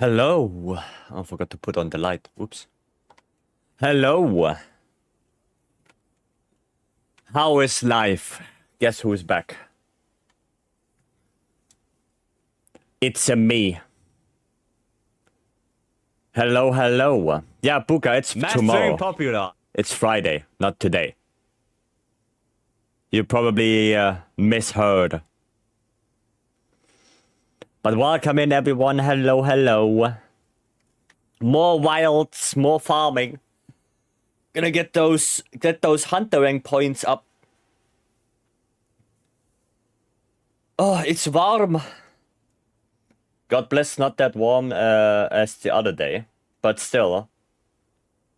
Hello. I forgot to put on the light. Oops. Hello. How is life? Guess who's back? It's me. Hello, hello. Yeah, Puka, it's tomorrow. Very popular. It's Friday, not today. You probably misheard. But welcome in, everyone. Hello, hello. More wilds, more farming. Gonna get those hunter rank points up. Oh, it's warm. God bless, not that warm as the other day, but still,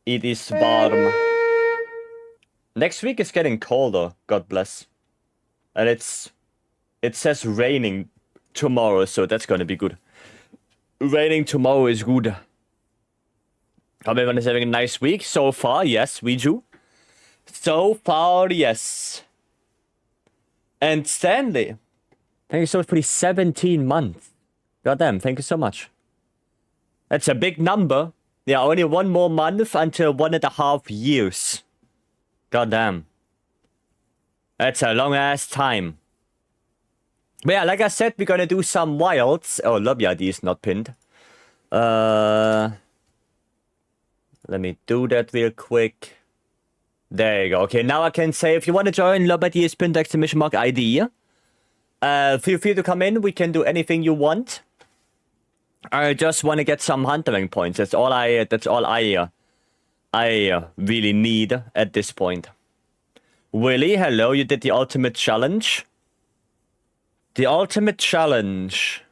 it is warm. Next week is getting colder. God bless, and it says raining tomorrow, so that's gonna be good. Raining tomorrow is good. Hope everyone is having a nice week so far. Yes, we do. So far, yes. And Stanley, thank you so much for the 17 months. Goddamn, thank you so much. That's a big number. Yeah, only one more month until 1.5 years. Goddamn. That's a long ass time. But yeah, like I said, we're gonna do some wilds. Oh, Lobby ID is not pinned. Let me do that real quick. There you go. Okay, now I can say if you want to join, Lobby ID is pinned !ID. Feel free to come in. We can do anything you want. I just want to get some huntering points. That's all I really need at this point. Willie, hello. You did the ultimate challenge. The ultimate challenge.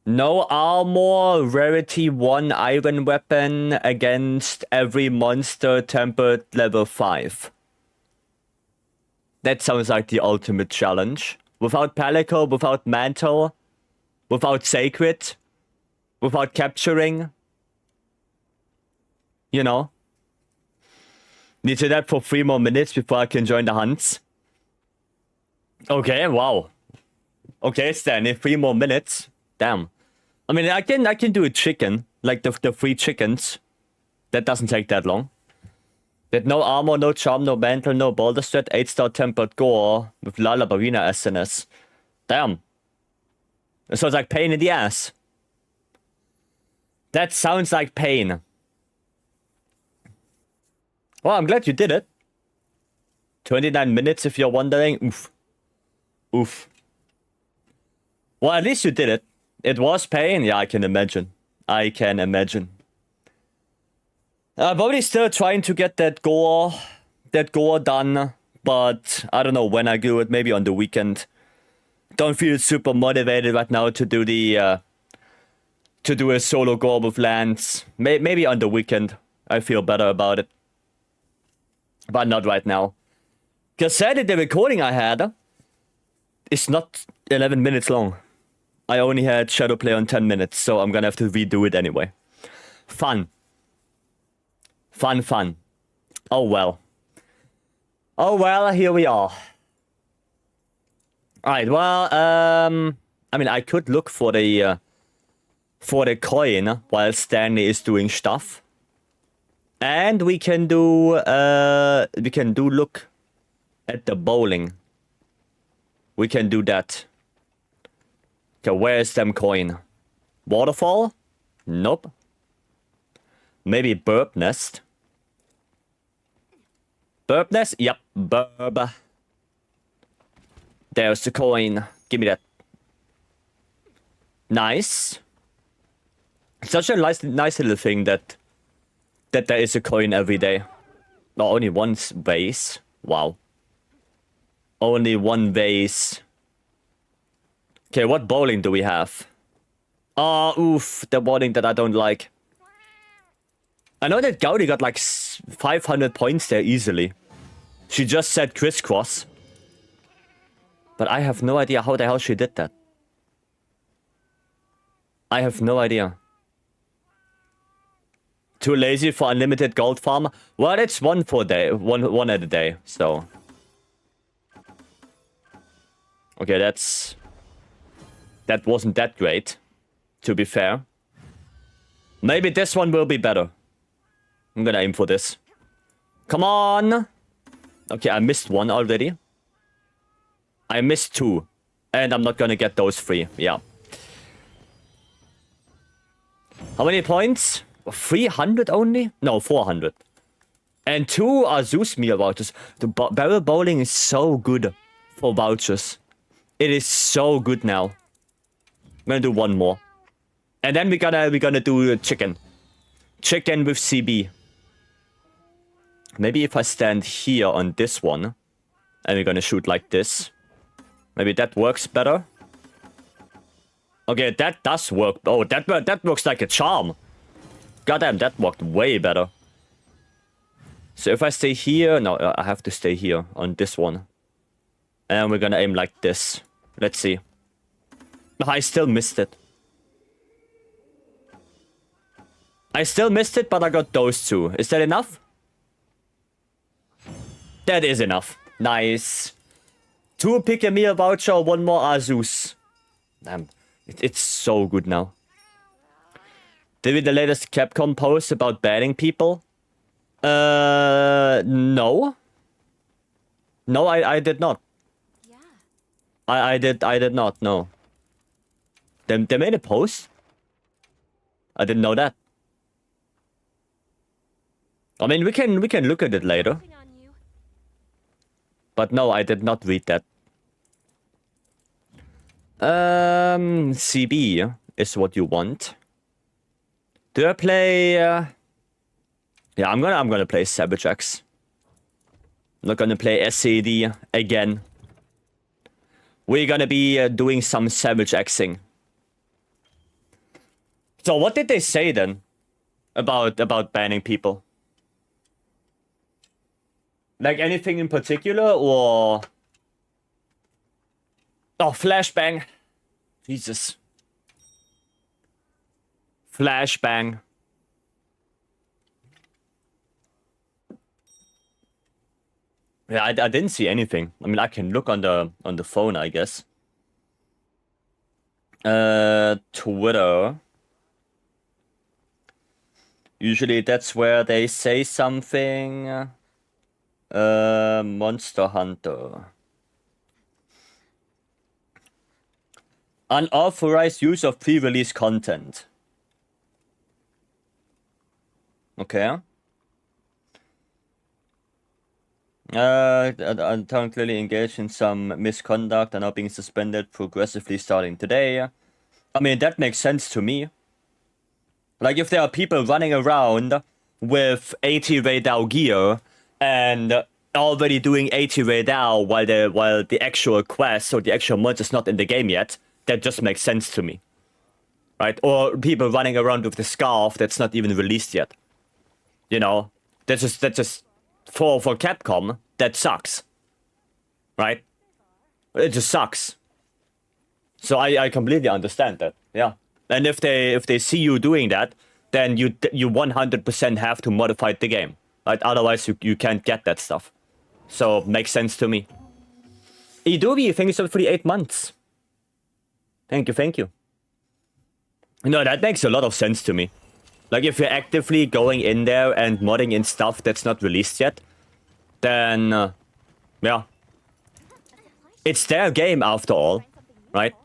No armor, rarity 1 iron weapon against every monster tempered level 5. That sounds like the ultimate challenge. Without Palico, without Mantle, without Sacred, without capturing. You know. Need to do that for 3 more minutes before I can join the hunts. Okay, wow. Okay, Stanley, 3 more minutes. Damn. I mean, I can do a chicken, like the 3 chickens. That doesn't take that long. With no armor, no charm, no mantle, no boulder strat, 8-star tempered gore with Lalabarina SNS. Damn. It sounds like pain in the ass. That sounds like pain. Well, I'm glad you did it. 29 minutes if you're wondering. Oof. Oof. Well, at least you did it. It was pain. Yeah, I can imagine. I can imagine. I'm probably still trying to get that gore done, but I don't know when I do it. Maybe on the weekend. Don't feel super motivated right now to do the to do a solo gore with Lance. Maybe on the weekend I feel better about it, but not right now. Cause sadly the recording I had is not 11 minutes long. I only had Shadowplay on 10 minutes, so I'm gonna have to redo it anyway. Fun. Fun, fun. Oh well. Oh well, here we are. Alright, well, I mean, I could look for the coin while Stanley is doing stuff. And we can do look at the bowling. We can do that. Okay, where's them coin? Waterfall? Nope. Maybe Burp Nest. Burp Nest? Yep, Burb. There's the coin. Give me that. Nice. Such a nice little thing that there is a coin every day. No, only one vase. Wow. Only one vase. Okay, what bowling do we have? Oh, oof. The bowling that I don't like. I know that Gaudi got like 500 points there easily. She just said crisscross. But I have no idea how the hell she did that. I have no idea. Too lazy for unlimited gold farm? Well, it's one at a day, so. Okay, that wasn't that great, to be fair. Maybe this one will be better. I'm gonna aim for this. Come on! Okay, I missed one already. I missed 2. And I'm not gonna get those 3. Yeah. How many points? 300 only? No, 400. And 2 are Zeus meal vouchers. The barrel bowling is so good for vouchers. It is so good now. I'm gonna do 1 more. And then we're gonna do chicken. Chicken with CB. Maybe if I stand here on this one, and we're gonna shoot like this. Maybe that works better. Okay, that does work. Oh, that works like a charm. Goddamn, that worked way better. So if I stay here, no, I have to stay here on this one. And we're gonna aim like this. Let's see. I still missed it. I still missed it, but I got those 2. Is that enough? That is enough. Nice. 2 pick a meal voucher, 1 more Azus. Damn. It's so good now. Did we the latest Capcom post about banning people? No. No, I did not. Yeah. I did not, no. They made a post? I didn't know that. I mean, we can look at it later. Working on you. But no, I did not read that. CB is what you want. Do I play? Yeah, I'm gonna play Savage X. I'm not gonna play SCD again. We're gonna be doing some Savage Xing. So what did they say then about banning people? Like anything in particular, or... Oh, flashbang. Jesus. Flashbang. Yeah, I didn't see anything. I mean, I can look on the phone, I guess. Twitter. Usually that's where they say something. Monster Hunter. Unauthorized use of pre-release content. Okay. I'm currently engaged in some misconduct and are being suspended progressively starting today. I mean, that makes sense to me. Like, if there are people running around with 80 Raidao gear and already doing 80 Raidao while the actual quest or the actual mod is not in the game yet, that just makes sense to me. Right? Or people running around with the scarf that's not even released yet. You know? That's just for Capcom, that sucks. Right? It just sucks. So I completely understand that. Yeah. And if they see you doing that, then you 100% have to modify the game. Right? Otherwise you can't get that stuff. So makes sense to me. Idubi, thank you so much for the 8 months. Thank you. No, that makes a lot of sense to me. Like, if you're actively going in there and modding in stuff that's not released yet, then, yeah. It's their game after all, right?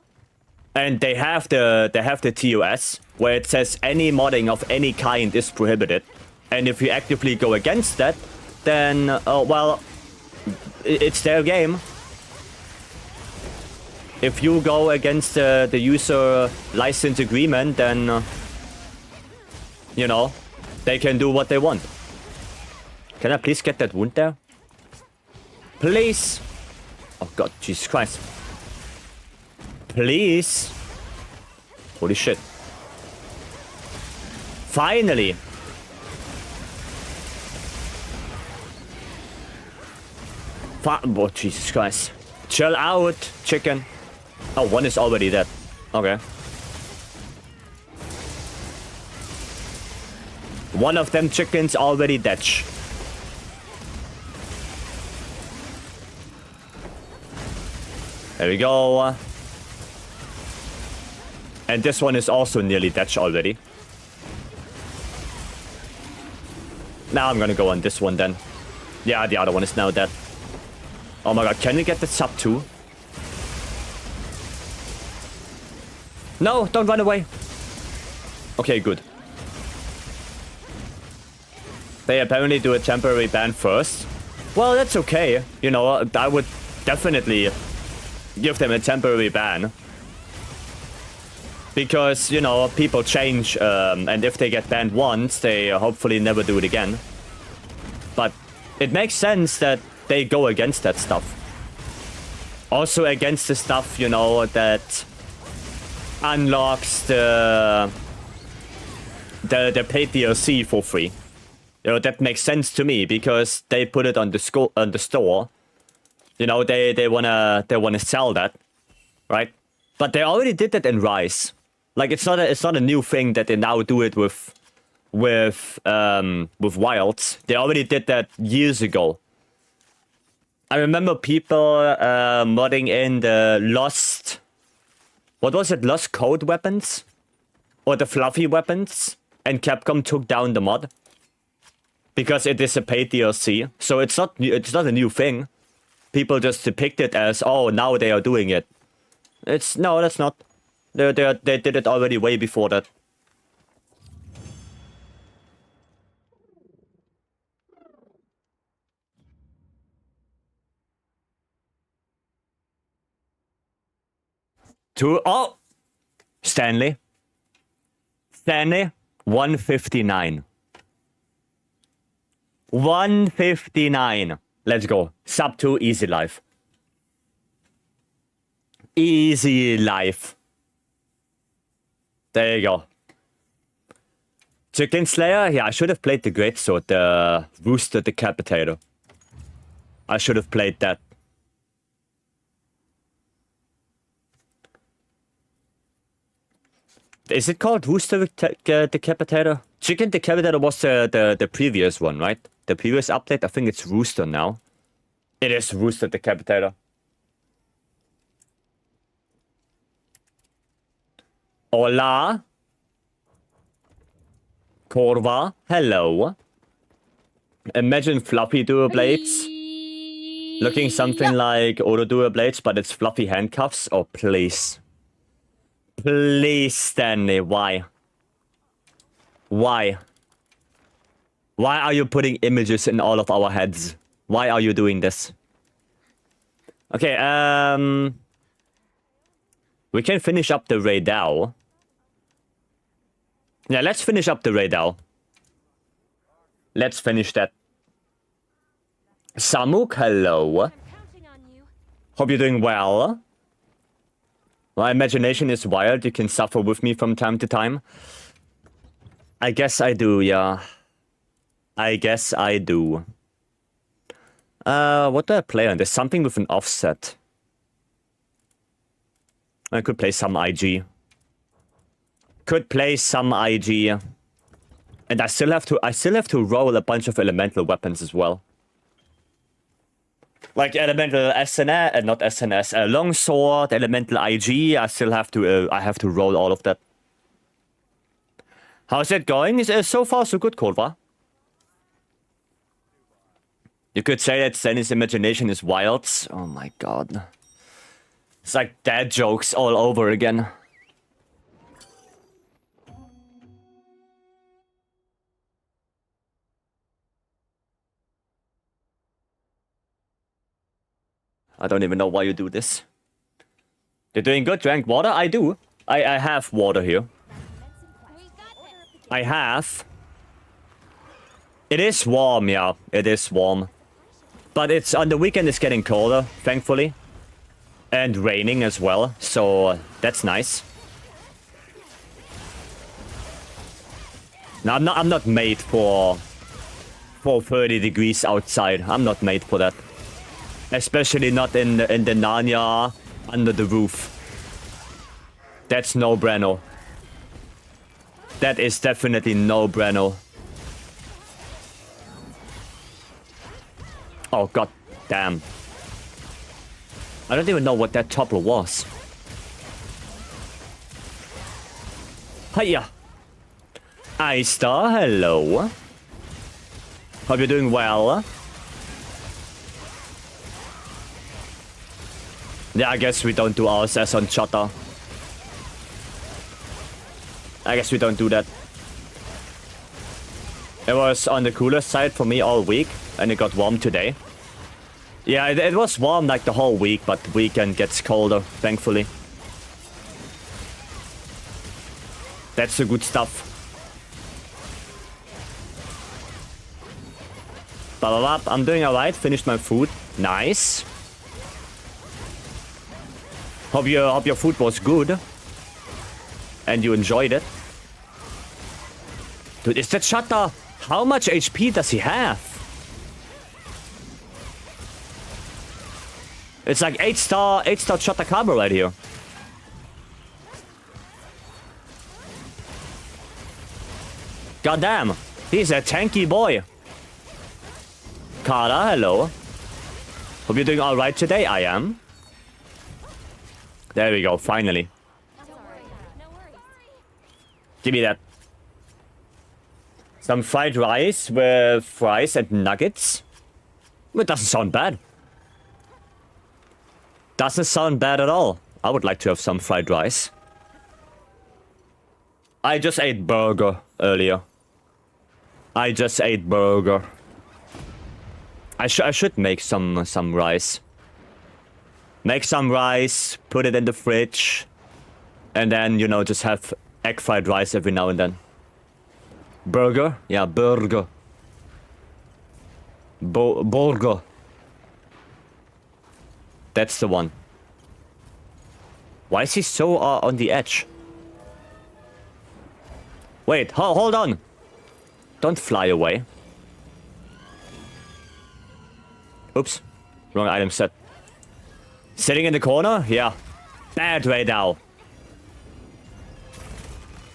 And they have the TOS, where it says any modding of any kind is prohibited. And if you actively go against that, then, well, it's their game. If you go against the user license agreement, then, you know, they can do what they want. Can I please get that wound there? Please! Oh god, Jesus Christ. Please! Holy shit. Finally! Oh, Jesus Christ. Chill out, chicken. Oh, one is already dead. Okay. One of them chickens already dead. There we go. And this one is also nearly dead already. Now I'm gonna go on this one then. Yeah, the other one is now dead. Oh my god, can we get the sub 2? No, don't run away. Okay, good. They apparently do a temporary ban first. Well, that's okay. You know, I would definitely give them a temporary ban. Because, you know, people change, and if they get banned once, they hopefully never do it again. But it makes sense that they go against that stuff. Also against the stuff, you know, that unlocks the paid DLC for free. You know, that makes sense to me because they put it on the store. You know, they wanna sell that, right? But they already did that in Rise. Like it's not a new thing that they now do it with Wilds. They already did that years ago. I remember people modding in the Lost. What was it? Lost Code weapons, or the fluffy weapons, and Capcom took down the mod because it is a paid DLC. So it's not a new thing. People just depict it as, oh, now they are doing it. No, that's not. They did it already way before that. Oh! Stanley. 159. 159. Let's go. Sub 2, easy life. Easy life. There you go. Chicken Slayer? Yeah, I should have played the Greatsword, the Rooster Decapitator. I should have played that. Is it called Rooster Decapitator? Chicken Decapitator was the previous one, right? The previous update? I think it's Rooster now. It is Rooster Decapitator. Hola. Corva. Hello. Imagine fluffy dual blades. Looking something like Auto dual blades, but it's fluffy handcuffs. Oh, please. Please, Stanley, why? Why? Why are you putting images in all of our heads? Why are you doing this? Okay, we can finish up the Raidao. Yeah, let's finish up the Raidao. Let's finish that. Samuk, hello. Hope you're doing well. My imagination is wild. You can suffer with me from time to time. I guess I do, yeah. I guess I do. What do I play on? There's something with an offset. I could play some IG. Could play some IG. And I still have to roll a bunch of elemental weapons as well. Like elemental SNS, not SNS, longsword, elemental IG. I have to roll all of that. How's it going? So far so good, Korva. You could say that Zenny's imagination is wild. Oh my god. It's like dad jokes all over again. I don't even know why you do this. You're doing good, drank water? I do. I have water here. I have. It is warm, yeah. It is warm. But it's on the weekend it's getting colder, thankfully. And raining as well, so that's nice. Now I'm not made for 30 degrees outside. I'm not made for that. Especially not in the Narnia under the roof. That's no bueno. That is definitely no bueno. Oh god damn. I don't even know what that toppler was. Hiya. Star, hello. Hope you're doing well. Yeah, I guess we don't do RSS on Chatter. I guess we don't do that. It was on the cooler side for me all week, and it got warm today. Yeah, it was warm like the whole week, but the weekend gets colder, thankfully. That's the good stuff. I'm doing alright, finished my food. Nice. Hope your food was good. And you enjoyed it. Dude, is that Chatter? How much HP does he have? It's like 8-star Chatter Carbo right here. Goddamn, he's a tanky boy. Kara, hello. Hope you're doing alright today. I am. There we go, finally. Give me that. Some fried rice with fries and nuggets. It doesn't sound bad. Doesn't sound bad at all. I would like to have some fried rice. I just ate burger earlier. I should make some rice. Make some rice, put it in the fridge, and then, you know, just have egg fried rice every now and then. Burger? Yeah, burger. Burger. That's the one. Why is he so on the edge? Wait, hold on. Don't fly away. Oops. Wrong item set. Sitting in the corner? Yeah. Bad right now.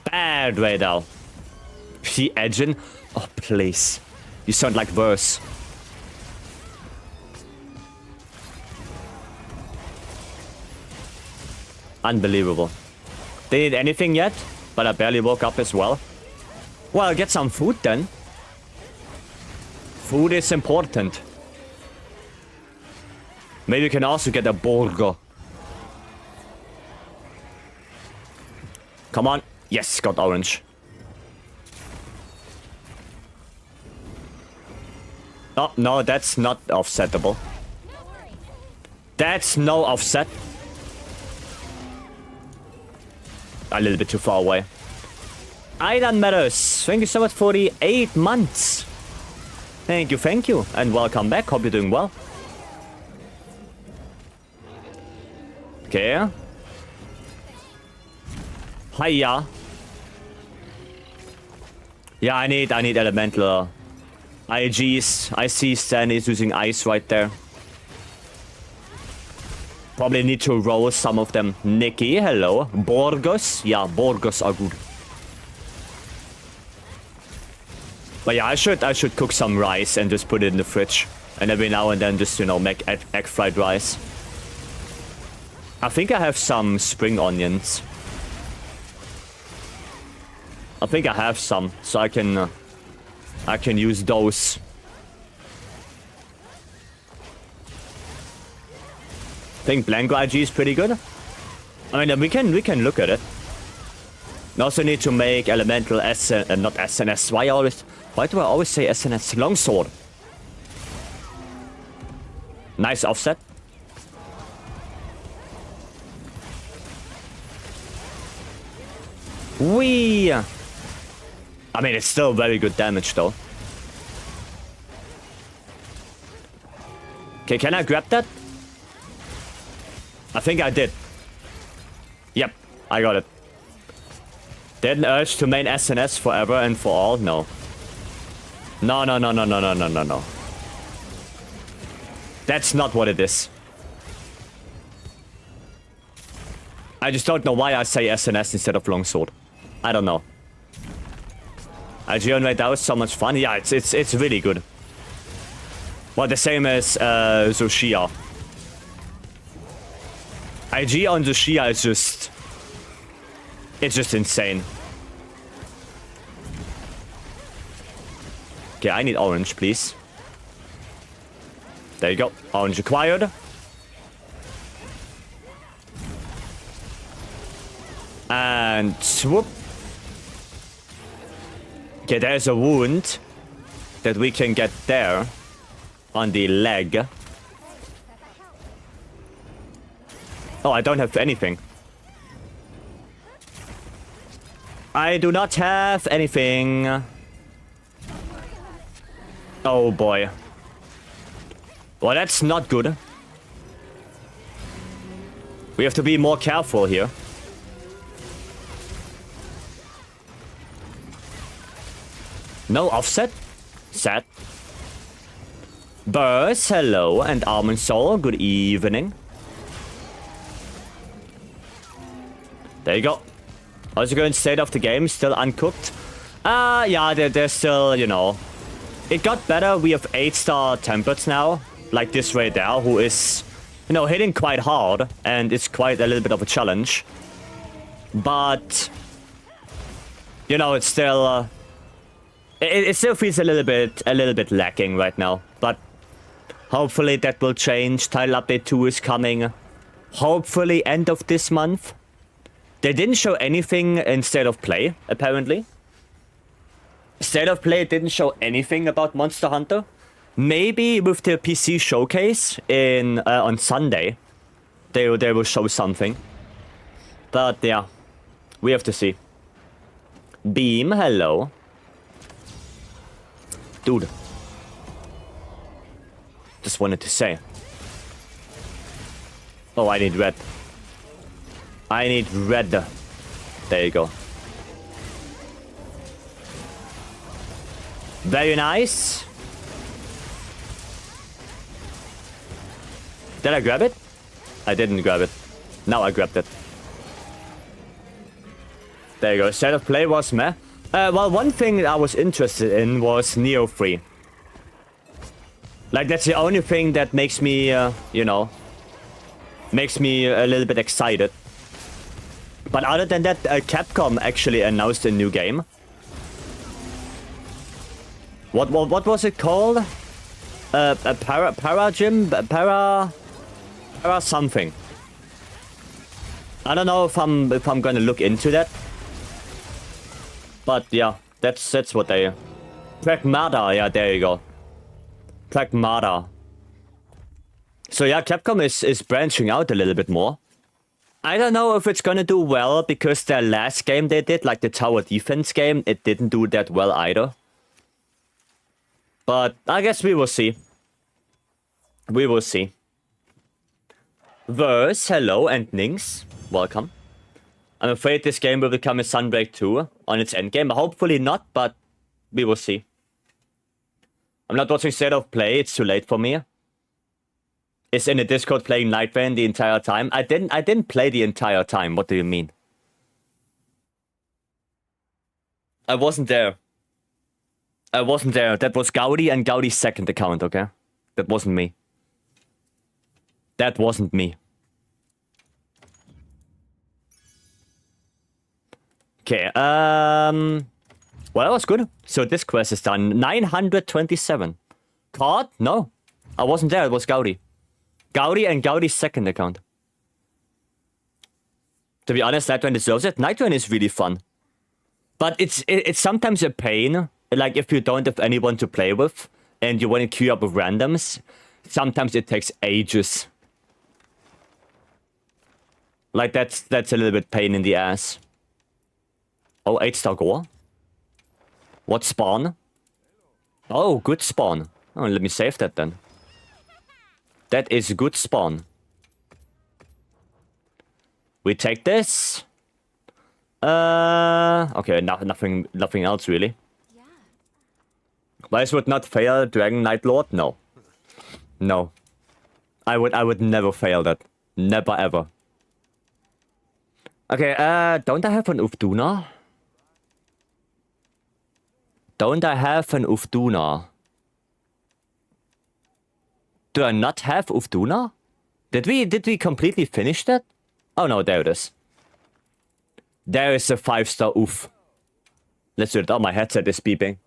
Bad right now. She edging? Oh, please. You sound like verse. Unbelievable. They need anything yet? But I barely woke up as well. Well, get some food then. Food is important. Maybe you can also get a burger. Come on. Yes, got orange. Oh, no, that's not offsettable. That's no offset. A little bit too far away. Aidan Meadows, thank you so much for the 8 months. Thank you, and welcome back. Hope you're doing well. Okay. Hiya. Yeah, I need elemental IGs. I see Stan is using ice right there. Probably need to roll some of them. Nikki, hello. Borgos? Yeah, Borgos are good. But yeah, I should cook some rice and just put it in the fridge. And every now and then just, you know, make egg fried rice. I think I have some spring onions. I think I have some, so I can use those. I think Blanco IG is pretty good. I mean, we can look at it. We also need to make elemental not SNS. Why do I always say SNS? Longsword. Nice offset. Whee! I mean, it's still very good damage, though. Okay, can I grab that? I think I did. Yep, I got it. Didn't urge to main SNS forever and for all? No. No. That's not what it is. I just don't know why I say SNS instead of longsword. I don't know. Algerian right now is so much fun. Yeah, it's really good. Well, the same as Zushia. IG on Zushia is just... It's just insane. Okay, I need orange, please. There you go. Orange acquired. And swoop. Okay, there's a wound that we can get there on the leg. Oh, I don't have anything. I do not have anything. Oh boy. Well, that's not good. We have to be more careful here. No offset? Sad. Burst, hello, and Almond Soul, good evening. There you go. Also going state of the game, still uncooked. Yeah, they're still, you know. It got better, we have 8-star templates now. Like this right there, who is, you know, hitting quite hard. And it's quite a little bit of a challenge. But, you know, it's still... It still feels a little bit lacking right now. But hopefully that will change. Title Update 2 is coming. Hopefully end of this month. They didn't show anything in State of Play, apparently. State of Play didn't show anything about Monster Hunter. Maybe with the PC showcase on Sunday, they will show something. But yeah, we have to see. Beam, hello. Dude. Just wanted to say. Oh, I need red. I need red. There you go. Very nice. Did I grab it? I didn't grab it. Now I grabbed it. There you go. State of Play was meh. Well, one thing that I was interested in was Neo 3. Like, that's the only thing that makes me, you know, makes me a little bit excited. But other than that, Capcom actually announced a new game. What was it called? A para gym? Para something. I don't know if I'm gonna look into that. But yeah, that's what they... Pragmata, yeah, there you go. Pragmata. So yeah, Capcom is branching out a little bit more. I don't know if it's gonna do well, because their last game they did, like the tower defense game, it didn't do that well either. But I guess we will see. We will see. Verse, hello, and Nings, welcome. I'm afraid this game will become a Sunbreak 2 on its endgame. Hopefully not, but we will see. I'm not watching State of Play, it's too late for me. Is in the Discord playing Night Rain the entire time? I didn't play the entire time. What do you mean? I wasn't there. I wasn't there. That was Gaudi and Gaudi's second account, okay? That wasn't me. That wasn't me. Okay, well, that was good. So this quest is done. 927. Caught? No. I wasn't there. It was Gaudi. Gaudi and Gaudi's second account. To be honest, Night Rain deserves it. Night Rain is really fun. But it's sometimes a pain. Like, if you don't have anyone to play with, and you want to queue up with randoms, sometimes it takes ages. Like, that's a little bit pain in the ass. Oh, 8-star gore. What spawn? Oh, good spawn. Oh, let me save that then. That is good spawn. We take this. Okay, nothing else really. Vice would not fail Dragon Knight Lord? No. No. I would never fail that. Never ever. Okay, don't I have an Ufduna? Don't I have an Ufduna? Do I not have Ufduna? Did we completely finish that? Oh no, there it is. There is a 5-star Uf. Let's do it. Oh, my headset is beeping.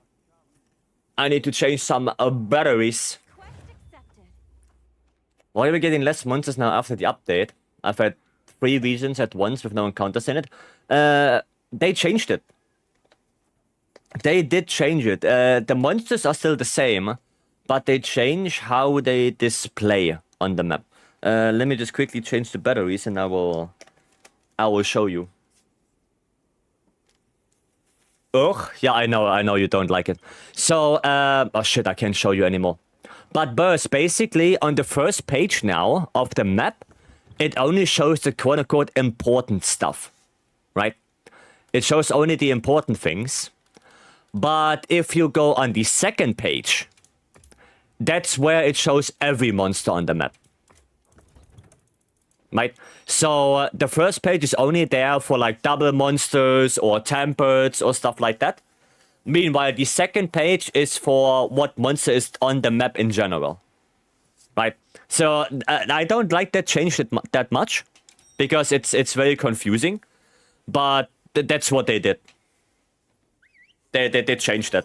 I need to change some batteries. Why are we getting less monsters now after the update? I've had 3 regions at once with no encounters in it. They changed it. They did change it. The monsters are still the same, but they change how they display on the map. Let me just quickly change the batteries and I will show you. Ugh, yeah, I know you don't like it. So, oh shit, I can't show you anymore. But Burst, basically, on the first page now of the map, it only shows the quote-unquote important stuff, right? It shows only the important things. But if you go on the second page, that's where it shows every monster on the map. Right? So the first page is only there for like double monsters or tempered or stuff like that. Meanwhile, the second page is for what monster is on the map in general. Right? So I don't like that change that much because it's very confusing. But that's what they did. They changed that.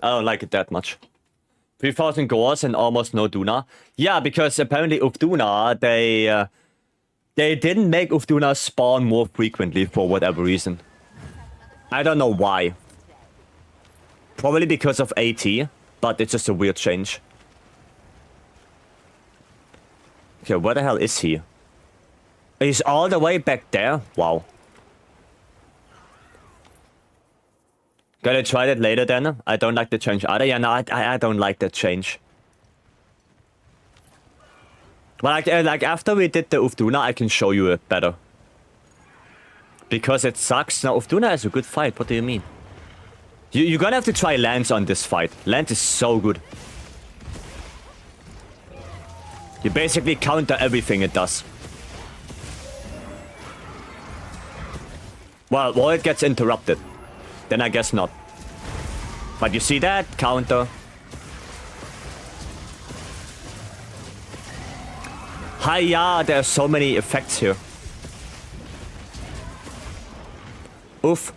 I don't like it that much. 3,000 Gors and almost no Duna. Yeah, because apparently Ufduna, they didn't make Ufduna spawn more frequently for whatever reason. I don't know why. Probably because of AT, but it's just a weird change. Okay, where the hell is he? He's all the way back there? Wow. Gotta try that later then. I don't like the change either. Yeah, no, I don't like that change. But like after we did the Ufduna, I can show you it better. Because it sucks. Now, Ufduna is a good fight. What do you mean? You're gonna have to try Lance on this fight. Lance is so good. You basically counter everything it does. Well, or it gets interrupted. Then I guess not. But you see that? Counter. Hiya, there are so many effects here. Oof.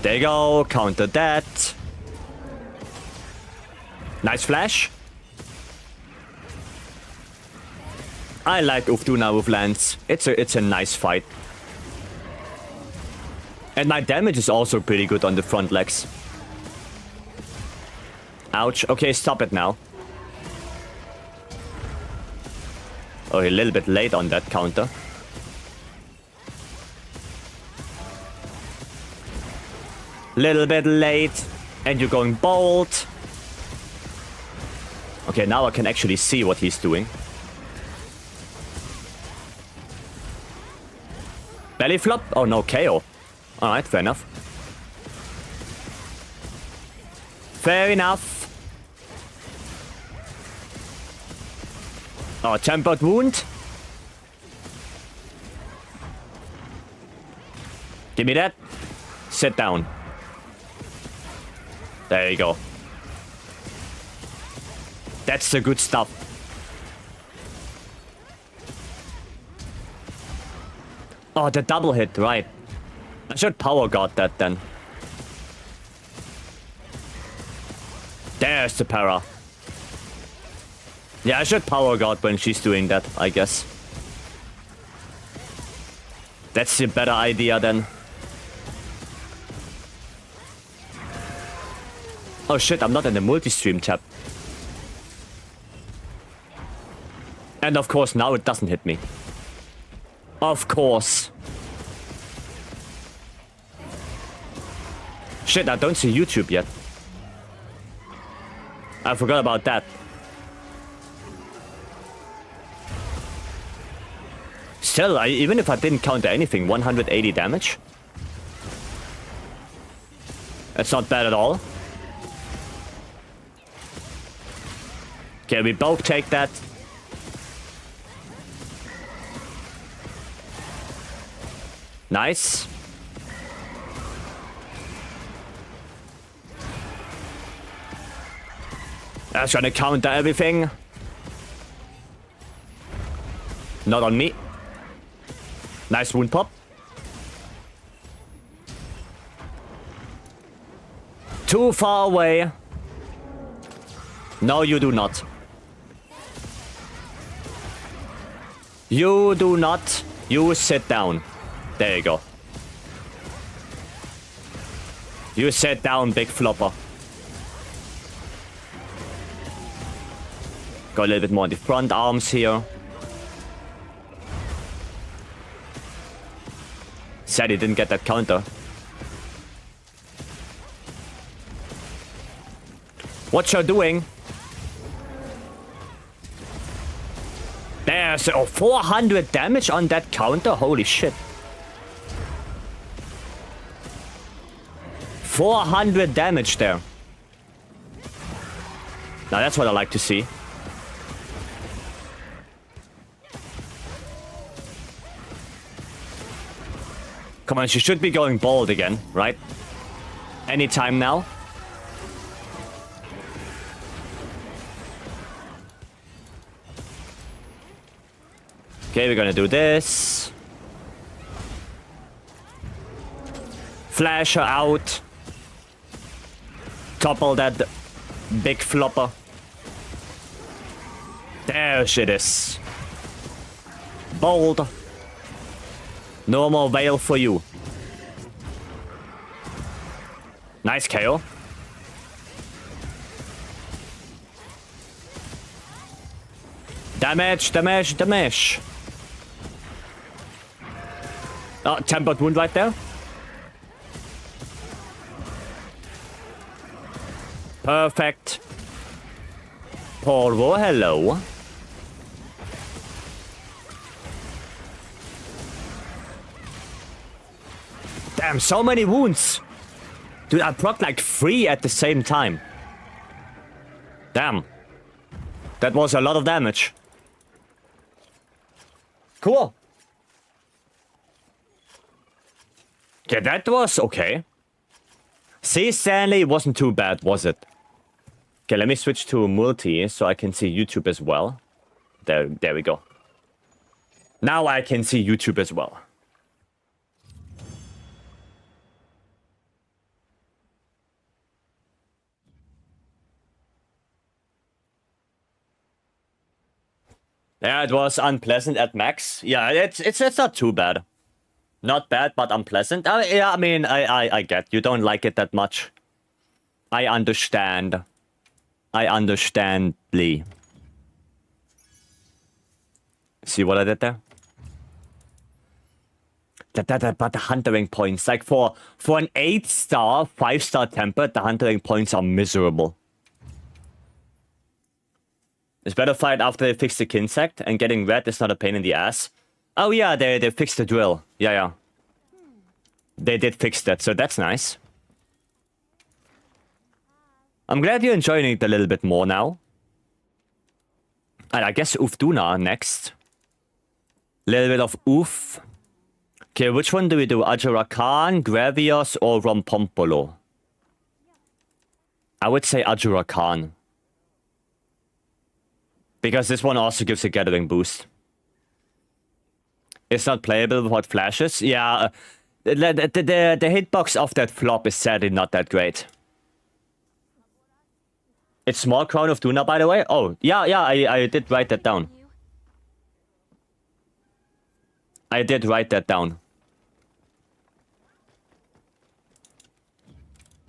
There you go, counter that. Nice flash. I like Ufduna with Lance. It's a nice fight. And my damage is also pretty good on the front legs. Ouch. Okay, stop it now. Oh, a little bit late on that counter. Little bit late. And you're going bold. Okay, now I can actually see what he's doing. Belly flop? Oh no, KO. Alright, fair enough. Fair enough. Oh, tempered wound. Give me that. Sit down. There you go. That's the good stuff. Oh, the double hit, right. I should power guard that then. There's the para. Yeah, I should power guard when she's doing that, I guess. That's the better idea then. Oh shit, I'm not in the multi-stream tab. And of course, now it doesn't hit me. Of course. Shit, I don't see YouTube yet. I forgot about that. Still, even if I didn't counter anything, 180 damage? That's not bad at all. Okay, we both take that. Nice. That's gonna counter everything. Not on me. Nice wound pop. Too far away. No, you do not. You do not. You sit down. There you go. You sit down, big flopper. Got a little bit more on the front arms here. Sad he didn't get that counter. What you're doing? There's 400 damage on that counter. Holy shit. 400 damage there. Now that's what I like to see. Come on, she should be going bold again, right? Anytime now. Okay, we're gonna do this. Flash her out. Topple that big flopper. There she is. Bold. No more veil for you. Nice KO. Damage, damage, damage. Oh, tempered wound right there. Perfect. Polvo, hello. Damn, so many wounds. Dude, I proc like 3 at the same time. Damn. That was a lot of damage. Cool. Yeah, that was okay. See, Stanley wasn't too bad, was it? Okay, let me switch to multi so I can see YouTube as well. There we go. Now I can see YouTube as well. Yeah, it was unpleasant at max. Yeah, it's not too bad. Not bad, but unpleasant. Yeah, I mean, I get you don't like it that much. I understand. I understand, Lee. See what I did there? But the huntering points, like for an 8-star, 5-star temper, the huntering points are miserable. It's better fight after they fix the Kinsect, and getting red is not a pain in the ass. Oh yeah, they fixed the drill. Yeah. They did fix that, so that's nice. I'm glad you're enjoying it a little bit more now. And I guess Ufduna next. Little bit of Uf. Okay, which one do we do? Ajurakan, Gravios, or Rompompolo? I would say Ajurakan. Because this one also gives a gathering boost. It's not playable without flashes. Yeah, the hitbox of that flop is sadly not that great. It's small Crown of Duna, by the way. Oh, yeah, I did write that down. I did write that down.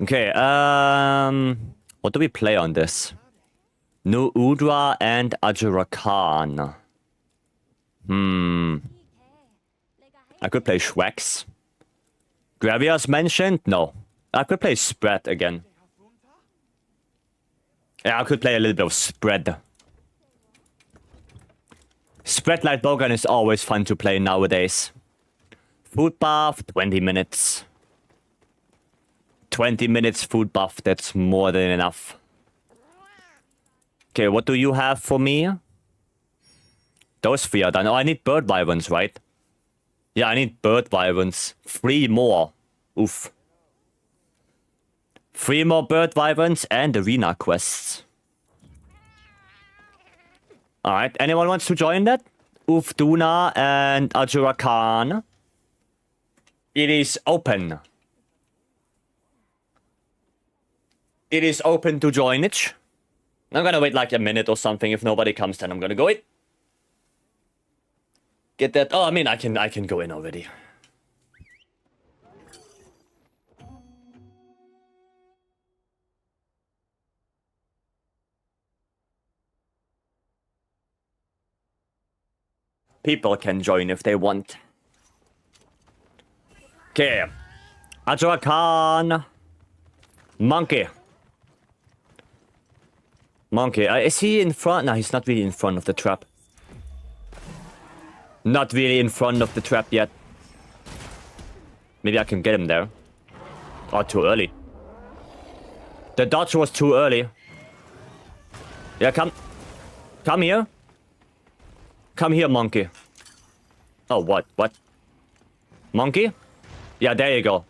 Okay, what do we play on this? Nu Udra and Ajurakan. I could play Schwex. Gravios mentioned? No. I could play Spread again. Yeah, I could play a little bit of Spread. Spread Light Bogan is always fun to play nowadays. Food buff, 20 minutes. 20 minutes food buff, that's more than enough. Okay, what do you have for me? Those 3 are done. Oh, I need bird wyverns, right? Yeah, I need bird wyverns. 3 more. Oof. 3 more bird wyverns and arena quests. Alright, anyone wants to join that? Ufduna and Ajura Khan. It is open. It is open to join it. I'm gonna wait like a minute or something. If nobody comes, then I'm gonna go in. Get that. Oh, I mean, I can go in already. People can join if they want. Okay. Ajwa Khan. Monkey. Monkey. Is he in front? No, he's not really in front of the trap. Not really in front of the trap yet. Maybe I can get him there. Oh, too early. The dodge was too early. Yeah, come. Come here. Come here, monkey. Oh, what? What? Monkey? Yeah, there you go.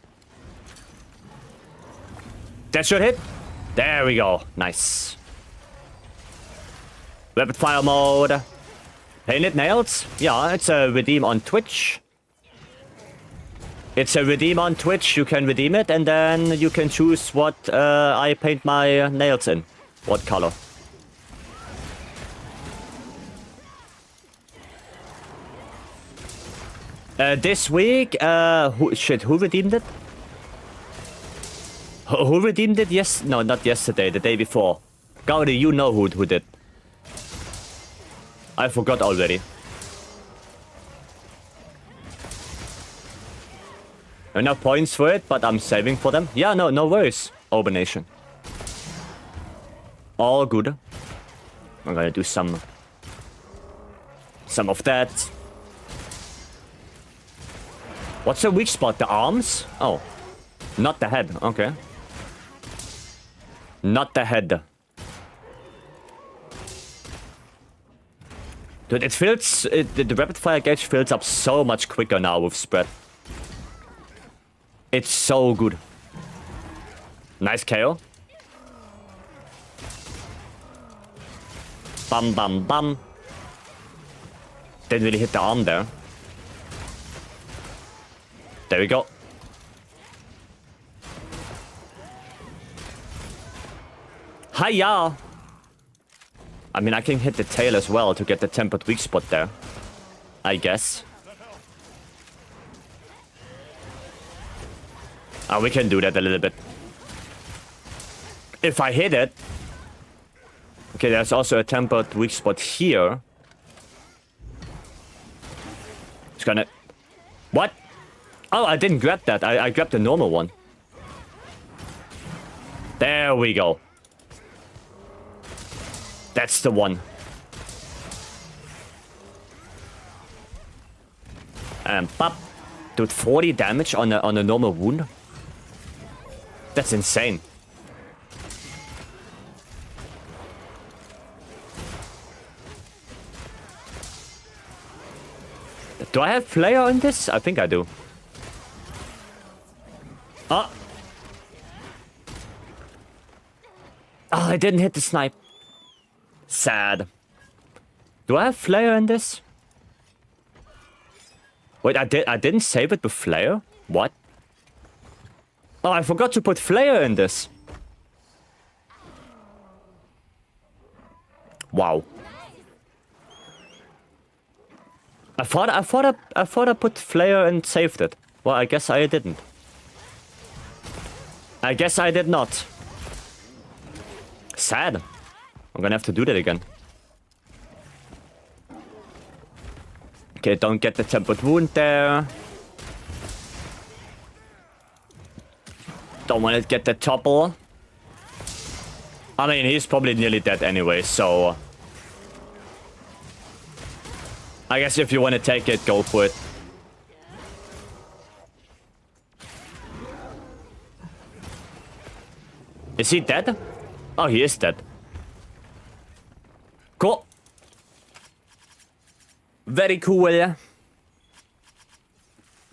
That should hit. There we go. Nice. Rapid fire mode. Painted nails? Yeah, it's a redeem on Twitch. It's a redeem on Twitch. You can redeem it, and then you can choose what I paint my nails in. What color. This week, who redeemed it? Who redeemed it? Yes, no, not yesterday, the day before. Gaudi, you know who did. I forgot already. Enough points for it, but I'm saving for them. Yeah, no worries. Nation. All good. I'm gonna do some of that. What's the weak spot? The arms? Oh. Not the head. Okay. Not the head. Dude, it fills... the rapid fire gauge fills up so much quicker now with spread. It's so good. Nice KO. Bam, bam, bam. Didn't really hit the arm there. There we go. Hiya! I mean, I can hit the tail as well to get the tempered weak spot there. I guess. Oh, we can do that a little bit. If I hit it... Okay, there's also a tempered weak spot here. It's gonna... What? Oh, I didn't grab that. I grabbed the normal one. There we go. That's the one. And pop. Dude, 40 damage on a normal wound? That's insane. Do I have flare in this? I think I do. Oh. Oh, I didn't hit the snipe. Sad. Do I have flare in this? Wait, I didn't save it with flare? What? Oh, I forgot to put flare in this. Wow. I thought I put flare and saved it. Well, I guess I didn't. I guess I did not. Sad. I'm gonna have to do that again. Okay, don't get the tempered wound there. Don't want to get the topple. I mean, he's probably nearly dead anyway, so... I guess if you want to take it, go for it. Is he dead? Oh, he is dead. Cool. Very cool, yeah.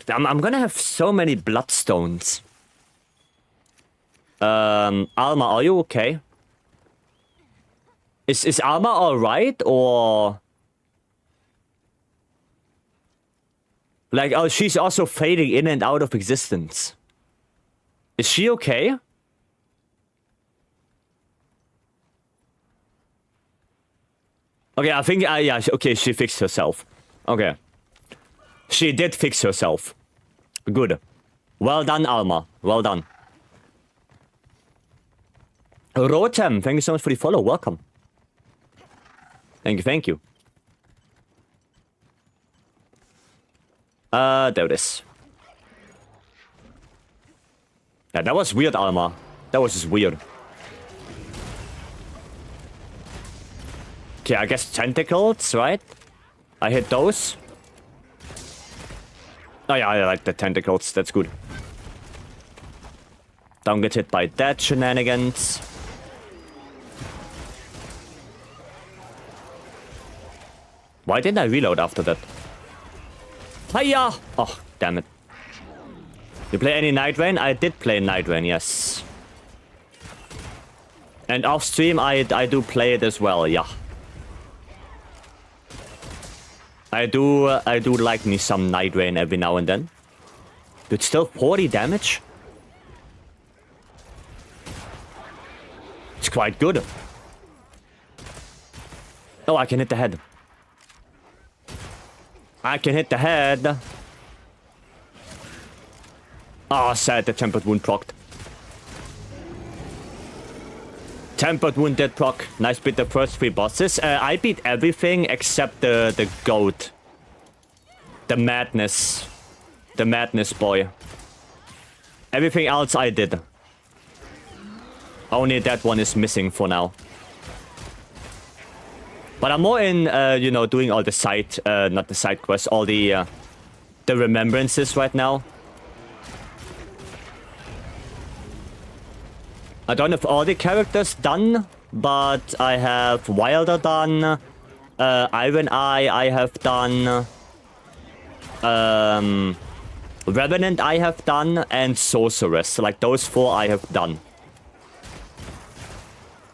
I'm gonna have so many bloodstones. Alma, are you okay? Is Alma alright, or... Like, oh, she's also fading in and out of existence. Is she okay? Okay, I think, yeah, okay, she fixed herself. Okay. She did fix herself. Good. Well done, Alma. Well done. Rotem, thank you so much for the follow. Welcome. Thank you, thank you. There it is. Yeah, that was weird, Alma. That was just weird. Okay, I guess tentacles, right? I hit those. Oh yeah, I like the tentacles. That's good. Don't get hit by that shenanigans. Why didn't I reload after that? Hiya! Oh, damn it. You play any Night Rain? I did play Night Rain, yes. And off stream, I do play it as well, yeah. I do like me some Night Rain every now and then. Dude, still 40 damage? It's quite good. Oh, I can hit the head. I can hit the head. Oh, sad, the Tempered Wound procced. Tempered Wound did proc. Nice, beat the first 3 bosses. I beat everything except the goat. The madness. The madness boy. Everything else I did. Only that one is missing for now. But I'm more in, you know, doing all the side, not the side quests, all the remembrances right now. I don't have all the characters done, but I have Wilder done, Iron Eye I have done, Revenant I have done, and Sorceress. Like, those 4 I have done.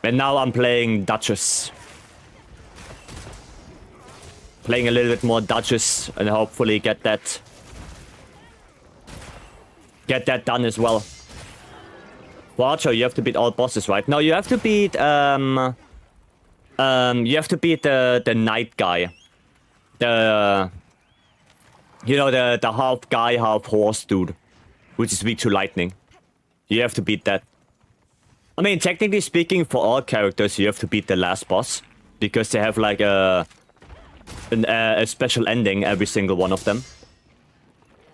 And now I'm playing Duchess. Playing a little bit more Duchess, and hopefully get that done as well. For Archer, you have to beat all bosses, right? No, you have to beat you have to beat the knight guy. You know, the half guy, half horse dude, which is weak to lightning. You have to beat that. I mean, technically speaking, for all characters, you have to beat the last boss, because they have like a special ending, every single one of them.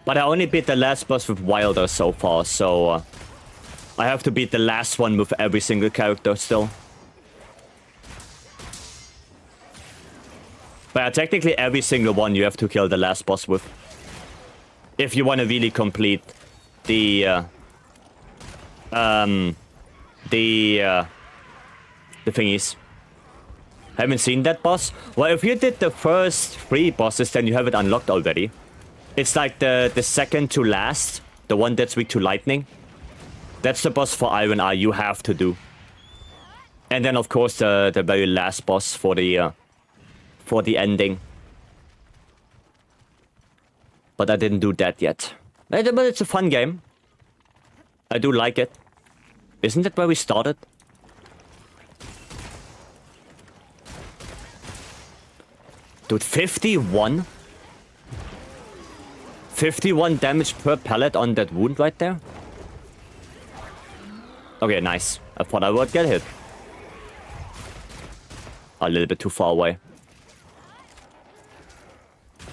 But I only beat the last boss with Wilder so far, so I have to beat the last one with every single character still. But technically every single one you have to kill the last boss with. If you want to really complete the thingies. Haven't seen that boss? Well, if you did the first 3 bosses, then you have it unlocked already. It's like the second to last, the one that's weak to lightning. That's the boss for Iron Eye you have to do. And then, of course, the very last boss for the ending. But I didn't do that yet. But it's a fun game. I do like it. Isn't that where we started? Dude, 51? 51 damage per pellet on that wound right there? Okay, nice. I thought I would get hit. A little bit too far away.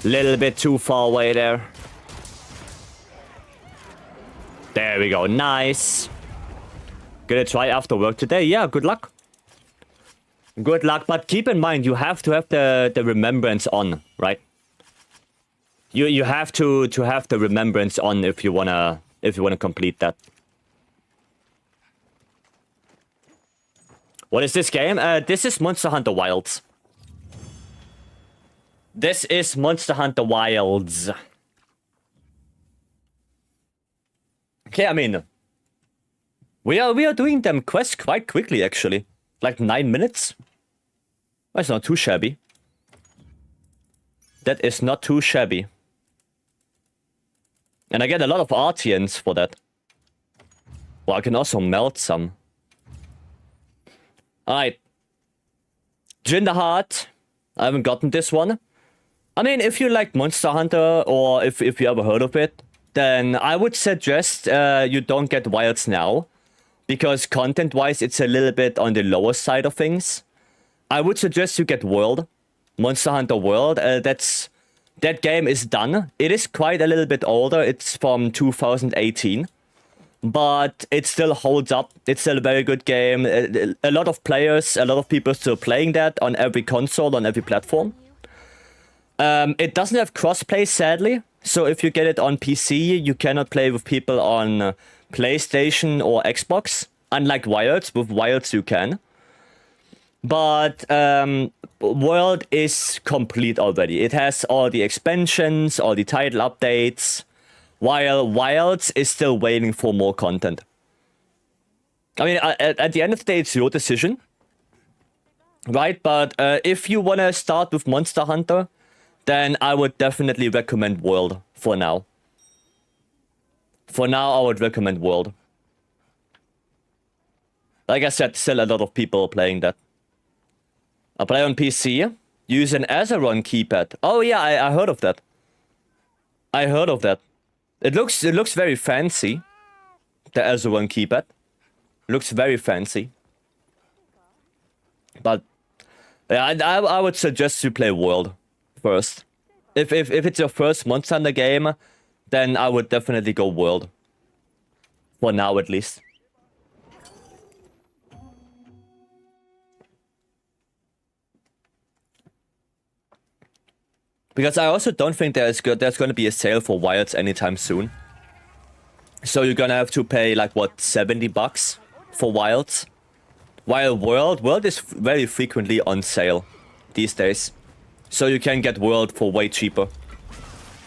Little bit too far away there. There we go. Nice. Gonna try after work today. Yeah, good luck. Good luck, but keep in mind you have to have the remembrance on, right? You have to have the remembrance on if you wanna complete that. What is this game? This is Monster Hunter Wilds. This is Monster Hunter Wilds. Okay, I mean, we are doing them quests quite quickly actually, like 9 minutes. That's not too shabby. That is not too shabby. And I get a lot of Artians for that. Well, I can also melt some. Alright. Jindaheart. I haven't gotten this one. I mean, if you like Monster Hunter, or if you ever heard of it, then I would suggest you don't get Wilds now. Because content-wise, it's a little bit on the lower side of things. I would suggest you get World. Monster Hunter World. That game is done. It is quite a little bit older. It's from 2018. But it still holds up. It's still a very good game. A lot of players, a lot of people still playing that on every console, on every platform. It doesn't have crossplay, sadly. So if you get it on PC, you cannot play with people on PlayStation or Xbox. Unlike Wilds. With Wilds, you can. But World is complete already. It has all the expansions, all the title updates. While Wilds is still waiting for more content. I mean, at the end of the day, it's your decision. Right? But if you want to start with Monster Hunter, then I would definitely recommend World for now. For now, I would recommend World. Like I said, still a lot of people playing that. I play on PC. Use an Azeron keypad. Oh yeah, I heard of that. I heard of that. It looks very fancy. The Azeron keypad. Looks very fancy. But yeah, I would suggest you play World first. If it's your first Monster Hunter game, then I would definitely go World. For now, at least. Because I also don't think there's going to be a sale for Wilds anytime soon. So you're gonna have to pay like what, $70 for Wilds? While World is very frequently on sale these days. So you can get World for way cheaper.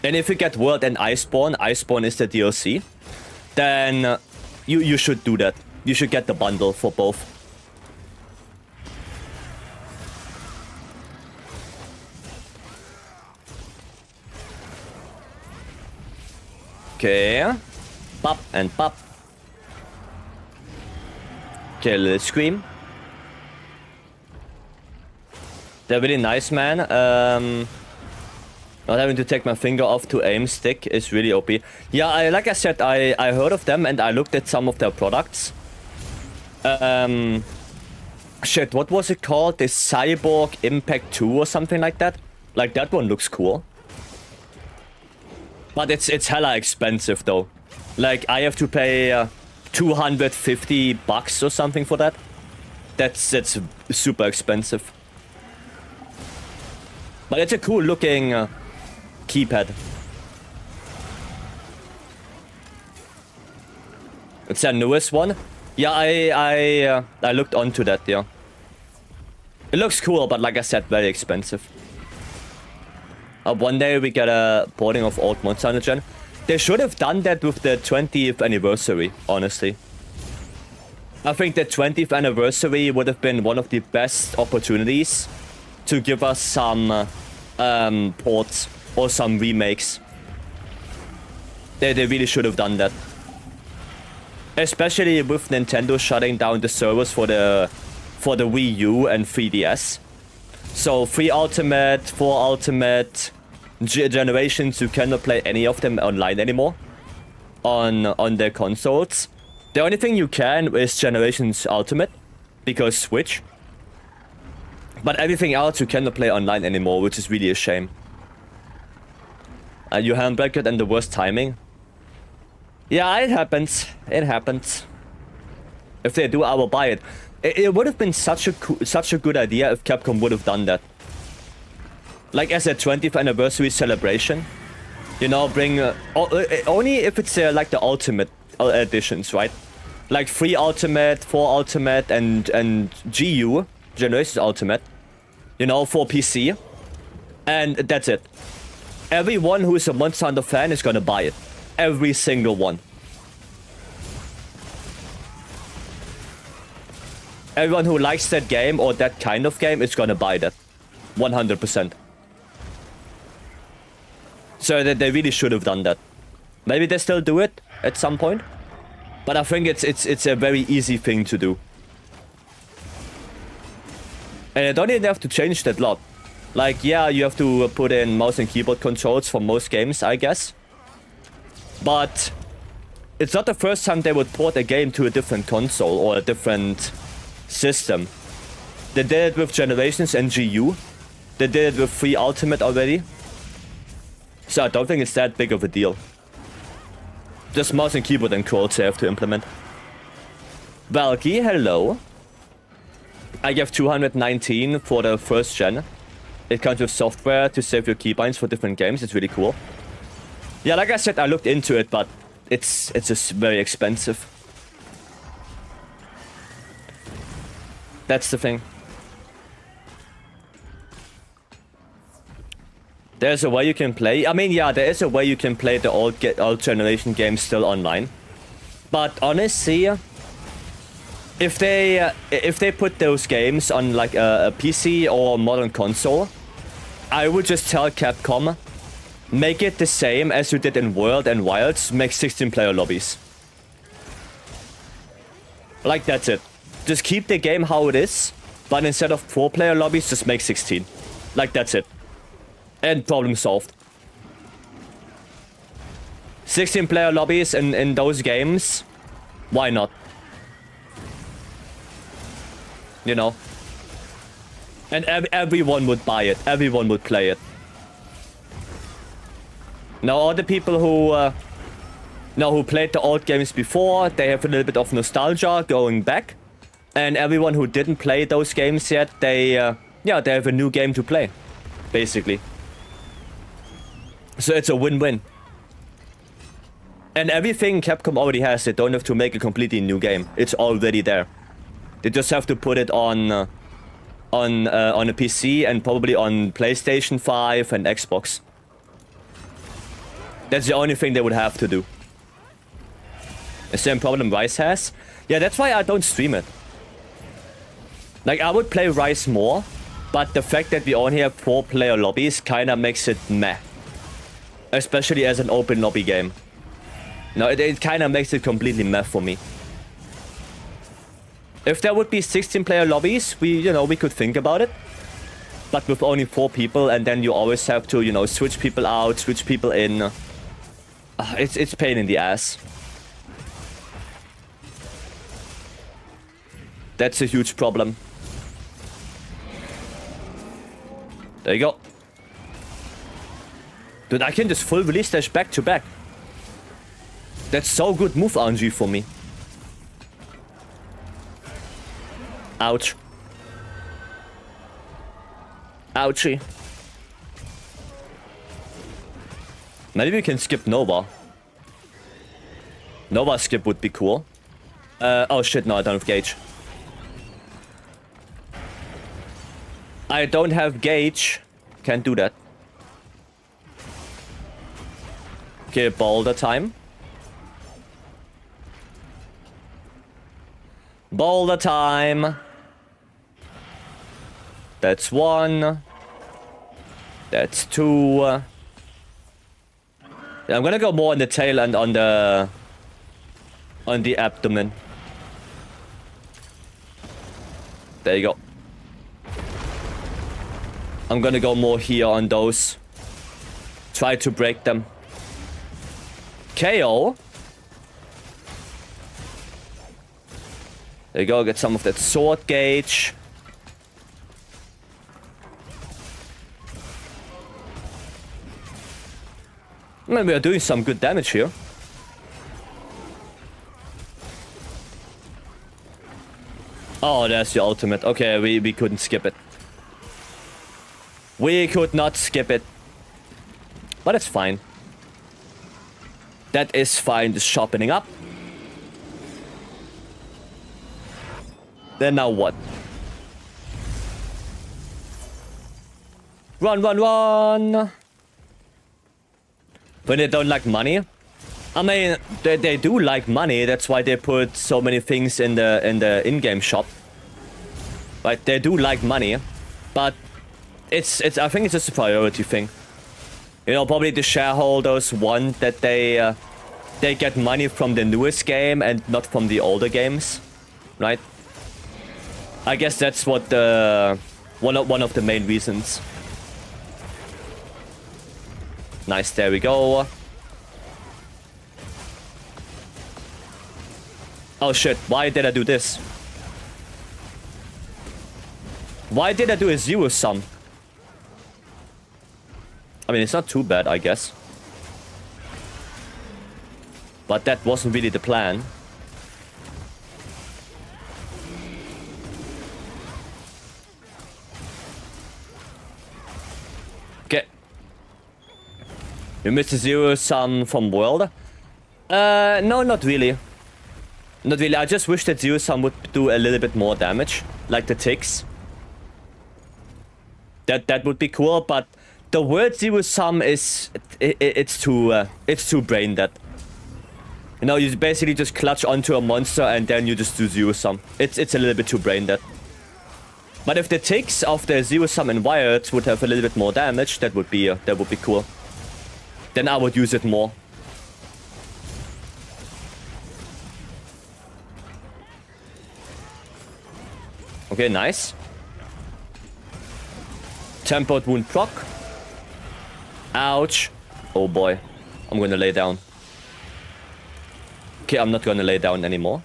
And if you get World and Iceborne is the DLC, then you should do that. You should get the bundle for both. Okay. Pop and pop. Okay, a little scream. They're really nice, man. Not having to take my finger off to aim stick is really OP. Yeah, like I said, I heard of them and I looked at some of their products. Shit, what was it called? The Cyborg Impact 2 or something like that? Like, that one looks cool. But it's hella expensive though. Like, I have to pay $250 or something for that. That's super expensive. But it's a cool looking keypad. It's their newest one. Yeah, I looked onto that, yeah. It looks cool, but like I said, very expensive. One day we get a porting of old Monster Hunter Gen. They should have done that with the 20th anniversary, honestly. I think the 20th anniversary would have been one of the best opportunities to give us some ports or some remakes. They really should have done that. Especially with Nintendo shutting down the servers for the Wii U and 3DS. So 3 Ultimate, 4 Ultimate generations, you cannot play any of them online anymore on their consoles. The only thing you can is Generations Ultimate because Switch. But everything else you cannot play online anymore, which is really a shame. You handbrake it and the worst timing. Yeah, it happens. It happens. If they do, I will buy it. It would have been such a good idea if Capcom would have done that. Like as a 20th anniversary celebration. You know, bring... only if it's like the Ultimate editions, right? Like 3 Ultimate, 4 Ultimate, and GU, Generations Ultimate. You know, for PC. And that's it. Everyone who is a Monster Hunter fan is gonna buy it. Every single one. everyone who likes that game or that kind of game is gonna buy that. 100%. So that they really should have done that. Maybe they still do it at some point. But I think it's a very easy thing to do. And I don't even have to change that lot. Like, yeah, you have to put in mouse and keyboard controls for most games, I guess. But it's not the first time they would port a game to a different console or a different system. They did it with Generations and GU. They did it with 3 Ultimate already. So I don't think it's that big of a deal. Just mouse and keyboard and quotes they have to implement. Valky, hello. I have 219 for the first gen. It comes with software to save your keybinds for different games. It's really cool. Yeah, like I said, I looked into it, but it's just very expensive. That's the thing. There's a way you can play. I mean, yeah, there is a way you can play the old generation games still online. But honestly, if they put those games on like a PC or modern console, I would just tell Capcom, make it the same as you did in World and Wilds, make 16-player lobbies. Like, that's it. Just keep the game how it is, but instead of 4-player lobbies, just make 16. Like, that's it. And problem solved. 16-player lobbies in those games, why not? You know? And everyone would buy it. Everyone would play it. Now, all the people who played the old games before, they have a little bit of nostalgia going back. And everyone who didn't play those games yet, they have a new game to play, basically. So it's a win-win. And everything Capcom already has, they don't have to make a completely new game. It's already there. They just have to put it on a PC and probably on PlayStation 5 and Xbox. That's the only thing they would have to do. The same problem Rise has. Yeah, that's why I don't stream it. Like, I would play Rise more, but the fact that we only have 4-player lobbies kinda makes it meh. Especially as an open lobby game. No, it kinda makes it completely meh for me. If there would be 16-player lobbies, we could think about it. But with only 4 people, and then you always have to, switch people out, switch people in. It's pain in the ass. That's a huge problem. There you go. Dude, I can just full release dash back to back. That's so good move RNG for me. Ouch. Ouchie. Maybe we can skip Nova. Nova skip would be cool. Oh shit, no, I don't have Gauge. I don't have Gauge. Can't do that. Okay, Boulder time. Boulder time. That's 1. That's 2. Yeah, I'm gonna go more on the tail and on the abdomen. There you go. I'm gonna go more here on those. Try to break them. KO. There you go, get some of that sword Gauge. Man, we are doing some good damage here. Oh, there's the ultimate. Okay, we couldn't skip it. We could not skip it. But it's fine. That is fine, just sharpening up. Then now what? Run, run, run! When they don't like money? I mean, they do like money, that's why they put so many things in the in-game shop. Right? They do like money, but it's I think it's just a priority thing. You know, probably the shareholders want that they get money from the newest game and not from the older games, right? I guess that's what the one of the main reasons. Nice, there we go. Oh shit, why did I do this? Why did I do a zero sum? I mean, it's not too bad, I guess. But that wasn't really the plan. Okay. You missed a zero sum from world? No, not really. Not really. I just wish that zero sum would do a little bit more damage, like the ticks. That would be cool, but the word zero sum is it's too brain dead. You know, you basically just clutch onto a monster and then you just do zero sum. It's a little bit too brain dead. But if the ticks of the zero sum and wired would have a little bit more damage, that would be cool. Then I would use it more. Okay, nice. Tempered wound proc. Ouch. Oh boy. I'm gonna lay down. Okay, I'm not gonna lay down anymore.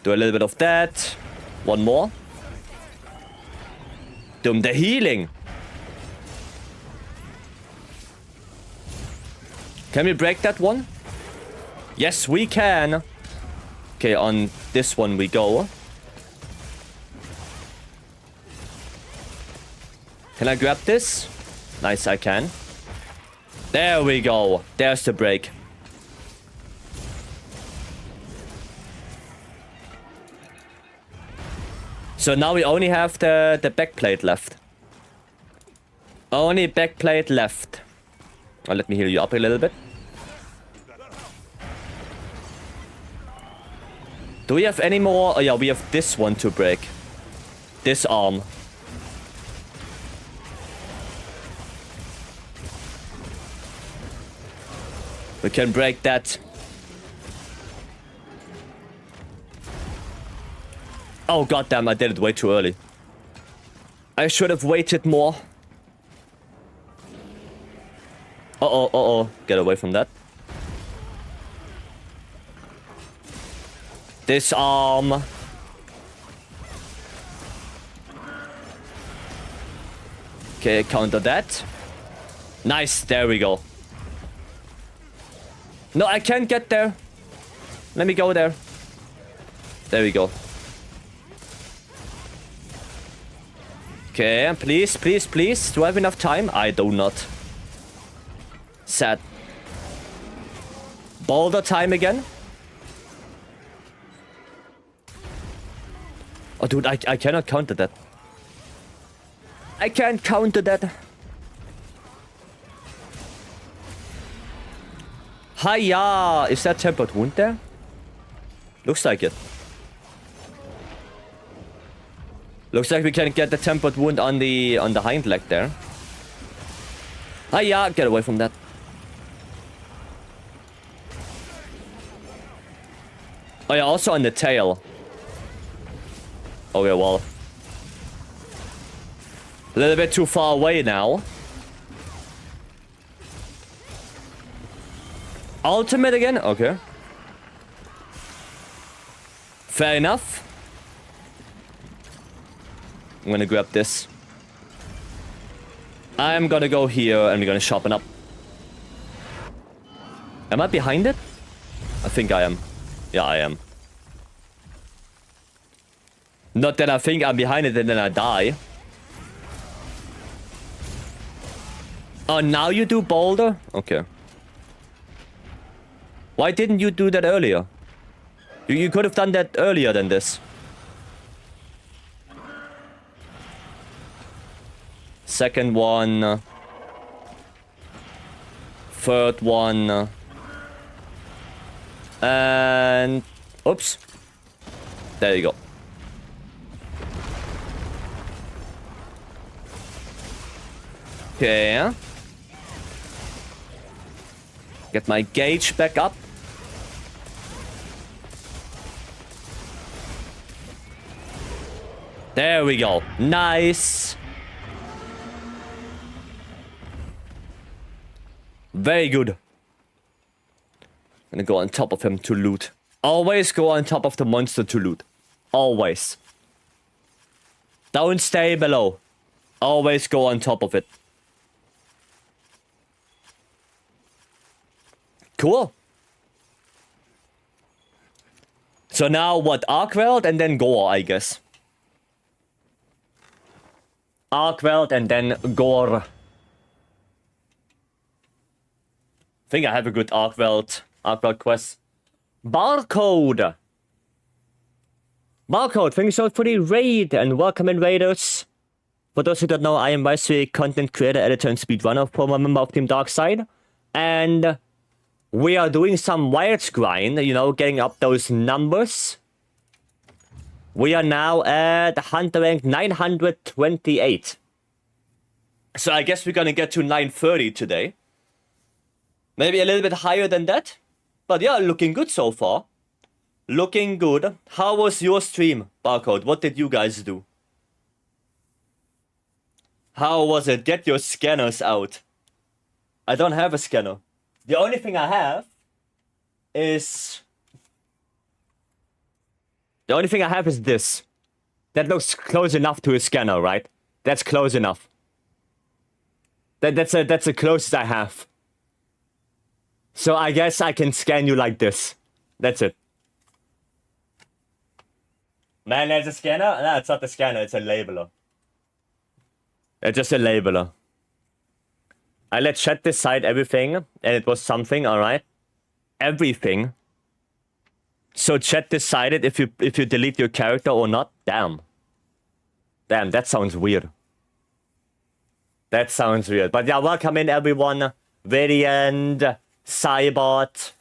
Do a little bit of that. One more. Do the healing. Can we break that one? Yes, we can. Okay, on this one we go. Can I grab this? Nice, I can. There we go. There's the break. So now we only have the backplate left. Only backplate left. Oh, let me heal you up a little bit. Do we have any more? Oh yeah, we have this one to break. This arm. We can break that. Oh goddamn, I did it way too early. I should have waited more. Uh-oh, uh-oh. Get away from that. This arm. Okay, counter that. Nice, there we go. No, I can't get there. Let me go there. There we go. Okay, please, please, please. Do I have enough time? I do not. Sad. Boulder time again. Oh, dude, I cannot counter that. I can't counter that. Hiya! Is that tempered wound there? Looks like it. Looks like we can get the tempered wound on the hind leg there. Hiya! Get away from that. Oh yeah, also on the tail. Okay, well. A little bit too far away now. Ultimate again? Okay. Fair enough. I'm gonna grab this. I'm gonna go here and we're gonna sharpen up. Am I behind it? I think I am. Yeah, I am. Not that I think I'm behind it and then I die. Oh, now you do boulder? Okay. Why didn't you do that earlier? You could have done that earlier than this. Second one. Third one. And... Oops. There you go. Okay. Get my gauge back up. There we go. Nice. Very good. Gonna go on top of him to loot. Always go on top of the monster to loot. Always. Don't stay below. Always go on top of it. Cool. So now what? Arcweld and then Gore, I guess. Arcweld and then Gore. I think I have a good Arcweld quest. Barcode. Barcode, thank you so much for the raid and welcome invaders. For those who don't know, I am YC, content creator, editor, and speedrunner, former member of Team Darkside. And we are doing some wild grind, you know, getting up those numbers. We are now at Hunter rank 928. So I guess we're gonna get to 930 today. Maybe a little bit higher than that. But yeah, looking good so far. Looking good. How was your stream, Barcode? What did you guys do? How was it? Get your scanners out. I don't have a scanner. The only thing I have is... The only thing I have is this. That looks close enough to a scanner, right? That's close enough. That's the closest I have. So I guess I can scan you like this. That's it. Man, there's a scanner? No, it's not a scanner, it's a labeler. It's just a labeler. I let chat decide everything, and it was something, alright? Everything. So chat decided if you delete your character or not. Damn. Damn, that sounds weird. That sounds weird. But yeah, welcome in everyone. Radiant, Cybot,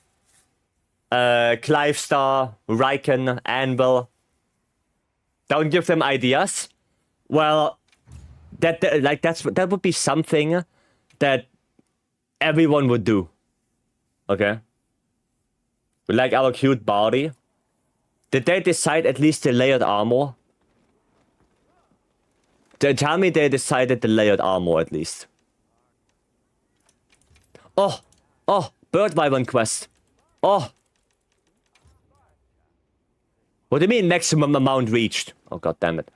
Clivestar, Riken, Anvil. Don't give them ideas. Well, that would be something that everyone would do. Okay? We like our cute body. Did they decide at least the layered armor? Tell me they decided the layered armor at least. Oh! Oh! Bird Wyvern quest. Oh! What do you mean maximum amount reached? Oh god damn it.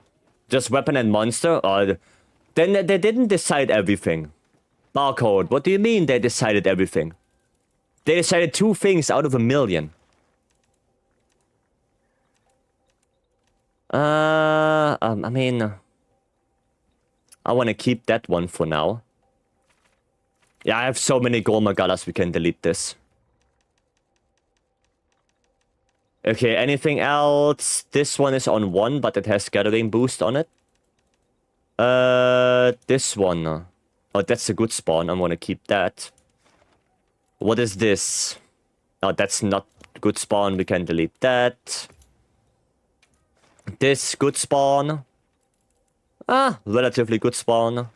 Just weapon and monster? Oh, then they didn't decide everything. Barcode, what do you mean they decided everything? They decided 2 things out of 1,000,000. I mean... I want to keep that one for now. Yeah, I have so many Gormagalas, we can delete this. Okay, anything else? This one is on 1, but it has gathering boost on it. This one. Oh, that's a good spawn. I'm gonna keep that. What is this? Oh, that's not good spawn. We can delete that. This good spawn. Ah, relatively good spawn.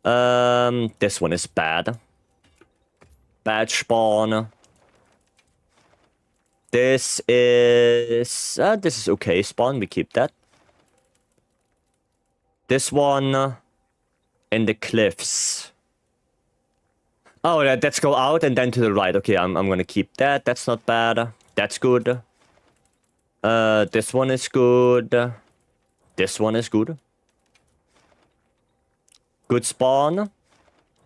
This one is bad. Bad spawn. This is okay spawn. We keep that. This one in the cliffs. Oh, let's go out and then to the right. Okay, I'm gonna keep that. That's not bad. That's good. This one is good. This one is good. Good spawn.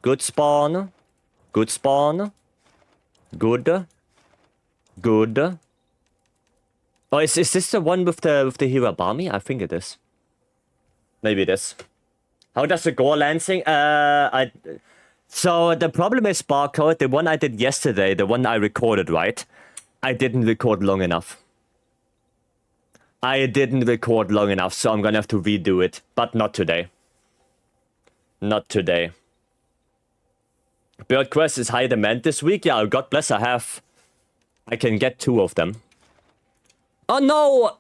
Good spawn. Good spawn. Good. Good. Oh, is this the one with the Hirabami? I think it is. Maybe it is. How does the gore lancing? So the problem is Barcode, the one I did yesterday, the one I recorded, right? I didn't record long enough. I didn't record long enough, so I'm gonna have to redo it. But not today. Not today. Bird Quest is high demand this week. Yeah, God bless, I can get 2 of them. Oh no!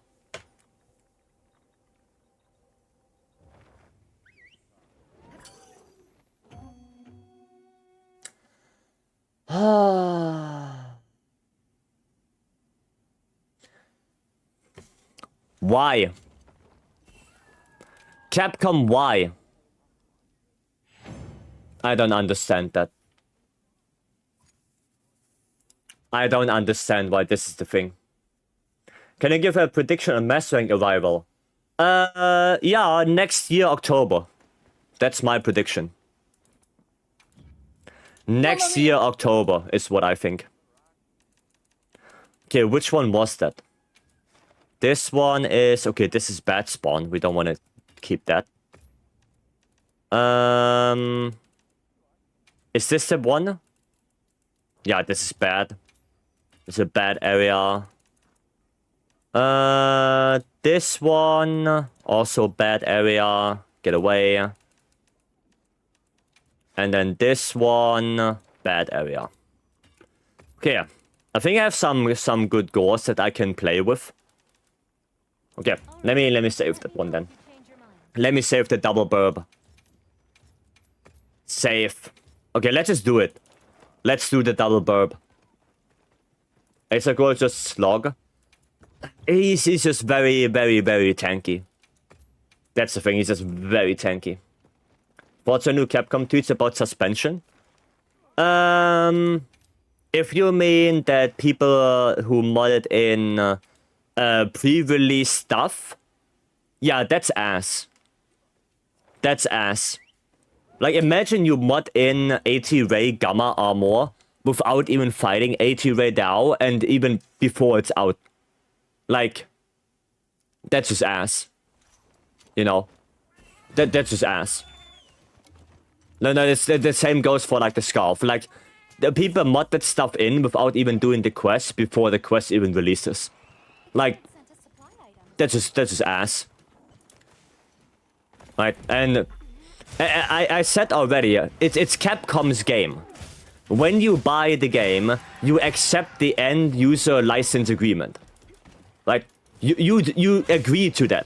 Why? Capcom, why? I don't understand that. I don't understand why this is the thing. Can you give a prediction on Mass Rank arrival? Yeah, next year, October. That's my prediction. Next year, October is what I think. Okay, which one was that? This one is... Okay, this is bad spawn. We don't want to keep that. Is this the one? Yeah, this is bad. It's a bad area. This one... Also bad area. Get away. And then this one... Bad area. Okay, I think I have some good gores that I can play with. Okay, let me save that one then. Let me save the double burb. Save. Okay, let's just do it. Let's do the double burb. Asagor just slog. He's just very, very, very tanky. That's the thing, he's just very tanky. What's a new Capcom tweets about suspension? If you mean that people who modded in pre-release stuff, yeah, that's ass. That's ass. Like, imagine you mod in AT-Ray Gamma Armor without even fighting AT-Ray DAO and even before it's out. Like, that's just ass. You know? That's just ass. No, it's, the same goes for, like, the Scarf. Like, the people mod that stuff in without even doing the quest before the quest even releases. Like, that's just ass. Right, and I said already, it's Capcom's game. When you buy the game, you accept the end user license agreement. Like, you agree to that.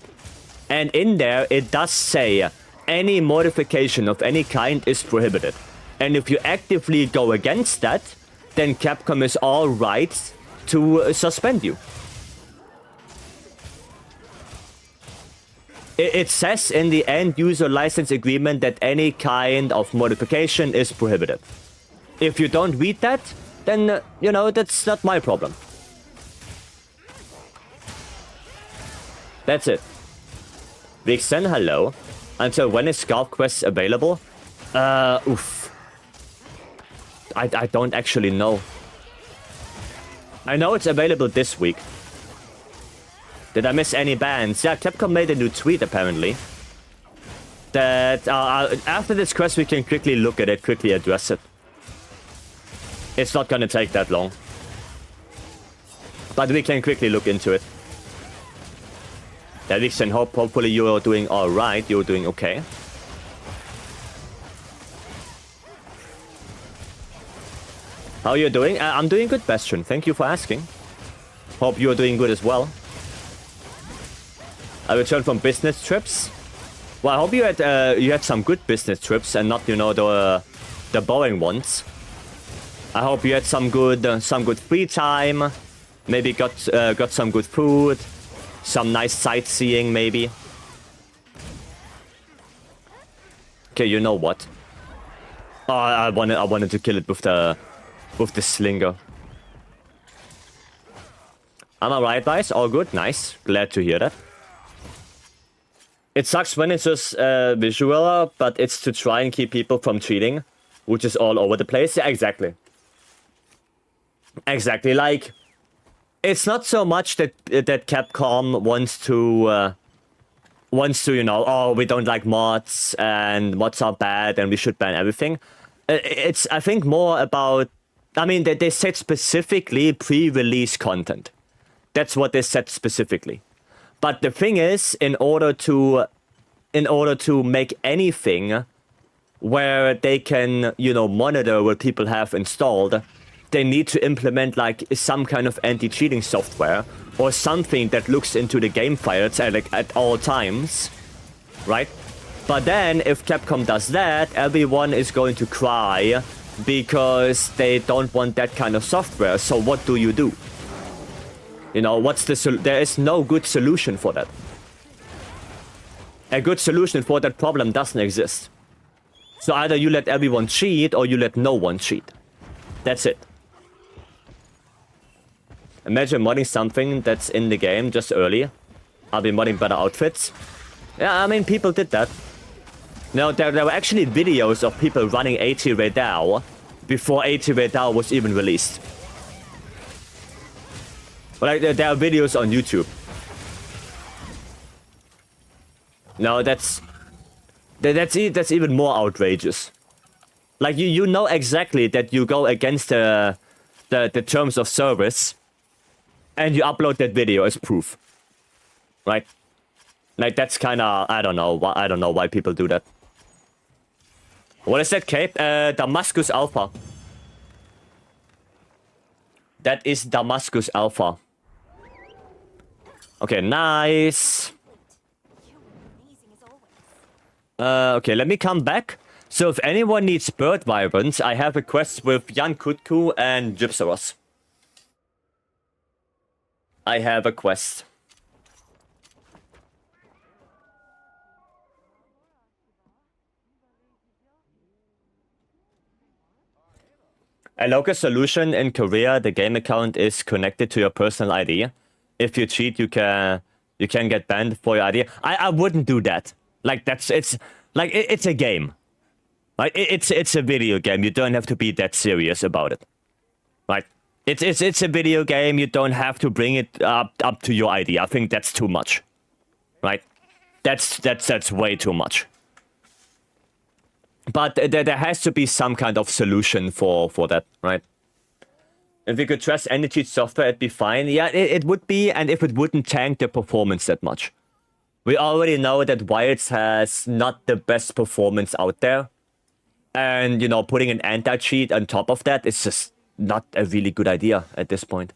And in there, it does say any modification of any kind is prohibited. And if you actively go against that, then Capcom is all right to suspend you. It says in the end user license agreement that any kind of modification is prohibited. If you don't read that, then, you know, that's not my problem. That's it. Vixen, hello. Until when is Scarf Quest available? Oof. I don't actually know. I know it's available this week. Did I miss any bans? Yeah, Capcom made a new tweet, apparently. That after this quest, we can quickly look at it, quickly address it. It's not gonna take that long. But we can quickly look into it. Yeah, Vixen, hopefully you're doing alright, you're doing okay. How are you doing? I'm doing good, Bastion. Thank you for asking. Hope you're doing good as well. I returned from business trips. Well, I hope you had some good business trips and not, you know, the boring ones. I hope you had some good free time. Maybe got some good food, some nice sightseeing, maybe. Okay, you know what? Oh, I wanted to kill it with the slinger. Am I right, guys? All good, nice. Glad to hear that. It sucks when it's just visual, but it's to try and keep people from cheating, which is all over the place. Yeah, exactly. Exactly. Like, it's not so much that Capcom wants to, you know, oh, we don't like mods and mods are bad and we should ban everything. It's, I think, more about. I mean, they said specifically pre-release content. That's what they said specifically. But the thing is, in order to make anything where they can, you know, monitor what people have installed, they need to implement like some kind of anti-cheating software or something that looks into the game files at all times, right? But then, if Capcom does that, everyone is going to cry because they don't want that kind of software. So what do? You know, there is no good solution for that. A good solution for that problem doesn't exist. So either you let everyone cheat or you let no one cheat. That's it. Imagine modding something that's in the game just early. I'll be modding better outfits. Yeah, I mean, people did that. No, there were actually videos of people running AT Radar before AT Radar was even released. Like, there are videos on YouTube. No, that's even more outrageous. Like, you know exactly that you go against the terms of service, and you upload that video as proof, right? Like, that's kind of, I don't know why people do that. What is that, Cape? Damascus Alpha. That is Damascus Alpha. Okay, nice. Okay, let me come back. So if anyone needs bird vibrance, I have a quest with Jan Kutku and Gypsaros. I have a quest. A local solution in Korea, the game account is connected to your personal ID. If you cheat, you can get banned for your ID. I wouldn't do that. Like, it's a game. Like, it's a video game. You don't have to be that serious about it. Right? It's a video game. You don't have to bring it up to your ID. I think that's too much. Right? That's way too much. But there has to be some kind of solution for that, right? If we could trust any cheat software, it'd be fine. Yeah, it would be, and if it wouldn't tank the performance that much. We already know that Wilds has not the best performance out there. And, you know, putting an anti-cheat on top of that is just not a really good idea at this point.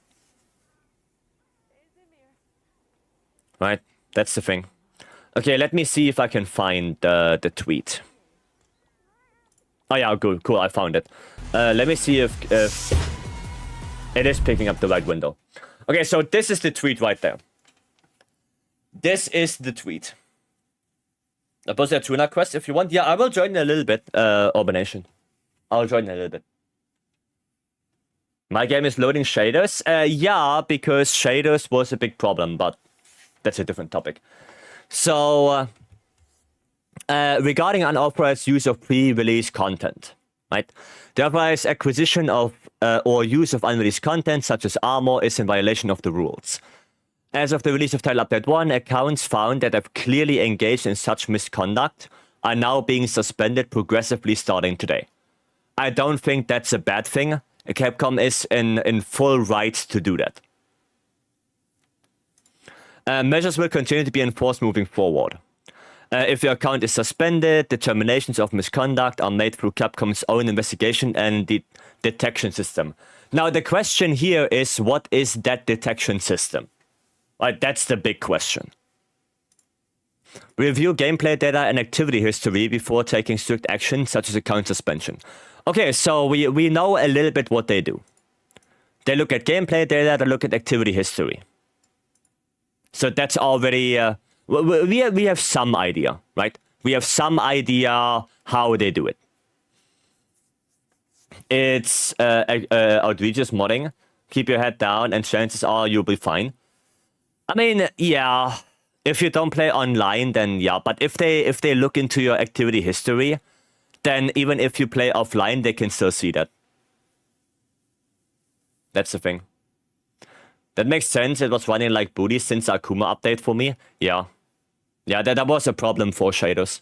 Right? That's the thing. Okay, let me see if I can find the tweet. Oh yeah, good, cool, I found it. Let me see if it is picking up the right window. Okay, so this is the tweet right there. This is the tweet. I post a tuna quest if you want. Yeah, I will join in a little bit, Urbanation. I'll join in a little bit. My game is loading shaders. Yeah, because shaders was a big problem, but that's a different topic. So, regarding unauthorized use of pre-release content, right? The authorized acquisition of or use of unreleased content, such as armor, is in violation of the rules. As of the release of Title Update 1, accounts found that have clearly engaged in such misconduct are now being suspended progressively starting today. I don't think that's a bad thing. Capcom is in full right to do that. Measures will continue to be enforced moving forward. If your account is suspended, determinations of misconduct are made through Capcom's own investigation and the detection system. Now, the question here is, what is that detection system? Right, that's the big question. Review gameplay data and activity history before taking strict action, such as account suspension. Okay, so we know a little bit what they do. They look at gameplay data, they look at activity history. So that's already... we have some idea, right? We have some idea how they do it. It's outrageous modding. Keep your head down and chances are you'll be fine. I mean, yeah, if you don't play online, then yeah. But if they look into your activity history, then even if you play offline, they can still see that. That's the thing. That makes sense. It was running like booty since the Akuma update for me. Yeah. Yeah, that was a problem for shaders.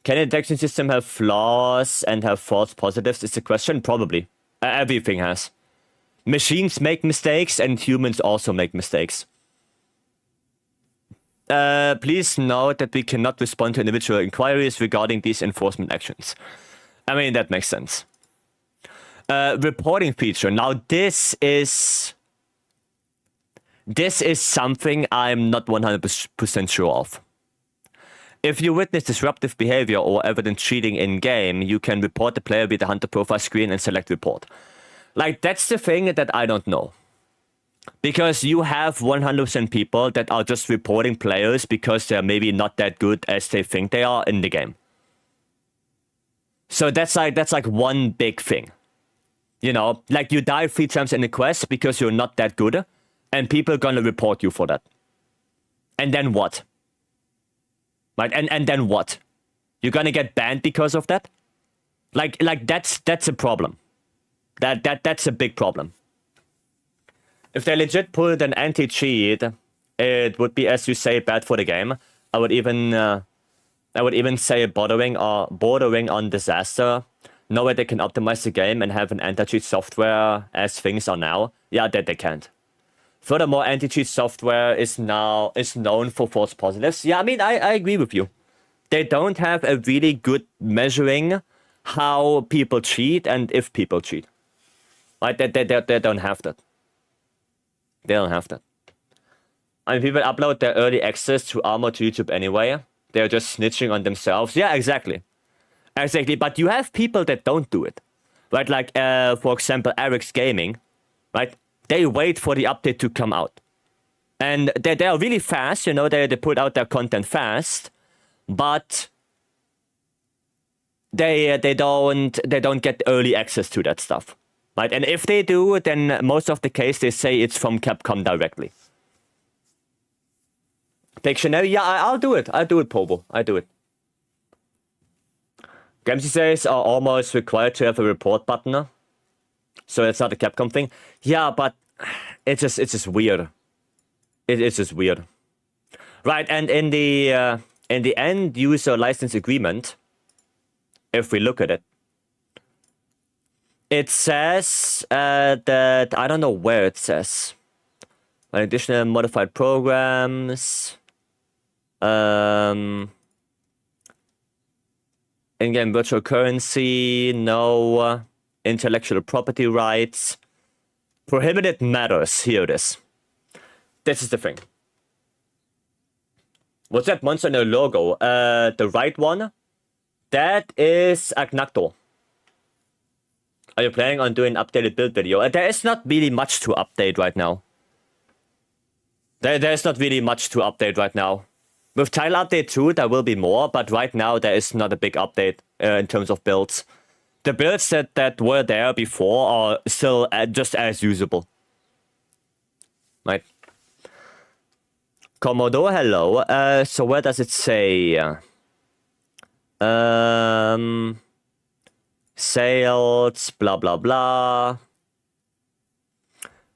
Can a detection system have flaws and have false positives is the question? Probably. Everything has. Machines make mistakes and humans also make mistakes. Please note that we cannot respond to individual inquiries regarding these enforcement actions. I mean, that makes sense. Reporting feature. Now, this is something I'm not 100% sure of. If you witness disruptive behavior or evident cheating in-game, you can report the player with the hunter profile screen and select report. Like, that's the thing that I don't know. Because you have 100% people that are just reporting players because they're maybe not that good as they think they are in the game. So that's like one big thing. You know, like you die 3 times in the quest because you're not that good, and people are gonna report you for that. And then what? Right? And then what? You're gonna get banned because of that? Like that's a problem. That's a big problem. If they legit put an anti-cheat, it would be, as you say, bad for the game. I would even say bordering on disaster. No way they can optimize the game and have an anti-cheat software as things are now. Yeah, that they can't. Furthermore, anti-cheat software is known for false positives. Yeah, I mean, I agree with you. They don't have a really good measuring how people cheat and if people cheat. Right? They don't have that. They don't have that. I mean, people upload their early access to Armor to YouTube anyway. They're just snitching on themselves. Yeah, exactly. Exactly, but you have people that don't do it. Right, like, for example, Eric's Gaming. Right? They wait for the update to come out. And they are really fast, you know, they put out their content fast. But they don't get early access to that stuff. Right? And if they do, then most of the case they say it's from Capcom directly. Dictionary, yeah, I'll do it. I'll do it, Pobo. I do it. Games these days are almost required to have a report button. So it's not a Capcom thing. Yeah, but it's just weird. It's just weird. Right, and in the end user license agreement, if we look at it, it says that, I don't know where it says. Additional modified programs. In-game virtual currency, no. Intellectual property rights. Prohibited matters, here it is. This is the thing. What's that monster in the logo? The right one? That is Agnacto. Are you planning on doing an updated build video? There is not really much to update right now. There's not really much to update right now. With Tile Update 2, there will be more, but right now there is not a big update in terms of builds. The builds that were there before are still just as usable. Right. Komodo, hello. So where does it say? Sales, blah, blah, blah.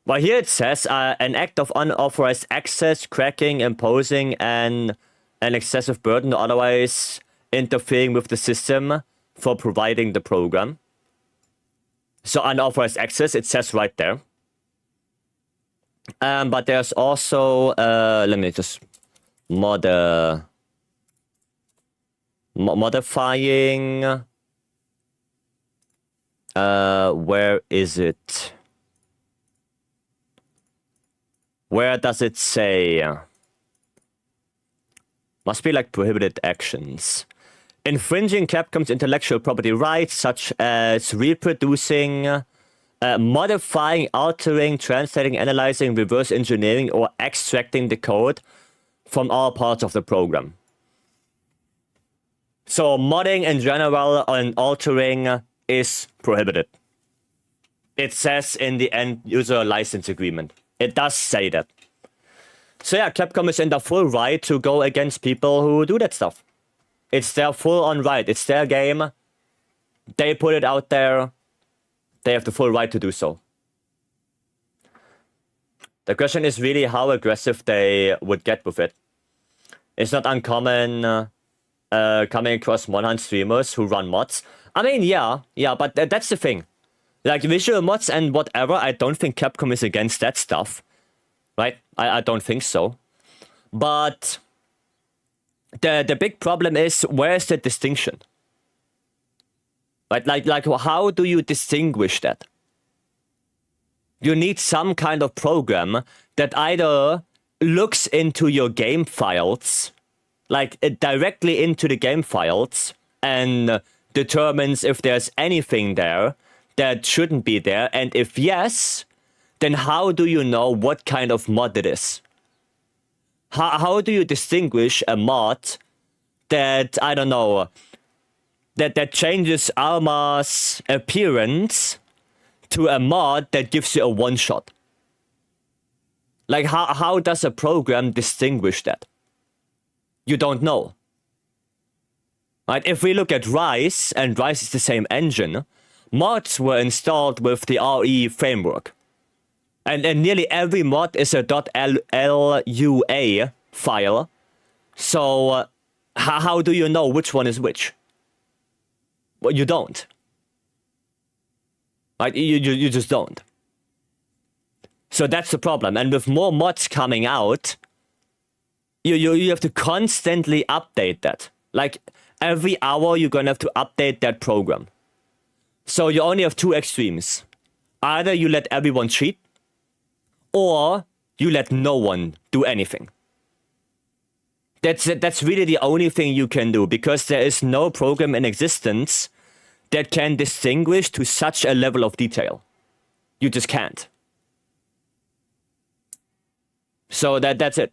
Well, here it says an act of unauthorized access, cracking, imposing an excessive burden or otherwise interfering with the system for providing the program. So unauthorized access, it says right there. But there's also, let me just modifying. Where is it? Where does it say? Must be like prohibited actions. Infringing Capcom's intellectual property rights, such as reproducing, modifying, altering, translating, analyzing, reverse engineering, or extracting the code from all parts of the program. So modding in general and altering is prohibited. It says in the end user license agreement. It does say that. So yeah, Capcom is in the full right to go against people who do that stuff. It's their full-on right. It's their game. They put it out there. They have the full right to do so. The question is really how aggressive they would get with it. It's not uncommon coming across Monhan streamers who run mods. I mean, yeah, but that's the thing. Like, visual mods and whatever, I don't think Capcom is against that stuff. Right? I don't think so. But the big problem is, where's the distinction? Right? Like how do you distinguish that? You need some kind of program that either looks into your game files, like directly into the game files, and determines if there's anything there that shouldn't be there, and if yes, then how do you know what kind of mod it is? How do you distinguish a mod that, I don't know, that changes Alma's appearance to a mod that gives you a one-shot? Like, how does a program distinguish that? You don't know. Right? If we look at Rise, and Rise is the same engine, mods were installed with the RE framework. And nearly every mod is a .lua file. So how do you know which one is which? Well, you don't. Right? You just don't. So that's the problem. And with more mods coming out, you have to constantly update that. Like, every hour you're gonna have to update that program. So you only have two extremes. Either you let everyone cheat, or you let no one do anything. That's really the only thing you can do, because there is no program in existence that can distinguish to such a level of detail. You just can't. So that's it.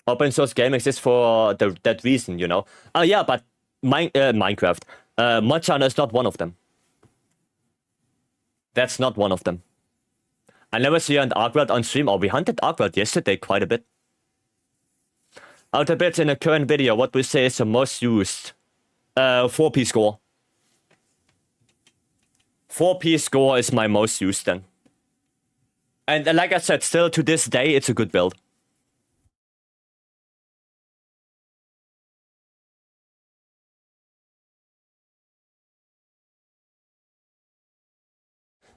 Open source game exists for that reason, you know. Oh yeah, but Minecraft. Mod Channel is not one of them. That's not one of them. I never see you on Arkwright on stream. Oh, we hunted Arkwright yesterday quite a bit. Out a bit in the current video, what we say is the most used. 4P score. 4P score is my most used then. And like I said, still to this day, it's a good build.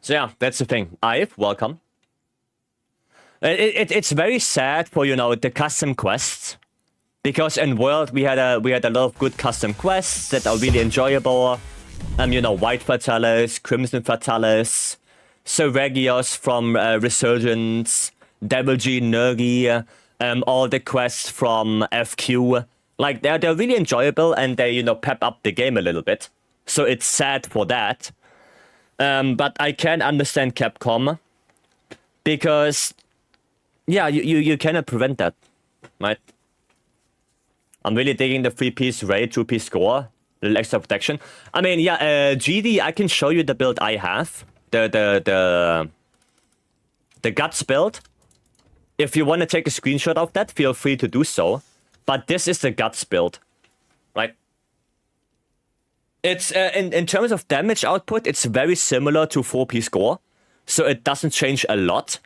So yeah, that's the thing. Ive, welcome. It's very sad for, you know, the custom quests, because in World we had a lot of good custom quests that are really enjoyable. You know, White Fatalis, Crimson Fatalis, Seregios from Resurgence, Devil G Nergi, all the quests from FQ. Like, they're really enjoyable, and they, you know, pep up the game a little bit. So it's sad for that. But I can understand Capcom, because yeah, you cannot prevent that, right? I'm really digging the 3-piece raid, 2-piece score, little extra protection. I mean, yeah, GD, I can show you the build I have, the guts build. If you want to take a screenshot of that, feel free to do so. But this is the guts build, right? It's in terms of damage output, it's very similar to 4P score, so it doesn't change a lot.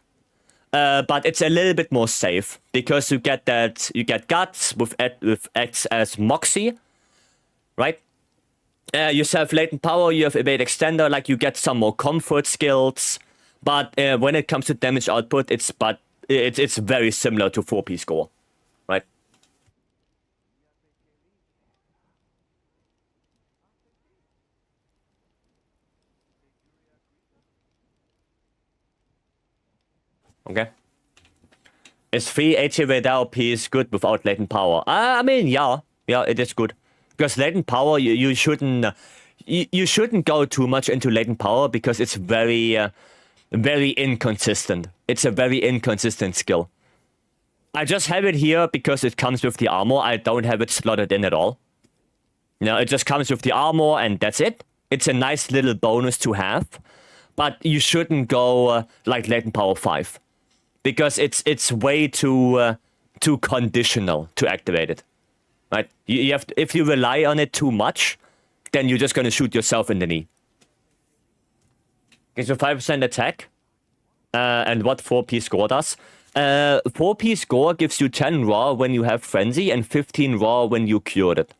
But it's a little bit more safe, because you get guts with acts as Moxie, right? You have latent power, you have evade extender, like you get some more comfort skills. But when it comes to damage output, it's very similar to 4P score, right? Okay. Is 380 radar piece good without latent power? I mean, yeah, it is good, because latent power you shouldn't go too much into latent power, because it's very inconsistent. It's a very inconsistent skill. I just have it here because it comes with the armor. I don't have it slotted in at all. No, it just comes with the armor, and that's it. It's a nice little bonus to have, but you shouldn't go like latent power 5. Because it's way too conditional to activate it, right? You have to, if you rely on it too much, then you're just gonna shoot yourself in the knee. Okay, so 5% attack, and what 4P score does? 4P score gives you 10 raw when you have frenzy and 15 raw when you cured it,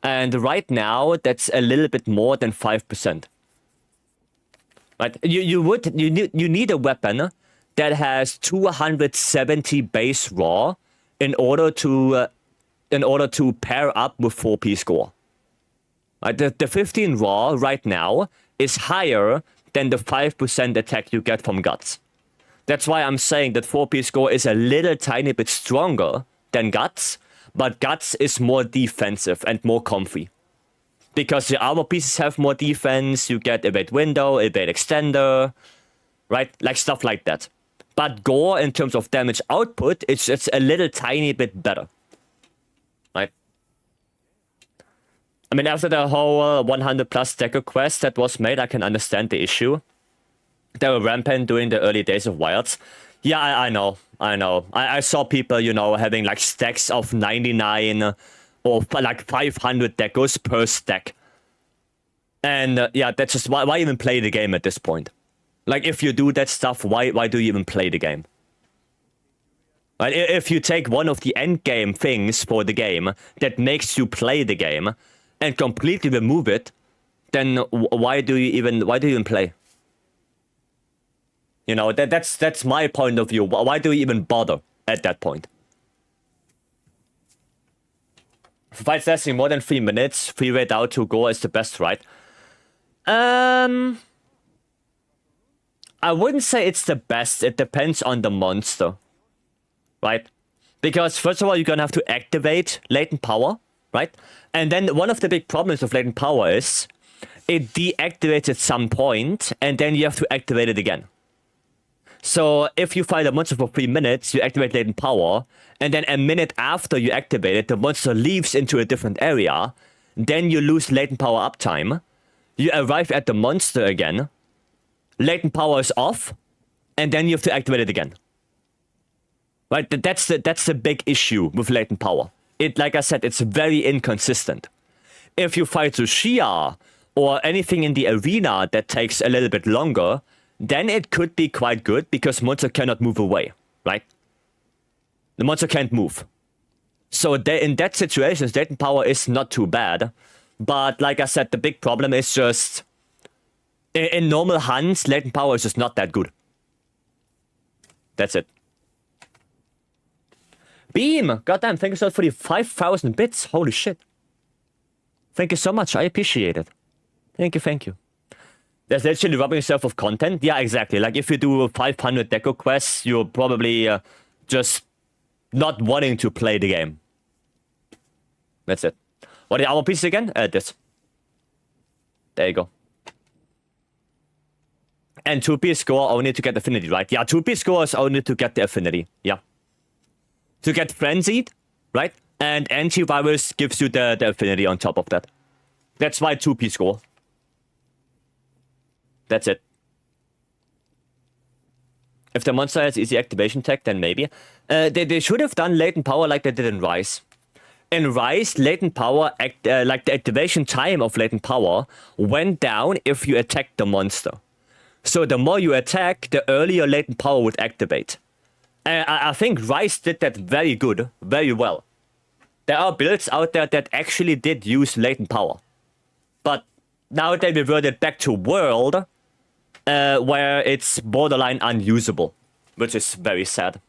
and right now that's a little bit more than 5%. Right? You need a weapon that has 270 base raw in order to pair up with 4P score. The 15 raw right now is higher than the 5% attack you get from guts. That's why I'm saying that 4P score is a little tiny bit stronger than guts, but guts is more defensive and more comfy. Because the armor pieces have more defense, you get evade window, evade extender, right? Like stuff like that. But Gore, in terms of damage output, it's a little tiny bit better, right? I mean, after the whole 100 plus Deku quest that was made, I can understand the issue. They were rampant during the early days of Wilds. Yeah, I know. I saw people, you know, having like stacks of 99 or like 500 Dekus per stack. And yeah, that's just why even play the game at this point? Like, if you do that stuff, why do you even play the game? Right? If you take one of the end game things for the game that makes you play the game and completely remove it, then why do you even play? You know, that's my point of view. Why do you even bother at that point? For fights lasting more than 3 minutes, free rate out to go is the best, right? I wouldn't say it's the best. It depends on the monster, right? Because first of all, you're gonna have to activate latent power, right? And then one of the big problems of latent power is it deactivates at some point, and then you have to activate it again. So if you fight a monster for 3 minutes, you activate latent power, and then a minute after you activate it, the monster leaves into a different area, then you lose latent power uptime. You arrive at the monster again, latent power is off, and then you have to activate it again. Right? That's the big issue with latent power. It, like I said, it's very inconsistent. If you fight Tsuchiya or anything in the arena that takes a little bit longer, then it could be quite good because monster cannot move away, right? The monster can't move. So in that situation, latent power is not too bad. But like I said, the big problem is just in normal hunts, latent power is just not that good. That's it. Beam! Goddamn, thank you so much for the 5,000 bits. Holy shit. Thank you so much. I appreciate it. Thank you. There's literally robbing yourself of content. Yeah, exactly. Like, if you do 500 Deku quests, you're probably just not wanting to play the game. That's it. What are the armor pieces again? This. There you go. And 2-piece score only to get affinity, right? Yeah, 2-piece score is only to get the affinity. Yeah. To get frenzied, right? And antivirus gives you the affinity on top of that. That's why 2-piece score. That's it. If the monster has easy activation tech, then maybe. They should have done latent power like they did in Rise. In Rise, latent power, like the activation time of latent power, went down if you attacked the monster. So the more you attack, the earlier latent power would activate. I think Rise did that very well. There are builds out there that actually did use latent power. But now they reverted back to World, where it's borderline unusable, which is very sad.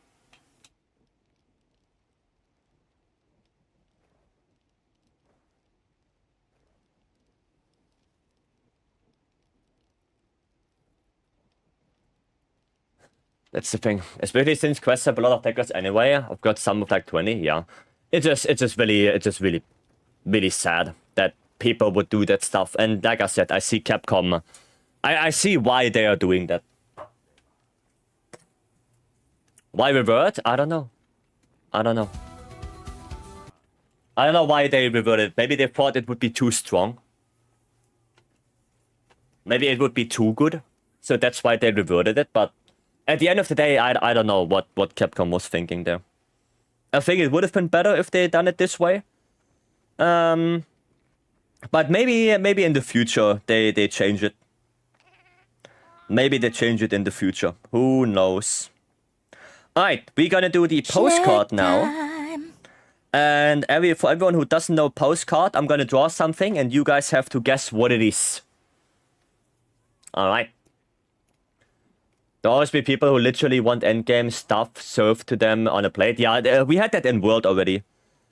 That's the thing. Especially since quests have a lot of deckers anyway. I've got some of like 20, yeah. It's just really sad that people would do that stuff. And like I said, I see Capcom. I see why they are doing that. Why revert? I don't know. I don't know why they reverted. Maybe they thought it would be too strong. Maybe it would be too good. So that's why they reverted it, but at the end of the day, I don't know what Capcom was thinking there. I think it would have been better if they had done it this way. But maybe in the future they change it. Maybe they change it in the future. Who knows? Alright, we're gonna do the postcard now. And for everyone who doesn't know postcard, I'm gonna draw something and you guys have to guess what it is. Alright. There always be people who literally want endgame stuff served to them on a plate. Yeah, we had that in World already.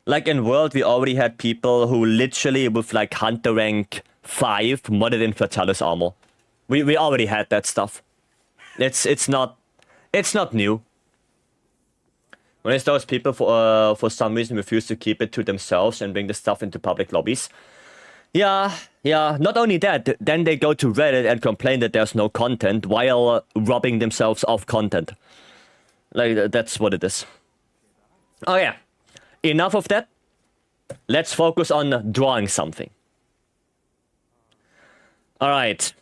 Like in World, we already had people who literally with like Hunter rank 5 modded in Fatalis armor. We already had that stuff. It's not new. When it's those people for some reason refuse to keep it to themselves and bring the stuff into public lobbies. Yeah, Yeah, not only that, then they go to Reddit and complain that there's no content while robbing themselves of content. Like, that's what it is. Oh yeah, enough of that. Let's focus on drawing something. Alright.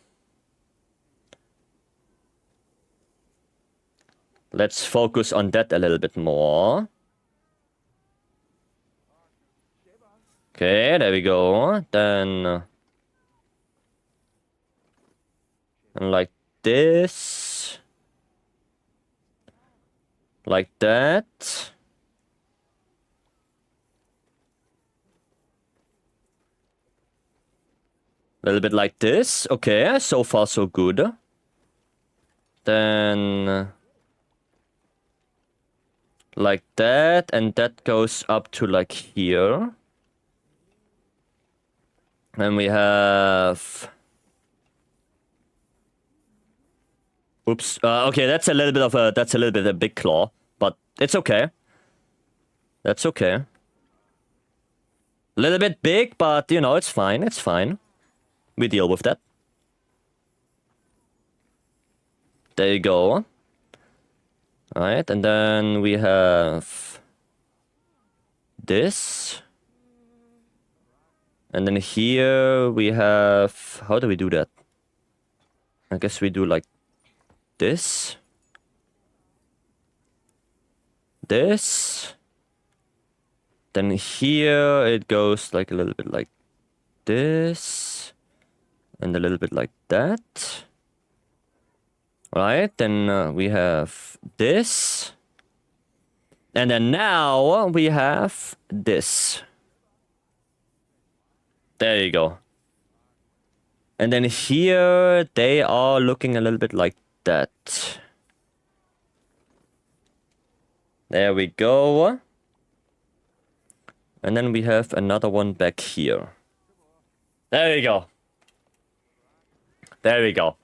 Let's focus on that a little bit more. Okay, there we go. Then... and like this. Like that. A little bit like this. Okay, so far so good. Then... like that, and that goes up to like here. Then we have... oops. Okay, that's a little bit of a... that's a little bit of a big claw. But it's okay. That's okay. A little bit big, but, you know, it's fine. It's fine. We deal with that. There you go. Alright, and then we have... this. And then here we have... how do we do that? I guess we do like... this. This. Then here it goes like a little bit like this. And a little bit like that. Right, then we have this. And then now we have this. There you go. And then here they are looking a little bit like that. There we go. And then we have another one back here. There we go. There we go.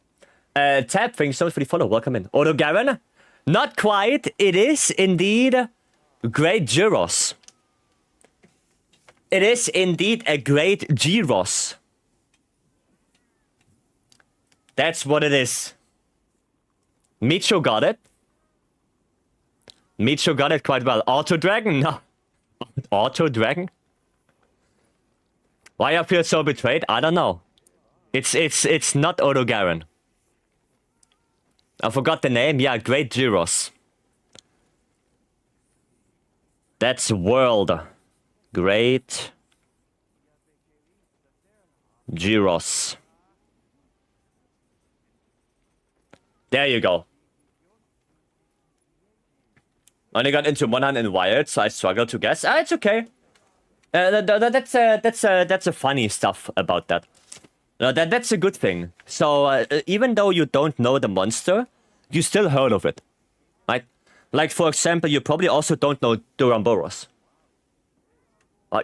Tab, thanks so much for the follow. Welcome in. Odo Garen? Not quite. It is indeed Great Gyros. It is indeed a Great Gyros. That's what it is. Micho got it. Micho got it quite well. Auto Dragon? No. Auto Dragon? Why I feel so betrayed? I don't know. It's not Odo Garen. I forgot the name. Yeah, Great Gyros. That's World. Great Gyros. There you go. Only got into one hand in Wired, so I struggle to guess. Ah, it's okay. That's a funny stuff about that. No, that's a good thing. So even though you don't know the monster, you still heard of it, right? Like for example, you probably also don't know Duramboros.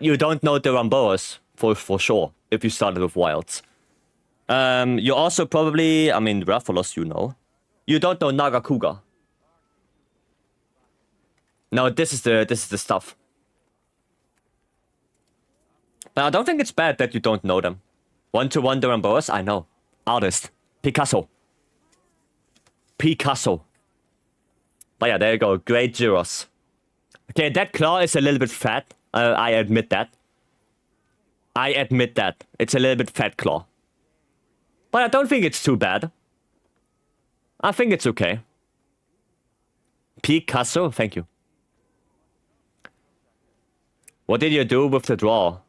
You don't know Duramboros for sure if you started with Wilds. You also probably, I mean, Rathalos, you know. You don't know Nagakuga. No, this is the stuff. But I don't think it's bad that you don't know them. 1-to-1 Duramboros, I know. Artist. Picasso. Picasso. But yeah, there you go. Great Gyros. Okay, that claw is a little bit fat. I admit that. I admit that. It's a little bit fat claw. But I don't think it's too bad. I think it's okay. Picasso, thank you. What did you do with the draw?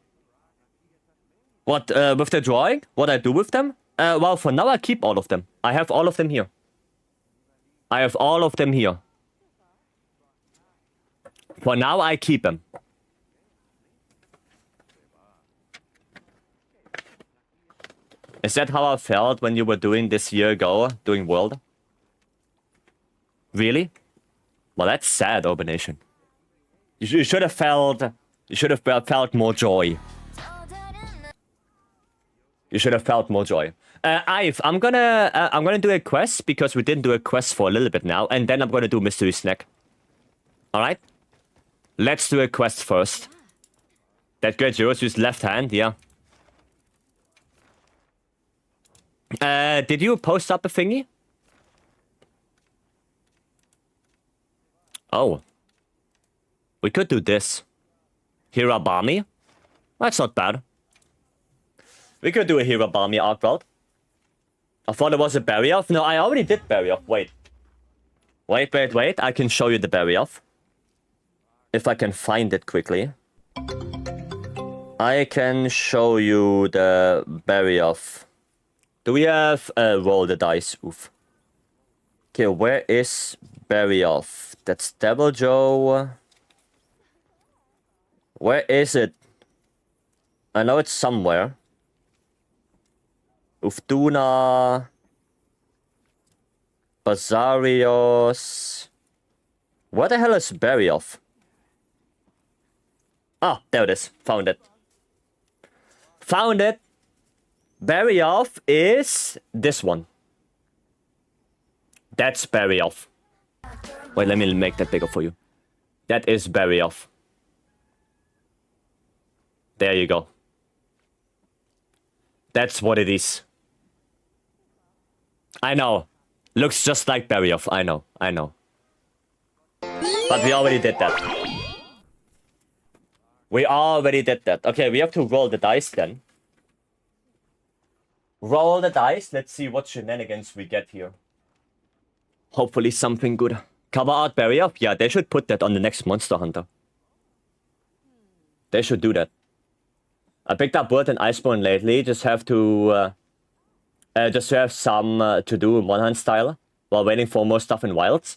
What, with the drawing? What I do with them? Well, for now I keep all of them. I have all of them here. I have all of them here. For now I keep them. Is that how I felt when you were doing this year ago, doing World? Really? Well, that's sad, Urbanation. You should have felt... you should have felt more joy. You should have felt more joy. Ive, I'm gonna do a quest because we didn't do a quest for a little bit now, and then I'm gonna do Mystery Snack. Alright? Let's do a quest first. That Great Gyros used left hand, yeah. Did you post up a thingy? Oh. We could do this. Hirabami? That's not bad. We could do a Hirabami arc route. I thought it was a Barioth. No, I already did Barioth. Wait. Wait. I can show you the Barioth. If I can find it quickly. I can show you the Barioth. Do we have roll the dice? Oof. Okay, where is Barioth? That's Devil Joe. Where is it? I know it's somewhere. Ufduna. Bazarios. Where the hell is Barioth? Ah, there it is. Found it. Found it. Barioth is this one. That's Barioth. Wait, let me make that bigger for you. That is Barioth. There you go. That's what it is. I know. Looks just like Barioth. I know. But we already did that. Okay, we have to roll the dice then. Roll the dice. Let's see what shenanigans we get here. Hopefully something good. Cover art Barioth? Yeah, they should put that on the next Monster Hunter. They should do that. I picked up Word and Iceborne lately. Just have to have some to do Monhunt style while waiting for more stuff in Wilds.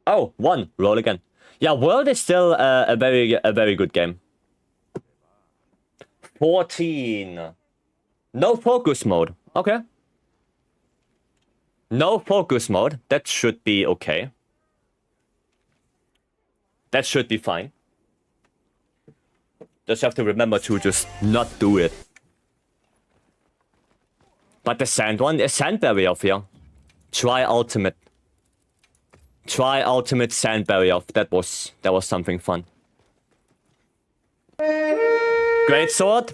Oh, 1. Roll again. Yeah, World is still a very good game. 14. No focus mode. Okay. No focus mode. That should be okay. That should be fine. Just have to remember to just not do it. But the sand one is Sand Barioth here. Try ultimate. Try ultimate Sand Barioth. That was something fun. Great sword.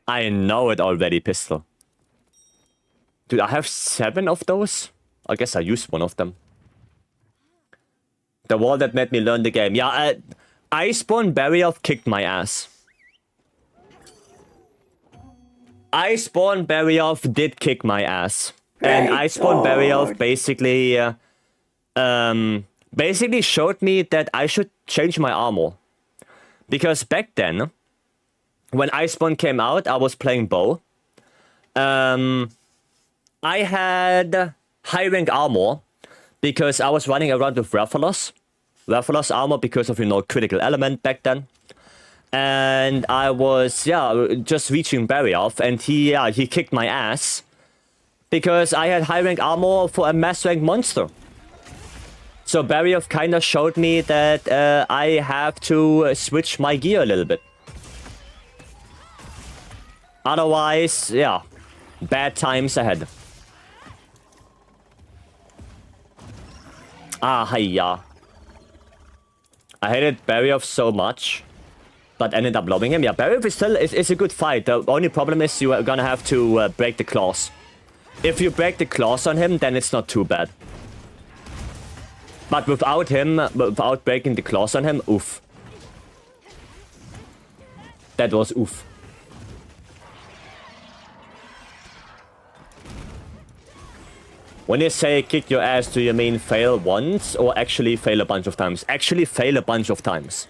I know it already, pistol. Dude, I have 7 of those. I guess I used one of them. The wall that made me learn the game. Yeah, Iceborne Barioth kicked my ass. Iceborne Barioth did kick my ass. And Iceborne Barioth basically showed me that I should change my armor. Because back then, when Iceborne came out, I was playing bow. I had high rank armor because I was running around with Rathalos. Rathalos armor because of, critical element back then. And I was, just reaching Barioth, and he kicked my ass because I had high rank armor for a mass rank monster. So Barioth kind of showed me that I have to switch my gear a little bit. Otherwise, bad times ahead. Hiya. I hated Barioth so much, but ended up loving him. Yeah, Barioth is a good fight. The only problem is you are gonna have to break the claws. If you break the claws on him, then it's not too bad. But without him, without breaking the claws on him, oof. That was oof. When you say kick your ass, do you mean fail once or actually fail a bunch of times? Actually fail a bunch of times.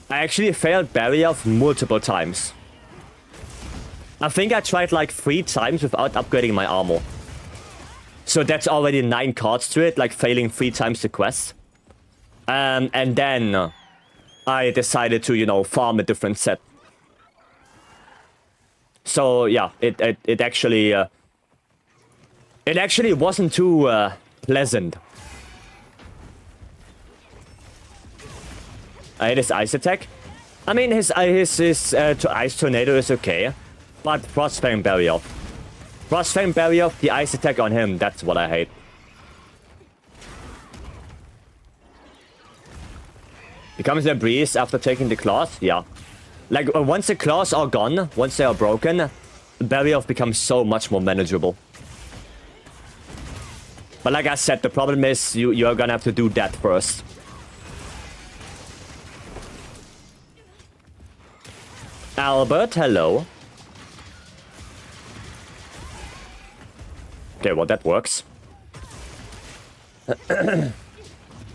I actually failed Barioth multiple times. I think I tried like 3 times without upgrading my armor. So that's already 9 cards to it, like failing 3 times the quest. And then I decided to, farm a different set. So yeah, it actually wasn't too pleasant. I hate his ice attack. I mean, his ice tornado is okay, but Frostfang Barioth. Frostfang Barioth, the ice attack on him, that's what I hate. Becomes a breeze after taking the claws? Yeah. Like, once the claws are gone, once they are broken, Barrier becomes so much more manageable. But like I said, the problem is you're gonna have to do that first. Albert, hello. Okay, well that works.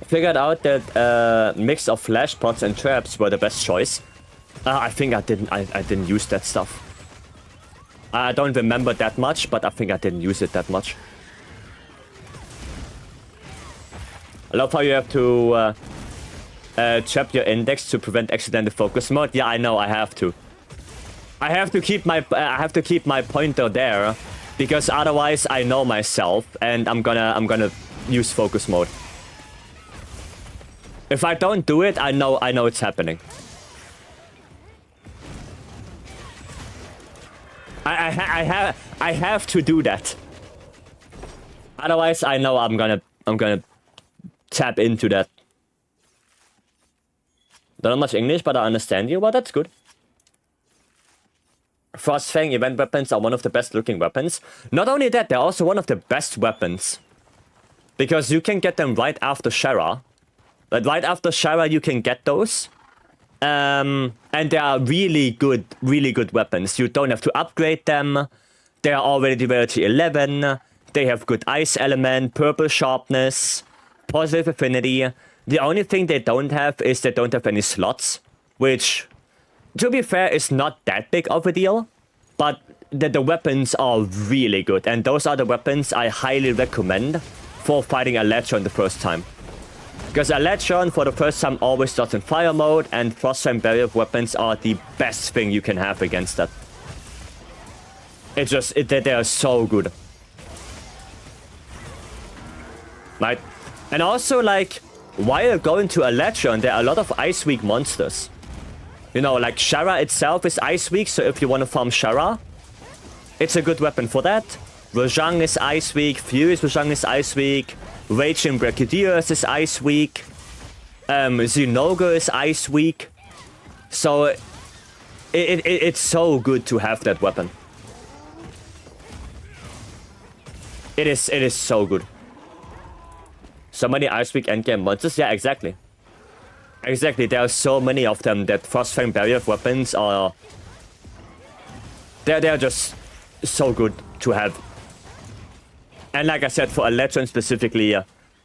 Figured out that mix of flash pots and traps were the best choice. I think I didn't use that stuff. I don't remember that much, but I think I didn't use it that much. I love how you have to trap your index to prevent accidental focus mode. Yeah, I know I have to. I have to keep my pointer there because otherwise I know myself and I'm gonna use focus mode. If I don't do it, I know it's happening. I have to do that. Otherwise, I know I'm gonna tap into that. Don't know much English, but I understand you. Well, that's good. Frostfang event weapons are one of the best looking weapons. Not only that, they're also one of the best weapons. Because you can get them right after Shara. Like right after Shara you can get those. And they are really good weapons. You don't have to upgrade them. They are already rarity 11. They have good ice element, purple sharpness, positive affinity. The only thing they don't have is they don't have any slots. Which, to be fair, is not that big of a deal. But the weapons are really good. And those are the weapons I highly recommend for fighting Alatron the first time. Because Alatron for the first time always starts in fire mode, and Frostfang barrier weapons are the best thing you can have against that. They are so good. Right? And also, like, while going to Alatron, there are a lot of ice weak monsters. You know, like Shara itself is ice weak, so if you want to farm Shara, it's a good weapon for that. Rajang is ice weak, Furious Rajang is ice weak, Raging Brigadiers is ice weak, Zinogre is ice weak. So it's so good to have that weapon. It is so good. So many ice weak endgame monsters, yeah, exactly. Exactly, there are so many of them that Frostfang barrier weapons are... They're just so good to have. And like I said, for Alatron specifically,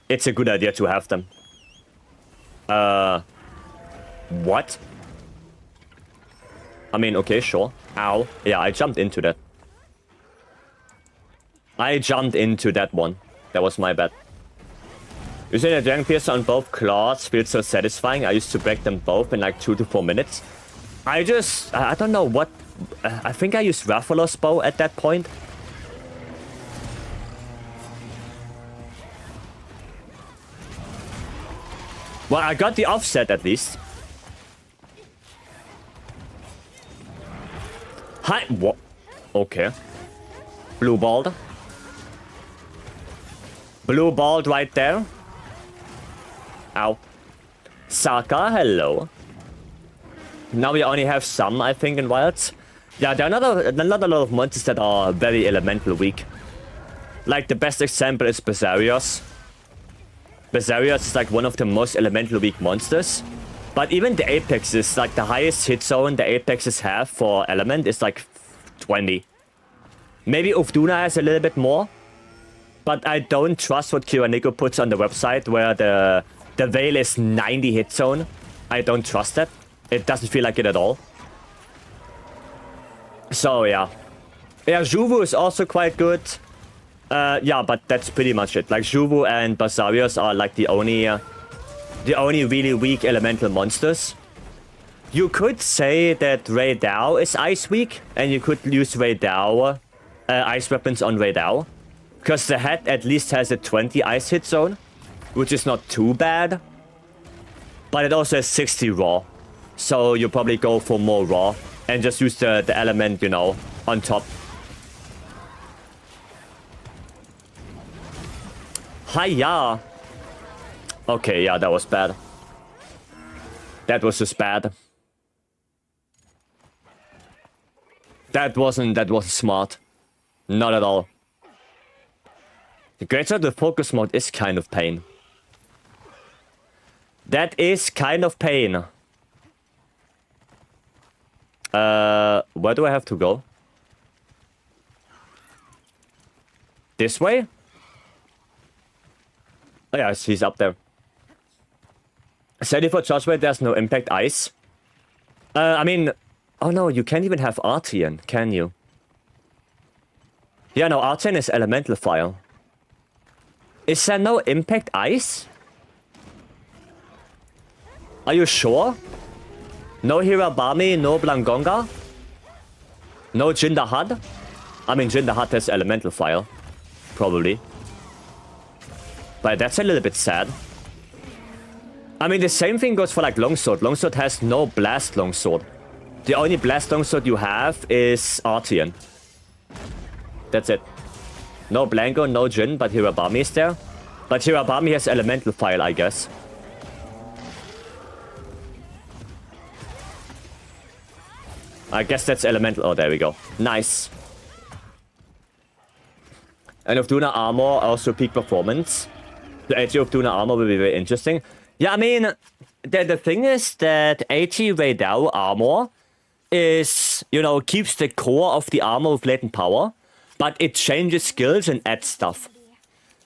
it's a good idea to have them. What? I mean, okay, sure. Ow. Yeah, I jumped into that. I jumped into that one. That was my bad. Using a Dragon Piercer on both claws feels so satisfying. I used to break them both in like 2 to 4 minutes. I don't know what... I think I used Rathalos bow at that point. Well, I got the offset at least. Hi, what? Okay. Blue balled. Blue balled right there. Ow. Saka, hello. Now we only have some, I think, in Wilds. Yeah, there are not a lot of monsters that are very elemental weak. Like, the best example is Basarios. Basarios is like one of the most elemental weak monsters. But even the Apexes, like the highest hit zone the Apexes have for element is like 20. Maybe Ufduna has a little bit more. But I don't trust what Kiraniko puts on the website where the Veil is 90 hit zone. I don't trust that. It doesn't feel like it at all. So yeah. Yeah, Juvu is also quite good. Yeah, but that's pretty much it. Like Juvu and Basarios are like the only really weak elemental monsters. You could say that Rei Dao is ice weak, and you could use Rei Dao, ice weapons on Rei Dao. Because the head at least has a 20 ice hit zone, which is not too bad. But it also has 60 raw. So you probably go for more raw and just use the element, you know, on top. Hiya! Okay, yeah, that was bad. That was just bad. That wasn't smart. Not at all. The great side of the focus mode is kind of pain. That is kind of pain. Where do I have to go? This way? Oh yeah, he's up there. 74 charge rate, there's no impact ice. I mean... Oh no, you can't even have Artian, can you? Yeah, no, Artian is elemental fire. Is there no impact ice? Are you sure? No Hirabami, no Blangonga? No Jindahad? I mean, Jindahad has elemental fire. Probably. But that's a little bit sad. I mean, the same thing goes for like Longsword. Longsword has no Blast Longsword. The only Blast Longsword you have is Artian. That's it. No Blanco, no Jin, but Hirabami is there. But Hirabami has elemental fire, I guess. I guess that's elemental. Oh, there we go. Nice. And of Duna armor, also peak performance. The 80 of Duna armor will be very interesting. Yeah, I mean, the thing is that 80 Raidao armor is, you know, keeps the core of the armor with latent power, but it changes skills and adds stuff.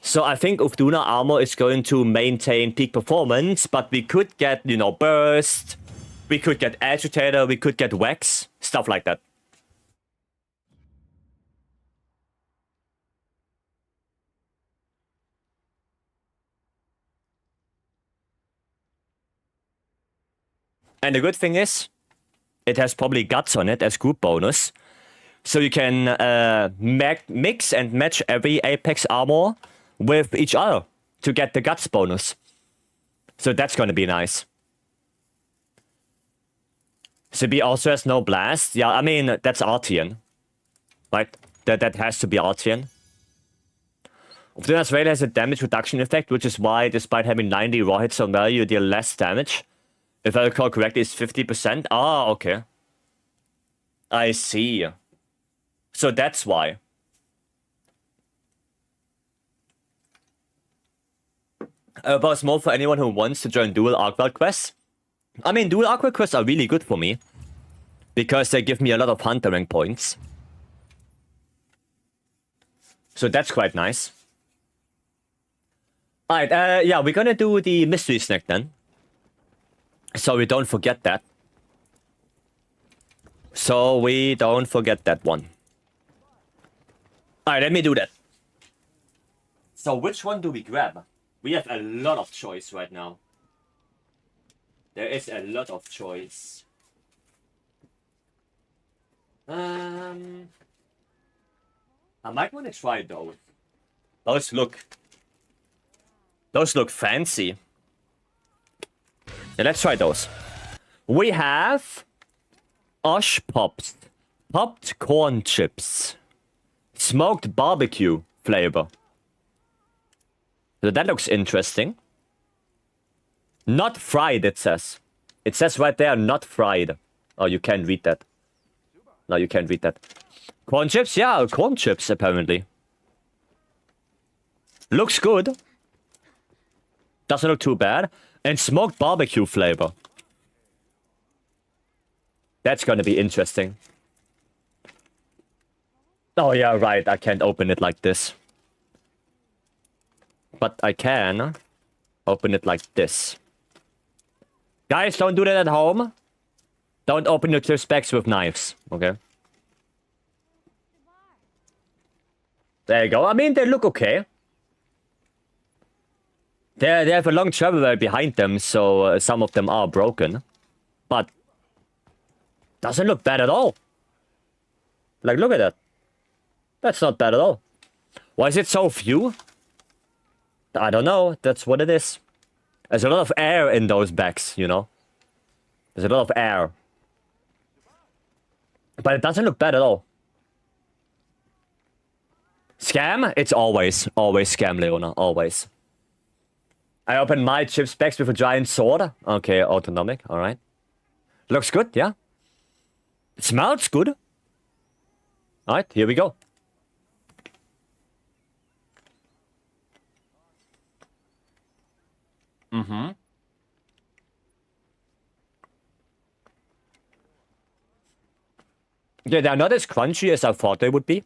So I think Ufduna armor is going to maintain peak performance, but we could get, you know, burst, we could get agitator, we could get wax, stuff like that. And the good thing is, it has probably guts on it as group bonus. So you can mix and match every Apex armor with each other to get the guts bonus. So that's going to be nice. CB also has no blast. Yeah, I mean, that's Artian. Right? That has to be Artian. Ufduna's Raid has a damage reduction effect, which is why, despite having 90 raw hits on value, you deal less damage. If I recall correctly, it's 50%. Ah, okay. I see. So that's why. But more for anyone who wants to join dual Arcworld quests. I mean, dual Arcworld quests are really good for me. Because they give me a lot of hunter rank points. So that's quite nice. Alright, yeah, we're gonna do the mystery snack then. So we don't forget that. So we don't forget that one. Alright, let me do that. So which one do we grab? We have a lot of choice right now. There is a lot of choice. I might want to try those. Those look fancy. Yeah, let's try those. We have Osh Pops. Popped corn chips. Smoked barbecue flavor. So that looks interesting. Not fried, it says. It says right there, not fried. Oh, you can't read that. No, you can't read that. Corn chips? Yeah, corn chips, apparently. Looks good. Doesn't look too bad. And smoked barbecue flavor. That's gonna be interesting. Oh yeah, right. I can't open it like this. But I can open it like this. Guys, don't do that at home. Don't open your chips packs with knives, okay? There you go. I mean, they look okay. They have a long travel way behind them, so some of them are broken. But doesn't look bad at all. Like, look at that. That's not bad at all. Why is it so few? I don't know. That's what it is. There's a lot of air in those bags, you know? There's a lot of air. But it doesn't look bad at all. Scam? It's always scam, Leona. Always. I open my chips packs with a giant sword. Okay, autonomic. Alright. Looks good, yeah. It smells good. Alright, here we go. Mm-hmm. Yeah, they're not as crunchy as I thought they would be.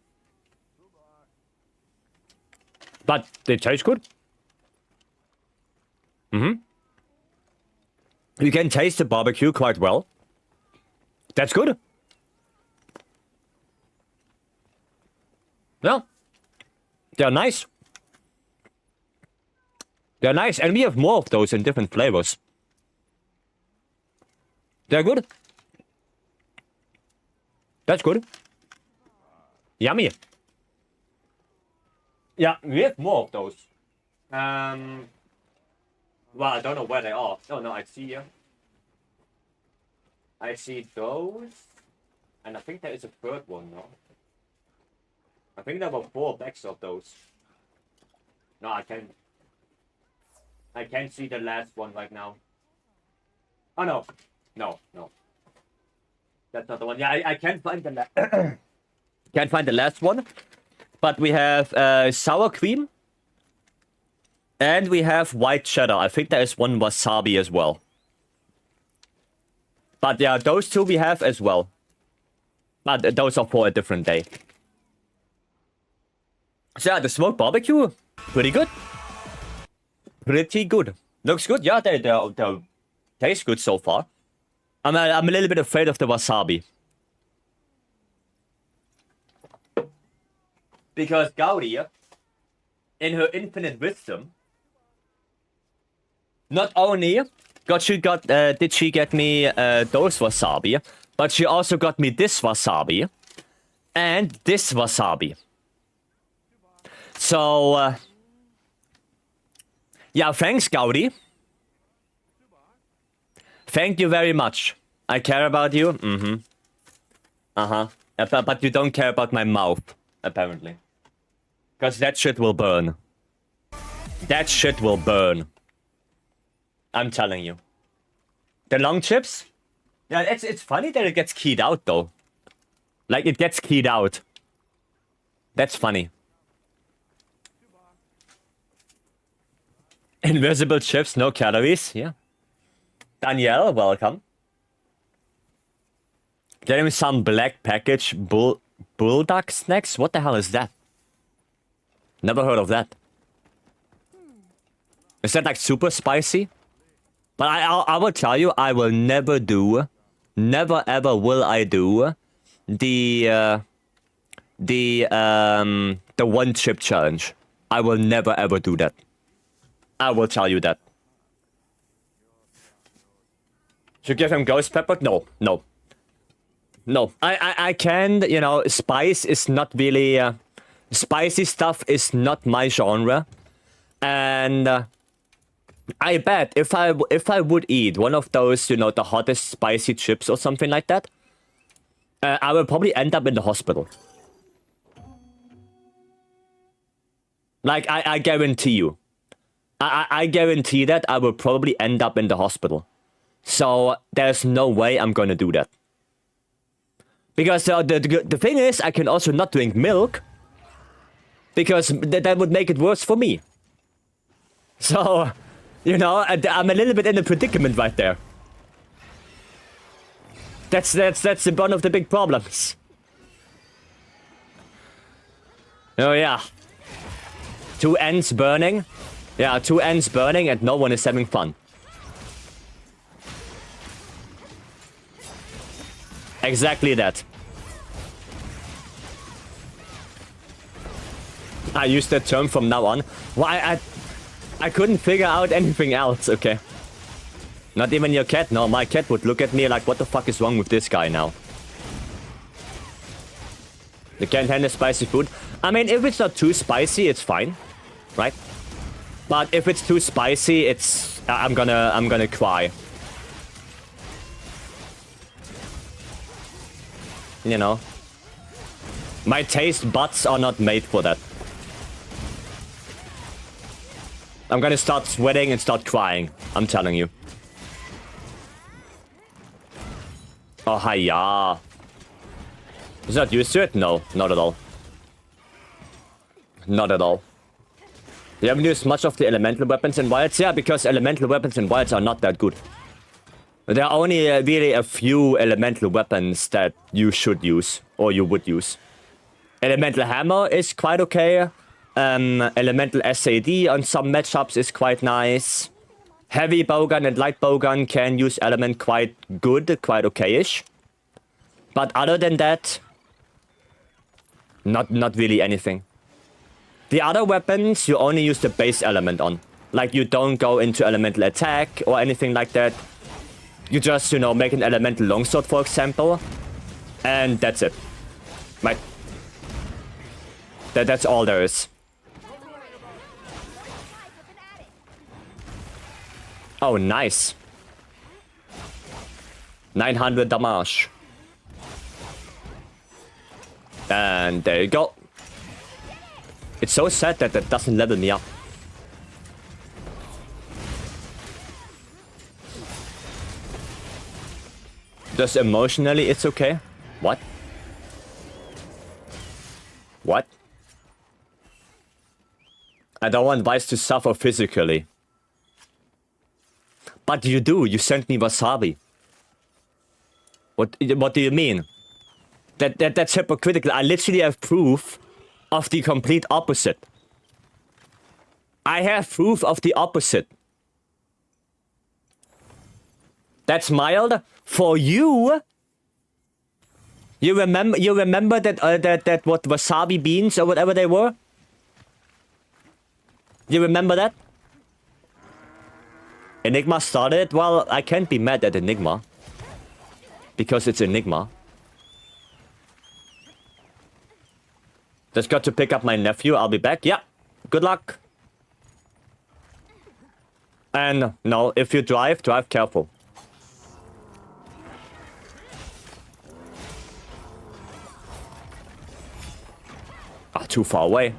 But they taste good. Mm-hmm. You can taste the barbecue quite well. That's good. Yeah. They're nice. They're nice, and we have more of those in different flavors. They're good. That's good. Yummy. Yeah, we have more of those. Well, I don't know where they are. Oh, no, I see here. I see those. And I think there is a third one, no? I think there were 4 bags of those. No, I can't see the last one right now. Oh, no. No. That's not the one. Yeah, I can't find the can't find the last one. But we have sour cream. And we have white cheddar. I think there is one wasabi as well. But yeah, those 2 we have as well. But those are for a different day. So yeah, the smoked barbecue, pretty good. Pretty good. Looks good. Yeah, they taste good so far. I'm a little bit afraid of the wasabi. Because Gaudi, in her infinite wisdom, not only did she get me those wasabi, but she also got me this wasabi and this wasabi. So, yeah, thanks, Gaudi. Thank you very much. I care about you. Mm-hmm. Uh-huh. But you don't care about my mouth, apparently. Because that shit will burn. That shit will burn. I'm telling you. The long chips? Yeah, it's funny that it gets keyed out, though. Like, it gets keyed out. That's funny. Invisible chips, no calories. Yeah. Danielle, welcome. Getting some black package bulldog snacks? What the hell is that? Never heard of that. Is that like super spicy? But I will tell you, I will never do, never ever will I do the one chip challenge. I will never ever do that. I will tell you that. Should give him ghost pepper? No. I can't, you know, spice is not really, spicy stuff is not my genre. And I bet if I would eat one of those, you know, the hottest spicy chips or something like that, I will probably end up in the hospital. Like, I guarantee you. I guarantee that I will probably end up in the hospital. So there's no way I'm gonna do that. Because the thing is, I can also not drink milk. Because that would make it worse for me. So, you know, I'm a little bit in a predicament right there. That's one of the big problems. Oh yeah. 2 ends burning. Yeah, 2 ends burning and no one is having fun. Exactly that. I use that term from now on. Why I couldn't figure out anything else, okay. Not even your cat? No, my cat would look at me like, what the fuck is wrong with this guy now? You can't handle spicy food? I mean, if it's not too spicy, it's fine. Right? But if it's too spicy, it's... I'm gonna cry. You know? My taste buds are not made for that. I'm gonna start sweating and start crying. I'm telling you. Oh, hiya. Is that used to it? No, not at all. Not at all. You haven't used much of the elemental weapons in Wilds? Yeah, because elemental weapons in Wilds are not that good. There are only really a few elemental weapons that you should use, or you would use. Elemental Hammer is quite okay. Elemental SAD on some matchups is quite nice. Heavy Bowgun and Light Bowgun can use element quite good, quite okay-ish. But other than that, not really anything. The other weapons, you only use the base element on. Like, you don't go into elemental attack or anything like that. You just, you know, make an elemental longsword, for example. And that's it. Right. That's all there is. Oh, nice. 900 damage. And there you go. It's so sad that that doesn't level me up. Just emotionally, it's okay. What? What? I don't want Vice to suffer physically. But you do. You sent me wasabi. What do you mean? That's hypocritical. I literally have proof of the complete opposite. I have proof of the opposite. That's mild for you. You remember that that what wasabi beans or whatever they were? You remember that? Enigma started? Well, I can't be mad at Enigma. Because it's Enigma. Just got to pick up my nephew. I'll be back. Yeah. Good luck. And no, if you drive careful. Ah, too far away.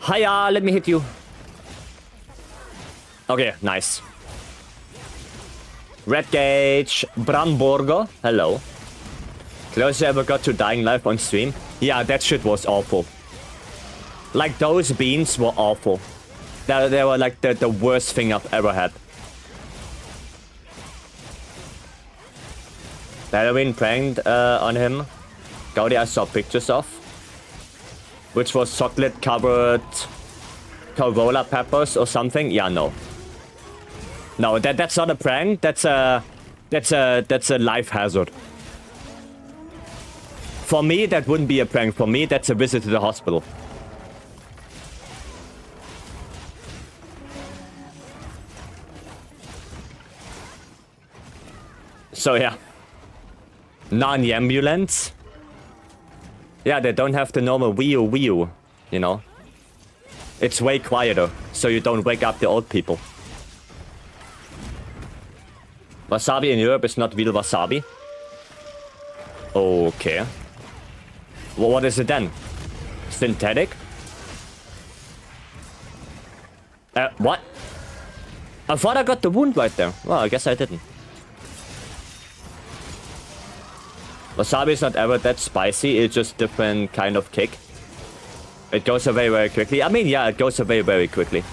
Hiya, let me hit you. Okay, nice. Red Gauge, Bramborgo, hello. Closest ever got to dying live on stream? Yeah, that shit was awful. Like, those beans were awful. They were like the worst thing I've ever had. Halloween pranked on him. Gaudi I saw pictures of. Which was chocolate covered Corolla peppers or something? Yeah, no. No, that's not a prank. That's a life hazard. For me, that wouldn't be a prank. For me, that's a visit to the hospital. So yeah. Non-ambulance. Yeah, they don't have the normal wee-oo, you know. It's way quieter, so you don't wake up the old people. Wasabi in Europe is not real wasabi. Okay. Well, what is it then? Synthetic? What? I thought I got the wound right there. Well, I guess I didn't. Wasabi is not ever that spicy, it's just different kind of kick. It goes away very quickly. I mean, yeah, it goes away very quickly.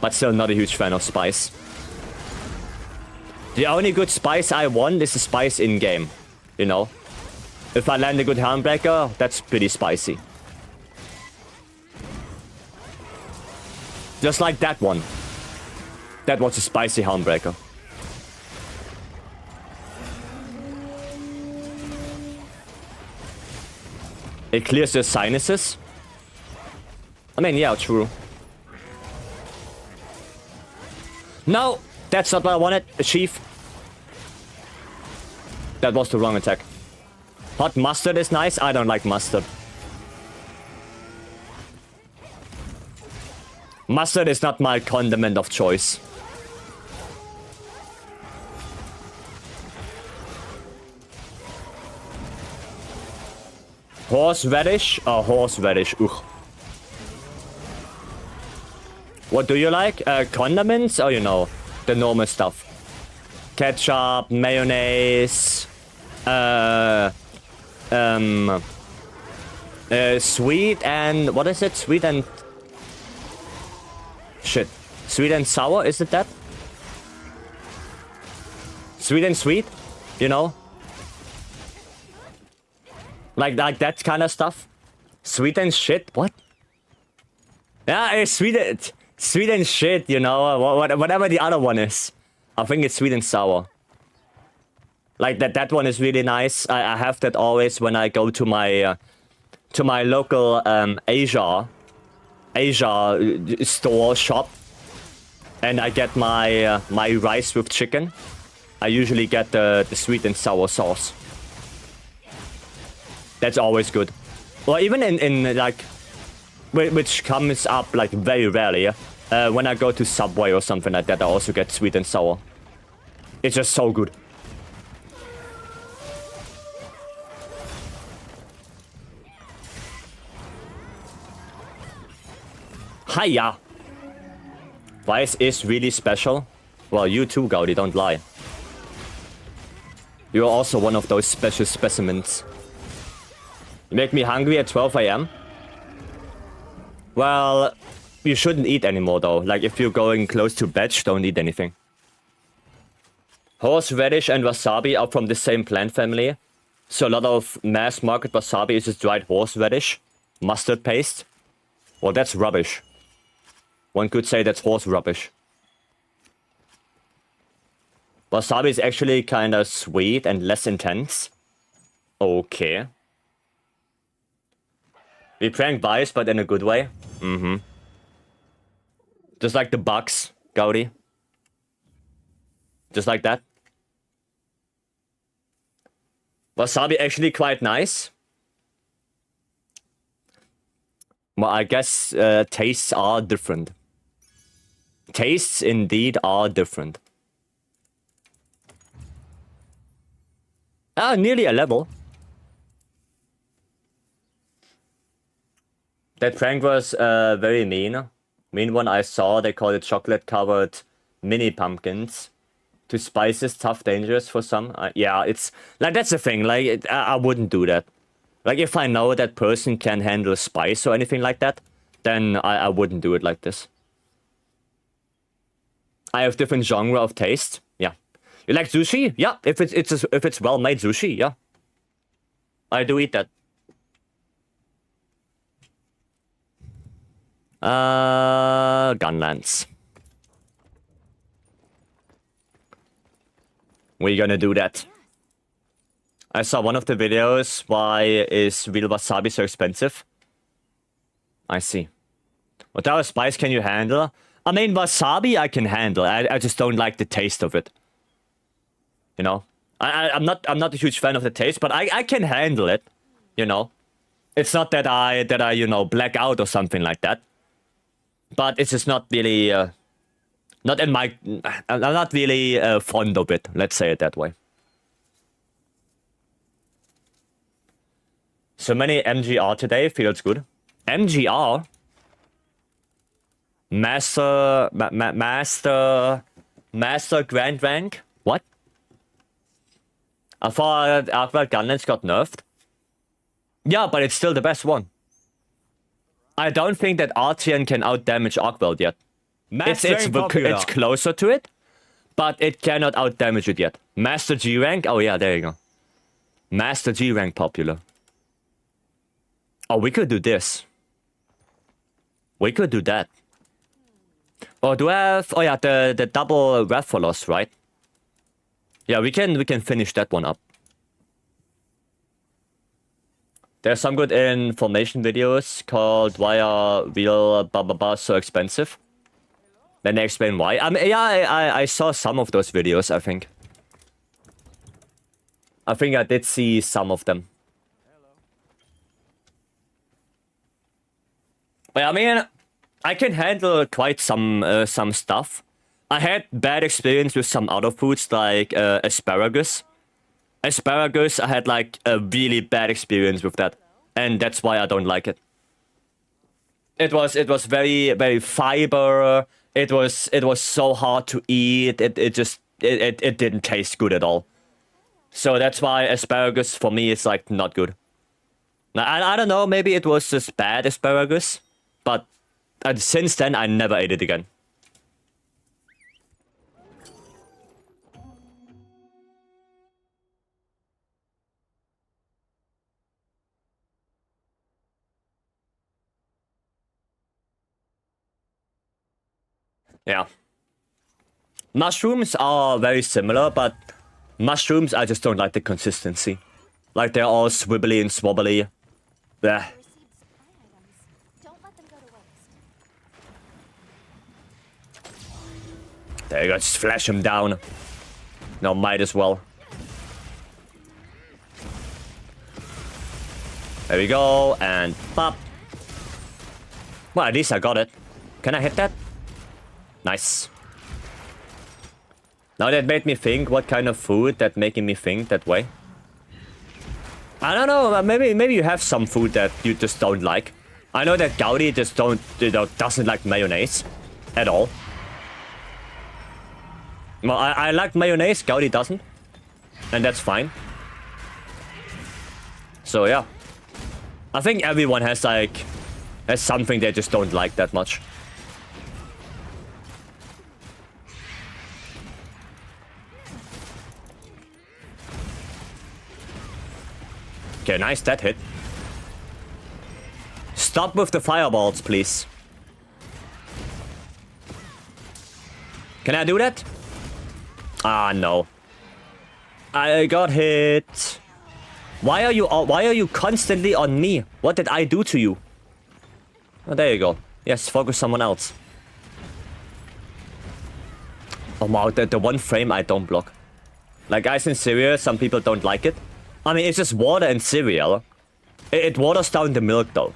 But still not a huge fan of spice. The only good spice I want is the spice in-game. You know? If I land a good Helmbreaker, that's pretty spicy. Just like that one. That was a spicy Helmbreaker. It clears your sinuses. I mean, yeah, true. No! That's not what I wanted, Chief. That was the wrong attack. Hot mustard is nice. I don't like mustard. Mustard is not my condiment of choice. Horseradish? Oh, horseradish. Ugh. What do you like? Condiments? Or, you know, the normal stuff? ketchup, mayonnaise, sweet and what is it? Sweet and shit. Sweet and sour, is it that? Sweet and sweet, you know? Like that kind of stuff. Sweet and shit, what? Yeah, it's sweet and shit, you know, whatever the other one is. I think it's sweet and sour. Like that one is really nice. I have that always when I go to my local Asia store shop, and I get my my rice with chicken. I usually get the sweet and sour sauce. That's always good. Or even in like, which comes up like very rarely. When I go to Subway or something like that, I also get sweet and sour. It's just so good. Hiya! Vice is really special. Well, you too, Gaudi, don't lie. You're also one of those special specimens. You make me hungry at 12 AM. Well, you shouldn't eat anymore though. Like if you're going close to bed, don't eat anything. Horseradish and wasabi are from the same plant family. So a lot of mass market wasabi is just dried horseradish, mustard paste. Well, that's rubbish. One could say that's horse rubbish. Wasabi is actually kind of sweet and less intense. Okay. We prank Vice, but in a good way. Mm-hmm. Just like the Bucks, Gaudi. Just like that. Wasabi actually quite nice. Well, I guess tastes are different. Tastes indeed are different. Nearly a level. That prank was very mean. Mean one I saw, they called it chocolate-covered mini pumpkins. Too spices, tough, dangerous for some. Yeah, it's... Like, that's the thing. Like, I wouldn't do that. Like, if I know that person can handle spice or anything like that, then I wouldn't do it like this. I have different genre of taste. Yeah. You like sushi? Yeah. If it's well-made sushi, yeah. I do eat that. Gunlands. We're gonna do that. I saw one of the videos. Why is real wasabi so expensive? I see. What type of spice can you handle? I mean, wasabi I can handle. I just don't like the taste of it. You know? I'm not a huge fan of the taste, but I can handle it. You know? It's not that I you know, black out or something like that. But it's just not really not in my... I'm not really fond of it. Let's say it that way. So many MGR today. Feels good. MGR? Master Grand Rank? What? I thought Arcveld Gunlands got nerfed. Yeah, but it's still the best one. I don't think that Artian can outdamage Arcveld yet. It's closer to it, but it cannot outdamage it yet. Master G rank? Oh yeah, there you go. Master G rank popular. Oh, we could do this. We could do that. Oh, do I have... Oh yeah, the double Rathalos, right? Yeah, we can finish that one up. There's some good information videos called Why Are Real blah blah blah so expensive? Then they explain why. Yeah, I saw some of those videos, I think. I think I did see some of them. But I mean, I can handle quite some stuff. I had bad experience with some other foods like asparagus. Asparagus, I had like a really bad experience with that, and that's why I don't like it. It was very fiber. It was so hard to eat. It just it didn't taste good at all. So that's why asparagus for me is like not good. Now, I don't know, maybe it was just bad asparagus, but since then I never ate it again. Yeah. Mushrooms are very similar, but mushrooms, I just don't like the consistency. Like, they're all swibbly and swobbly. Bleh. There you go, just flash him down. No, might as well. There we go, and pop. Well, at least I got it. Can I hit that? Nice. Now that made me think, what kind of food that making me think that way? I don't know, maybe you have some food that you just don't like. I know that Gaudi just doesn't like mayonnaise at all. Well, I like mayonnaise, Gaudi doesn't. And that's fine. So yeah. I think everyone has something they just don't like that much. Okay, nice, that hit. Stop with the fireballs, please. Can I do that? Ah, no. I got hit. Why are you constantly on me? What did I do to you? Oh, there you go. Yes, focus someone else. Oh wow, the one frame I don't block. Like ice and cereal, some people don't like it. I mean, it's just water and cereal. It waters down the milk, though.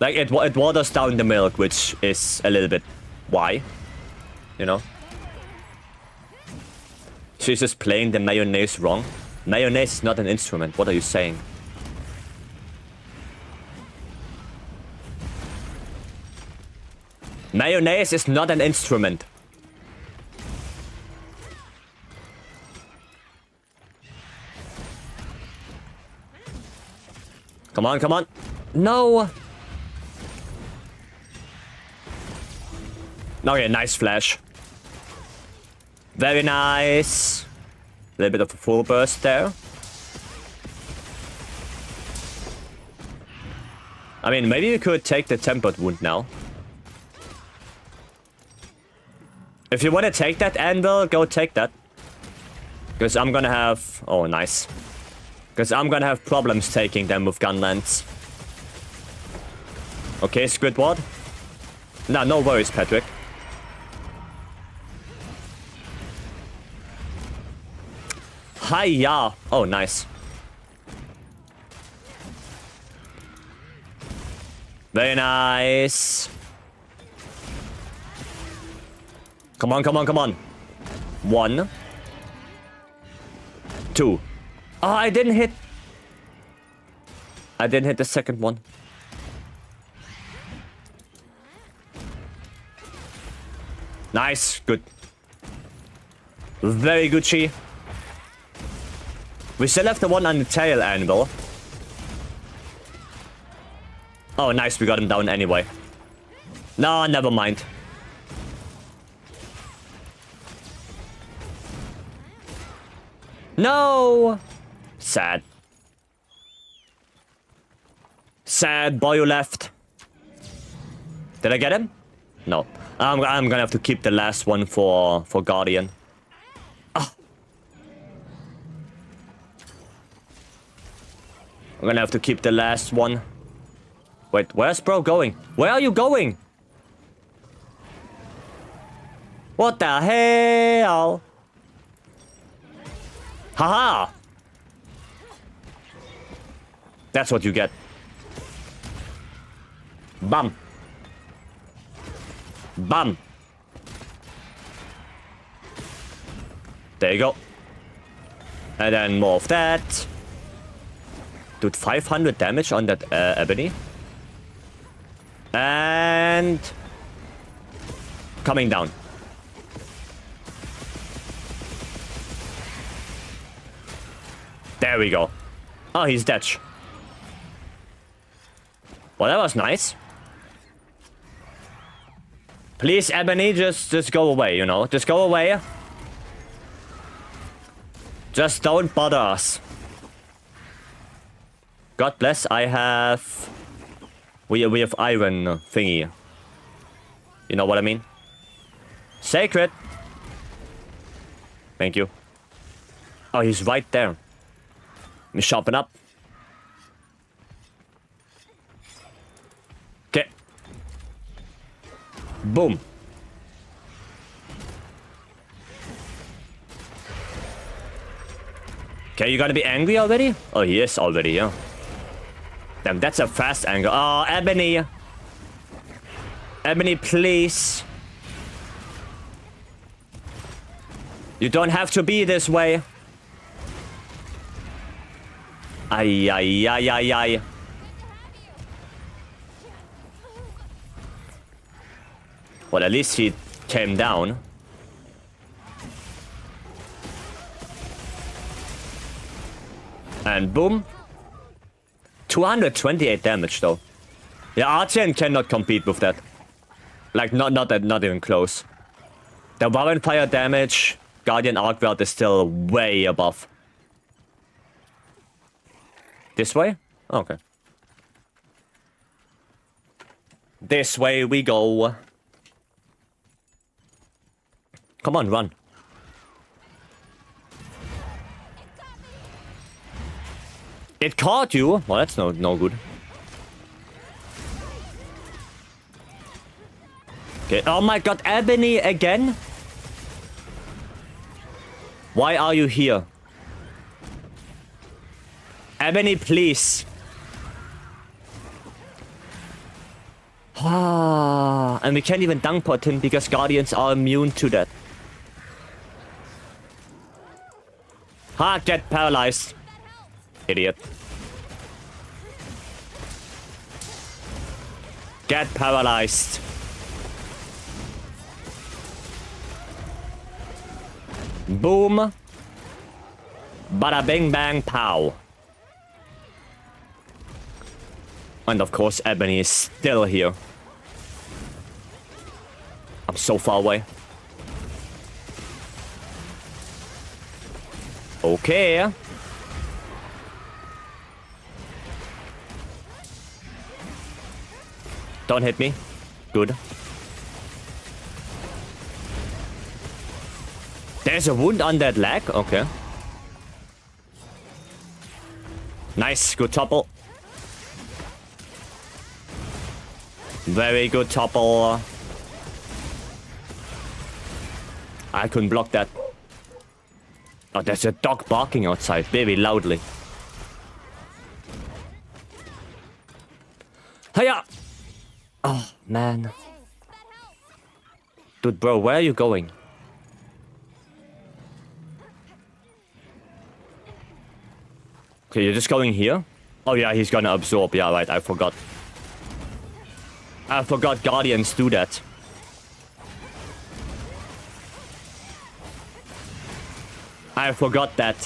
Like, it waters down the milk, which is a little bit... Why? You know? She's just playing the mayonnaise wrong. Mayonnaise is not an instrument. What are you saying? Mayonnaise is not an instrument. Come on, come on. No. Okay, nice flash. Very nice. A little bit of a full burst there. I mean, maybe you could take the tempered wound now. If you want to take that anvil, go take that. Because I'm gonna have... Oh, nice. Because I'm gonna have problems taking them with gunlands. Okay, Squidward. Nah, no worries, Patrick. Hi-ya! Oh, nice. Very nice. Come on, come on, come on. 1. 2. Oh, I didn't hit. I didn't hit the second one. Nice. Good. Very good, Chi. We still have the one on the tail anvil. Oh, nice. We got him down anyway. No, never mind. No! Sad. Sad boy who left. Did I get him? No. I'm gonna have to keep the last one for Guardian. Ah. I'm gonna have to keep the last one. Wait, where's bro going? Where are you going? What the hell? Haha! That's what you get. Bam. Bam. There you go. And then more of that. Dude, 500 damage on that Ebony. And... coming down. There we go. Oh, he's dead. Well, that was nice. Please, Ebony, just go away, you know? Just go away. Just don't bother us. God bless, I have... We have iron thingy. You know what I mean? Sacred! Thank you. Oh, he's right there. Let me sharpen up. Okay. Boom. Okay, you gonna be angry already? Oh, he is already, yeah. Damn, that's a fast anger. Oh, Ebony. Ebony, please. You don't have to be this way. Ay, ay, ay, ay, ay. Well, at least he came down. And boom. 228 damage, though. Yeah, Artian cannot compete with that. Like, not even close. The Warren Fire damage, Guardian Arcwelt is still way above. This way? Okay. This way we go. Come on, run. It caught you? Well, that's no good. Okay. Oh my god, Ebony again? Why are you here? Ebony, please. Ah, and we can't even dunk pot him because Guardians are immune to that. Ha, get paralyzed. Idiot. Get paralyzed. Boom. Bada bing bang pow. And of course, Ebony is still here. I'm so far away. Okay. Don't hit me. Good. There's a wound on that leg? Okay. Nice. Good topple. Very good topple. I couldn't block that. Oh, there's a dog barking outside very loudly. Hiya! Oh, man. Dude, bro, where are you going? Okay, you're just going here? Oh, yeah, he's gonna absorb. Yeah, right, I forgot. I forgot Guardians do that. I forgot that.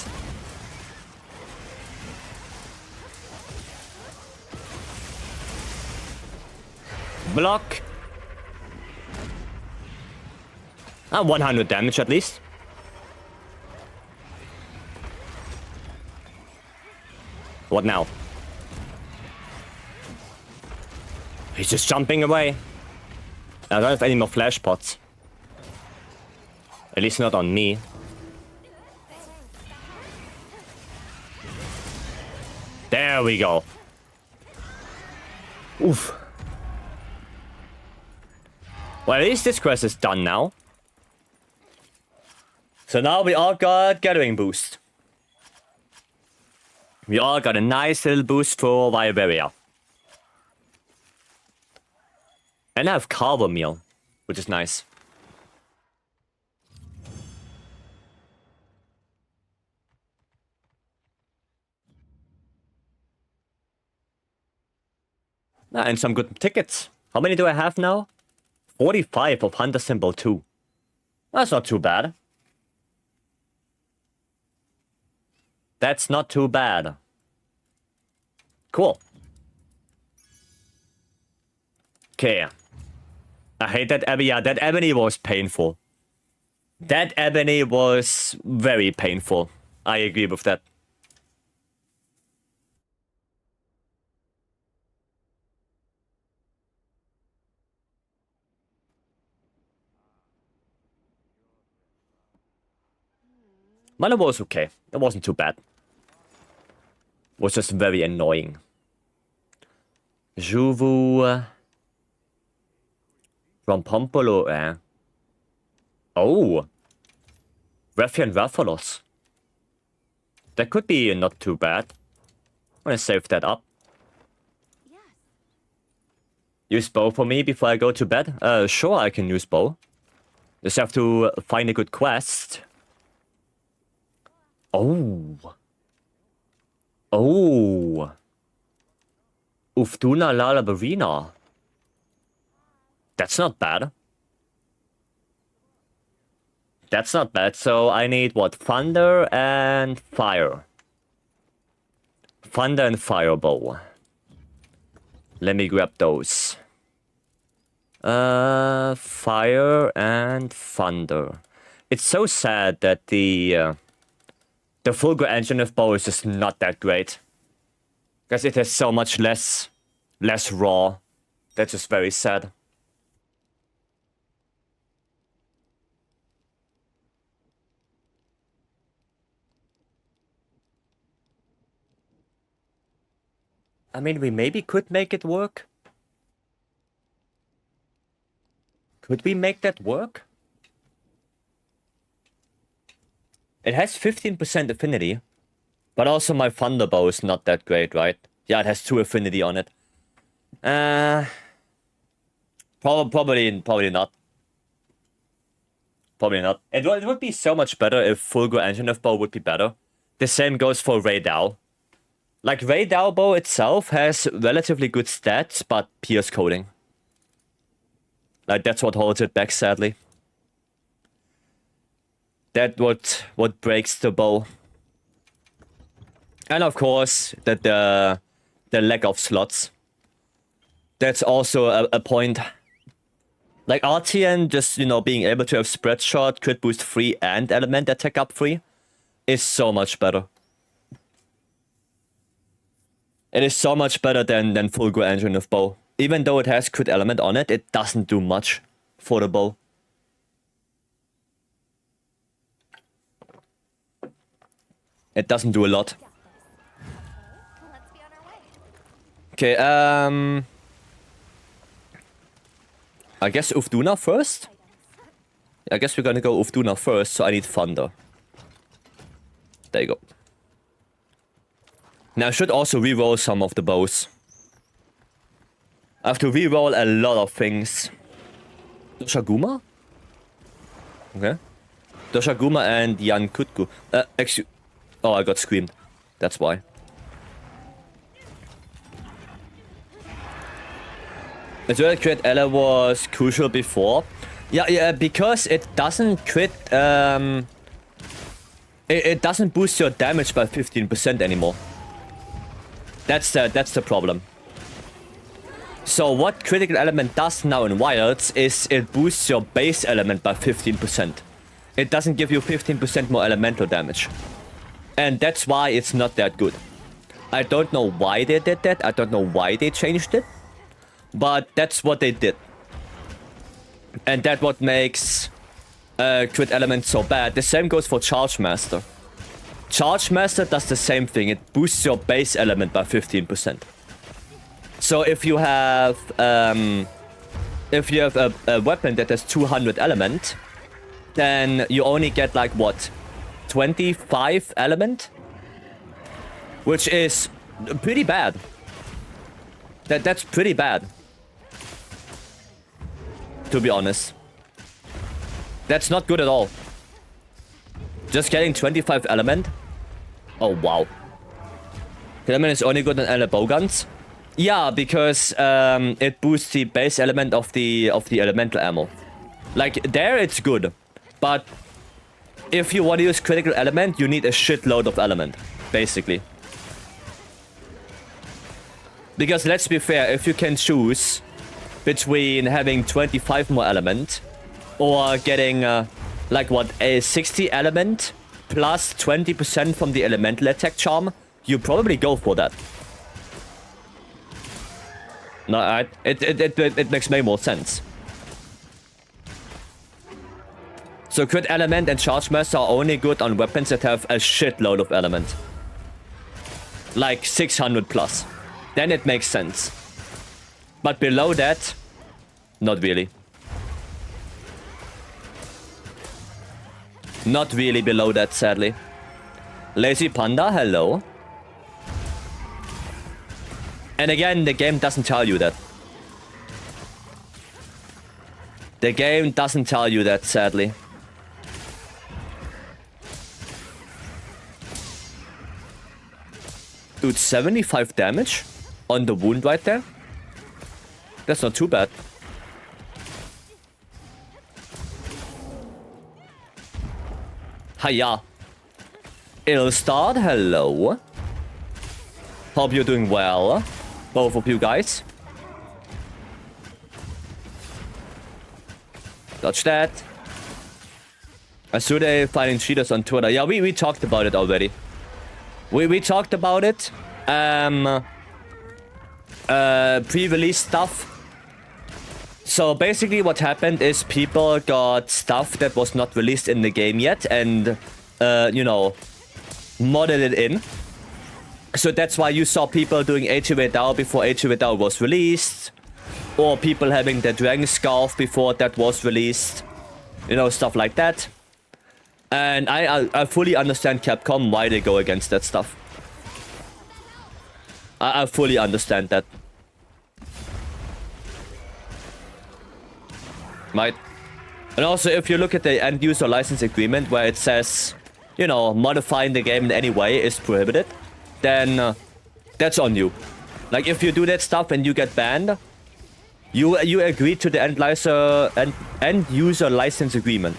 Block. 100 damage at least. What now? He's just jumping away. I don't have any more flash pots. At least not on me. There we go. Oof. Well, at least this quest is done now. So now we all got Gathering Boost. We all got a nice little boost for Viberia. And I have Carver Meal, which is nice. And some good tickets. How many do I have now? 45 of Hunter Symbol 2. That's not too bad. That's not too bad. Cool. Okay. I hate that ebony. Yeah, that ebony was painful. That ebony was very painful. I agree with that. Mana was okay. It wasn't too bad. It was just very annoying. Juvu from Pompolo, eh? Oh. Raffian Rathalos. That could be not too bad. I'm gonna save that up. Yes. Use bow for me before I go to bed? Sure, I can use bow. Just have to find a good quest. Oh. Oh. Uftuna Lalabarina. That's not bad. That's not bad. So I need what? Thunder and fire. Thunder and fireball. Let me grab those. Fire and thunder. It's so sad that the Fulgur engine of bow is just not that great. Because it has so much less raw. That's just very sad. I mean, we maybe could make it work. Could we make that work? It has 15% affinity. But also my Thunderbow is not that great, right? Yeah, it has 2 affinity on it. Probably not. Probably not. It would be so much better if Fulgur Engine of Bow would be better. The same goes for Ray Dao. Like, Ray Dao Bow itself has relatively good stats, but Pierce Coding. Like, that's what holds it back, sadly. That's what breaks the bow. And of course, that the lack of slots. That's also a point. Like, Artian just, you know, being able to have spread shot, crit boost 3, and element attack up 3 is so much better. It is so much better than Fulgur Engine of Bow. Even though it has crit element on it, it doesn't do much for the bow. It doesn't do a lot. Let's be on our way. Okay, I guess Uftuna first? I guess we're gonna go Uftuna first, so I need Thunder. There you go. Now I should also reroll some of the bows. I have to reroll a lot of things. Doshaguma? Okay. Doshaguma and Yankutku. Excuse. Oh, I got screamed. That's why. As well, crit Ella was crucial before. Yeah, because it doesn't crit. It doesn't boost your damage by 15% anymore. That's the problem. So what critical element does now in Wilds is it boosts your base element by 15%. It doesn't give you 15% more elemental damage. And that's why it's not that good. I don't know why they did that. I don't know why they changed it. But that's what they did. And that's what makes crit element so bad. The same goes for Charge Master. Charge Master does the same thing. It boosts your base element by 15%. So if you have a weapon that has 200 element, then you only get like what, 25 element, which is pretty bad. That's pretty bad, to be honest. That's not good at all. Just getting 25 element. Oh wow. Element is only good on ele bowguns. Yeah, because it boosts the base element of the elemental ammo. Like there, it's good, but if you want to use critical element, you need a shitload of element. basically. Because let's be fair, if you can choose between having 25 more element or getting like what, a 60 element plus 20% from the elemental attack charm, you probably go for that. No, it makes way more sense. So crit element and charge master are only good on weapons that have a shitload of element. Like 600 plus. Then it makes sense. But below that, not really. Not really below that, sadly. Lazy Panda, hello. And again, the game doesn't tell you that. The game doesn't tell you that, sadly. Dude, 75 damage on the wound right there? That's not too bad. Hiya. It'll start, hello. Hope you're doing well, both of you guys. Dodge that. Asude finding cheaters on Twitter. Yeah, we talked about it already. We talked about it. Pre-release stuff. So basically what happened is people got stuff that was not released in the game yet and, you know, modded it in. So that's why you saw people doing HUA DAO before HUA DAO was released. Or people having the Dragon Scarf before that was released. You know, stuff like that. And I fully understand Capcom why they go against that stuff. I fully understand that. Right? And also, if you look at the end user license agreement where it says, you know, modifying the game in any way is prohibited, then that's on you. Like, if you do that stuff and you get banned, you agree to the end user license agreement.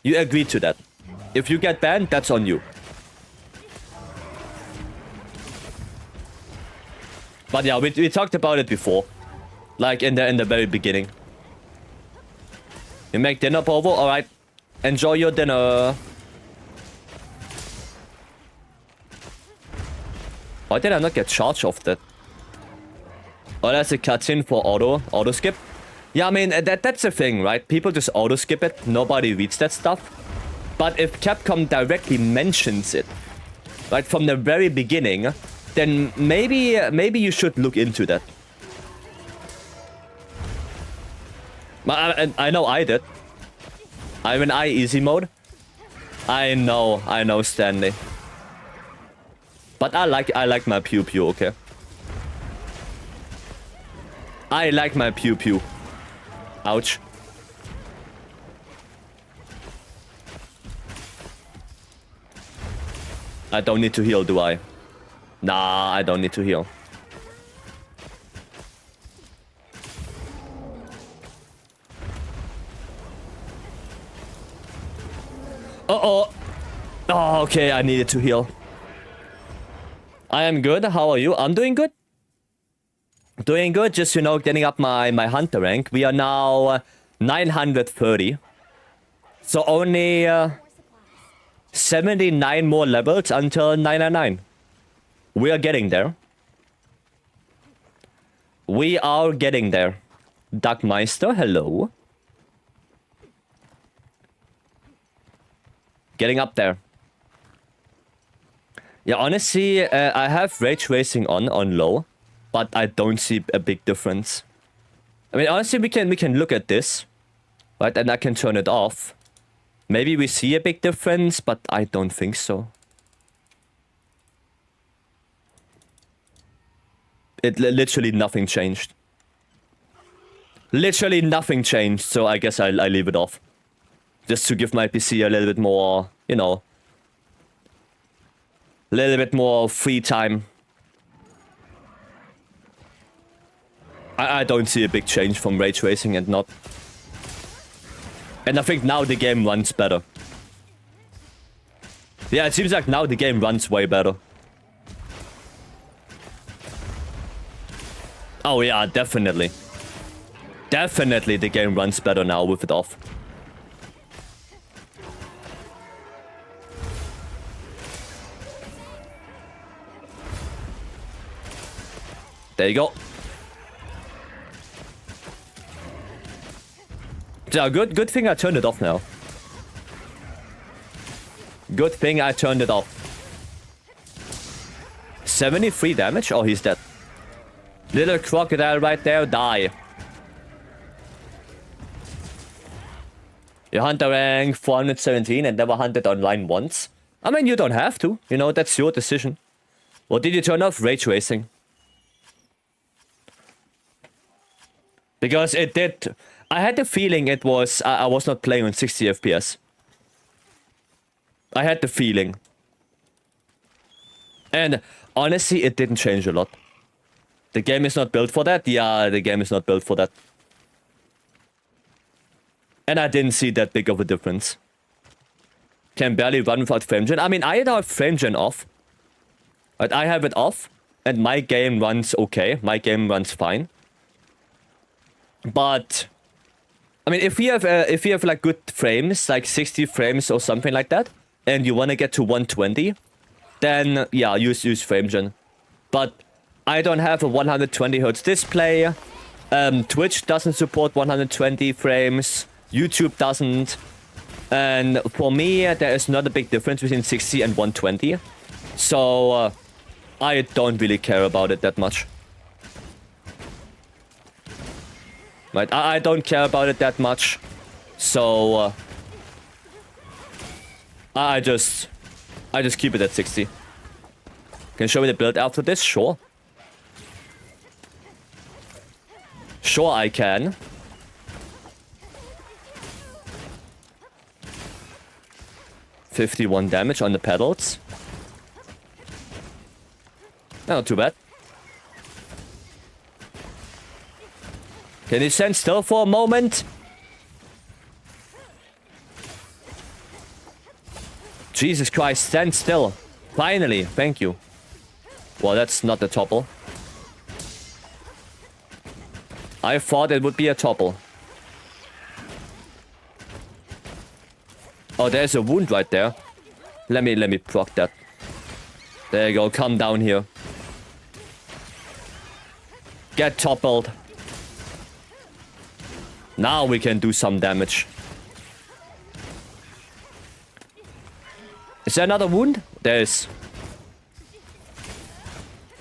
You agree to that. If you get banned, that's on you. But yeah, we talked about it before. Like in the very beginning. You make dinner, Povo? Alright. Enjoy your dinner. Why did I not get charged off that? Oh, that's a cutscene for auto skip. Yeah, I mean, that's the thing, right? People just auto skip it. Nobody reads that stuff. But if Capcom directly mentions it, right, from the very beginning, then maybe you should look into that. I know I did. I'm in easy mode. I know, Stanley. But I like my pew pew, okay? I like my pew pew. Ouch. I don't need to heal, do I? Nah, I don't need to heal. Uh-oh. Oh, okay, I needed to heal. I am good. How are you? I'm doing good. Doing good. Just, you know, getting up my hunter rank. We are now 930. So only 79 more levels until 999. We are getting there. We are getting there. Duckmeister, hello. Getting up there. Yeah, honestly, I have Rage Racing on low, but I don't see a big difference. I mean, honestly, we can look at this, right? And I can turn it off. Maybe we see a big difference, but I don't think so. Literally nothing changed. Literally nothing changed, so I guess I leave it off. Just to give my PC a little bit more, you know, a little bit more free time. I don't see a big change from Rage Racing and not. And I think now the game runs better. Yeah, it seems like now the game runs way better. Oh yeah, definitely. Definitely the game runs better now with it off. There you go. Yeah, good thing I turned it off now. Good thing I turned it off. 73 damage? Oh, he's dead. Little crocodile right there, die. You hunter rank 417 and never hunted online once. I mean, you don't have to. You know, that's your decision. What did you turn off? Ray tracing. Because it did... I had the feeling it was... I was not playing on 60 FPS. I had the feeling. And honestly, it didn't change a lot. The game is not built for that? Yeah, the game is not built for that. And I didn't see that big of a difference. Can barely run without frame gen. I mean, I have frame gen off. But I have it off. And my game runs okay. My game runs fine. But... I mean, if you have like good frames, like 60 frames or something like that, and you want to get to 120, then yeah, use frame gen. But I don't have a 120 Hz display. Twitch doesn't support 120 frames. YouTube doesn't. And for me, there is not a big difference between 60 and 120. So I don't really care about it that much. Right, I don't care about it that much. So I just keep it at 60. Can you show me the build after this? Sure. Sure I can. $51 damage on the pedals. Not too bad. Can you stand still for a moment? Jesus Christ, stand still. Finally, thank you. Well, that's not the topple. I thought it would be a topple. Oh, there's a wound right there. Let me proc that. There you go, come down here. Get toppled. Now we can do some damage. Is there another wound? There is.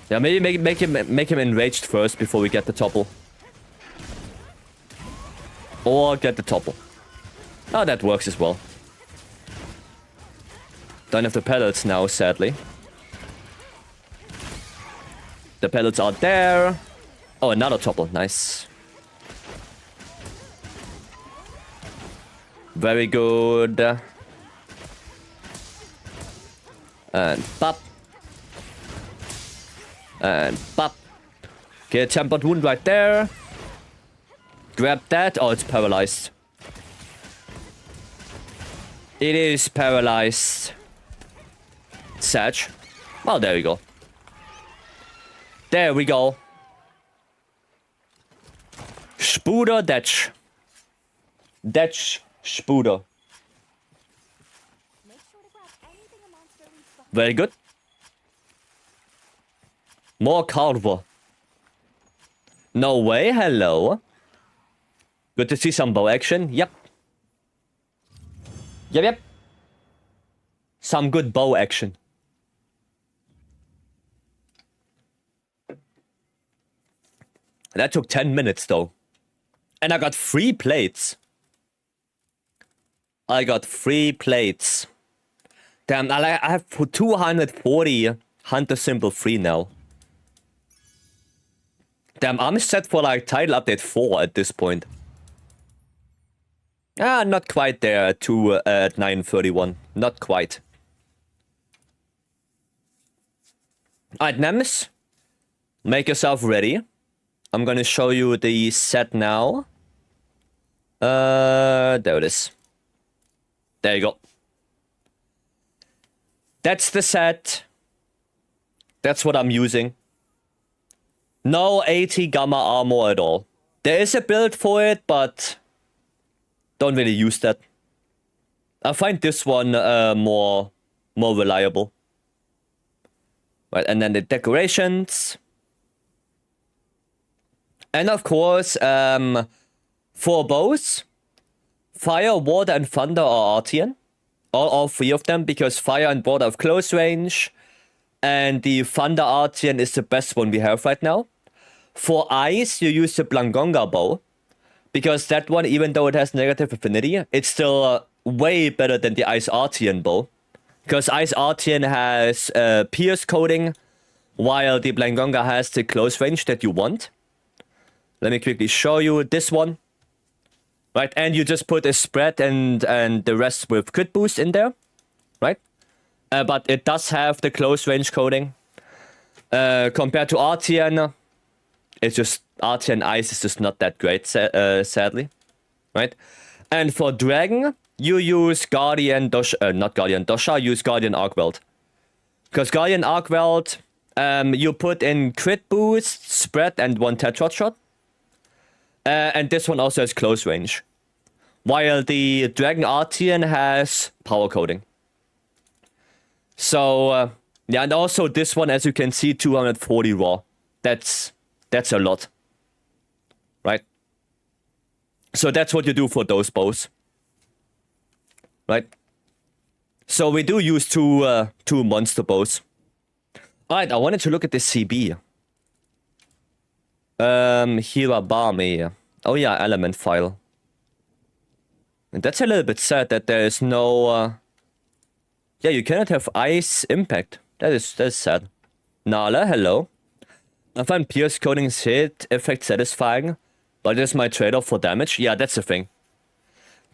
Yeah, maybe make him enraged first before we get the topple. Or get the topple. Oh, that works as well. Don't have the pellets now, sadly. The pellets are there. Oh, another topple. Nice. Very good. And pop. And pop. Okay, tempered wound right there. Grab that. Oh, it's paralyzed. It is paralyzed. Sag. Oh, there we go. There we go. Spuder Detch. Detch Spuder. Make sure to grab anything a monster leaves behind. Very good. More Carver. No way, hello. Good to see some bow action. Yep. Yep. Some good bow action. That took 10 minutes though. And I got 3 plates. I got 3 plates. Damn, I have 240 Hunter Symbol 3 now. Damn, I'm set for like title update 4 at this point. Ah, not quite there at 9:31. Not quite. Alright, Nemes. Make yourself ready. I'm gonna show you the set now. There it is. There you go. That's the set. That's what I'm using. No 80 gamma armor at all. There is a build for it, but don't really use that. I find this one more reliable. Right, and then the decorations. And of course, for bows, fire, water, and thunder are Artian. All three of them, because fire and water have close range. And the thunder Artian is the best one we have right now. For ice, you use the Blangonga bow. Because that one, even though it has negative affinity, it's still way better than the Ice Artian bow. Because Ice Artian has pierce coating, while the Blangonga has the close range that you want. Let me quickly show you this one. Right, and you just put a spread and the rest with crit boost in there. Right? But it does have the close range coating. Compared to Artian, it's just Artian Ice is just not that great, sadly. Right? And for Dragon, you use Guardian Dosha, not Guardian Dosha, use Guardian Arcweld. Because Guardian Arcweld, you put in crit boost, spread, and one Tetrod shot. And this one also has close range. While the Dragon Artian has power coating. So, yeah, and also this one, as you can see, 240 raw. That's a lot. Right? So that's what you do for those bows. Right? So we do use two monster bows. Alright, I wanted to look at the CB. Hirabami. Oh yeah, element file. And that's a little bit sad that there is no... Yeah, you cannot have ice impact. That is sad. Nala, hello. I find pierce coating's hit effect satisfying, but it is my trade-off for damage. Yeah, that's the thing.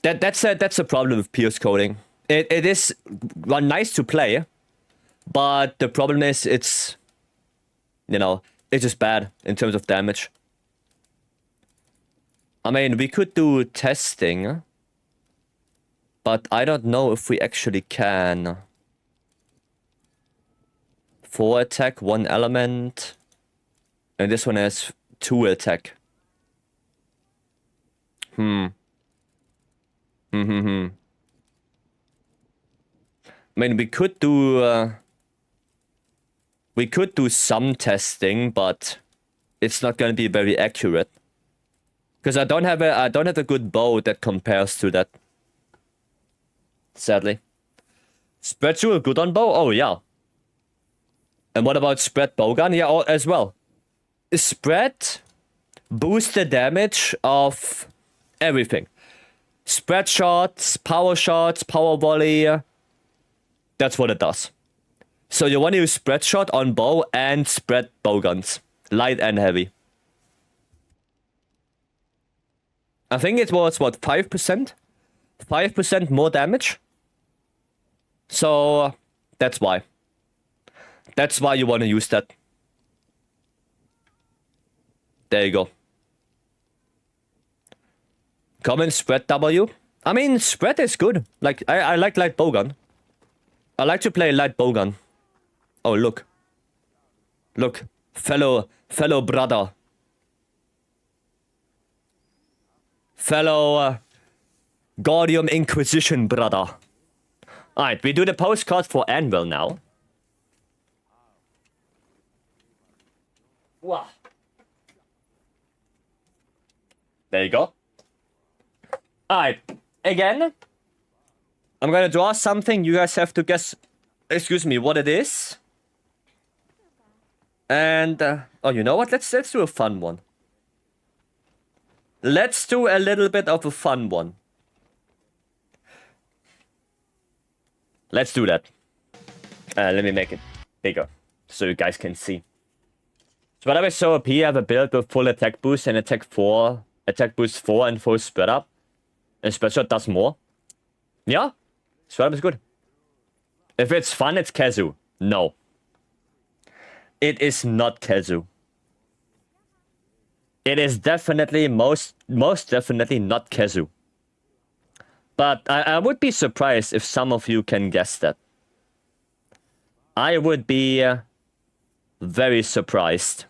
That's a problem with pierce coating. It is nice to play, but the problem is it's, you know, it's just bad in terms of damage. I mean, we could do testing, but I don't know if we actually can. 4 attack, 1 element, and this one has 2 attack. I mean, we could do some testing, but it's not going to be very accurate. Because I don't have a good bow that compares to that. Sadly. Spread jewel good on bow? Oh yeah. And what about spread bowgun? Yeah, as well. Spread boosts the damage of everything. Spread shots, power volley. That's what it does. So you want to use spread shot on bow and spread bowguns. Light and heavy. I think it was, what, 5%? 5% more damage? So, that's why. That's why you want to use that. There you go. Common spread W. I mean, spread is good. Like, I like light bowgun. I like to play light bowgun. Oh, look. Look. Fellow brother. Fellow Gaudium Inquisition brother. Alright, we do the postcard for Anvil now. Wow. There you go. Alright, again, I'm gonna draw something. You guys have to guess, excuse me, what it is. And, oh, you know what? Let's do a fun one. Let's do a little bit of a fun one. Let's do that. Let me make it bigger so you guys can see. So whenever I show up here, I have a build with full attack boost and attack boost 4 and full spread up. And spread shot does more. Yeah, spread up is good. If it's fun, it's Kazu. No. It is not Kazu. It is definitely, most definitely not Kazu. But I would be surprised if some of you can guess that. I would be very surprised.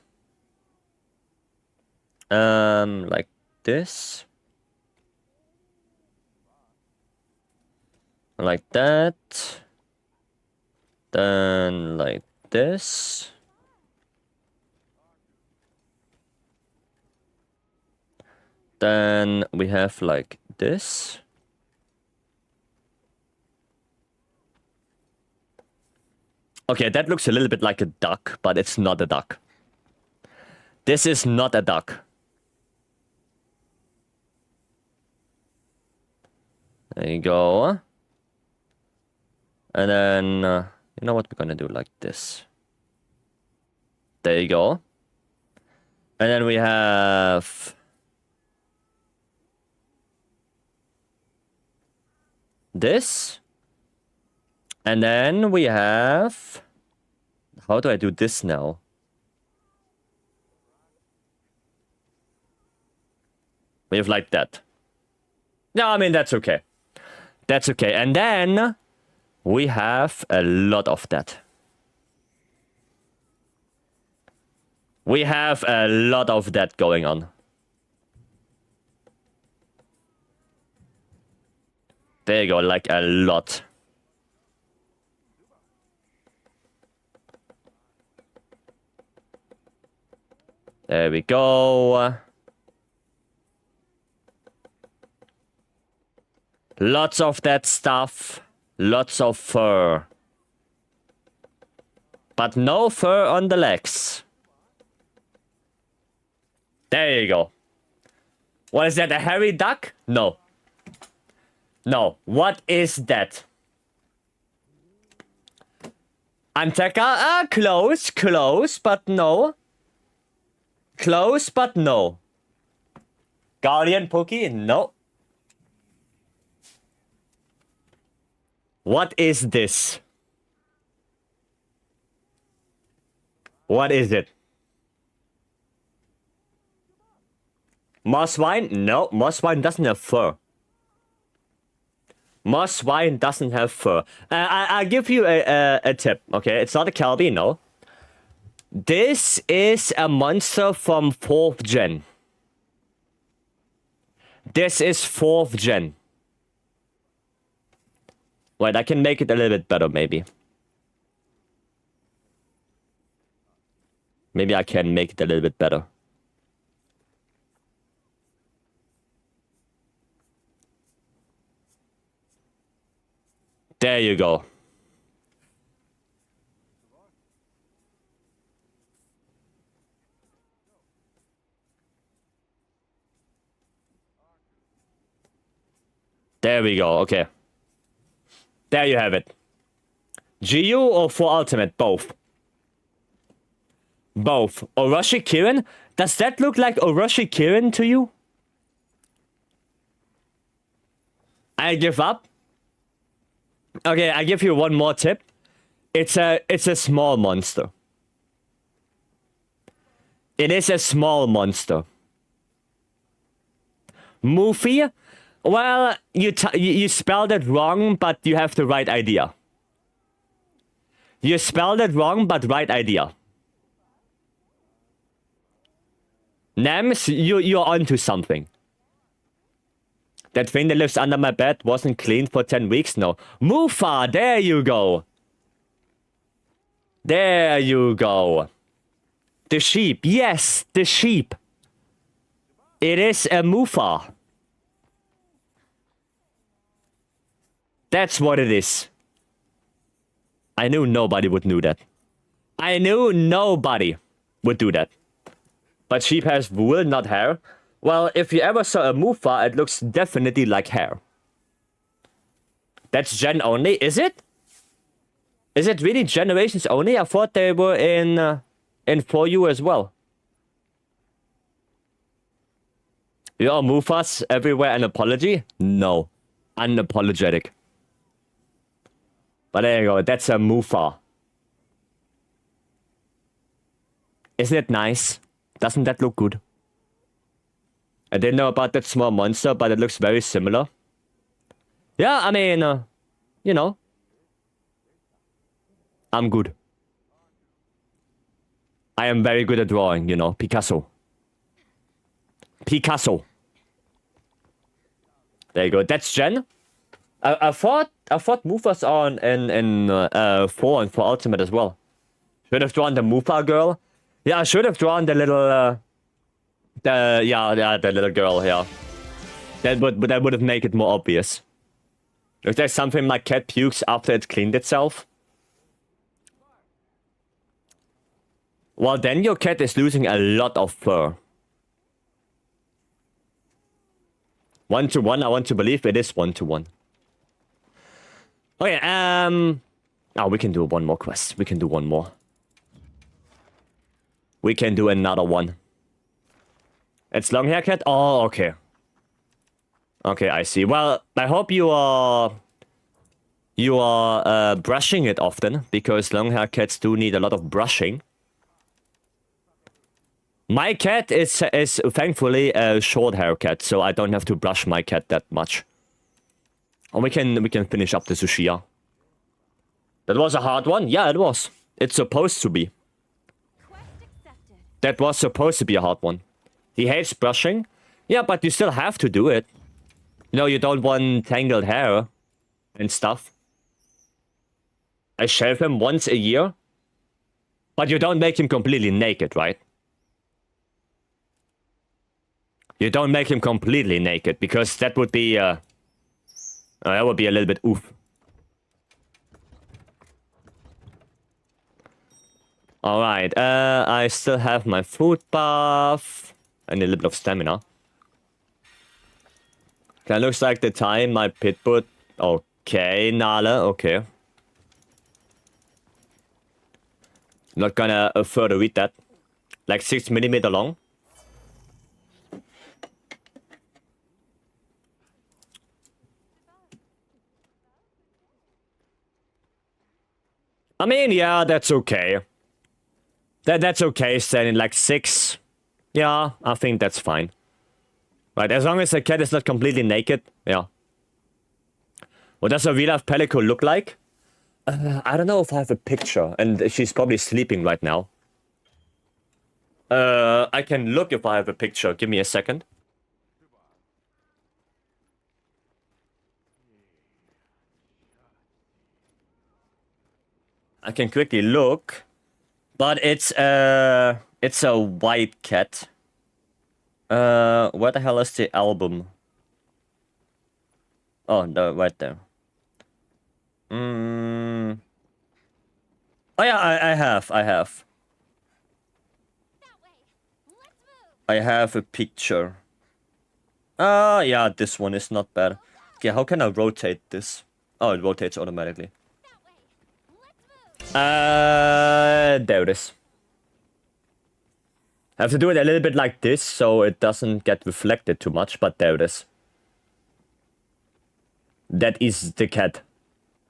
Like this. Like that. Then like this. Then we have like this. Okay, that looks a little bit like a duck, but it's not a duck. This is not a duck. There you go. And then, you know what? We're gonna do like this. There you go. And then we have this. And then we have... How do I do this now? We have like that. No, I mean, that's okay. That's okay. And then we have a lot of that. We have a lot of that going on. There you go, like a lot. There we go. Lots of that stuff. Lots of fur. But no fur on the legs. There you go. What is that, a hairy duck? No. No. What is that? Anteka? Close, close, but no. Close, but no. Guardian Pookie? No. What is this? What is it? Mosswine? No, Mosswine doesn't have fur. Mosswine doesn't have fur. I'll give you a tip, okay? It's not a Kelby, no. This is a monster from 4th gen. This is 4th gen. Wait, I can make it a little bit better, maybe. Maybe I can make it a little bit better. There you go. There we go, okay. There you have it. GU or for Ultimate? Both. Both. Orochi Kirin? Does that look like Orochi Kirin to you? I give up. Okay, I give you one more tip. It's a small monster. It is a small monster. Mufi? Well, you spelled it wrong, but you have the right idea. You spelled it wrong, but right idea. Nems, you're onto something. That thing that lives under my bed wasn't cleaned for 10 weeks? No. Mufa, there you go. There you go. The sheep. Yes, the sheep. It is a Mufa. That's what it is. I knew nobody would do that. I knew nobody would do that. But sheep has wool, not hair. Well, if you ever saw a Mufa, it looks definitely like hair. That's gen only, is it? Is it really generations only? I thought they were in 4U as well. You are Mufas everywhere an apology? No. Unapologetic. But there you go, that's a Mufa. Isn't it nice? Doesn't that look good? I didn't know about that small monster, but it looks very similar. Yeah, I mean, you know. I'm good. I am very good at drawing, you know, Picasso. Picasso. There you go. That's Jen. I thought Move was on in 4 and 4 Ultimate as well. Should have drawn the Mufa girl. Yeah, I should have drawn the little the little girl. Yeah, that would have made it more obvious. If there's something my cat pukes after it cleaned itself, well, then your cat is losing a lot of fur. 1-to-1, I want to believe it is 1-to-1. Okay, oh, we can do one more quest. We can do one more. We can do another one. It's long hair cat? Oh, okay. Okay, I see. Well, I hope you are brushing it often, because long hair cats do need a lot of brushing. My cat is thankfully a short hair cat, so I don't have to brush my cat that much. And we can finish up the Tsuchiya. That was a hard one? Yeah, it was. It's supposed to be. Quest accepted. That was supposed to be a hard one. He hates brushing. Yeah, but you still have to do it. You know, you don't want tangled hair and stuff. I shave him once a year. But you don't make him completely naked, right? You don't make him completely naked, because that would be a little bit oof. Alright, I still have my food buff. I need a little bit of stamina. That looks like the time my pitbull... Okay, Nala, okay. Not gonna further read that. Like 6mm long. I mean, yeah, that's okay. That's okay, standing like 6. Yeah, I think that's fine. Right, as long as the cat is not completely naked, yeah. What does a real-life Pelico look like? I don't know if I have a picture, and she's probably sleeping right now. I can look if I have a picture. Give me a second. I can quickly look, but it's a white cat. Where the hell is the album? Oh, no, right there. Oh yeah, I have. That way. Let's move. I have a picture. Yeah, this one is not bad. Okay, how can I rotate this? Oh, it rotates automatically. That way. Let's move. There it is. I have to do it a little bit like this, so it doesn't get reflected too much, but there it is. That is the cat.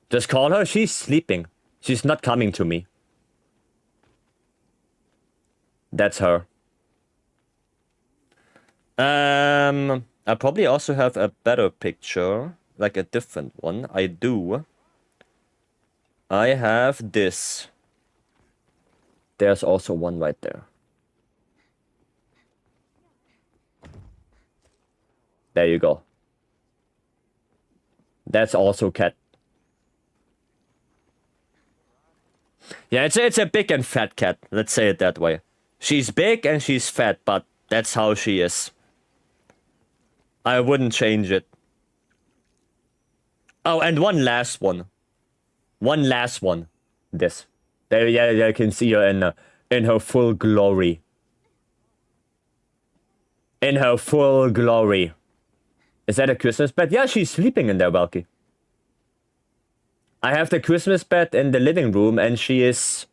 Just call her, she's sleeping. She's not coming to me. That's her. I probably also have a better picture, like a different one. I do. I have this. There's also one right there. There you go. That's also cat. Yeah, it's a big and fat cat. Let's say it that way. She's big and she's fat, but that's how she is. I wouldn't change it. Oh, and one last one. One last one. This. There, yeah, you can see her in her full glory. In her full glory. Is that a Christmas bed? Yeah, she's sleeping in there, Valky. I have the Christmas bed in the living room, and she is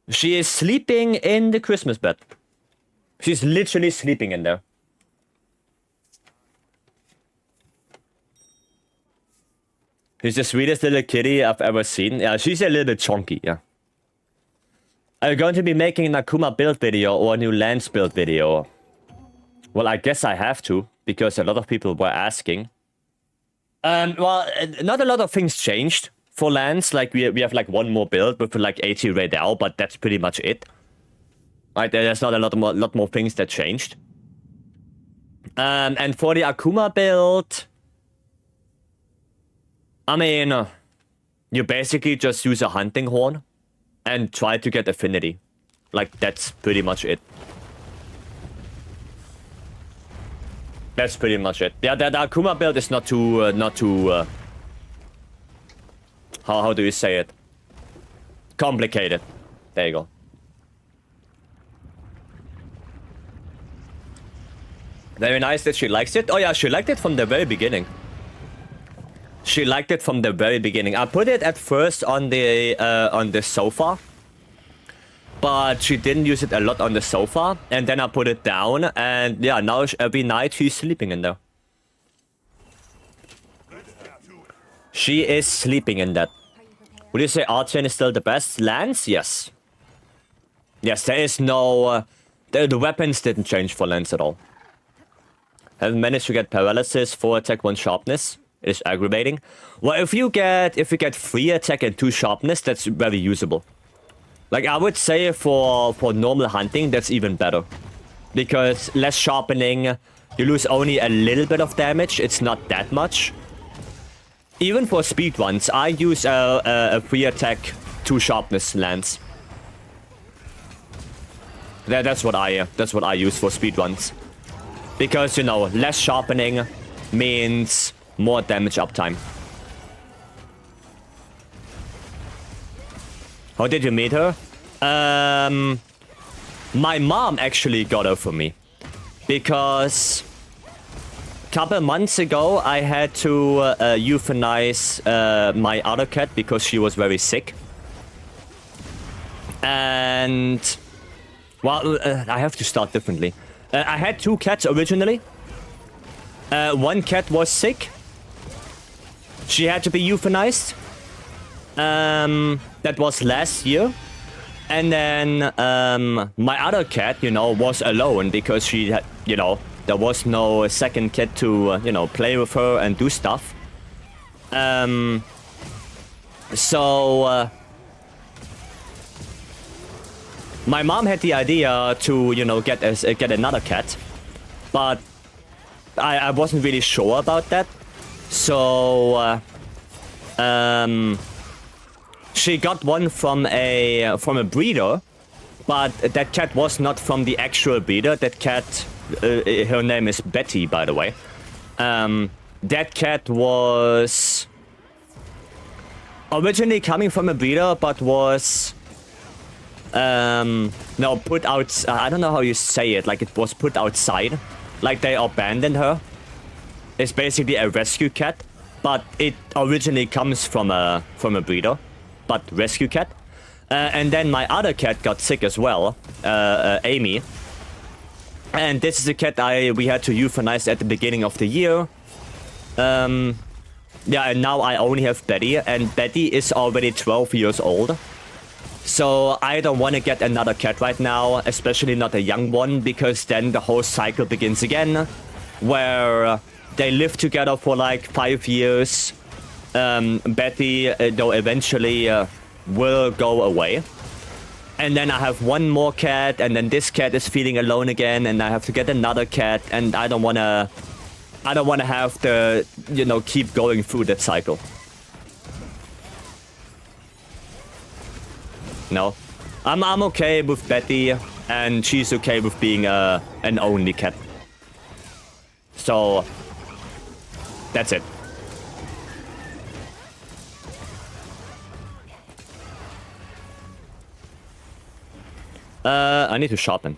sleeping in the Christmas bed. She's literally sleeping in there. She's the sweetest little kitty I've ever seen. Yeah, she's a little bit chunky, yeah. Are you going to be making an Akuma build video or a new Lance build video? Well, I guess I have to, because a lot of people were asking. Well, not a lot of things changed for Lance. Like, we have like one more build with like 80 Raidel, but that's pretty much it. Right, there's not a lot more things that changed. And for the Akuma build, I mean, you basically just use a hunting horn and try to get affinity. Like, that's pretty much it. That's pretty much it. Yeah, the Akuma build is not too, how do you say it? Complicated. There you go. Very nice that she likes it. Oh yeah, she liked it from the very beginning. She liked it from the very beginning. I put it at first on the sofa, but she didn't use it a lot on the sofa. And then I put it down, and yeah, now every night she's sleeping in there. She is sleeping in that. Would you say Archen is still the best? Lance? Yes. Yes, there is no... the weapons didn't change for Lance at all. Haven't managed to get paralysis, 4 attack, 1 sharpness. It is aggravating. Well, if you get 3 attack and 2 sharpness, that's very usable. Like, I would say for normal hunting, that's even better. Because less sharpening, you lose only a little bit of damage. It's not that much. Even for speedruns, I use a 3 attack, 2 sharpness lance. That's what I use for speedruns. Because, you know, less sharpening means more damage uptime. How did you meet her? My mom actually got her for me. Because couple months ago, I had to euthanize my other cat because she was very sick. And... well, I have to start differently. I had 2 cats originally. One cat was sick. She had to be euthanized. That was last year. And then my other cat, you know, was alone because she had, you know, there was no second cat to, you know, play with her and do stuff. So my mom had the idea to, you know, get another cat, but I wasn't really sure about that. So she got one from a breeder, but that cat was not from the actual breeder. That cat, her name is Betty, by the way. That cat was originally coming from a breeder, but was no, put out. I don't know how you say it. Like, it was put outside, like they abandoned her. It's basically a rescue cat, but it originally comes from a breeder, but rescue cat. And then my other cat got sick as well, Amy. And this is a cat we had to euthanize at the beginning of the year. Yeah, and now I only have Betty, and Betty is already 12 years old. So I don't want to get another cat right now, especially not a young one, because then the whole cycle begins again, where they live together for like 5 years. Betty, though, eventually will go away. And then I have one more cat, and then this cat is feeling alone again, and I have to get another cat, and I don't want to have to, you know, keep going through that cycle. No. I'm okay with Betty, and she's okay with being an only cat. So that's it. I need to sharpen.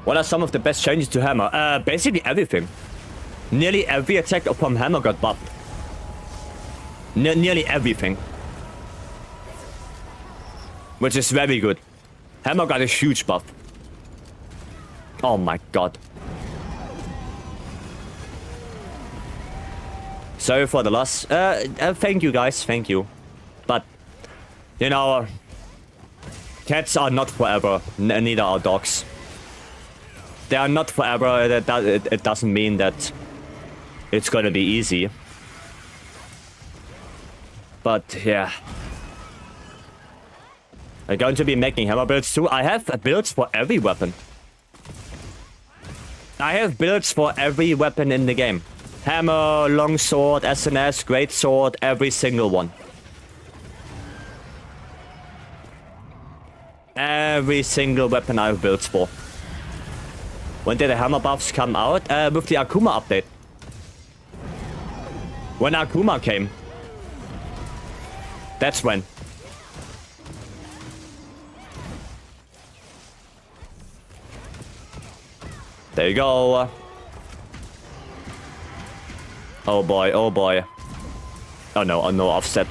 What are some of the best changes to Hammer? Basically everything. Nearly every attack from Hammer got buffed. Nearly everything. Which is very good. Hammer got a huge buff. Oh my god. Sorry for the loss. Thank you guys, thank you. But, you know, cats are not forever, neither are dogs. They are not forever, it doesn't mean that it's gonna be easy. But, yeah. I'm going to be making hammer builds too. I have builds for every weapon. I have builds for every weapon in the game. Hammer, longsword, SNS, greatsword, every single one. Every single weapon I have builds for. When did the hammer buffs come out? With the Akuma update. When Akuma came. That's when. There you go. Oh boy, oh boy. Oh no, offset.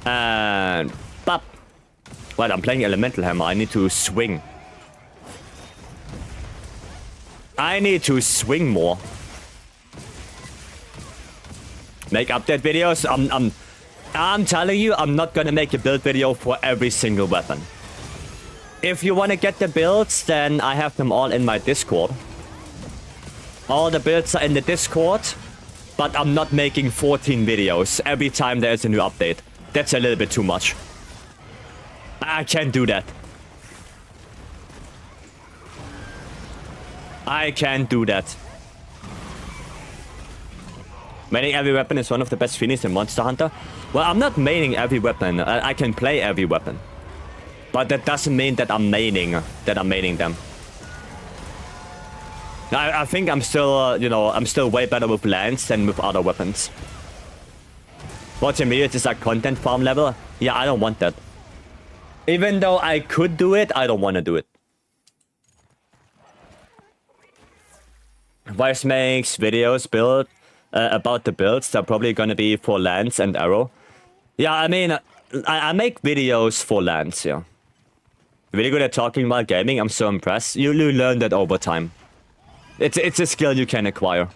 And pop. Well, I'm playing Elemental Hammer. I need to swing. I need to swing more. Make update videos. I'm telling you, I'm not gonna make a build video for every single weapon. If you want to get the builds, then I have them all in my Discord. All the builds are in the Discord, but I'm not making 14 videos every time there's a new update. That's a little bit too much. I can't do that. I can't do that. Maining every weapon is one of the best feelings in Monster Hunter. Well, I'm not maining every weapon. I can play every weapon. But that doesn't mean that I'm maining them. I think I'm still, I'm still way better with lance than with other weapons. What you mean, it is like content farm level? Yeah, I don't want that. Even though I could do it, I don't want to do it. Vice makes videos about the builds. They're probably gonna be for lance and arrow. Yeah, I mean, I make videos for lance, yeah. Really good at talking while gaming. I'm so impressed. You learn that over time. It's a skill you can acquire.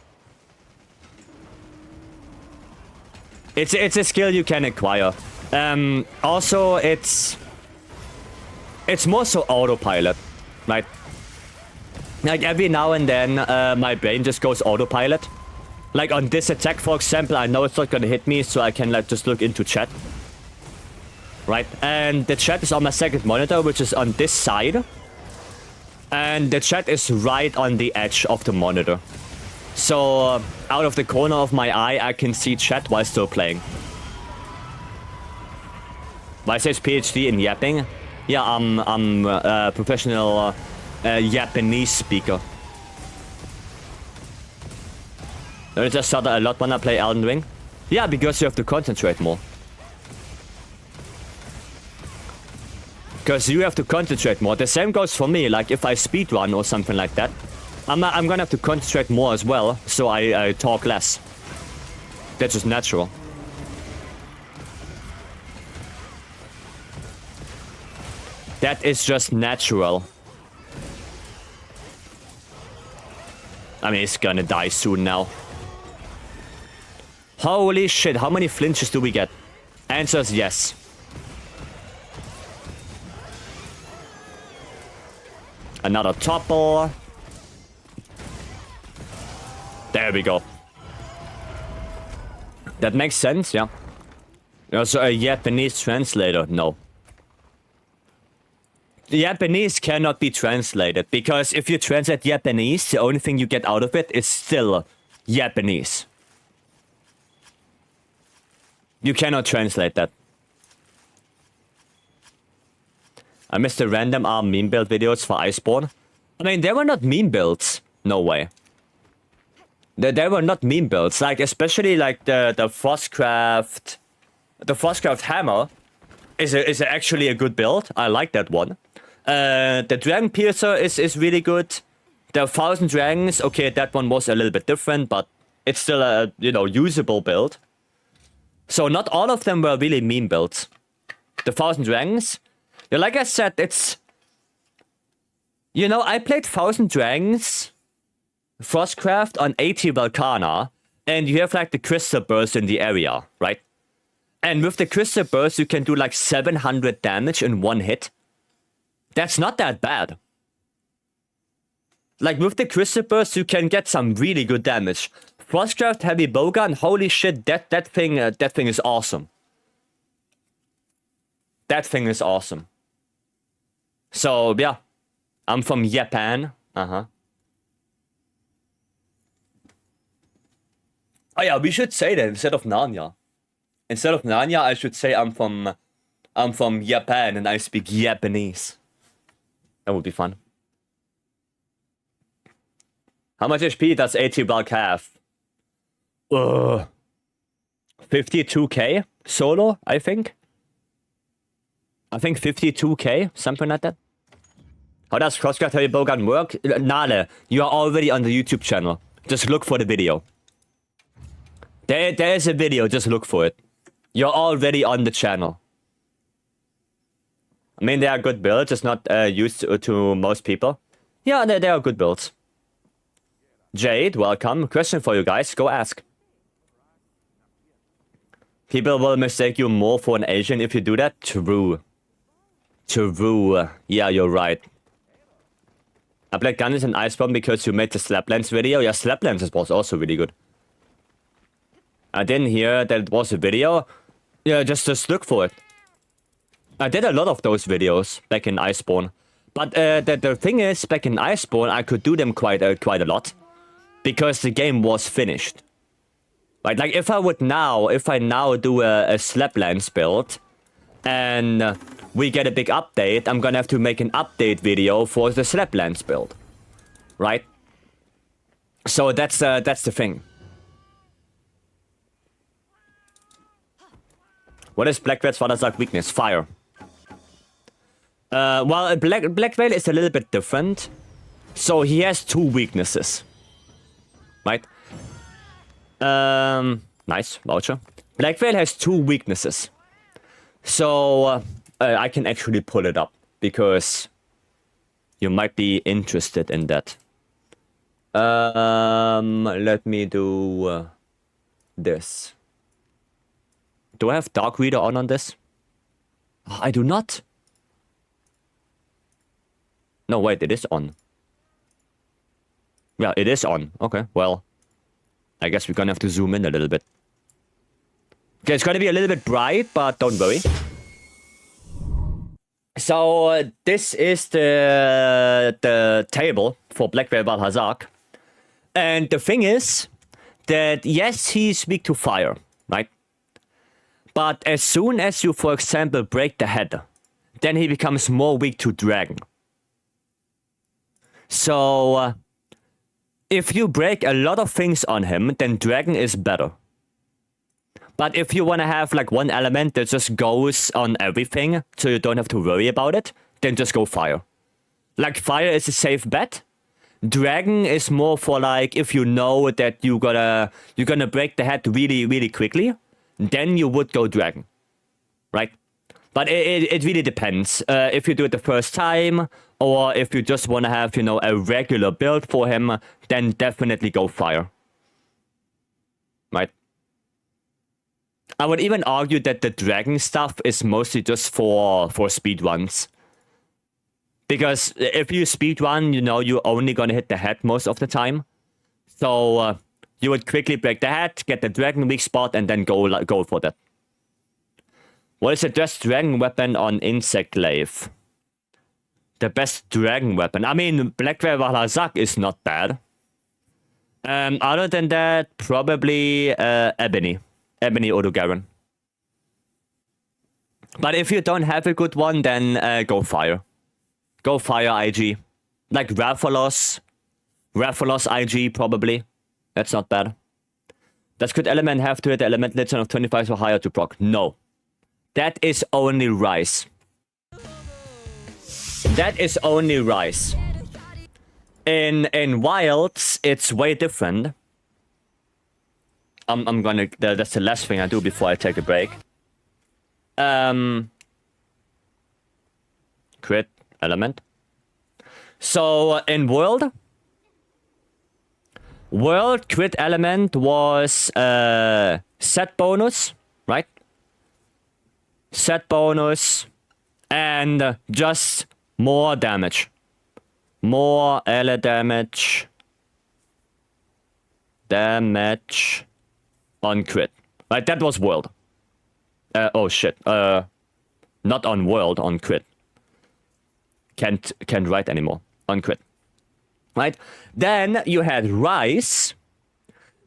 It's a skill you can acquire. Also, it's more so autopilot, right? Like every now and then, my brain just goes autopilot. Like on this attack, for example, I know it's not gonna hit me, so I can like just look into chat. Right, and the chat is on my second monitor, which is on this side. And the chat is right on the edge of the monitor. So, out of the corner of my eye, I can see chat while still playing. Why says PhD in yapping? Yeah, I'm a professional Japanese speaker. I just stutter a lot when I play Elden Ring. Yeah, because you have to concentrate more. Because you have to concentrate more. The same goes for me, like if I speedrun or something like that. I'm gonna have to concentrate more as well, so I talk less. That's just natural. That is just natural. I mean, it's gonna die soon now. Holy shit, how many flinches do we get? Answers yes. Another topple. There we go. That makes sense, yeah. Also a Japanese translator, no. Japanese cannot be translated, because if you translate Japanese, the only thing you get out of it is still Japanese. You cannot translate that. I missed the random ARM meme build videos for Iceborne. I mean, they were not meme builds. No way. They were not meme builds. Like, especially like the Frostcraft... The Frostcraft hammer is actually a good build. I like that one. The Dragon Piercer is really good. The 1000 Dragons, okay, that one was a little bit different, but it's still a, usable build. So not all of them were really meme builds. The 1000 Dragons... Yeah, like I said, it's... I played 1000 Dragons, Frostcraft on 80 Volcana, and you have like the Crystal Burst in the area, right? And with the Crystal Burst, you can do like 700 damage in one hit. That's not that bad. Like with the Crystal Burst, you can get some really good damage. Frostcraft Heavy Bowgun, holy shit, that thing is awesome. That thing is awesome. So yeah, I'm from Japan. Uh-huh. Oh yeah, we should say that instead of Narnia. Instead of Narnia, I should say I'm from Japan and I speak Japanese. That would be fun. How much HP does AT Bulk have? 52k solo, I think. I think 52k, something like that. How does Crosscut Heavy Bowgun work? Nale, you are already on the YouTube channel. Just look for the video. There is a video, just look for it. You're already on the channel. I mean, they are good builds, it's not used to most people. Yeah, they are good builds. Jade, welcome. Question for you guys, go ask. People will mistake you more for an Asian if you do that? True. True. Yeah, you're right. I played Gunners and Iceborne because you made the Slaplands video. Yeah, Slaplands was also really good. I didn't hear that it was a video. Yeah, just look for it. I did a lot of those videos back in Iceborne. But the thing is, back in Iceborne, I could do them quite a lot. Because the game was finished. Right, like if I now do a Slaplands build, and we get a big update, I'm gonna have to make an update video for the Slaplands build. Right? So that's the thing. What is Blackveil's father's like weakness? Fire. Well, Blackveil is a little bit different. So he has two weaknesses. Right? Nice, voucher. Blackveil has two weaknesses. So, I can actually pull it up, because you might be interested in that. Let me do this. Do I have Dark Reader on this? I do not. No, wait, it is on. Yeah, it is on. Okay, well, I guess we're gonna have to zoom in a little bit. Okay, it's gonna be a little bit bright, but don't worry. So, this is the table for Blackveil Valhazak. And the thing is that, yes, he's weak to fire, right? But as soon as you, for example, break the head, then he becomes more weak to dragon. So, if you break a lot of things on him, then dragon is better. But if you want to have like one element that just goes on everything, so you don't have to worry about it, then just go fire. Like fire is a safe bet. Dragon is more for like if you know that you're gonna break the head really quickly, then you would go dragon, right? But it really depends. If you do it the first time, or if you just want to have, you know, a regular build for him, then definitely go fire. Right? I would even argue that the dragon stuff is mostly just for speedruns. Because if you speedrun, you know, you're only gonna hit the head most of the time. So you would quickly break the head, get the dragon weak spot, and then go for that. What is the best dragon weapon on Insect Glaive? The best dragon weapon? I mean, Blackveil Valhazak is not bad. Other than that, probably Ebony. Ebony Odogaron. But if you don't have a good one, then go fire. Go fire IG. Like Rathalos. Rathalos IG, probably. That's not bad. Does crit element have to hit the element legend of 25 or higher to proc? No. That is only Rise. That is only Rise. In Wilds, it's way different. I'm gonna... That's the last thing I do before I take a break. Crit element. So, in World crit element was set bonus, right? Set bonus and just more damage. More ally damage. Damage on crit. Right, that was World. Oh shit. Not on World, on crit. can't write anymore on crit. Right? Then you had Rise,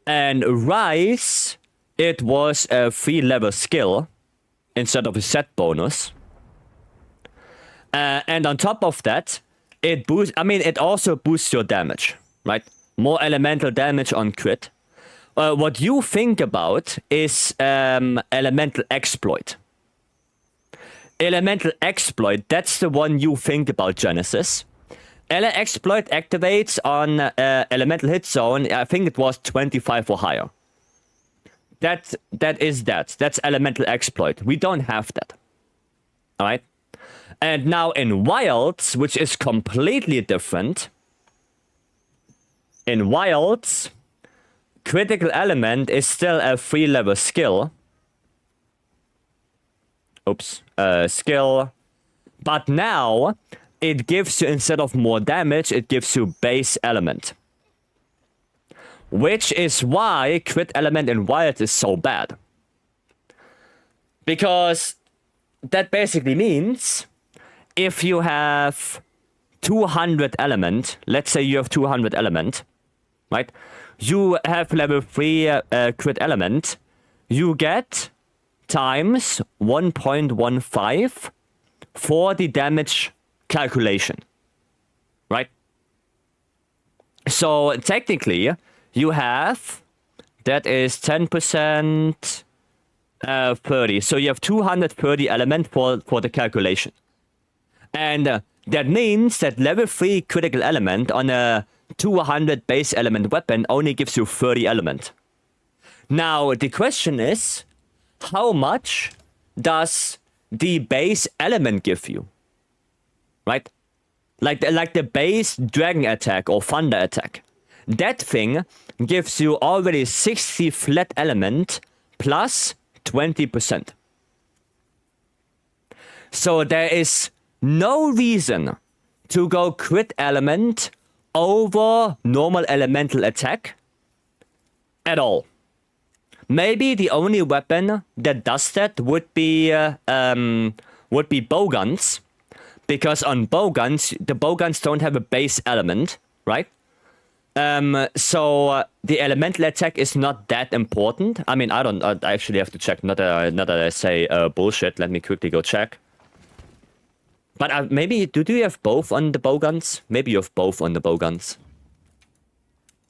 and Rise, it was a 3-level skill instead of a set bonus. And on top of that, it also boosts your damage, right? More elemental damage on crit. What you think about is Elemental Exploit. Elemental Exploit, that's the one you think about, Genesis. Exploit activates on Elemental Hit Zone, I think it was 25 or higher. That's Elemental Exploit. We don't have that. Alright? And now in Wilds, which is completely different, in Wilds, Critical Element is still a 3-level skill. Skill. But now, it gives you, instead of more damage, it gives you base element. Which is why crit element in Wild is so bad. Because that basically means if you have 200 element, let's say you have 200 element, right? You have level 3 crit element, you get times 1.15 for the damage calculation, right? So technically, you have, that is 10%, 30. So you have 230 element for the calculation. And that means that level 3 critical element on a 200 base element weapon only gives you 30 element. Now, the question is, how much does the base element give you? Right? Like the base dragon attack or thunder attack. That thing gives you already 60 flat element plus 20%. So there is no reason to go crit element over normal elemental attack at all. Maybe the only weapon that does that would be bowguns, because on bowguns, the bowguns don't have a base element, right? So the elemental attack is not that important. I mean, I actually have to check. Not that I say bullshit. Let me quickly go check. But maybe, do you have both on the bowguns? Maybe you have both on the bowguns.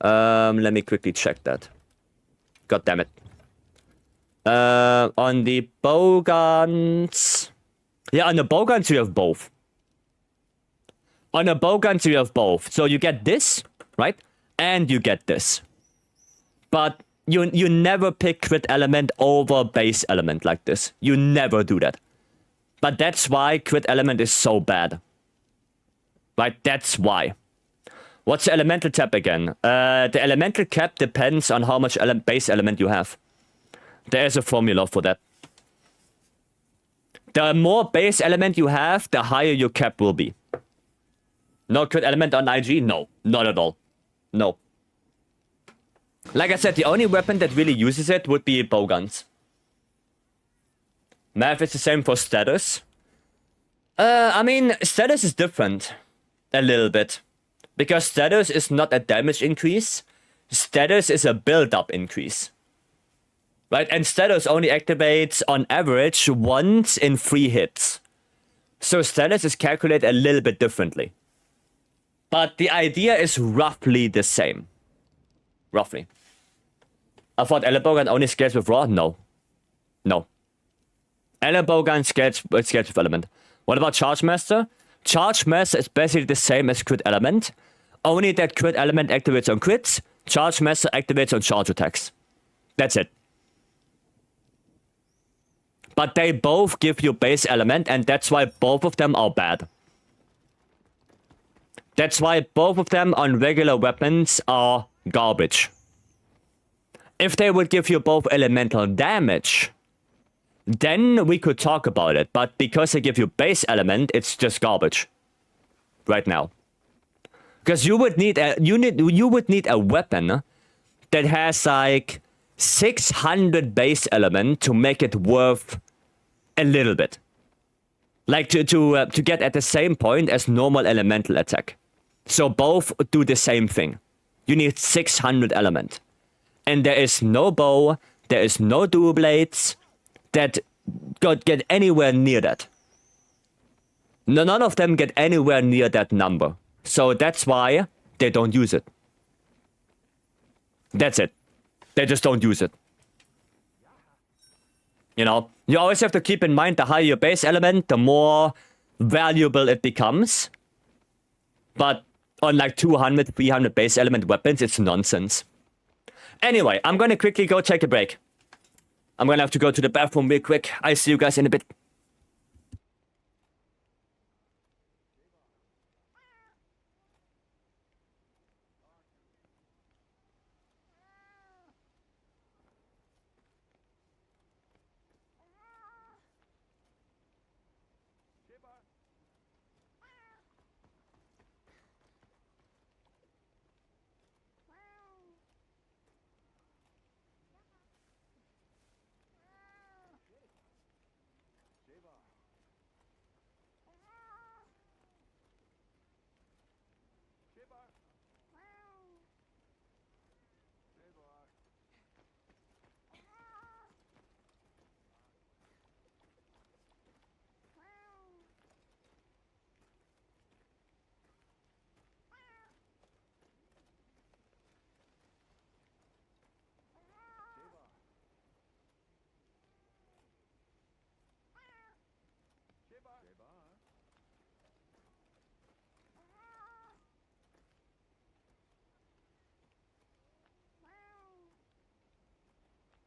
Let me quickly check that. God damn it. On the bowguns... Yeah, on the bowguns you have both. On the bowguns you have both. So you get this, right? And you get this. But you never pick crit element over base element like this. You never do that. But that's why crit element is so bad. Right? That's why. What's the elemental cap again? The elemental cap depends on how much base element you have. There's a formula for that. The more base element you have, the higher your cap will be. No crit element on IG? No. Not at all. No. Like I said, the only weapon that really uses it would be bowguns. Math is the same for status. I mean, status is different. A little bit. Because status is not a damage increase. Status is a build-up increase. Right? And status only activates on average once in 3 hits. So status is calculated a little bit differently. But the idea is roughly the same. Roughly. I thought Elebogan only scales with raw? No. No. Elebogan scales with element. What about Charge Master? Charge Master is basically the same as crit element. Only that crit element activates on crits. Charge Master activates on charge attacks. That's it. But they both give you base element, and that's why both of them are bad. That's why both of them on regular weapons are garbage. If they would give you both elemental damage, then we could talk about it. But because they give you base element, it's just garbage. Right now. Because you would need a weapon that has like 600 base element to make it worth a little bit. Like to get at the same point as normal elemental attack. So both do the same thing. You need 600 element. And there is no bow, there is no dual blades that get anywhere near that. No, none of them get anywhere near that number. So that's why they don't use it. That's it. They just don't use it. You know, you always have to keep in mind the higher your base element, the more valuable it becomes. But on like 200, 300 base element weapons, it's nonsense. Anyway, I'm gonna quickly go take a break. I'm gonna have to go to the bathroom real quick. I'll see you guys in a bit.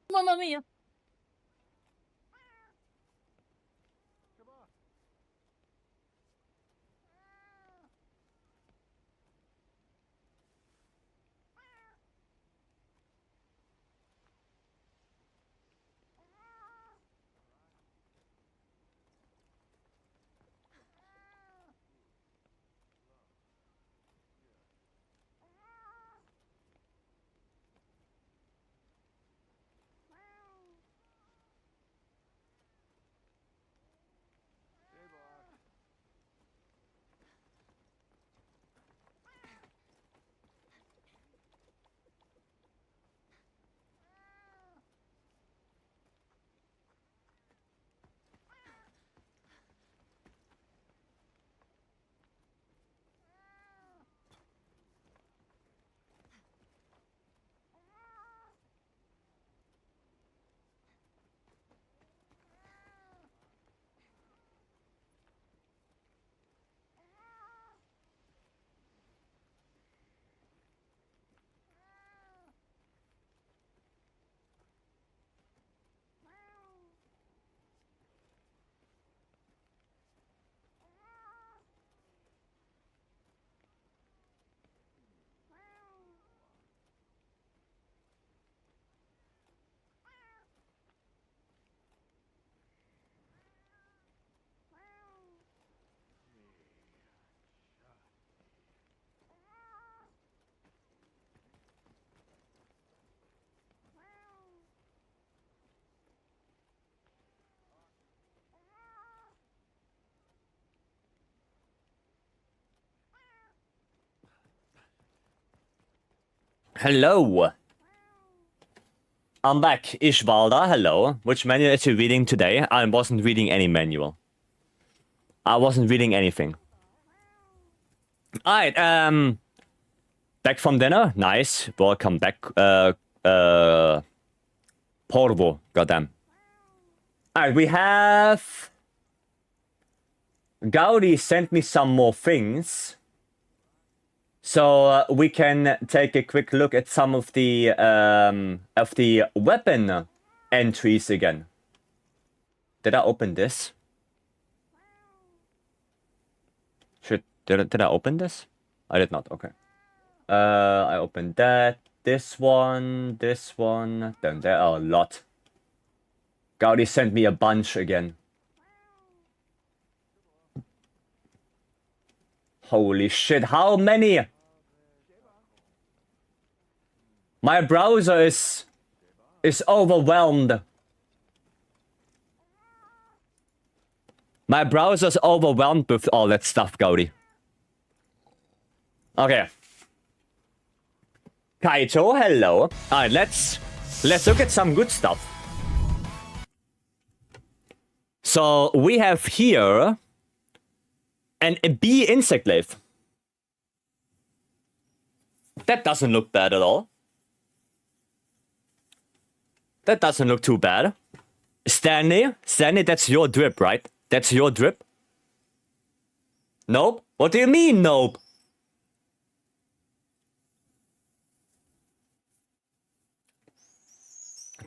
Mamma mia! Hello. I'm back. Ishvalda, hello. Which manual is you reading today? I wasn't reading any manual. I wasn't reading anything. Alright, back from dinner? Nice. Welcome back, Porvo, goddamn. Alright, we have... Gaudi sent me some more things. So we can take a quick look at some of the weapon entries again. Did I open this? Did I open this? I did not. Okay. I opened that. This one. Then there are a lot. Gaudi sent me a bunch again. Holy shit! How many? My browser is overwhelmed. My browser's overwhelmed with all that stuff, Gaudi. Okay. Kaito, hello. Alright, let's look at some good stuff. So we have here a bee insect glaive. That doesn't look bad at all. That doesn't look too bad. Stanley, that's your drip, right? That's your drip? Nope. What do you mean, nope?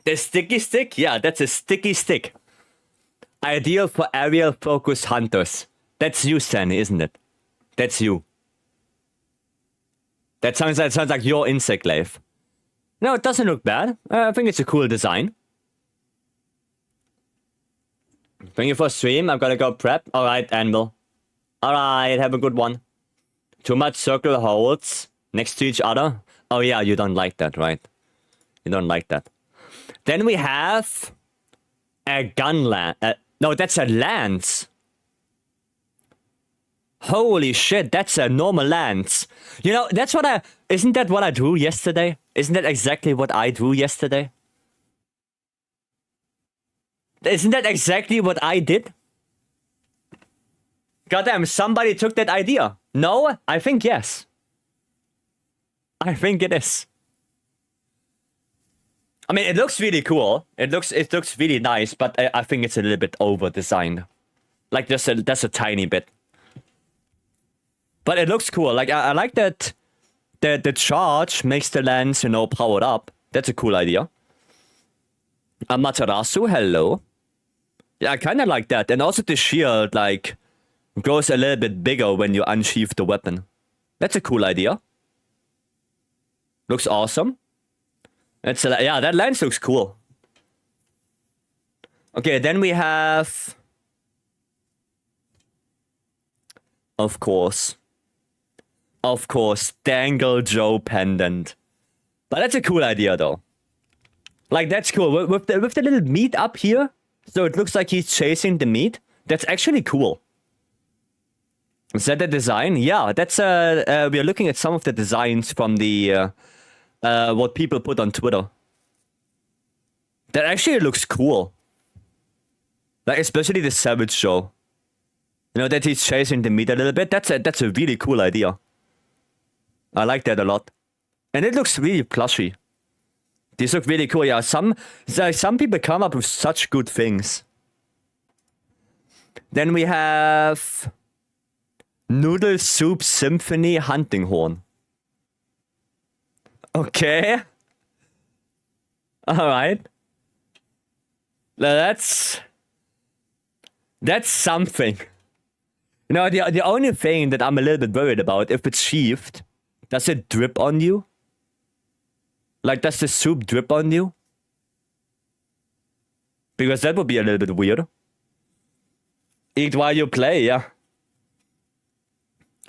The sticky stick? Yeah, that's a sticky stick. Ideal for aerial focus hunters. That's you, Stanley, isn't it? That's you. That sounds like your insect glaive. No, it doesn't look bad. I think it's a cool design. Thank you for stream. I've got to go prep. Alright, Anvil. Alright, have a good one. Too much circle holes next to each other. Oh yeah, you don't like that, right? You don't like that. Then we have a gun lance. No, that's a lance. Holy shit, that's a normal lance. You know, that's what I... Isn't that what I drew yesterday? Isn't that exactly what I drew yesterday? Isn't that exactly what I did? Goddamn, somebody took that idea. No? I think yes. I think it is. I mean, it looks really cool. It looks really nice, but I think it's a little bit over-designed. Like, just a tiny bit. But it looks cool. Like, I like that the charge makes the lens, you know, powered up. That's a cool idea. Amaterasu, hello. Yeah, I kind of like that. And also the shield, like, grows a little bit bigger when you unsheath the weapon. That's a cool idea. Looks awesome. It's yeah, that lens looks cool. Okay, then we have... Of course, Dangle Joe pendant. But that's a cool idea, though. Like, that's cool. With the little meat up here, so it looks like he's chasing the meat. That's actually cool. Is that the design? Yeah, that's we are looking at some of the designs from the what people put on Twitter. That actually looks cool. Like, especially the Savage Joe. You know, that he's chasing the meat a little bit. That's a really cool idea. I like that a lot. And it looks really plushy. These look really cool. Yeah, some people come up with such good things. Then we have Noodle Soup Symphony Hunting Horn. Okay. Alright. That's something. You know, the only thing that I'm a little bit worried about, if it's sheathed, does it drip on you? Like, does the soup drip on you? Because that would be a little bit weird. Eat while you play, yeah.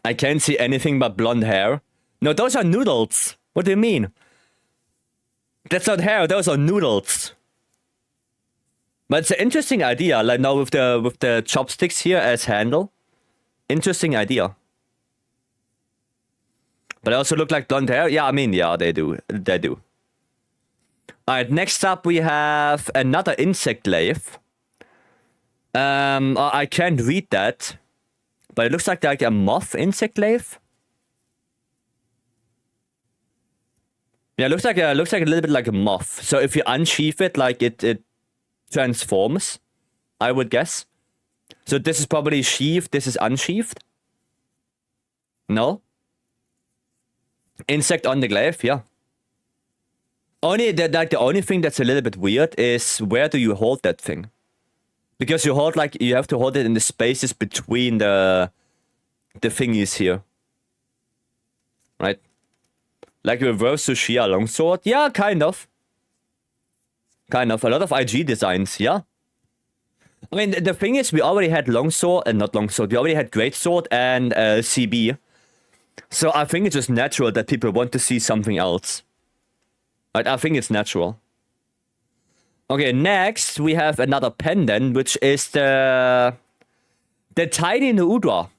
I can't see anything but blonde hair. No, those are noodles. What do you mean? That's not hair, those are noodles. But it's an interesting idea, like now with the chopsticks here as handle. Interesting idea. But they also look like blonde hair. Yeah, I mean, yeah, they do. They do. Alright, next up we have another insect glaive. I can't read that. But it looks like a moth insect glaive. Yeah, it looks like a little bit like a moth. So if you unsheath it, like it transforms, I would guess. So this is probably sheathed, this is unsheathed. No? Insect on the glaive, yeah. The only thing that's a little bit weird is where do you hold that thing? Because you have to hold it in the spaces between the thingies here. Right? Like reverse Tsushia longsword? Yeah, kind of. Kind of. A lot of IG designs, yeah. I mean, the thing is, we already had longsword, and not longsword, we already had greatsword and CB. So I think it's just natural that people want to see something else. Right, I think it's natural. Okay, next we have another pendant, which is the The tiny Noudra.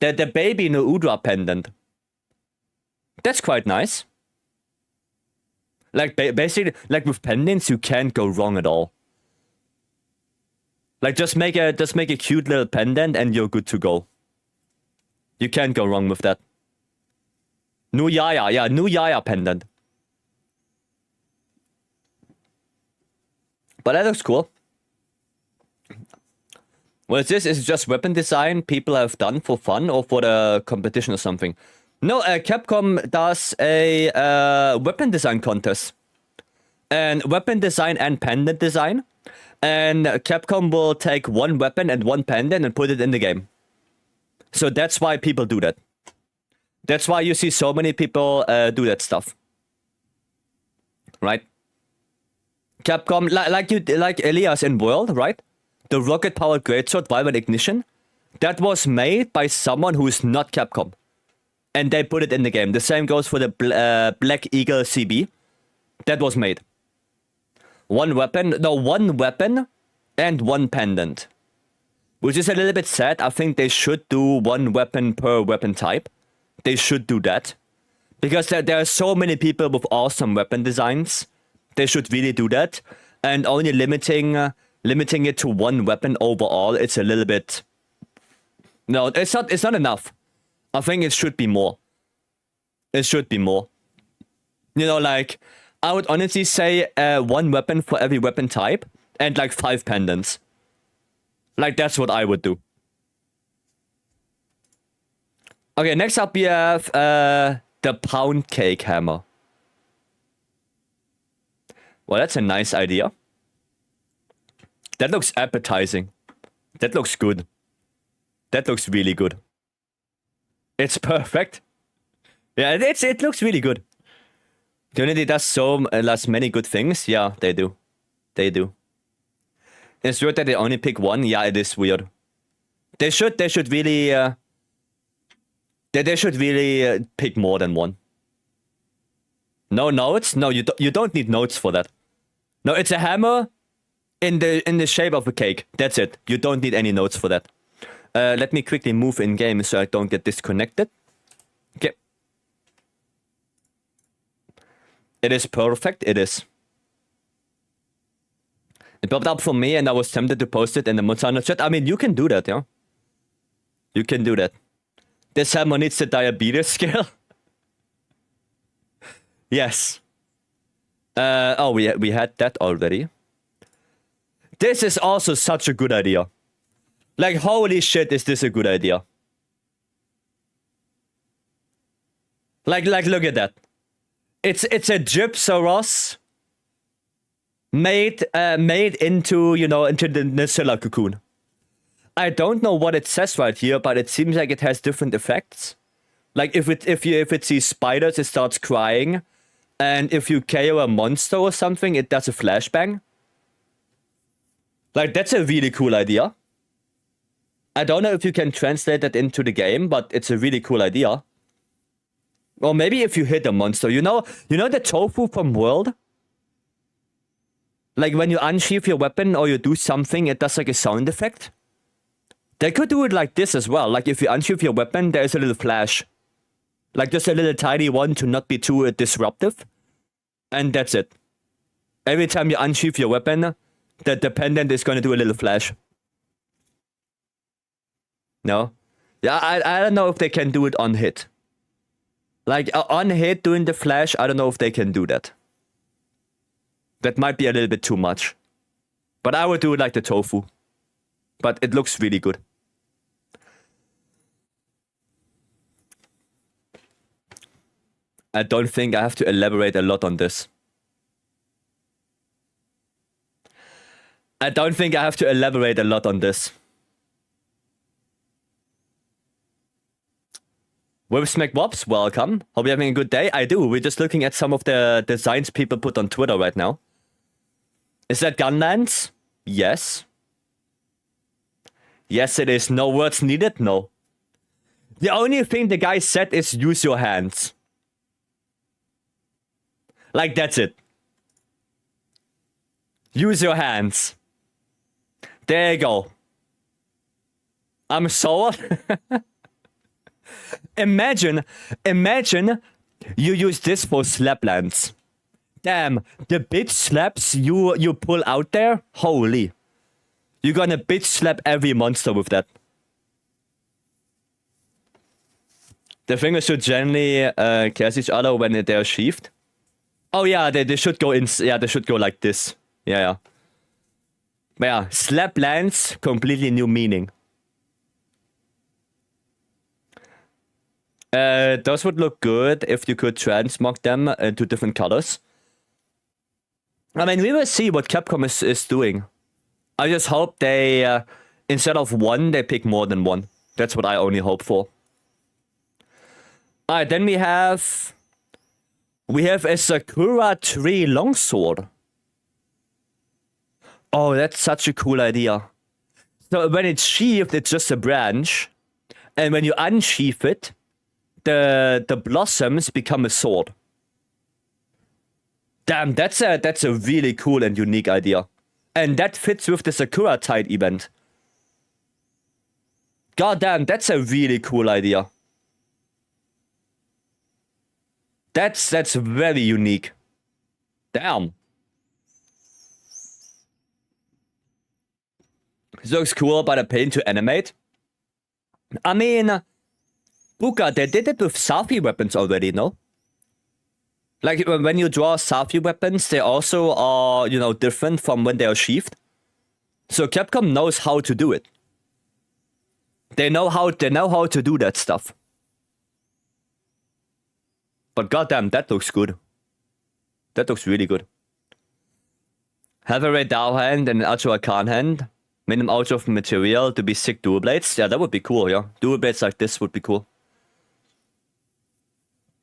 The baby Noudra pendant. That's quite nice. Like, basically, like with pendants, you can't go wrong at all. Like, just make a cute little pendant and you're good to go. You can't go wrong with that. New Yaya, yeah, New Yaya pendant. But that looks cool. What is this? Is it just weapon design people have done for fun or for the competition or something? No, Capcom does a weapon design contest. And weapon design and pendant design. And Capcom will take one weapon and one pendant and put it in the game. So that's why people do that. That's why you see so many people do that stuff. Right? Capcom, like Elias in World, right? The rocket-powered greatsword Violent Ignition, that was made by someone who is not Capcom. And they put it in the game. The same goes for the Black Eagle CB. That was made. One weapon and one pendant. Which is a little bit sad. I think they should do one weapon per weapon type. They should do that. Because there are so many people with awesome weapon designs. They should really do that. And only limiting it to one weapon overall, it's a little bit... No, it's not enough. I think it should be more. It should be more. You know, like, I would honestly say one weapon for every weapon type and like 5 pendants. Like, that's what I would do. Okay, next up we have the pound cake hammer. Well, that's a nice idea. That looks appetizing. That looks good. That looks really good. It's perfect. Yeah, it looks really good. Unity does many good things. Yeah, they do. They do. It's weird that they only pick one. Yeah, it is weird. They should really they should really pick more than one. No notes? No, you don't need notes for that. No, it's a hammer in the shape of a cake. That's it. You don't need any notes for that. Let me quickly move in game so I don't get disconnected. Okay. It is perfect. It is. It popped up for me and I was tempted to post it in the Monsanto chat. I mean, you can do that, yeah? You can do that. This hammer needs the diabetes scale. Yes. Oh, we had that already. This is also such a good idea. Like, holy shit, is this a good idea? Like, look at that. It's a Gypsaros made into, you know, into the Nacilla cocoon. I don't know what it says right here, but it seems like it has different effects. Like, if it sees spiders, it starts crying. And if you KO a monster or something, it does a flashbang. Like, that's a really cool idea. I don't know if you can translate that into the game, but it's a really cool idea. Or maybe if you hit a monster, you know the tofu from World? Like, when you unsheath your weapon or you do something, it does like a sound effect. They could do it like this as well. Like, if you unsheath your weapon, there's a little flash. Like, just a little tiny one to not be too disruptive. And that's it. Every time you unsheath your weapon, the pendant is going to do a little flash. No? Yeah, I don't know if they can do it on hit. Like, on hit doing the flash, I don't know if they can do that. That might be a little bit too much. But I would do it like the tofu. But it looks really good. I don't think I have to elaborate a lot on this. I don't think I have to elaborate a lot on this. With SmackWops, welcome. Hope you're having a good day. I do. We're just looking at some of the designs people put on Twitter right now. Is that Gunlands? Yes. Yes, it is. No words needed? No. The only thing the guy said is use your hands. Like, that's it. Use your hands. There you go. I'm sour. Imagine you use this for slaplands. Damn, the bitch slaps you pull out there, holy. You're gonna bitch slap every monster with that. The fingers should generally cast each other when they're sheathed. Oh yeah, they should go in. Yeah, they should go like this. Yeah. But yeah, slap lands, completely new meaning. Those would look good if you could transmog them into different colors. I mean, we will see what Capcom is doing. I just hope they, instead of one, they pick more than one. That's what I only hope for. Alright, then we have a Sakura tree longsword. Oh, that's such a cool idea. So when it's sheathed, it's just a branch. And when you unsheath it, the blossoms become a sword. Damn, that's a really cool and unique idea. And that fits with the Sakura Tide event. God damn, that's a really cool idea. That's very unique. Damn. This looks cool, but a pain to animate. I mean, Buka, they did it with Safi weapons already, no? Like, when you draw Safi weapons, they also are, you know, different from when they are sheathed. So Capcom knows how to do it. They know how to do that stuff. But goddamn, that looks good. That looks really good. Have a Red Dao hand and an Ultra Arcan hand. Made them out of material to be sick dual blades. Yeah, that would be cool, yeah. Dual blades like this would be cool.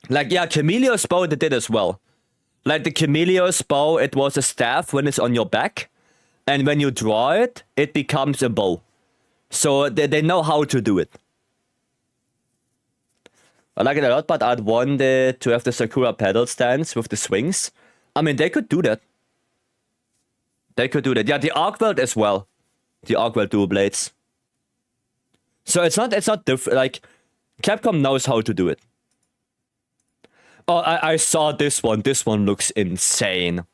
Like, yeah, Camellia's bow, they did as well. Like, the Camellia's bow, it was a staff when it's on your back. And when you draw it, it becomes a bow. So they know how to do it. I like it a lot, but I'd wanted to have the Sakura pedal stands with the swings. I mean, they could do that. They could do that. Yeah, the Arc Weld as well. The Arc Weld dual blades. So it's not different. Like, Capcom knows how to do it. Oh, I saw this one. This one looks insane.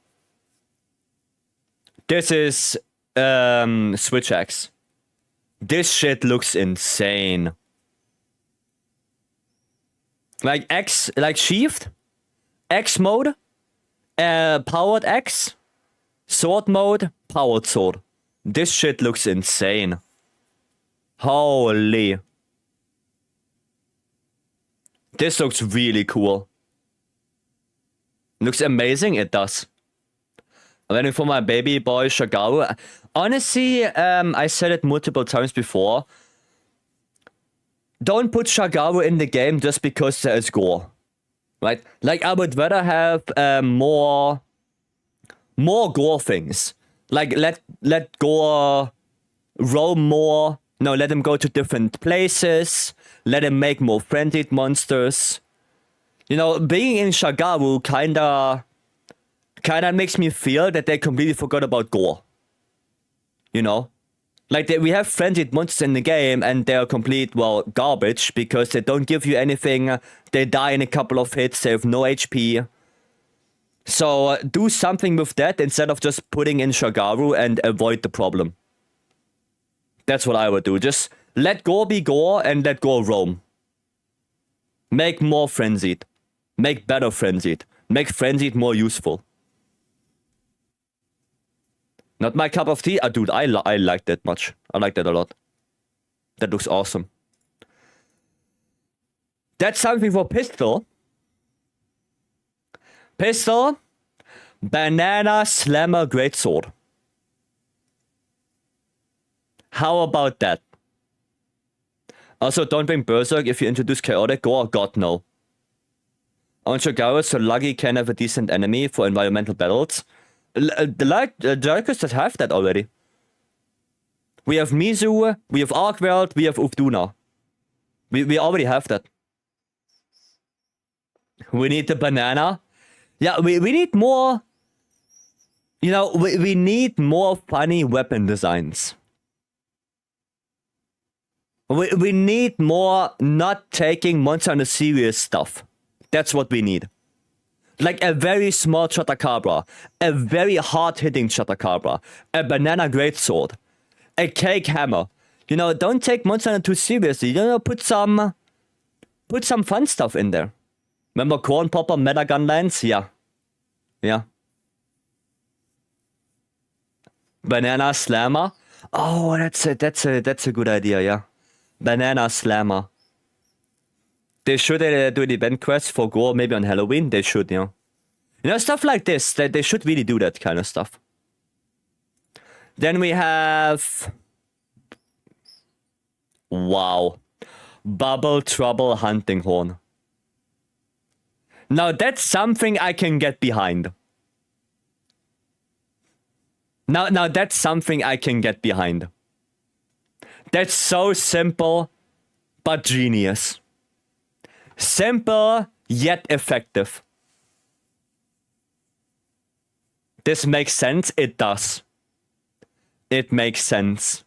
This is Switch X. This shit looks insane. Like X, like sheathed, X mode, powered X, sword mode, powered sword. This shit looks insane. Holy. This looks really cool. Looks amazing, it does. I'm waiting for my baby boy Shagaru. Honestly, I said it multiple times before. Don't put Shagaru in the game just because there is gore. Right? Like, I would rather have more gore things. Like, let gore roam more. No, let him go to different places. Let him make more frenzied monsters. You know, being in Shagaru kinda makes me feel that they completely forgot about gore. You know? Like, we have frenzied monsters in the game, and they're complete, well, garbage, because they don't give you anything, they die in a couple of hits, they have no HP. So, do something with that, instead of just putting in Shagaru and avoid the problem. That's what I would do. Just let gore be gore, and let gore roam. Make more frenzied. Make better frenzied. Make frenzied more useful. Not my cup of tea. Dude, I like that much. I like that a lot. That looks awesome. That's something for Pistol. Pistol. Banana Slammer Greatsword. How about that? Also, don't bring Berserk if you introduce Chaotic Gore. God, no. On Shagaru, so Lucky can have a decent enemy for environmental battles. The Jerichos that have that already. We have Mizu, we have Arkweld, we have Ufduna. We already have that. We need the banana. Yeah, we need more. You know, we need more funny weapon designs. We need more not taking Monster Hunter serious stuff. That's what we need. Like a very small Chotacabra, a very hard-hitting Chotacabra, a banana greatsword, a cake hammer. You know, don't take Monster Hunter too seriously. You know, put some fun stuff in there. Remember Corn Popper Meta Gunlands? Yeah. Yeah. Banana Slammer. Oh, that's a good idea, yeah. Banana Slammer. They should do an event quest for Gore maybe on Halloween. They should, you know. You know, stuff like this. They should really do that kind of stuff. Then we have... Wow. Bubble Trouble Hunting Horn. Now that's something I can get behind. Now that's something I can get behind. That's so simple, but genius. Simple, yet effective. This makes sense? It does. It makes sense.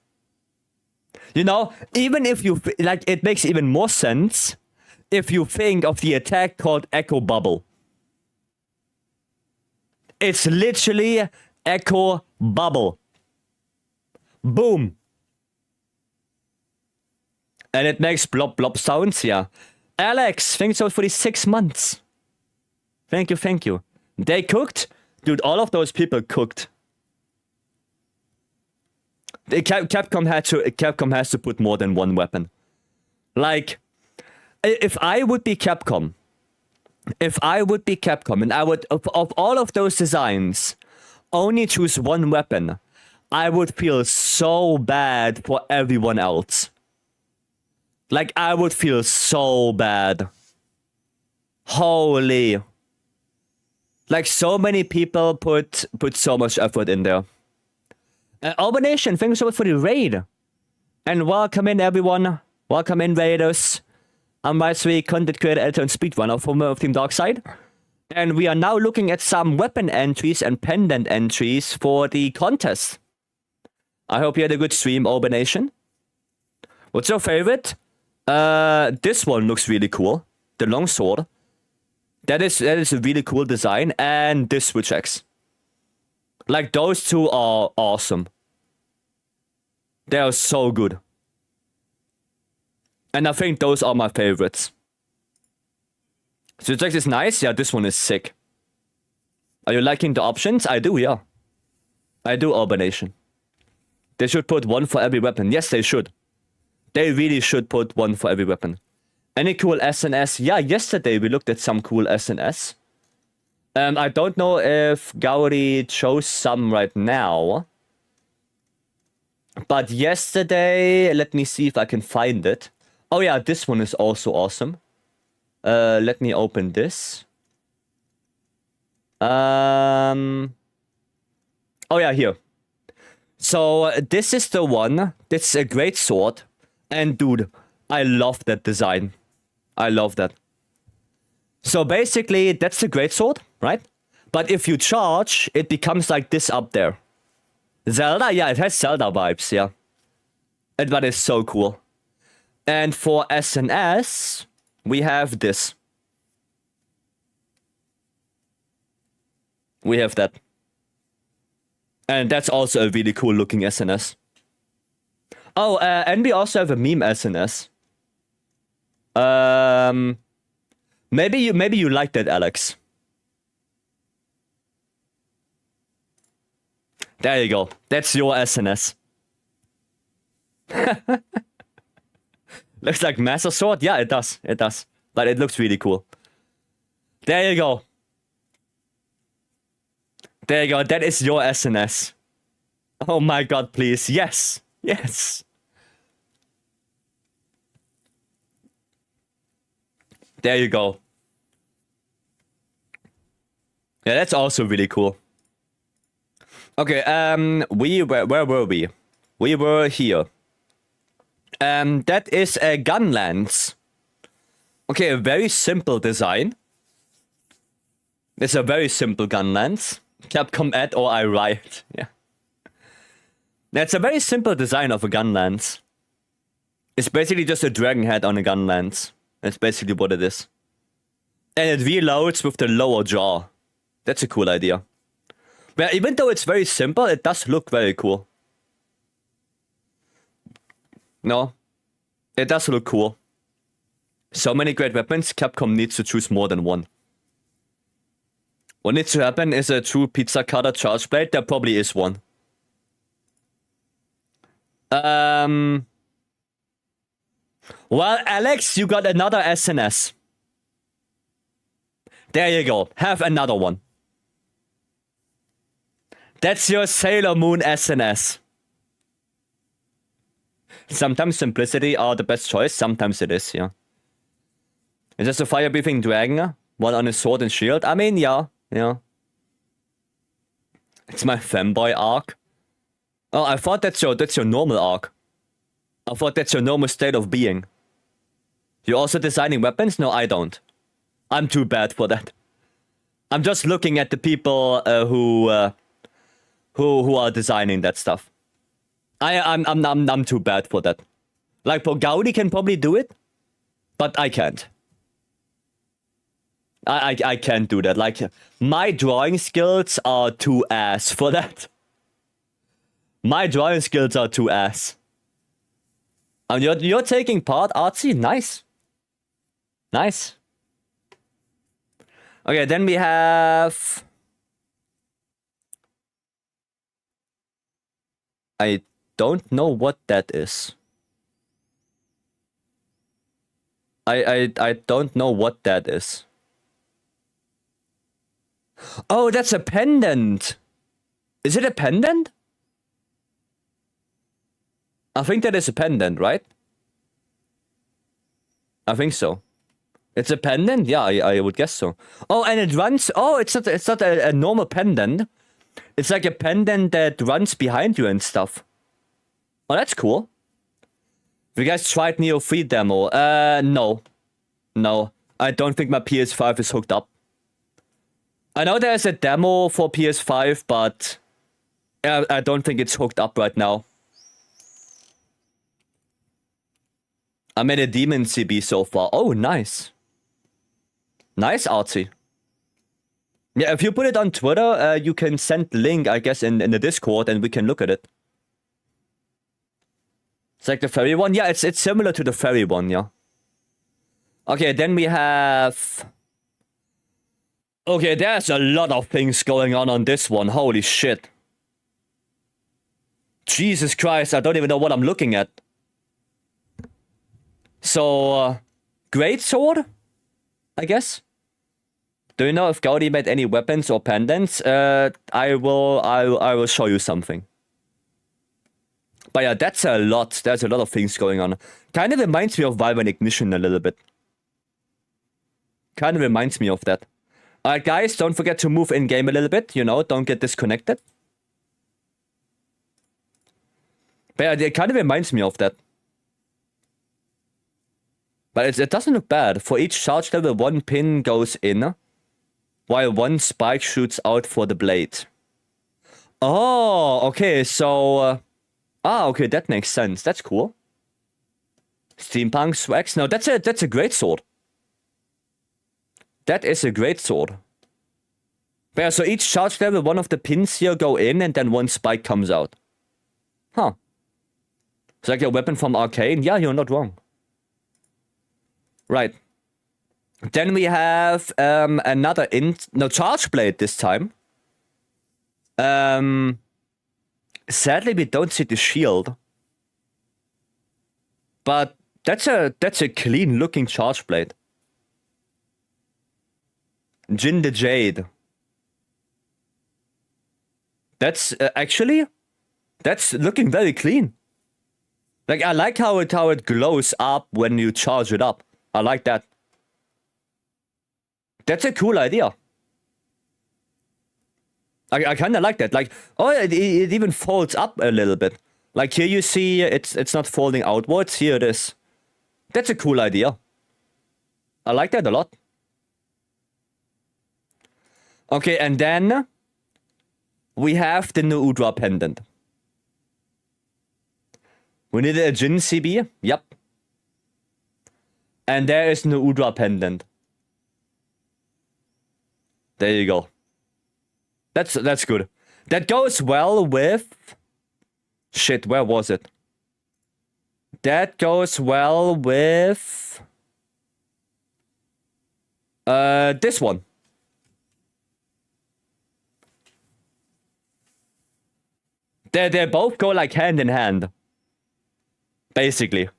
You know, even if you... Like, it makes even more sense if you think of the attack called Echo Bubble. It's literally Echo Bubble. Boom. And it makes blop blop sounds, yeah. Alex, thanks so much for the 6 months. Thank you, thank you. They cooked? Dude, all of those people cooked. Capcom has to put more than one weapon. Like, if I would be Capcom, and I would, of all of those designs, only choose one weapon, I would feel so bad for everyone else. Like, I would feel so bad. Holy. Like, so many people put so much effort in there. Albination, thanks so much for the raid. And welcome in, everyone. Welcome in, raiders. I'm Rice3, content creator, editor, and speedrunner from Team Darkside. And we are now looking at some weapon entries and pendant entries for the contest. I hope you had a good stream, Albination. What's your favorite? This one looks really cool. The longsword. That is a really cool design. And this Switch Axe. Like, those two are awesome. They are so good. And I think those are my favorites. Switch Axe is nice. Yeah, this one is sick. Are you liking the options? I do, yeah. I do, Albination. They should put one for every weapon. Yes, they should. They really should put one for every weapon. Any cool SNS? Yeah, yesterday we looked at some cool SNS. I don't know if Gauri chose some right now. But yesterday, let me see if I can find it. Oh yeah, this one is also awesome. Let me open this. Oh yeah, here. So this is the one. This is a great sword. And dude, I love that design. I love that. So basically, that's a greatsword, right? But if you charge, it becomes like this up there. Zelda? Yeah, it has Zelda vibes, yeah. And that is so cool. And for SNS, we have this. We have that. And that's also a really cool looking SNS. Oh, and we also have a meme SNS. Maybe you like that, Alex. There you go. That's your SNS. Looks like Master Sword? Yeah, it does. It does. But it looks really cool. There you go. There you go. That is your SNS. Oh my god, please. Yes. Yes. There you go. Yeah, that's also really cool. Okay, where were we? We were here. That is a Gunlance. Okay, a very simple design. It's a very simple Gunlance. Capcom add or I write. Yeah. That's a very simple design of a Gunlance. It's basically just a dragon head on a gun lance. That's basically what it is. And it reloads with the lower jaw. That's a cool idea. But even though it's very simple, it does look very cool. No, it does look cool. So many great weapons, Capcom needs to choose more than one. What needs to happen is a true pizza cutter charge blade. There probably is one. Well, Alex, you got another SNS. There you go. Have another one. That's your Sailor Moon SNS. Sometimes simplicity are the best choice. Sometimes it is, yeah. Is this a fire-breathing dragon? One on his sword and shield? I mean, yeah. Yeah. It's my femboy arc. Oh, I thought that's your normal arc. I thought that's your normal state of being. You're also designing weapons? No, I don't. I'm too bad for that. I'm just looking at the people who are designing that stuff. I'm too bad for that. Like, Gaudi can probably do it, but I can't. I can't do that. Like, my drawing skills are too ass for that. My drawing skills are too ass. And you're taking part, Artsy? Nice. Nice. Okay, then we have... I don't know what that is. I don't know what that is. Oh, that's a pendant. Is it a pendant? I think that is a pendant, right? I think so. It's a pendant? Yeah, I would guess so. Oh, and it runs... Oh, it's not a normal pendant. It's like a pendant that runs behind you and stuff. Oh, that's cool. Have you guys tried Neo 3 demo? No. No. I don't think my PS5 is hooked up. I know there's a demo for PS5, but... I don't think it's hooked up right now. I'm in a Demon CB so far. Oh, nice. Nice, Artsy. Yeah, if you put it on Twitter, you can send the link, I guess, in the Discord, and we can look at it. It's like the fairy one? Yeah, it's similar to the fairy one, yeah. Okay, then we have... Okay, there's a lot of things going on this one. Holy shit. Jesus Christ, I don't even know what I'm looking at. So, Great Sword? I guess? Do you know if Gaudi made any weapons or pendants? I will show you something. But yeah, that's a lot. There's a lot of things going on. Kind of reminds me of Valve Ignition a little bit. Kind of reminds me of that. Alright guys, don't forget to move in-game a little bit, you know, don't get disconnected. But yeah, it kind of reminds me of that. But it doesn't look bad. For each charge level, one pin goes in, while one spike shoots out for the blade. Oh, okay, so... okay, that makes sense. That's cool. Steampunk swags. No, that's a great sword. That is a great sword. But yeah, so each charge level, one of the pins here go in, and then one spike comes out. Huh. It's like a weapon from Arcane. Yeah, you're not wrong. Right. Then we have another charge blade this time. Sadly, we don't see the shield. But that's a clean looking charge blade. Jin the Jade. That's actually, that's looking very clean. Like, I like how it glows up when you charge it up. I like that. That's a cool idea. I kind of like that. Like, oh, it even folds up a little bit. Like, here you see it's not folding outwards. Here it is. That's a cool idea. I like that a lot. Okay, and then we have the Udra pendant. We need a Jin CB. Yep. And there is no Udra pendant. There you go. That's good. That goes well with... Shit, where was it? That goes well with... this one. They both go like hand in hand. Basically.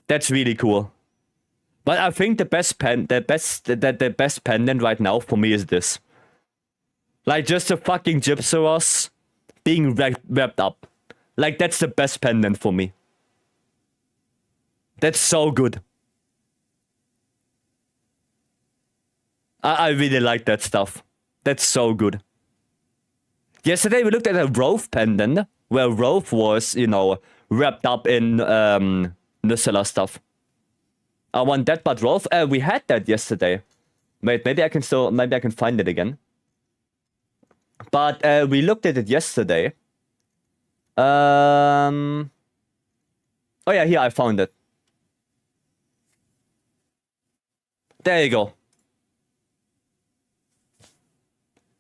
That's really cool. But I think the best pendant right now for me is this. Like just a fucking Gypsaros being wrapped up. Like that's the best pendant for me. That's so good. I really like that stuff. That's so good. Yesterday we looked at a Rove pendant where Rove was, you know, wrapped up in Nucella stuff. I want that, but Rove, we had that yesterday. Wait, maybe I can find it again. But we looked at it yesterday. Oh yeah, here I found it. There you go.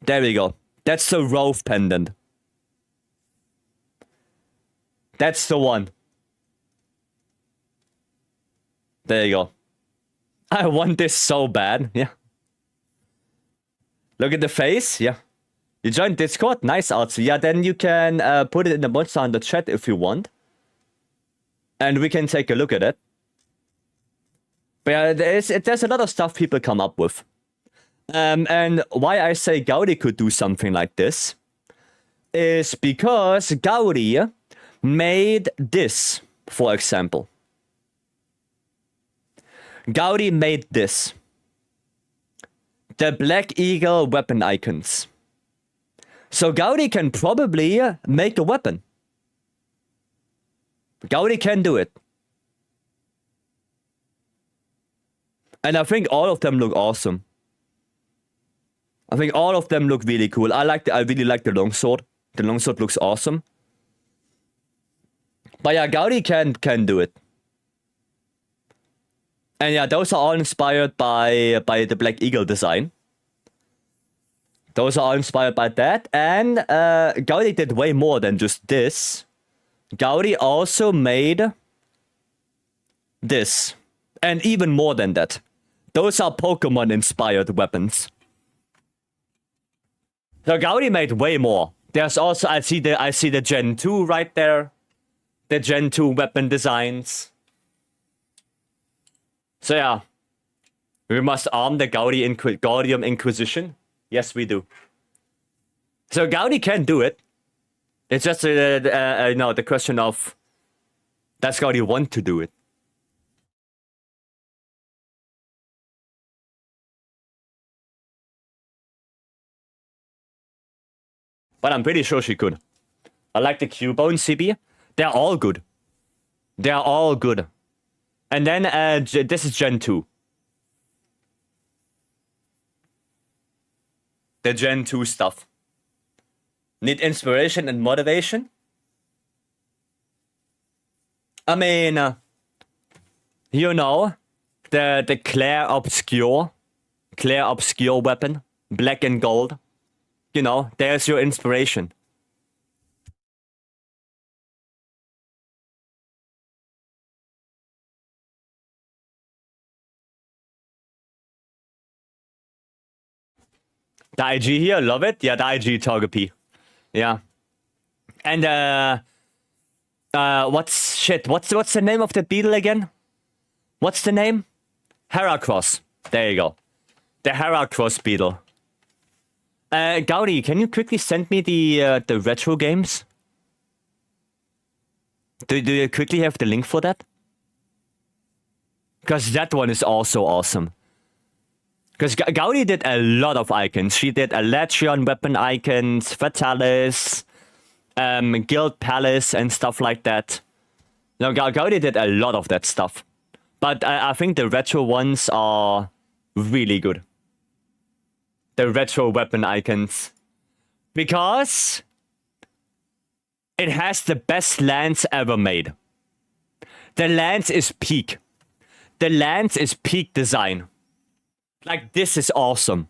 There we go. That's the Rove pendant. That's the one. There you go. I want this so bad. Yeah. Look at the face. Yeah. You joined Discord? Nice, Artsy. Yeah, then you can put it in the Monster Hunter chat if you want. And we can take a look at it. But yeah, there's a lot of stuff people come up with. And why I say Gaudi could do something like this is because Gaudi made this, for example. Gaudi made this. The Black Eagle weapon icons. So Gaudi can probably make a weapon. Gaudi can do it. And I think all of them look awesome. I think all of them look really cool. I really like the longsword. The longsword looks awesome. But yeah, Gaudi can do it. And yeah, those are all inspired by the Black Eagle design. Those are all inspired by that. And Gaudi did way more than just this. Gaudi also made this. And even more than that. Those are Pokemon inspired weapons. So Gaudi made way more. There's also I see the Gen 2 right there. The Gen 2 weapon designs. So yeah. We must arm the Gaudium Inquisition. Yes, we do. So Gaudi can do it. It's just the question of, does Gaudi want to do it? But I'm pretty sure she could. I like the Cubone CB. They're all good. They're all good. And then this is Gen 2. The Gen 2 stuff. Need inspiration and motivation? I mean, you know, the Claire Obscure weapon, black and gold. You know, there's your inspiration. The IG here, love it. Yeah, the IG Togepi. Yeah. And what's the name of the beetle again? What's the name? Heracross. There you go. The Heracross beetle. Gaudi, can you quickly send me the retro games? Do you quickly have the link for that? Because that one is also awesome. Because Gaudi did a lot of icons. She did Alechion weapon icons, Fatalis, Guild Palace, and stuff like that. No, Gaudi did a lot of that stuff. But I think the retro ones are really good. The retro weapon icons. Because it has the best lance ever made. The lance is peak. the lance is peak design. Like, this is awesome.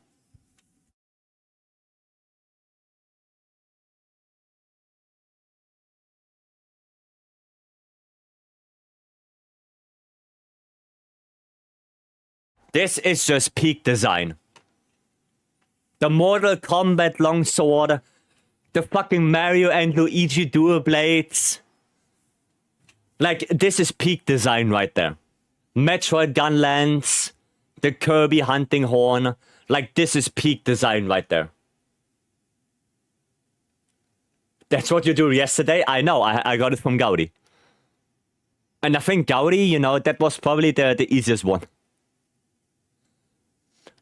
This is just peak design. The Mortal Kombat longsword, the fucking Mario and Luigi dual blades. Like, this is peak design right there. Metroid gun lance, the Kirby hunting horn. Like, this is peak design right there. That's what you do yesterday? I know, I got it from Gaudi. And I think Gaudi, you know, that was probably the easiest one.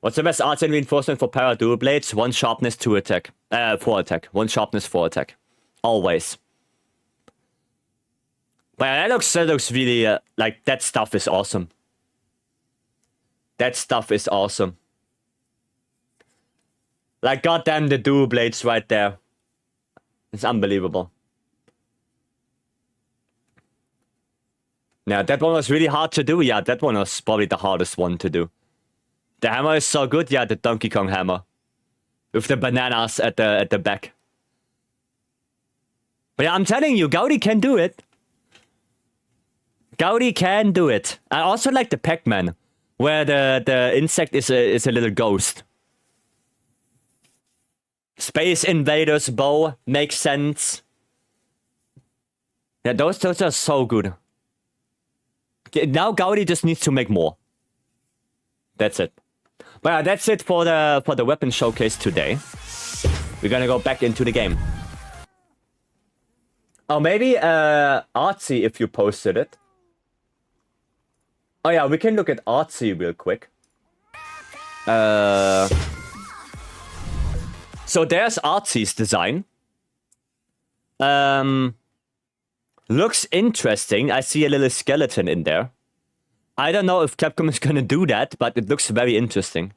What's the best arts and reinforcement for para dual blades? 1 sharpness, 2 attack. 4 attack. 1 sharpness, 4 attack. Always. But yeah, that looks really, like, that stuff is awesome. That stuff is awesome. Like, goddamn, the dual blades right there. It's unbelievable. Now, that one was really hard to do. Yeah, that one was probably the hardest one to do. The hammer is so good. Yeah, the Donkey Kong hammer. With the bananas at the back. But yeah, I'm telling you, Gaudi can do it. Gaudi can do it. I also like the Pac-Man, where the insect is a little ghost. Space Invaders bow makes sense. Yeah, those are so good. Now Gaudi just needs to make more. That's it. But yeah, that's it for the weapon showcase today. We're gonna go back into the game. Oh, maybe Artsy if you posted it. Oh yeah, we can look at Artsy real quick. So there's Artsy's design. Looks interesting. I see a little skeleton in there. I don't know if Capcom is gonna do that, but it looks very interesting.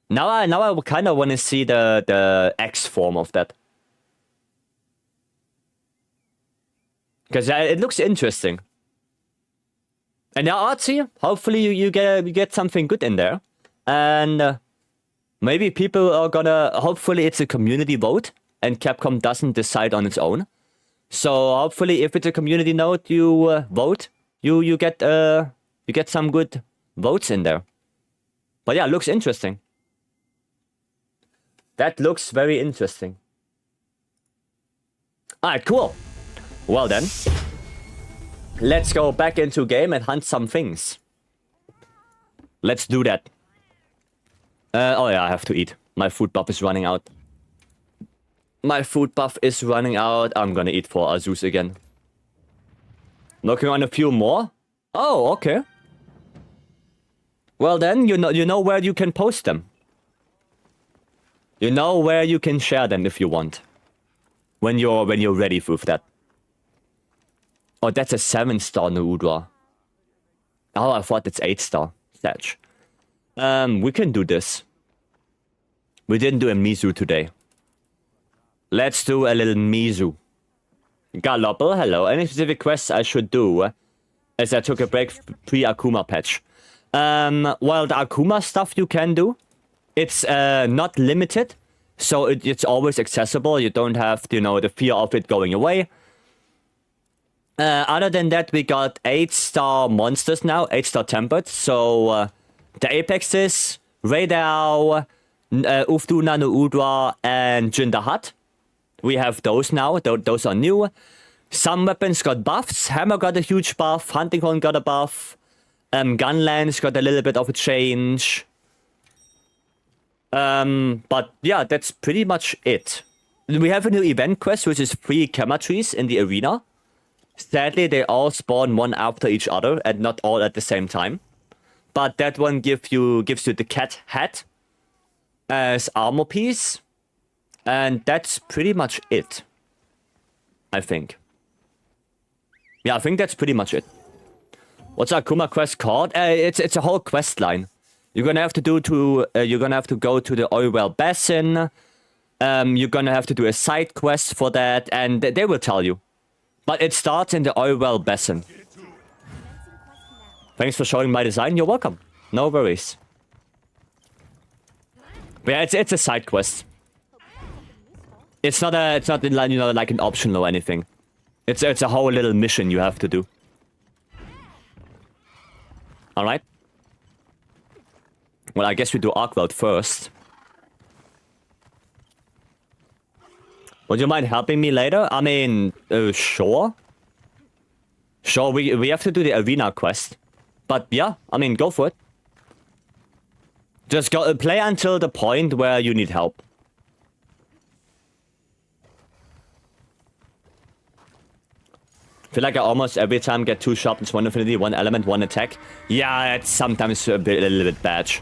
Now I kind of want to see the X form of that. Because it looks interesting. And now Artsy, hopefully you get something good in there. And maybe people are gonna... Hopefully it's a community vote and Capcom doesn't decide on its own. So hopefully if it's a community note, you vote. You get some good votes in there. But yeah, it looks interesting. That looks very interesting. Alright, cool. Well then. Let's go back into game and hunt some things. Let's do that. Oh yeah, I have to eat. My food buff is running out. My food buff is running out. I'm gonna eat for Azus again. Working on a few more? Oh, okay. Well then, you know where you can post them. You know where you can share them if you want. When you're ready with that. Oh, that's a 7-star Noudra. Oh, I thought it's 8-star. Thatch. We can do this. We didn't do a Mizu today. Let's do a little Mizu. Galopple, hello. Any specific quests I should do as I took a break pre-Akuma patch? Well, the Akuma stuff you can do. It's not limited, so it's always accessible. You don't have, you know, the fear of it going away. Other than that, we got 8-star monsters now, 8-star tempered. So the Apexes, Raidao, Ufduna Noudra, and Jindahat. We have those now. Those are new. Some weapons got buffs. Hammer got a huge buff. Hunting Horn got a buff. Gunlance got a little bit of a change. But yeah, that's pretty much it. We have a new event quest, which is 3 Kema trees in the arena. Sadly, they all spawn one after each other and not all at the same time. But that one gives you the cat hat as armor piece. And that's pretty much it. I think. Yeah, I think that's pretty much it. What's Akuma quest called? It's a whole quest line. You're gonna have to go to the Oilwell Basin. You're gonna have to do a side quest for that, and they will tell you. But it starts in the Oilwell Basin. Thanks for showing my design. You're welcome. No worries. But yeah, it's a side quest. It's not in line, you know, like an option or anything. It's a whole little mission you have to do. All right. Well, I guess we do Arcworld first. Would you mind helping me later? I mean, sure. Sure, we have to do the arena quest. But yeah, I mean, go for it. Just go play until the point where you need help. Feel like I almost every time get 2 sharpness, 1 affinity, 1 element, 1 attack. Yeah, it's sometimes a little bit bad.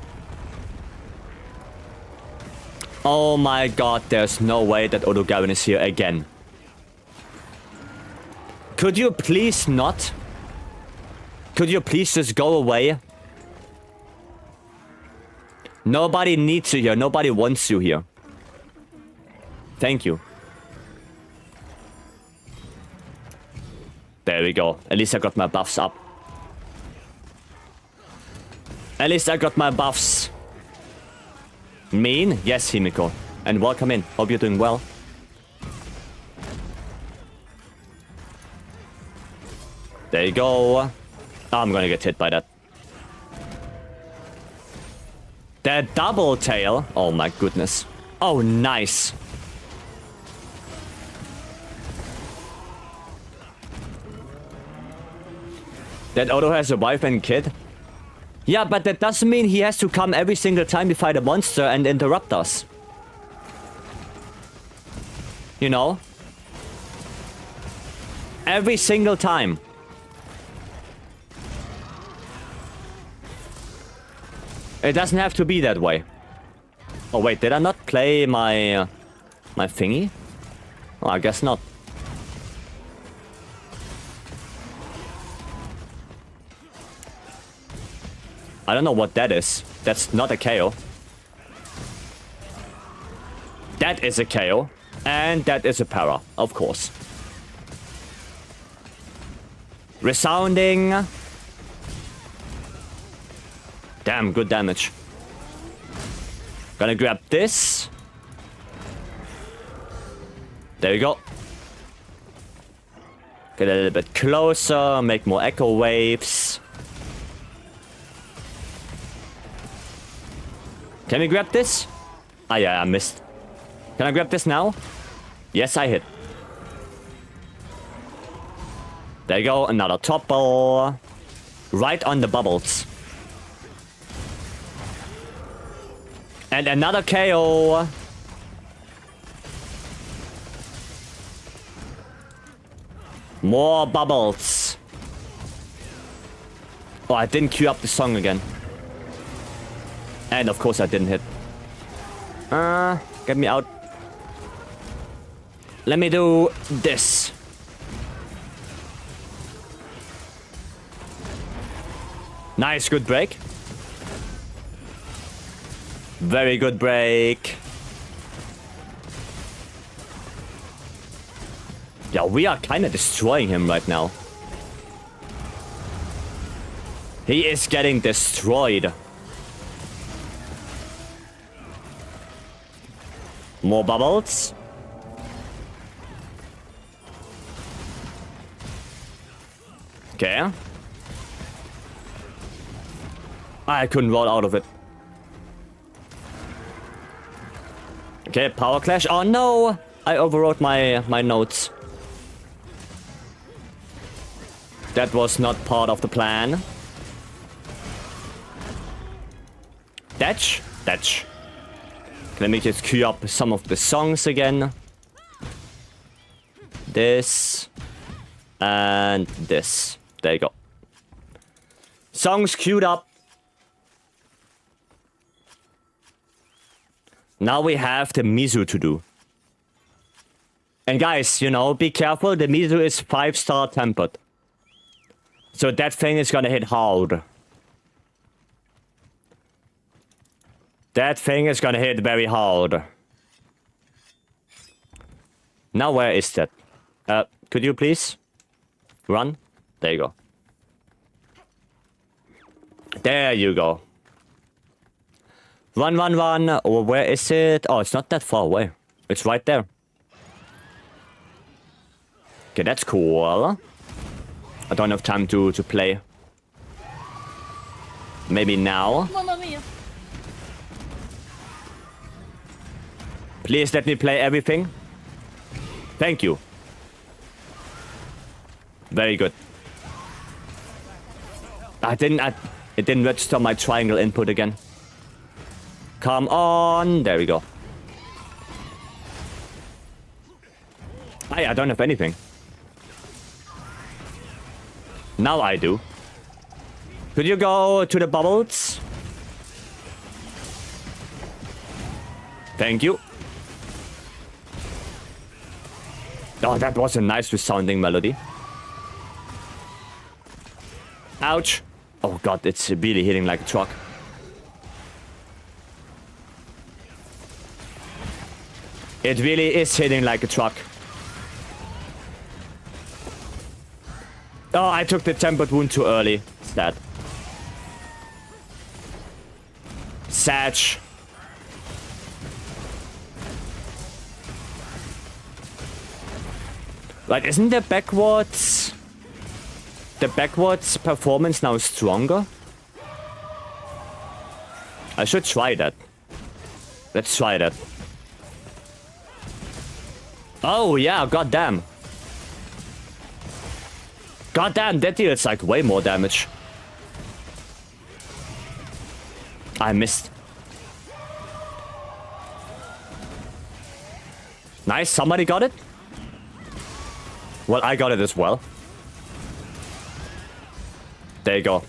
Oh my god, there's no way that Odogaron is here again. Could you please not? Could you please just go away? Nobody needs you here. Nobody wants you here. Thank you. There we go. At least I got my buffs up. At least I got my buffs. Mean? Yes, Himiko. And welcome in. Hope you're doing well. There you go. I'm gonna get hit by that. That double tail. Oh my goodness. Oh, nice. That Odo has a wife and kid? Yeah, but that doesn't mean he has to come every single time we fight a monster and interrupt us. You know? Every single time. It doesn't have to be that way. Oh wait, did I not play my my thingy? Oh, I guess not. I don't know what that is. That's not a KO. That is a KO. And that is a para, of course. Resounding. Damn, good damage. Gonna grab this. There we go. Get a little bit closer, make more echo waves. Can we grab this? Ah, yeah, I missed. Can I grab this now? Yes, I hit. There you go, another topple. Right on the bubbles. And another KO. More bubbles. Oh, I didn't queue up the song again. And of course I didn't hit. Get me out. Let me do this. Nice, good break. Very good break. Yeah, we are kind of destroying him right now. He is getting destroyed. More bubbles. Okay. I couldn't roll out of it. Okay, power clash. Oh no! I overwrote my notes. That was not part of the plan. Datch. Datch. Let me just queue up some of the songs again. This. And this. There you go. Songs queued up. Now we have the Mizu to do. And guys, you know, be careful. The Mizu is 5-star tempered. So that thing is gonna hit hard. That thing is gonna hit very hard. Now where is that? Could you please run? There you go. There you go. Run, run, run. Oh, where is it? Oh, it's not that far away. It's right there. Okay, that's cool. I don't have time to play. Maybe now. Mamma mia. Please let me play everything. Thank you. Very good. It didn't register my triangle input again. Come on. There we go. I don't have anything. Now I do. Could you go to the bubbles? Thank you. Oh, that was a nice resounding melody. Ouch. Oh god, it's really hitting like a truck. It really is hitting like a truck. Oh, I took the tempered wound too early. Sad. Satch. Like, isn't the backwards performance now stronger? I should try that. Let's try that. Oh yeah, goddamn. Goddamn, that deals like way more damage. I missed. Nice, somebody got it? Well, I got it as well. There you go.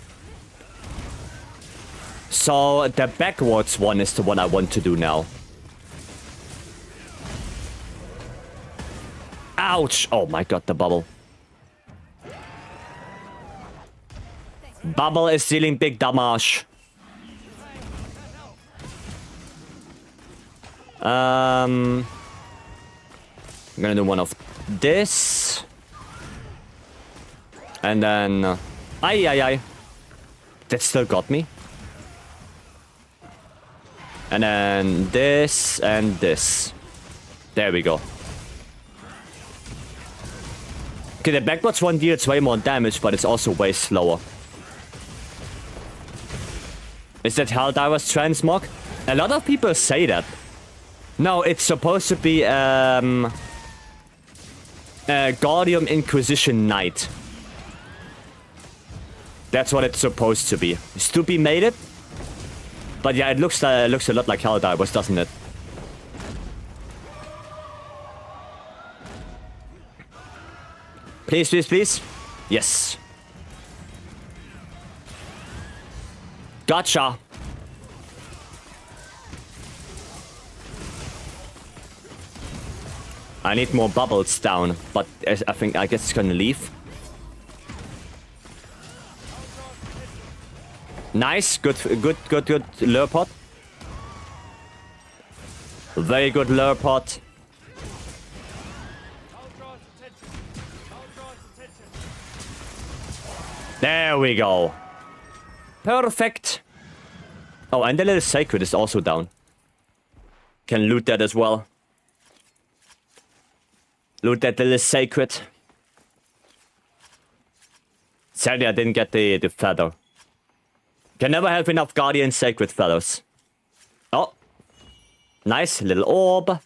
So, the backwards one is the one I want to do now. Ouch! Oh my god, the bubble. Bubble is dealing big damage. I'm gonna do one of this. And then... Ay. That still got me. And then this and this. There we go. Okay, the backwards one deals way more damage, but it's also way slower. Is that Helldiver's transmog? A lot of people say that. No, it's supposed to be Guardian Inquisition Knight. That's what it's supposed to be. Stoopy made it. But yeah, it looks a lot like Helldivers, doesn't it? Please, please, please. Yes. Gotcha. I need more bubbles down, but I guess it's gonna leave. Nice, good lure pot. Very good lure pot. There we go. Perfect. Oh, and the little sacred is also down. Can loot that as well. Loot that little sacred. Sadly, I didn't get the feather. Can never have enough Guardian Sacred Fellows. Oh. Nice little orb.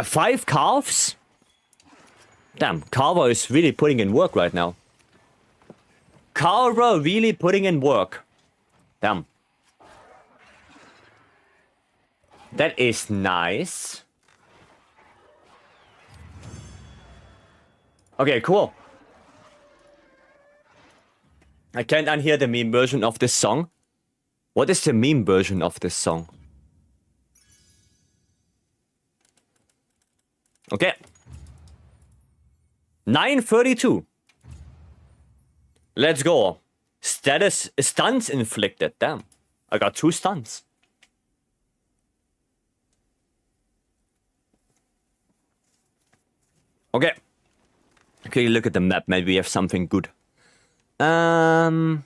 5 calves? Damn, Carver is really putting in work right now. Carver really putting in work. Damn. That is nice. Okay, cool. I can't unhear the meme version of this song. What is the meme version of this song? Okay. 932. Let's go. Status stunts inflicted. Damn. I got 2 stunts. Okay. Okay, look at the map. Maybe we have something good. No.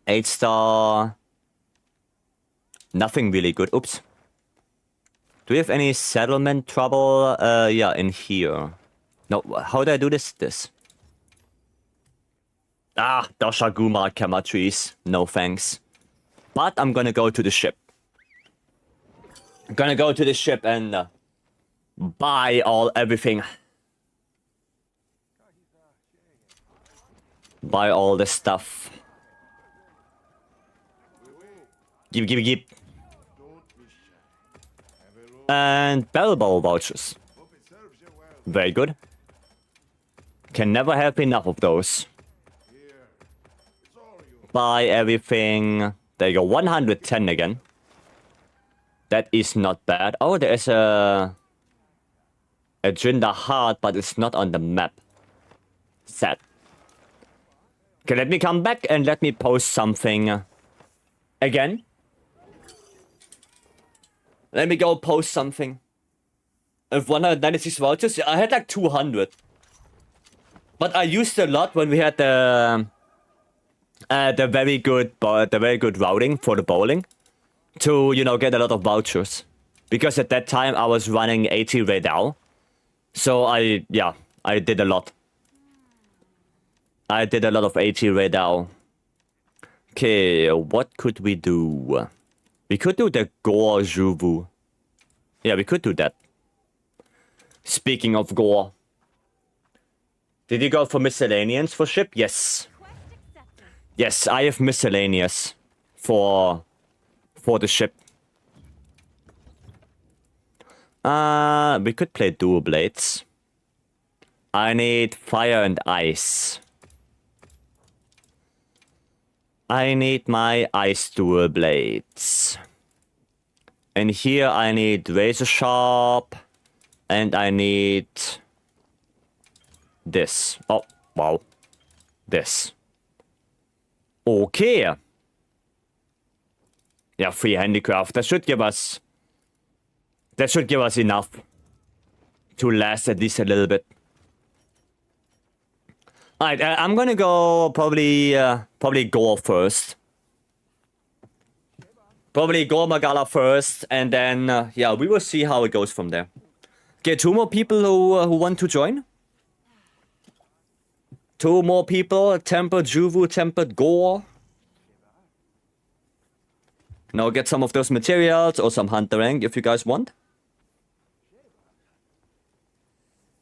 8-star. Nothing really good. Oops. Do we have any settlement trouble? Yeah, in here. No, how do I do this? Ah, Doshaguma Kama trees. No thanks. But I'm gonna go to the ship. I'm gonna go to the ship and buy everything. Buy all the stuff. Give. And barrel bowl vouchers. Very good. Can never have enough of those. Buy everything. There you go, 110 again. That is not bad. Oh, there is a Jinda Heart, but it's not on the map. Sad. Okay, let me come back and let me post something again. Let me go post something. Of 196 vouchers, I had like 200. But I used a lot when we had the very good routing for the bowling to, you know, get a lot of vouchers. Because at that time I was running 80 Radal. So I did a lot. I did a lot of 80 Radal. Okay, what could we do? We could do the Gore Juvu. Yeah, we could do that. Speaking of Gore. Did you go for miscellaneous for ship? Yes. Quest accepted. Yes, I have miscellaneous for the ship. We could play dual blades. I need fire and ice. I need my ice dual blades. And here I need razor sharp. And I need this. Oh, wow. This. Okay. Yeah, free handicraft. That should give us enough to last at least a little bit. Alright, I'm gonna go probably Gore first. Probably Gore Magala first, and then yeah, we will see how it goes from there. Okay, 2 more people who want to join. 2 more people, Tempered Juvu, Tempered Gore. Now get some of those materials or some huntering if you guys want.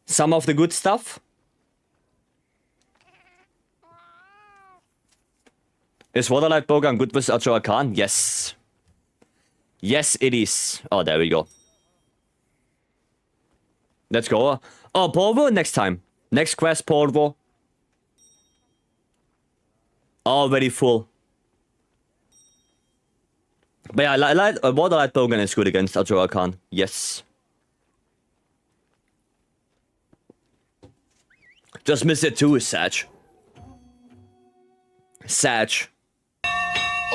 Some of the good stuff. Is Waterlight Bowgun good with Ajora Khan? Yes. Yes, it is. Oh, there we go. Let's go. Oh, Polvo next time. Next quest, Polvo. Already full. But yeah, Waterlight Bowgun is good against Ajora Khan. Yes. Just missed it too, Sag. Sag.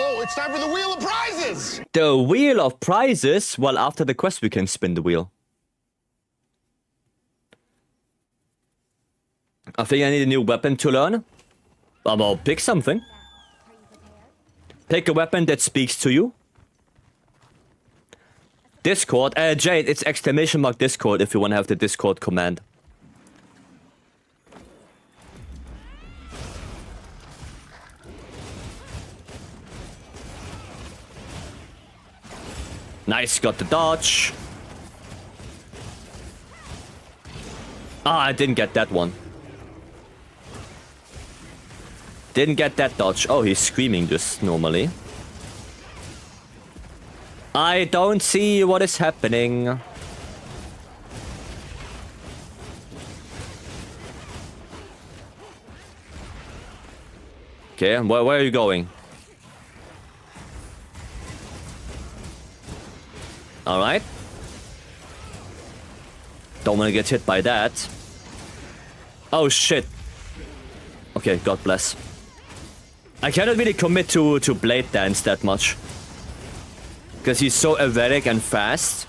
Oh, it's time for the Wheel of Prizes! The Wheel of Prizes? Well, after the quest we can spin the wheel. I think I need a new weapon to learn. Well, pick something. Are you prepared? Pick a weapon that speaks to you. Discord. Jade, it's ! Discord if you want to have the Discord command. Nice, got the dodge. Ah, I didn't get that one. Didn't get that dodge. Oh, he's screaming just normally. I don't see what is happening. Okay, where are you going? Alright. Don't want to get hit by that. Oh shit. Okay, God bless. I cannot really commit to Blade Dance that much. Because he's so erratic and fast.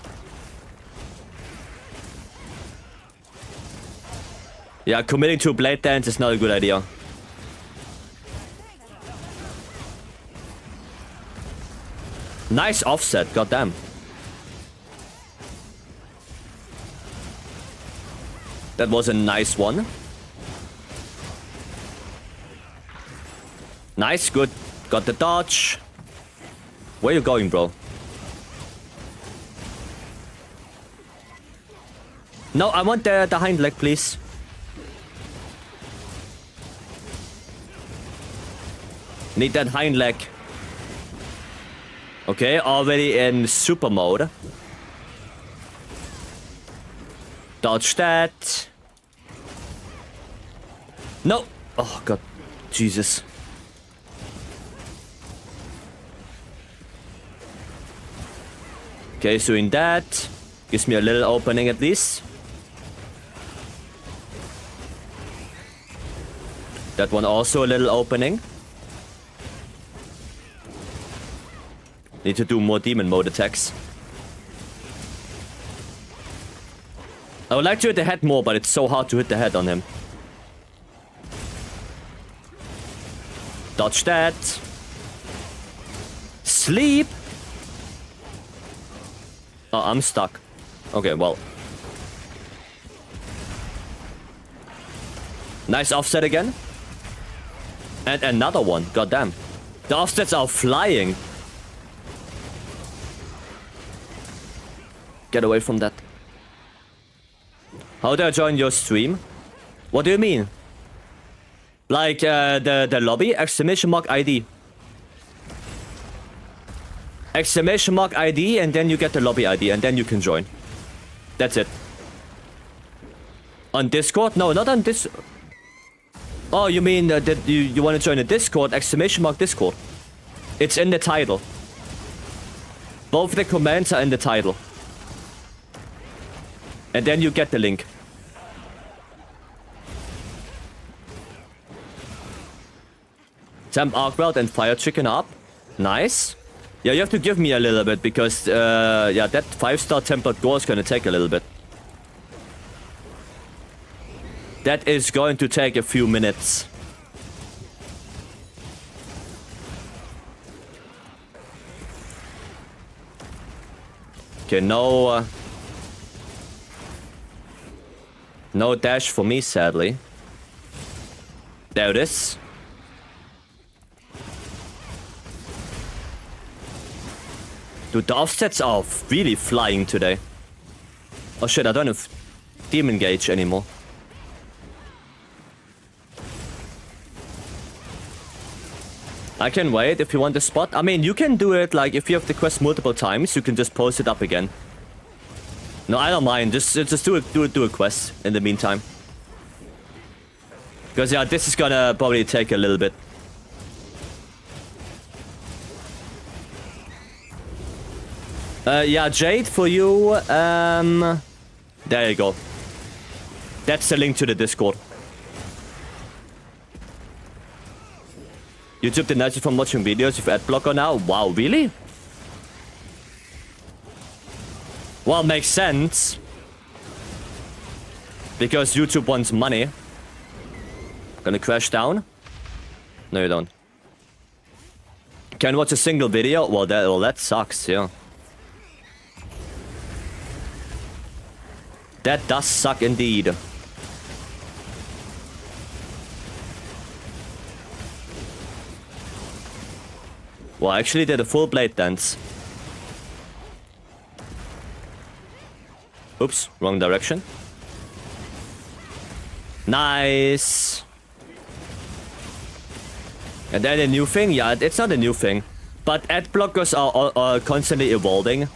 Yeah, committing to blade dance is not a good idea. Nice offset, goddamn. That was a nice one. Nice, good. Got the dodge. Where you going, bro? No, I want the hind leg, please. Need that hind leg. Okay, already in super mode. Dodge that. No. Oh, God. Jesus. Okay, so in that. Gives me a little opening at least. That one also a little opening. Need to do more demon mode attacks. I would like to hit the head more, but it's so hard to hit the head on him. Dodge that. Sleep. Oh, I'm stuck. Okay, well. Nice offset again. And another one. Goddamn. The offsets are flying. Get away from that. How do I join your stream? What do you mean? Like the lobby? Exclamation mark ID. Exclamation mark ID, and then you get the lobby ID, and then you can join. That's it. On Discord? No, not on this. Oh, you mean that you want to join the Discord? Exclamation mark Discord. It's in the title. Both the commands are in the title. And then you get the link. Temp Arkweld and Fire Chicken up. Nice. Yeah, you have to give me a little bit because, yeah, that 5-star tempered gore is gonna take a little bit. That is going to take a few minutes. Okay, no... no dash for me, sadly. There it is. Dude, the offsets are really flying today. Oh shit, I don't have Demon Gauge anymore. I can wait if you want the spot. I mean, you can do it, like, if you have the quest multiple times, you can just post it up again. No, I don't mind. Just do a quest in the meantime. Because, yeah, this is gonna probably take a little bit. Yeah, Jade, for you, there you go. That's the link to the Discord. YouTube denies you from watching videos with ad blocker now? Wow, really? Well, makes sense. Because YouTube wants money. Gonna crash down? No, you don't. Can watch a single video? Well, that sucks, yeah. That does suck indeed. Well, I actually did a full blade dance. Oops, wrong direction. Nice. And then a new thing? Yeah, it's not a new thing. But ad blockers are constantly evolving.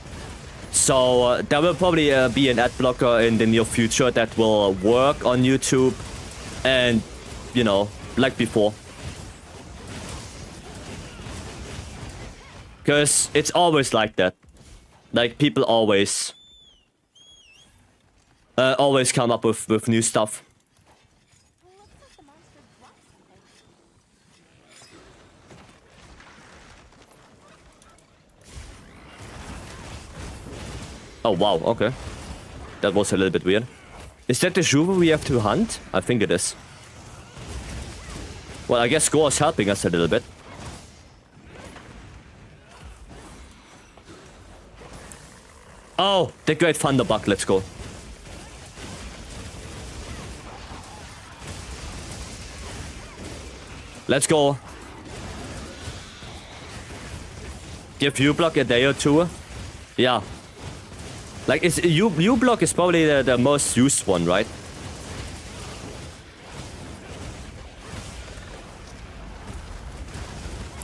So there will probably be an ad blocker in the near future that will work on YouTube. And, you know, like before. Because it's always like that. Like, people always come up with new stuff. Oh, wow, okay. That was a little bit weird. Is that the Juve we have to hunt? I think it is. Well, I guess Gore is helping us a little bit. Oh, the Great Thunderbug, let's go. Let's go. Give U-Block a day or two. Yeah. Like, U-Block is probably the most used one, right?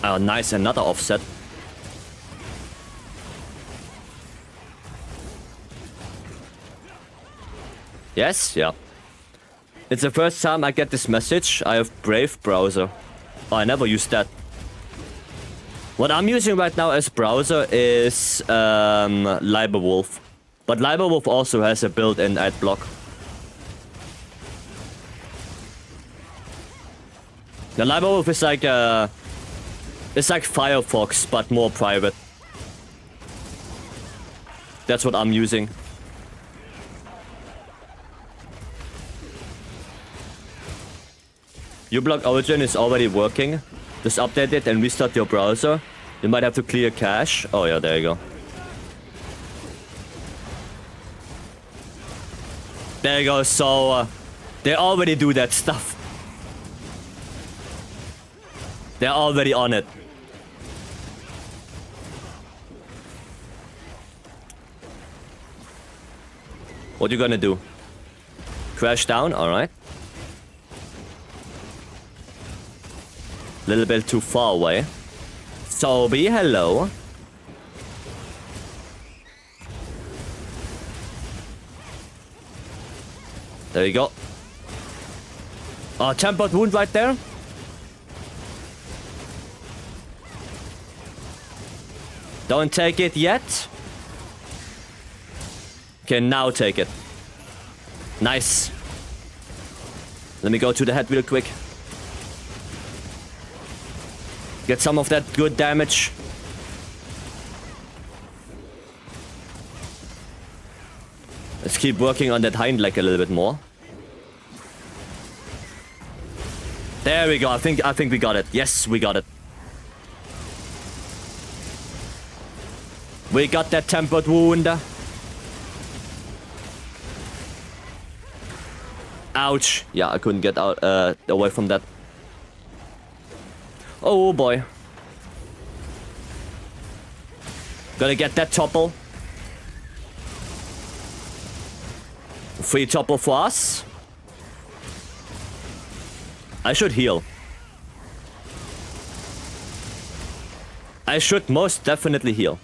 Oh, nice, another offset. Yes, yeah. It's the first time I get this message. I have Brave browser. Oh, I never used that. What I'm using right now as browser is LiberWolf. But LiberWolf also has a built-in ad block. The LiberWolf is like it's like Firefox, but more private. That's what I'm using. uBlock Origin is already working. Just update it and restart your browser. You might have to clear cache. Oh yeah, there you go. There you go. So they already do that stuff. They're already on it. What you gonna do? Crash down? Alright. Little bit too far away. Sobi, hello. There you go. Oh, tempered wound right there. Don't take it yet. Okay, now take it. Nice. Let me go to the head real quick. Get some of that good damage. Let's keep working on that hind leg a little bit more. There we go. I think we got it. Yes, we got it. We got that tempered wound. Ouch. Yeah, I couldn't get out away from that. Oh boy. Gotta get that topple. Free topple for us. I should heal. I should most definitely heal.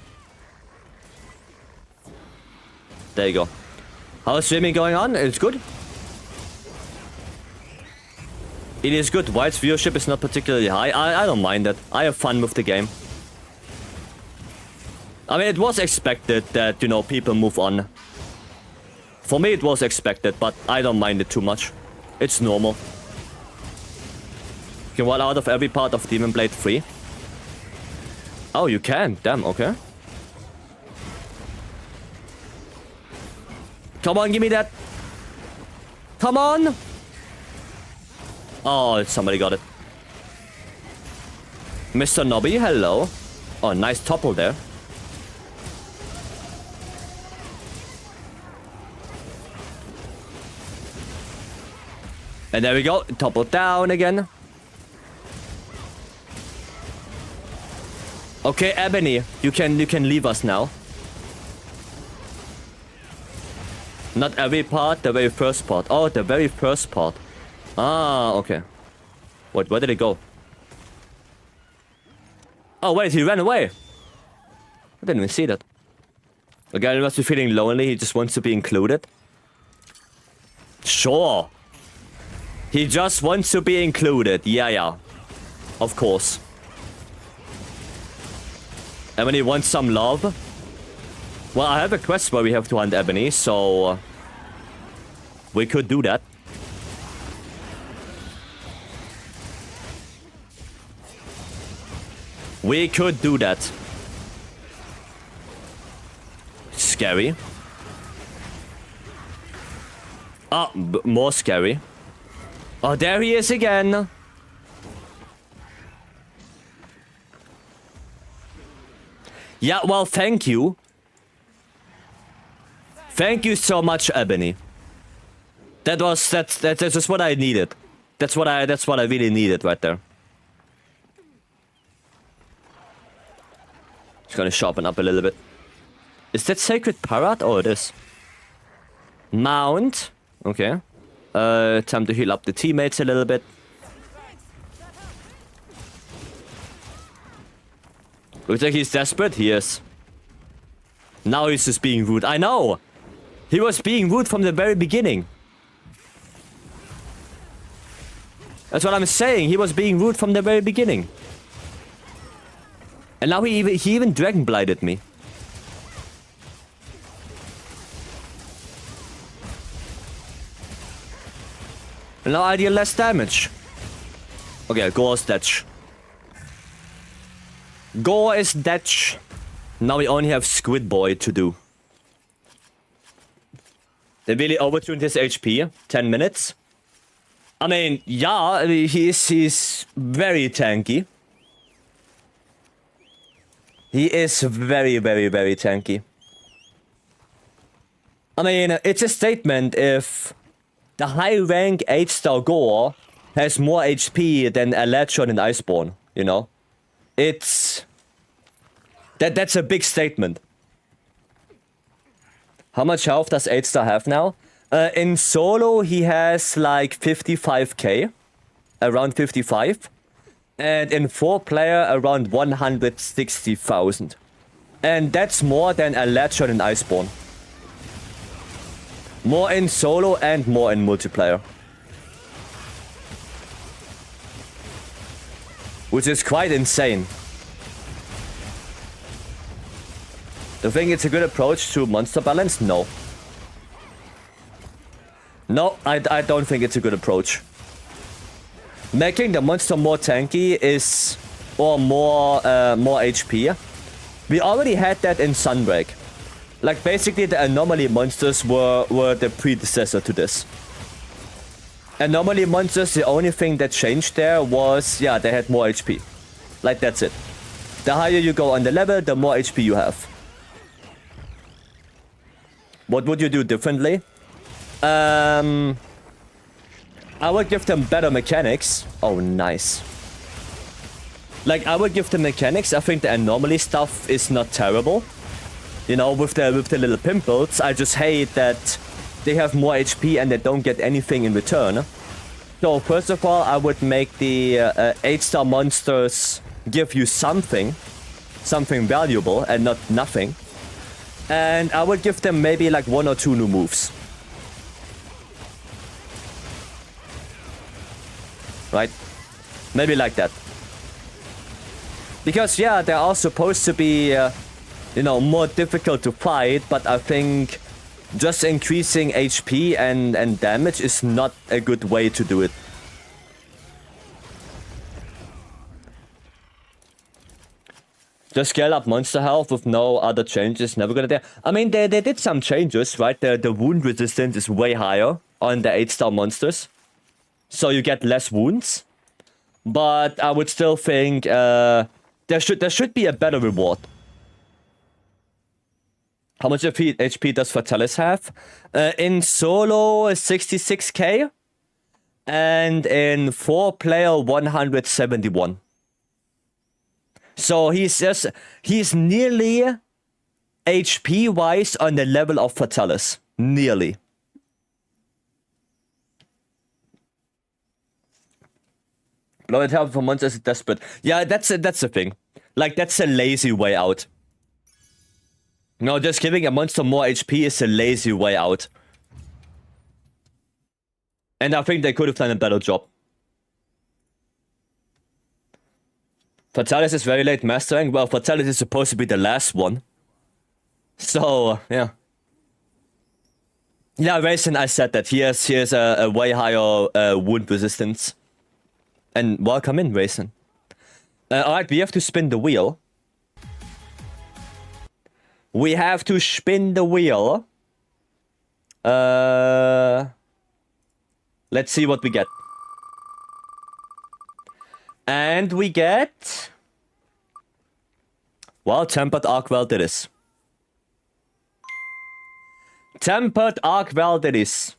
There you go. How's streaming going on? It's good. It is good. White's viewership is not particularly high. I don't mind that. I have fun with the game. I mean, it was expected that, you know, people move on. For me, it was expected, but I don't mind it too much. It's normal. You can wall out of every part of Demon Blade 3. Oh, you can? Damn, okay. Come on, give me that. Come on. Oh, somebody got it. Mr. Nobby, hello. Oh, nice topple there. And there we go. Topple down again. Okay, Ebony, you can leave us now. Not every part, the very first part. Oh, the very first part. Ah, okay. What? Where did he go? Oh, wait, he ran away. I didn't even see that. The guy must be feeling lonely. He just wants to be included. Sure. He just wants to be included. Yeah. Of course. Ebony wants some love. Well, I have a quest where we have to hunt Ebony, so we could do that. We could do that. Scary. Ah, more scary. Oh, there he is again. Yeah, well, thank you. Thank you so much, Ebony. That's just what I needed. That's what I really needed right there. Just gonna sharpen up a little bit. Is that Sacred Parrot? Oh, it is. Mount. Okay. Time to heal up the teammates a little bit. Looks like he's desperate. He is. Now he's just being rude. I know! He was being rude from the very beginning. That's what I'm saying. He was being rude from the very beginning. And now he even Dragon Blighted me. And now I deal less damage. Okay, Gore is dead. Gore is dead. Now we only have Squid Boy to do. They really overtuned his HP. 10 minutes. I mean, yeah, he's very tanky. He is very, very, very tanky. I mean, it's a statement if the high rank 8-star Gore has more HP than Electron and Iceborne, you know? It's... That's a big statement. How much health does 8-star have now? In solo, he has like 55k. Around 55. And in 4-player, around 160,000. And that's more than Electron and Iceborne. More in solo and more in multiplayer. Which is quite insane. Do you think it's a good approach to monster balance? No. No, I don't think it's a good approach. Making the monster more tanky is... or more HP. We already had that in Sunbreak. Like, basically the anomaly monsters were the predecessor to this. Anomaly monsters, the only thing that changed there was, yeah, they had more HP. Like, that's it. The higher you go on the level, the more HP you have. What would you do differently? I would give them better mechanics. Oh, nice. Like, I would give them mechanics. I think the anomaly stuff is not terrible. You know, with the little pimples. I just hate that they have more HP and they don't get anything in return. So, first of all, I would make the 8-star monsters give you something. Something valuable and not nothing. And I would give them maybe like 1 or 2 new moves. Right? Maybe like that. Because, yeah, they are supposed to be, you know, more difficult to fight, but I think just increasing HP and damage is not a good way to do it. Just scale up monster health with no other changes, never gonna do. I mean, they did some changes, right? The wound resistance is way higher on the 8-star monsters. So you get less wounds. But I would still think there should be a better reward. How much HP does Fatalis have? In solo, 66k. And in 4-player, 171. So he's nearly HP-wise on the level of Fatalis. Nearly. Loyal help for monsters is desperate. Yeah, that's the thing. Like, that's a lazy way out. No, just giving a monster more HP is a lazy way out. And I think they could have done a better job. Fatalis is very late mastering. Well, Fatalis is supposed to be the last one. So, yeah. Yeah, Raisin, I said that. He has a way higher wound resistance. And welcome in, Raisin. Alright, we have to spin the wheel. We have to spin the wheel. Let's see what we get. And we get... Well, Tempered Arc Weld it is. Tempered Arc Weld it is.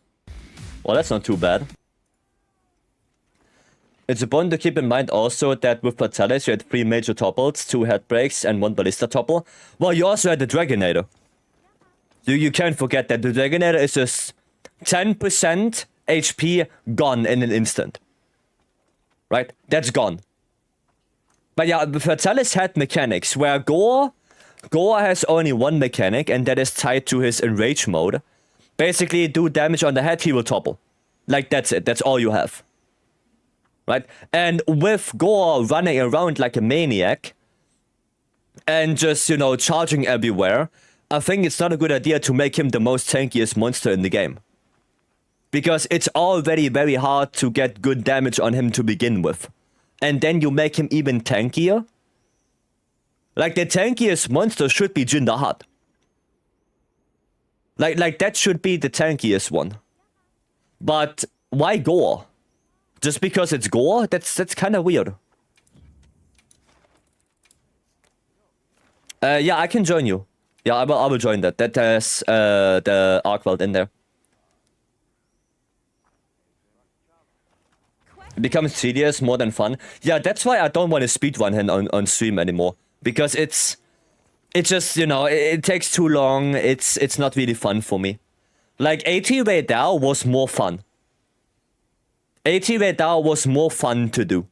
Well, that's not too bad. It's important to keep in mind also that with Fatalis you had 3 major topples, 2 headbreaks, and 1 ballista topple. Well, you also had the Dragonator. You can't forget that the Dragonator is just 10% HP gone in an instant. Right? That's gone. But yeah, Fatalis had mechanics where Gore has only one mechanic, and that is tied to his enrage mode. Basically, do damage on the head, he will topple. Like, that's it. That's all you have. Right? And with Gore running around like a maniac and just, you know, charging everywhere, I think it's not a good idea to make him the most tankiest monster in the game. Because it's already very hard to get good damage on him to begin with. And then you make him even tankier. Like, the tankiest monster should be Jindahat. Like that should be the tankiest one. But why Gore? Just because it's Gore? That's kind of weird. Yeah, I can join you. Yeah, I will join that. That has the Arc Weld in there. It becomes tedious more than fun. Yeah, that's why I don't want to speedrun him on stream anymore. Because it's just, you know, it takes too long. It's not really fun for me. Like, AT Ray Dao was more fun. AT Ray Dao was more fun to do.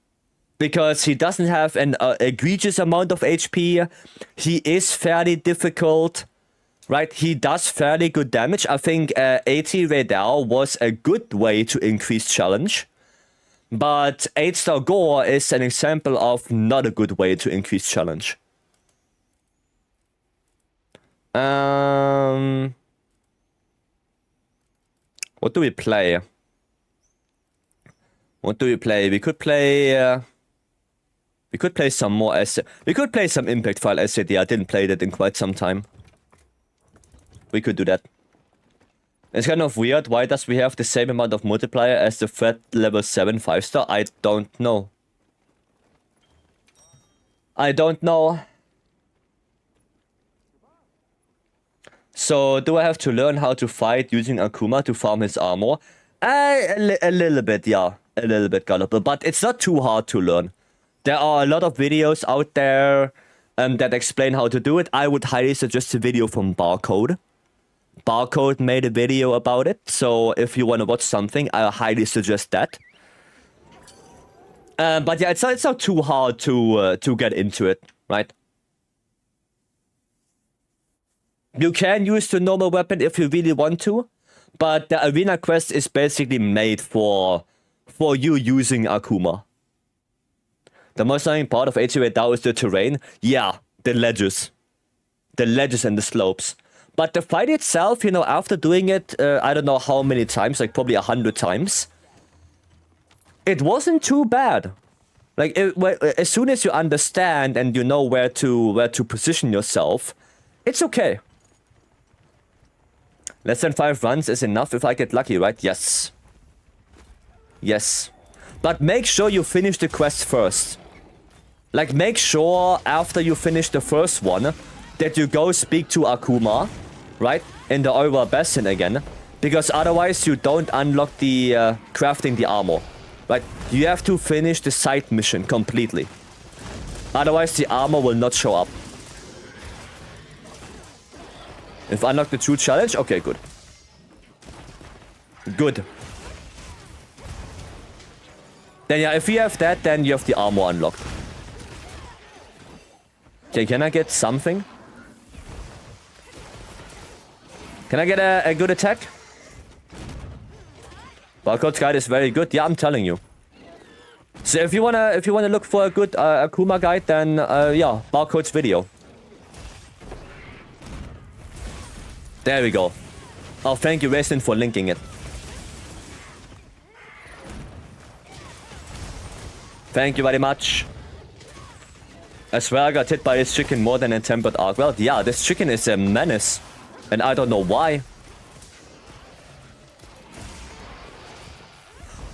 Because he doesn't have an egregious amount of HP. He is fairly difficult. Right? He does fairly good damage. I think AT Ray Dao was a good way to increase challenge. But 8-star Gore is an example of not a good way to increase challenge. What do we play? What do we play? We could play... we could play some more we could play some Impact File SCD. I didn't play that in quite some time. We could do that. It's kind of weird. Why does we have the same amount of multiplier as the threat level 7 5-star? I don't know. I don't know. So, do I have to learn how to fight using Akuma to farm his armor? A little bit, yeah. A little bit gullible. But it's not too hard to learn. There are a lot of videos out there that explain how to do it. I would highly suggest a video from Barcode. Barcode made a video about it, so if you want to watch something, I highly suggest that. But yeah, it's not too hard to get into it, right? You can use the normal weapon if you really want to, but the arena quest is basically made for you using Akuma. The most annoying part of AT Ray Dao is the terrain. Yeah, the ledges. The ledges and the slopes. But the fight itself, you know, after doing it, I don't know how many times, like probably 100 times, it wasn't too bad. Like, as soon as you understand and you know where to position yourself, it's okay. Less than 5 runs is enough if I get lucky, right? Yes. Yes. But make sure you finish the quest first. Like, make sure after you finish the first one that you go speak to Akuma, right? In the Oiwa Basin again. Because otherwise you don't unlock the crafting the armor. Right? You have to finish the side mission completely. Otherwise the armor will not show up. If I unlock the true challenge? Okay, good. Good. Then yeah, if you have that, then you have the armor unlocked. Okay, can I get something? Can I get a good attack? Barcode's guide is very good. Yeah, I'm telling you. So if you wanna look for a good Akuma guide, then yeah, Barcode's video. There we go. Oh, thank you, Racing, for linking it. Thank you very much. I swear I got hit by this chicken more than a tempered arc. Well, yeah, this chicken is a menace. And I don't know why.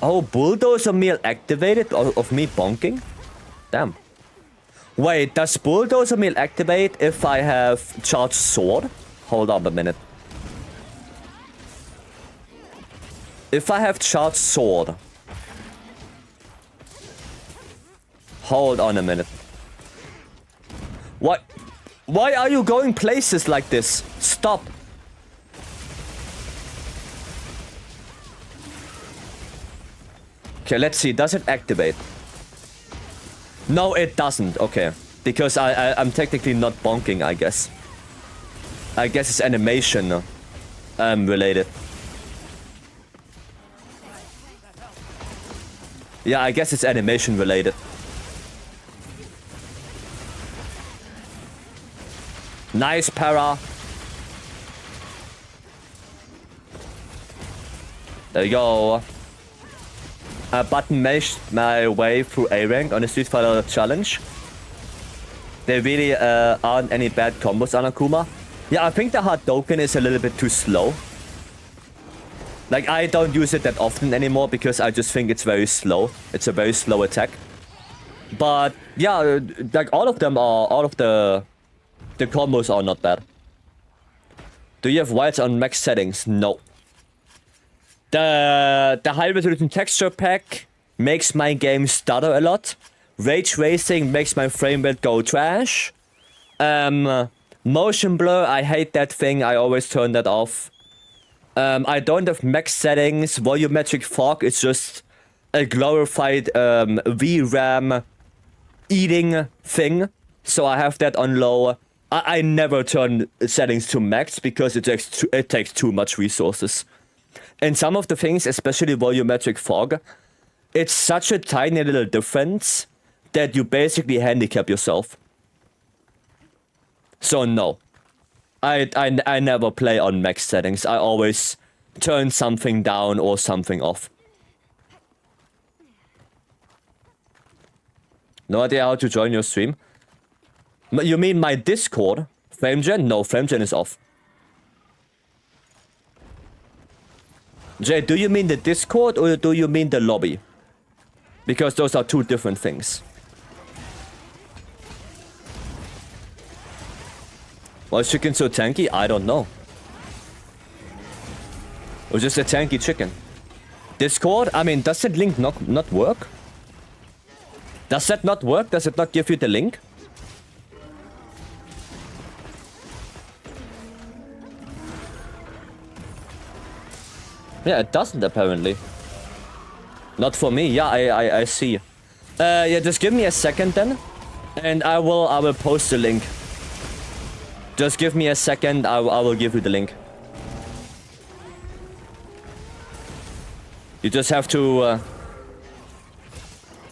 Oh, bulldozer meal activated of me bonking? Damn. Wait, does bulldozer meal activate if I have charged sword? Hold on a minute. If I have charged sword. Hold on a minute. What? Why are you going places like this? Stop. Okay, let's see. Does it activate? No, it doesn't. Okay. Because I'm technically not bonking, I guess. I guess it's animation related. Yeah, I guess it's animation related. Nice para. There you go. A button mashed my way through A rank on the Street Fighter challenge. There really aren't any bad combos on Akuma. Yeah, I think the Hadouken is a little bit too slow. Like, I don't use it that often anymore because I just think it's very slow. It's a very slow attack. But yeah, like all of the combos are not bad. Do you have whites on max settings? No. The high resolution texture pack makes my game stutter a lot. Ray tracing makes my frame rate go trash. Motion blur, I hate that thing. I always turn that off. I don't have max settings. Volumetric fog is just a glorified VRAM eating thing. So I have that on low. I never turn settings to max because it takes too much resources. And some of the things, especially volumetric fog, it's such a tiny little difference that you basically handicap yourself. So no. I never play on max settings. I always turn something down or something off. No idea how to join your stream. You mean my Discord? FlameGen? No, FlameGen is off. Jay, do you mean the Discord or do you mean the lobby? Because those are two different things. Why is chicken so tanky? I don't know. Or just a tanky chicken. Discord? I mean, does that link not work? Does that not work? Does it not give you the link? Yeah, it doesn't apparently. Not for me. Yeah, I see. Yeah, just give me a second then, and I will post the link. Just give me a second. I will give you the link. You just have to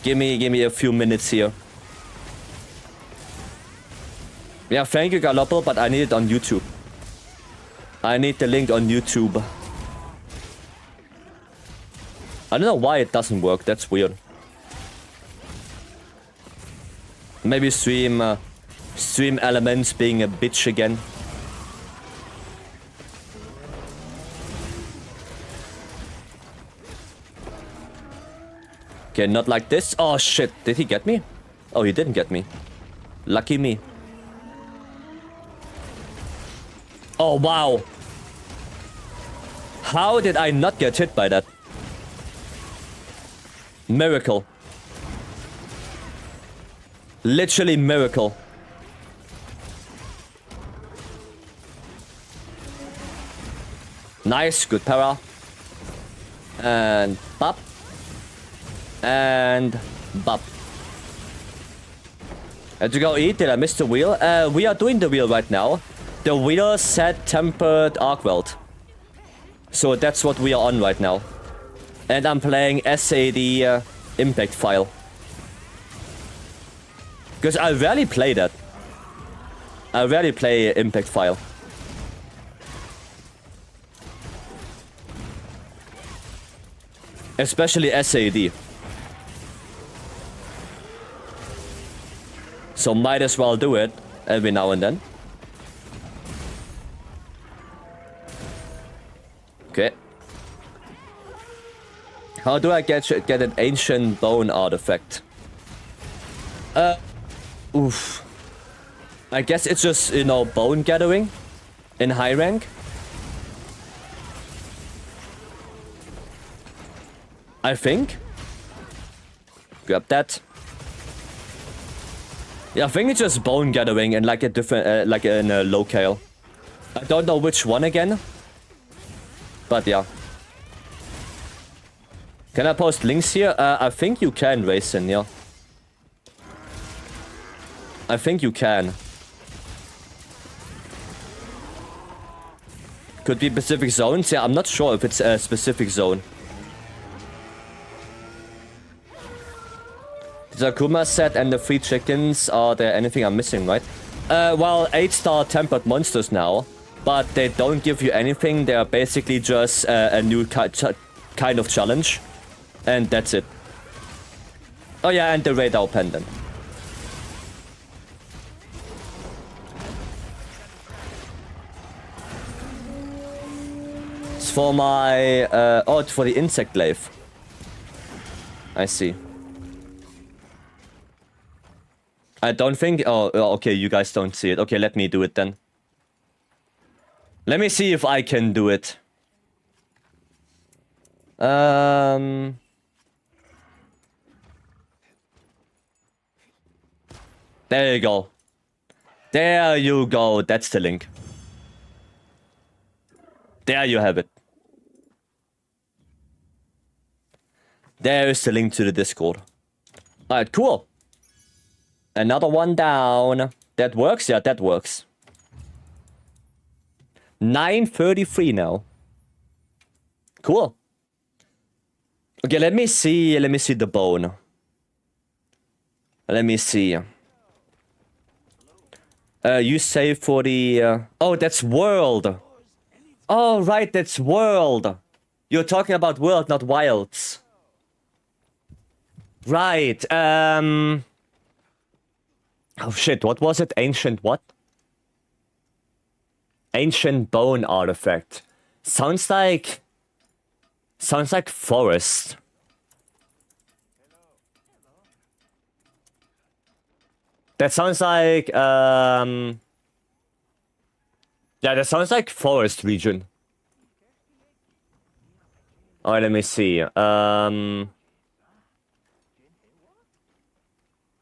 give me a few minutes here. Yeah, thank you, Galoppo, but I need it on YouTube. I need the link on YouTube. I don't know why it doesn't work. That's weird. Maybe stream elements being a bitch again. Okay, not like this. Oh shit, did he get me? Oh, he didn't get me. Lucky me. Oh wow. How did I not get hit by that? Miracle. Literally miracle. Nice, good para. And bop. And bop. Had to go eat. Did I miss the wheel? We are doing the wheel right now. The wheel set tempered arc weld. So that's what we are on right now. And I'm playing SAD Impact File. Because I rarely play that. I rarely play Impact File. Especially SAD. So might as well do it every now and then. Okay. How do I get an ancient bone artifact? Oof. I guess it's just, you know, bone gathering in high rank. I think. Grab that. Yeah, I think it's just bone gathering in like a different, like in a locale. I don't know which one again. But yeah. Can I post links here? I think you can, Raisin, yeah. I think you can. Could be Pacific zones. Yeah, I'm not sure if it's a specific zone. The Akuma set and the 3 chickens. Are there anything I'm missing, right? Well, 8-star tempered monsters now. But they don't give you anything. They are basically just a new kind of challenge. And that's it. Oh yeah, and the radar pendant. It's for my... oh, it's for the insect glaive. I see. I don't think... Oh, okay, you guys don't see it. Okay, let me do it then. Let me see if I can do it. There you go. There you go. That's the link. There you have it. There is the link to the Discord. Alright, cool. Another one down. That works? Yeah, that works. 9:33 now. Cool. Okay, let me see the bone. Let me see. You say for the... Oh, that's world. Oh, right, that's world. You're talking about world, not wilds. Right, Oh shit, what was it? Ancient what? Ancient bone artifact. Sounds like forest. That sounds like, yeah, that sounds like forest region. Alright, let me see.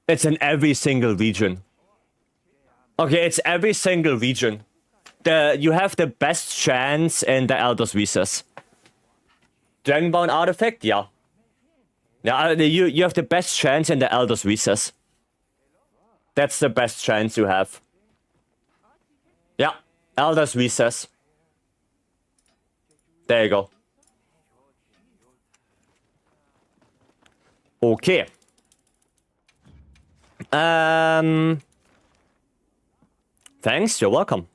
It's in every single region. Okay, it's every single region. You have the best chance in the Elder's Recess. Dragonbone artifact? Yeah. Yeah, you have the best chance in the Elder's Recess. That's the best chance you have. Yeah, Elder's Recess. There you go. Okay. Thanks, you're welcome.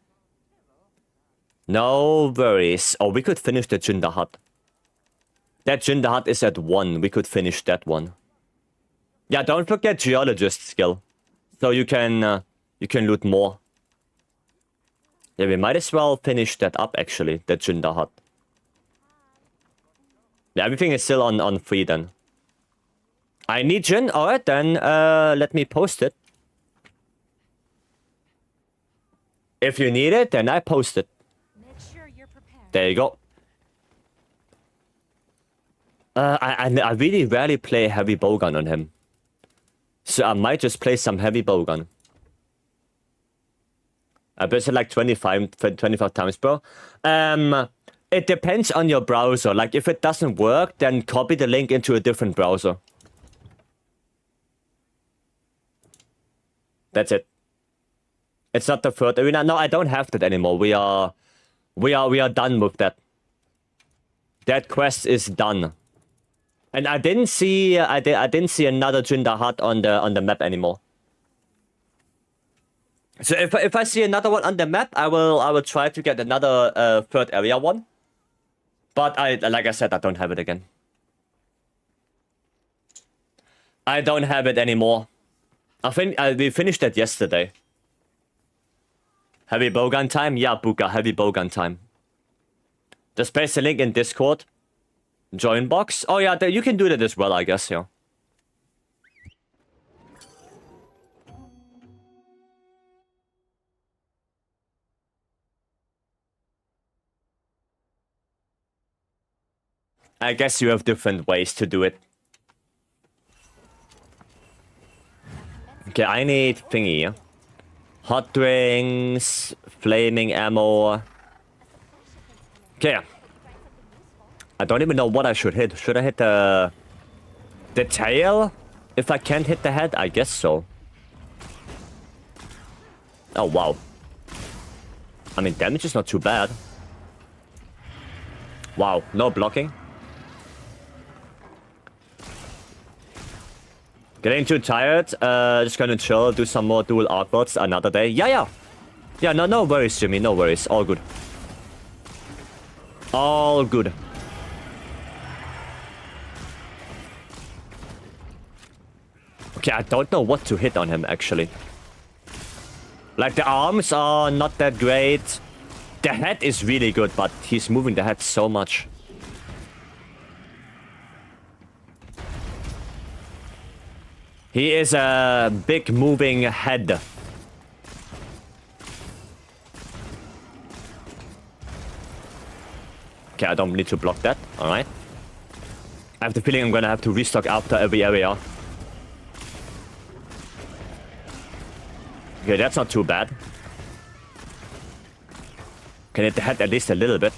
No worries. Oh, we could finish the Jinder Hut. That Jinder Hut is at 1. We could finish that one. Yeah, don't forget Geologist skill. So you can loot more. Yeah, we might as well finish that up, actually. The Jinder Hut. Yeah, everything is still on free then. I need Jin. Alright, then let me post it. If you need it, then I post it. Make sure you're prepared. There you go. I really rarely play heavy bowgun on him. So I might just play some heavy bowgun. I bet it like 25 times, bro. It depends on your browser. Like, if it doesn't work, then copy the link into a different browser. That's it. It's not the third arena. No, I don't have that anymore. We are done with that. That quest is done. And I didn't see I didn't see another Jinder Hut on the map anymore. So if I see another one on the map, I will try to get another third area one. But like I said, I don't have it again. I don't have it anymore. I think we finished that yesterday. Heavy bowgun time? Yeah, Buka, heavy bowgun time. Just paste the link in Discord. Join box? Oh yeah, you can do that as well, I guess, yeah. I guess you have different ways to do it. Okay, I need thingy. Hot drinks, flaming ammo. Okay. I don't even know what I should hit. Should I hit the tail? If I can't hit the head, I guess so. Oh, wow. I mean, damage is not too bad. Wow, no blocking. Getting too tired. Just gonna chill, do some more dual artworks another day. Yeah. Yeah, no worries, Jimmy. No worries. All good. All good. Okay, I don't know what to hit on him, actually. Like, the arms are not that great. The head is really good, but he's moving the head so much. He is a big moving head. Okay, I don't need to block that. Alright. I have the feeling I'm gonna have to restock after every area. Okay, that's not too bad. Can hit the head at least a little bit.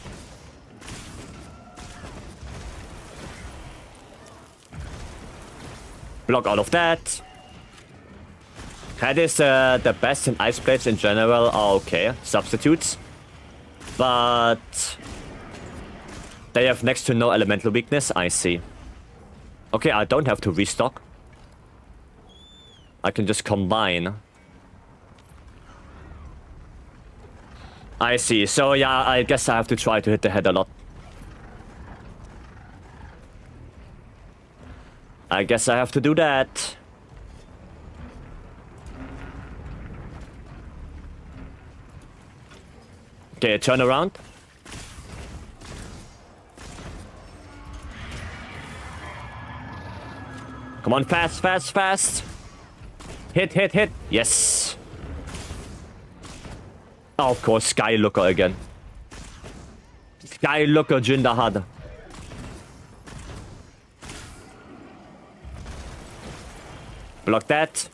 Block all of that. Head is the best in ice plates in general are okay. Substitutes. But they have next to no elemental weakness, I see. Okay, I don't have to restock. I can just combine. I see. So yeah, I guess I have to try to hit the head a lot. I guess I have to do that. Okay, turn around. Come on, fast. Hit. Yes. Oh, of course, Skylooker again. Skylooker Jindahad. Block that.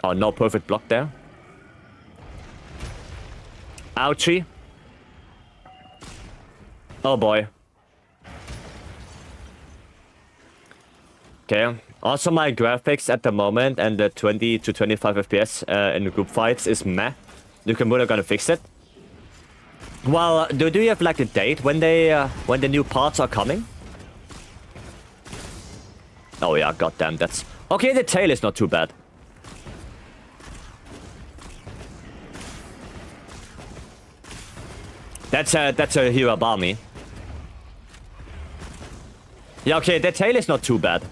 Oh, no perfect block there. Ouchie. Oh boy. Okay. Also, my graphics at the moment and the 20 to 25 FPS in the group fights is meh. Nukamura gonna fix it. Well, do you have like a date when the new parts are coming? Oh yeah, goddamn, that's okay. The tail is not too bad. That's a Hirabami. Yeah, okay, the tail is not too bad.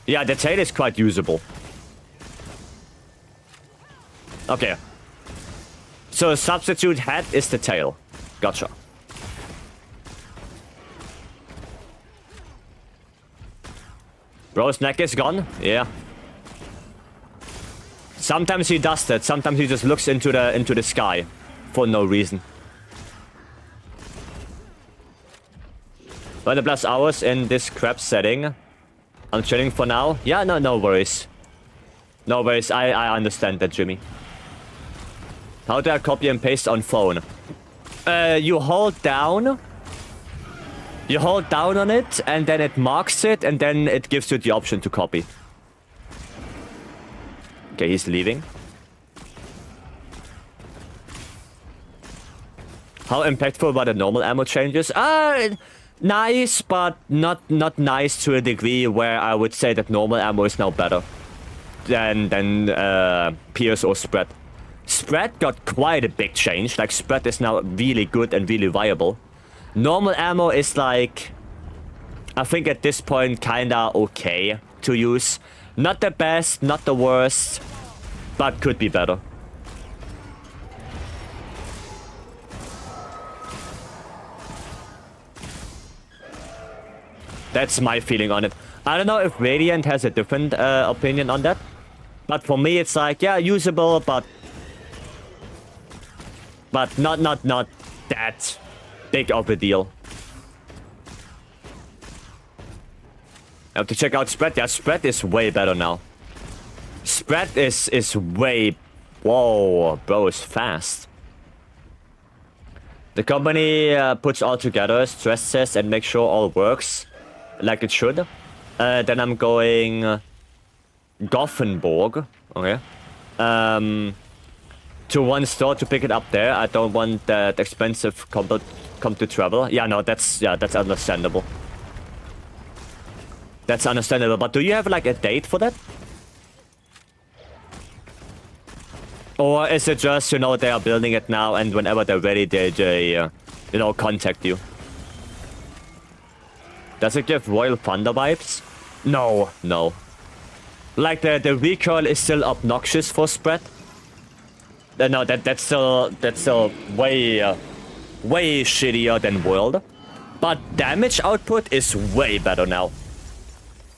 Yeah, the tail is quite usable. Okay. So substitute head is the tail. Gotcha. Bro's neck is gone. Yeah. Sometimes he does that. Sometimes he just looks into the sky for no reason. 20+ hours in this crap setting. I'm chilling for now. Yeah, no worries. No worries. I understand that, Jimmy. How do I copy and paste on phone? You hold down. You hold down on it, and then it marks it, and then it gives you the option to copy. Okay, he's leaving. How impactful were the normal ammo changes? Nice, but not nice to a degree where I would say that normal ammo is now better than Pierce or Spread. Spread got quite a big change. Like, Spread is now really good and really viable. Normal ammo is like, I think at this point kinda okay to use. Not the best, not the worst, but could be better. That's my feeling on it. I don't know if Radiant has a different opinion on that. But for me, it's like, yeah, usable, but not that big of a deal. I have to check out Spread. Yeah, Spread is way better now. Spread is way... Whoa, bro, is fast. The company puts all together, stress tests, and makes sure all works like it should. Then I'm going Gothenburg, okay, to one store to pick it up there. I don't want that expensive come to travel. Yeah, no, that's understandable. That's understandable. But do you have like a date for that? Or is it just, you know, they are building it now and whenever they're ready, they you know, contact you? Does it give Royal Thunder vibes? No, no. Like the recoil is still obnoxious for Spread. No, that's still way shittier than World. But damage output is way better now.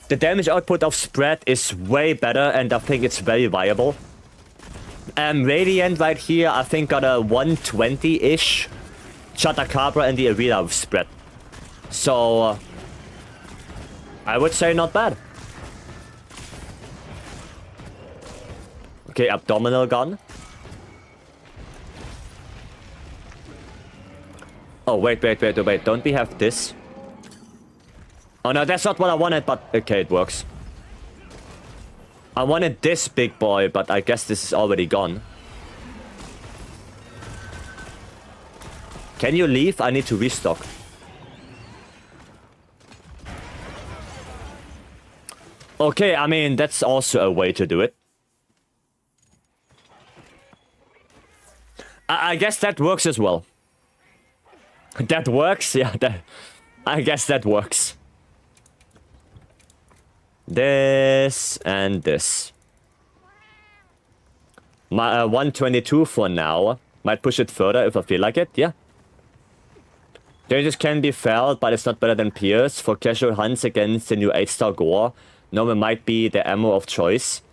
The damage output of Spread is way better and I think it's very viable. Radiant right here, I think got a 120-ish Chatacabra and the Arena of Spread. So, I would say not bad. Okay, abdominal gun. Oh, wait. Don't we have this? Oh no, that's not what I wanted, but okay, it works. I wanted this big boy, but I guess this is already gone. Can you leave? I need to restock. Okay, I mean, that's also a way to do it. I guess that works as well. That works? Yeah, I guess that works. This and this. My 122 for now. Might push it further if I feel like it, yeah. Dangers can be felt, but it's not better than Pierce. For casual hunts against the new 8-star gore, Normal might be the ammo of choice.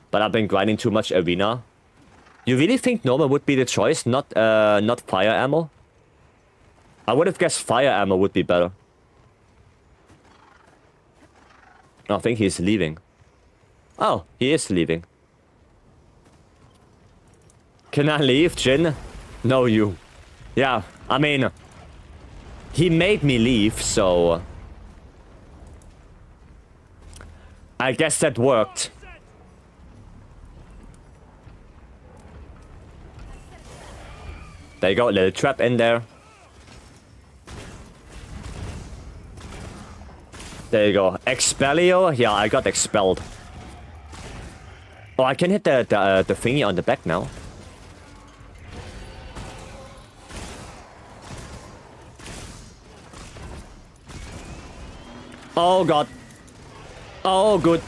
But I've been grinding too much Arena. You really think Normal would be the choice, not fire ammo? I would have guessed fire ammo would be better. I think he's leaving. Oh, he is leaving. Can I leave, Jin? No, you. Yeah, I mean... He made me leave, so... I guess that worked. There you go, little trap in there. There you go. Expelio? Yeah, I got expelled. Oh, I can hit the thingy on the back now. Oh god. Oh, good.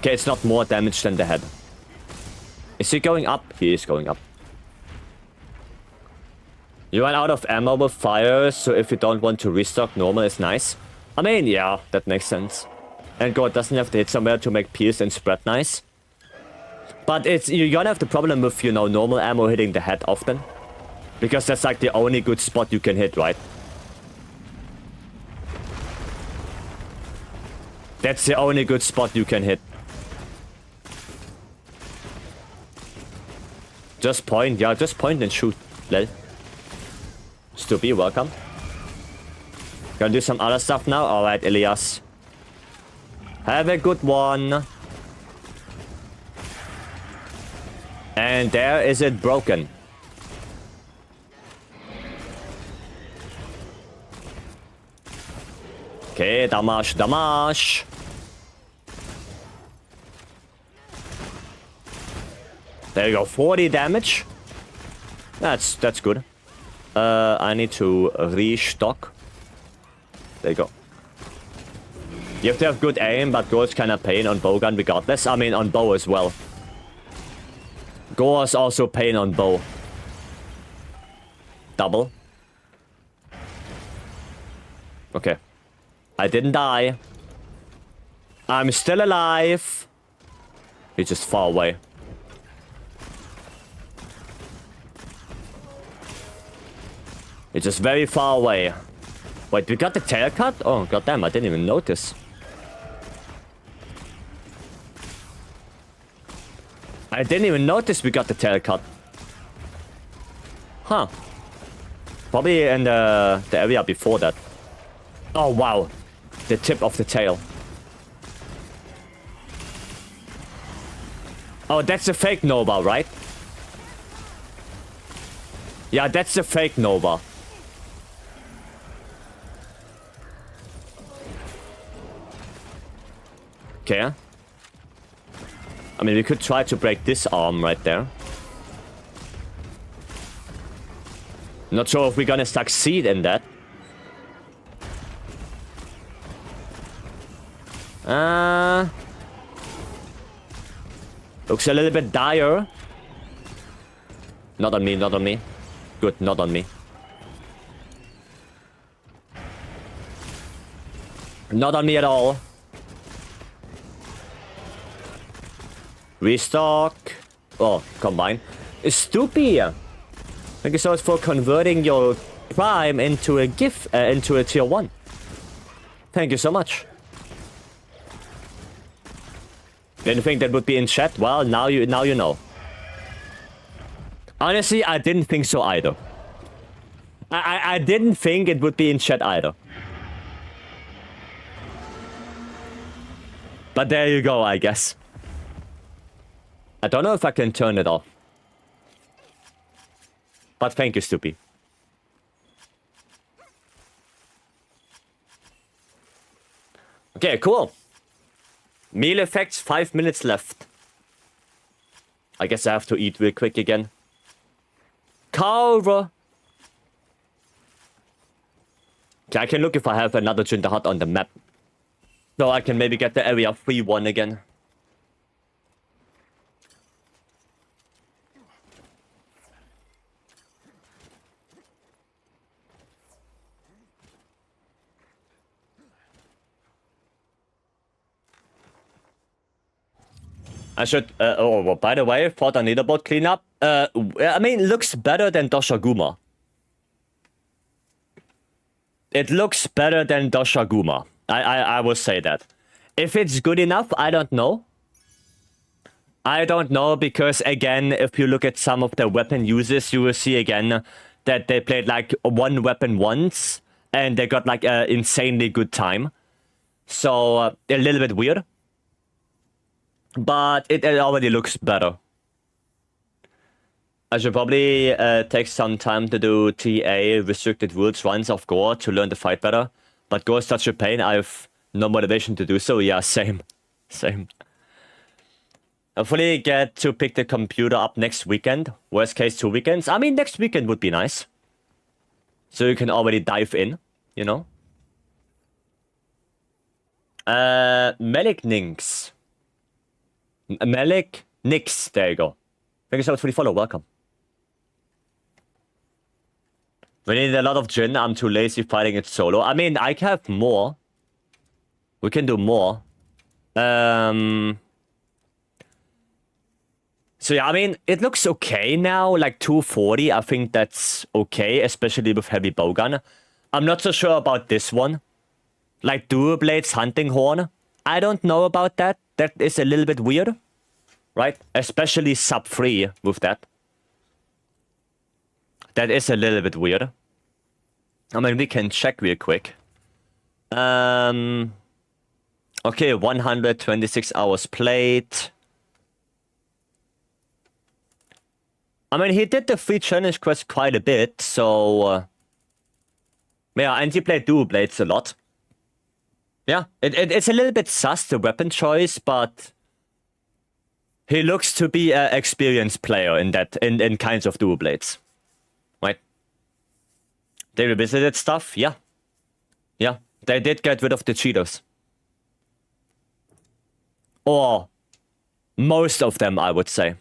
Okay, it's not more damage than the head. Is he going up? He is going up. You ran out of ammo with fire, so if you don't want to restock, Normal is nice. I mean, yeah, that makes sense. And God doesn't have to hit somewhere to make Pierce and Spread nice. But you're gonna have the problem with, you know, normal ammo hitting the head often. Because that's like the only good spot you can hit, right? That's the only good spot you can hit. Just point, yeah, just point and shoot. Lel. Stubby, welcome. Gonna do some other stuff now? Alright, Elias. Have a good one. And there is it broken. Okay, damage, damage. There you go, 40 damage. That's good. I need to restock. There you go. You have to have good aim, but Gore's kind of pain on bow gun regardless. I mean, on bow as well. Gore's also pain on bow. Double. Okay. I didn't die. I'm still alive. He's just far away. It's just very far away. Wait, we got the tail cut? Oh, goddamn, I didn't even notice. I didn't even notice we got the tail cut. Huh. Probably in the area before that. Oh, wow. The tip of the tail. Oh, that's a fake Nova, right? Yeah, that's a fake Nova. Okay. I mean, we could try to break this arm right there. Not sure if we're gonna succeed in that. Looks a little bit dire. Not on me, not on me. Good, not on me. Not on me at all. Restock. Oh, combine. Stoopy. Thank you so much for converting your Prime into a GIF, into a tier 1. Thank you so much. Didn't think that would be in chat? Well, now you know. Honestly, I didn't think so either. I didn't think it would be in chat either. But there you go, I guess. I don't know if I can turn it off. But thank you, Stoopy. Okay, cool. Meal effects, 5 minutes left. I guess I have to eat real quick again. Carver. Okay, I can look if I have another Jinder hut on the map. So I can maybe get the area 3-1 again. I should, oh, well, by the way, for the leaderboard cleanup, I mean, it looks better than Doshaguma. It looks better than Doshaguma. I will say that. If it's good enough, I don't know. I don't know, because again, if you look at some of the weapon uses, you will see again that they played like one weapon once, and they got like an insanely good time. So, a little bit weird. But it already looks better. I should probably take some time to do TA restricted rules runs of Gore to learn to fight better. But Gore is such a pain, I have no motivation to do so. Yeah, same. Same. Hopefully get to pick the computer up next weekend. Worst case, 2 weekends. I mean, next weekend would be nice. So you can already dive in, you know? Melik Ninks. Melik Nix, there you go. Thank you so much for the follow, welcome. We need a lot of Jin, I'm too lazy fighting it solo. I mean, I can have more. We can do more. So yeah, I mean, it looks okay now, like 240, I think that's okay, especially with heavy bowgun. I'm not so sure about this one. Like Dual Blades Hunting Horn, I don't know about that. That is a little bit weird, right? Especially sub 3 with that. That is a little bit weird. I mean, we can check real quick. Okay, 126 hours played. I mean, he did the free challenge quest quite a bit, so... yeah, and he played Dual Blades a lot. Yeah, it's a little bit sus, the weapon choice, but... he looks to be an experienced player in that, in kinds of Dual Blades. Right? They revisited stuff, yeah. Yeah, they did get rid of the cheaters. Or... most of them, I would say.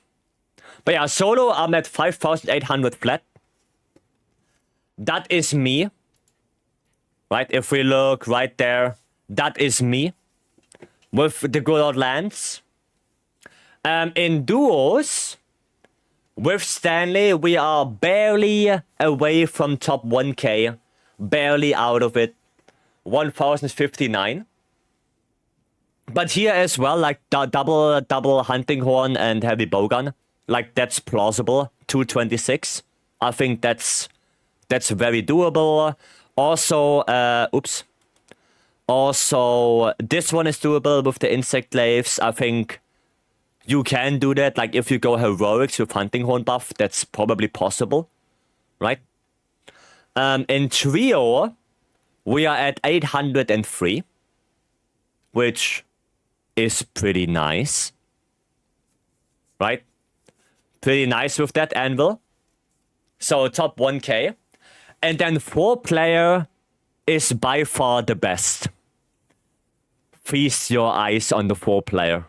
But yeah, solo, I'm at 5,800 flat. That is me. Right? If we look right there, that is me with the good old lands. In duos, with Stanley, we are barely away from top 1k. Barely out of it. 1059. But here as well, like double hunting horn and heavy bowgun. Like, that's plausible. 226. I think that's very doable. Also, Also, this one is doable with the insect glaives. I think you can do that. Like, if you go heroics with hunting horn buff, that's probably possible. Right? In trio, we are at 803. Which is pretty nice. Right? Pretty nice with that anvil. So, top 1k. And then 4-player is by far the best. Feast your eyes on the 4-player.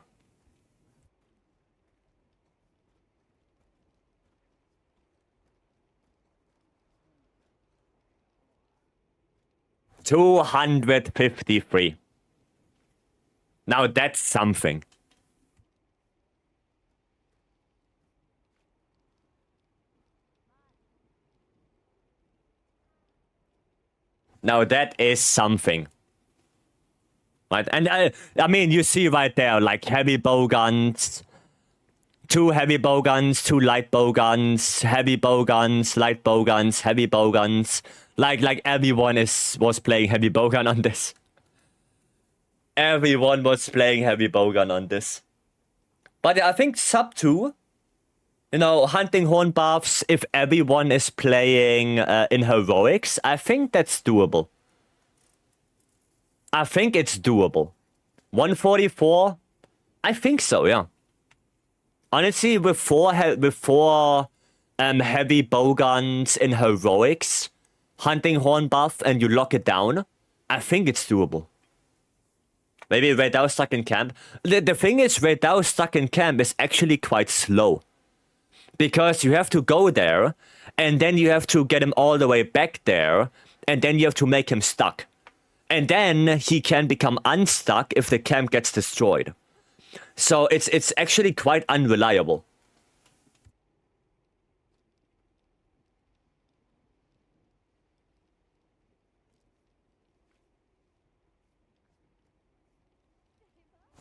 $253. Now that's something. Now that is something. Right, and I mean, you see right there, like, heavy bowguns, 2 heavy bowguns, 2 light bowguns, heavy bowguns, light bowguns, heavy bowguns. Like everyone was playing heavy bowgun on this. Everyone was playing heavy bowgun on this. But I think sub 2, you know, hunting horn buffs, if everyone is playing in heroics, I think that's doable. I think it's doable. 144, I think so, yeah. Honestly, with four heavy bowguns in heroics, hunting horn buff, and you lock it down, I think it's doable. Maybe Raidao stuck in camp. The thing is, Raidao stuck in camp is actually quite slow. Because you have to go there, and then you have to get him all the way back there, and then you have to make him stuck. And then he can become unstuck if the camp gets destroyed. So it's actually quite unreliable.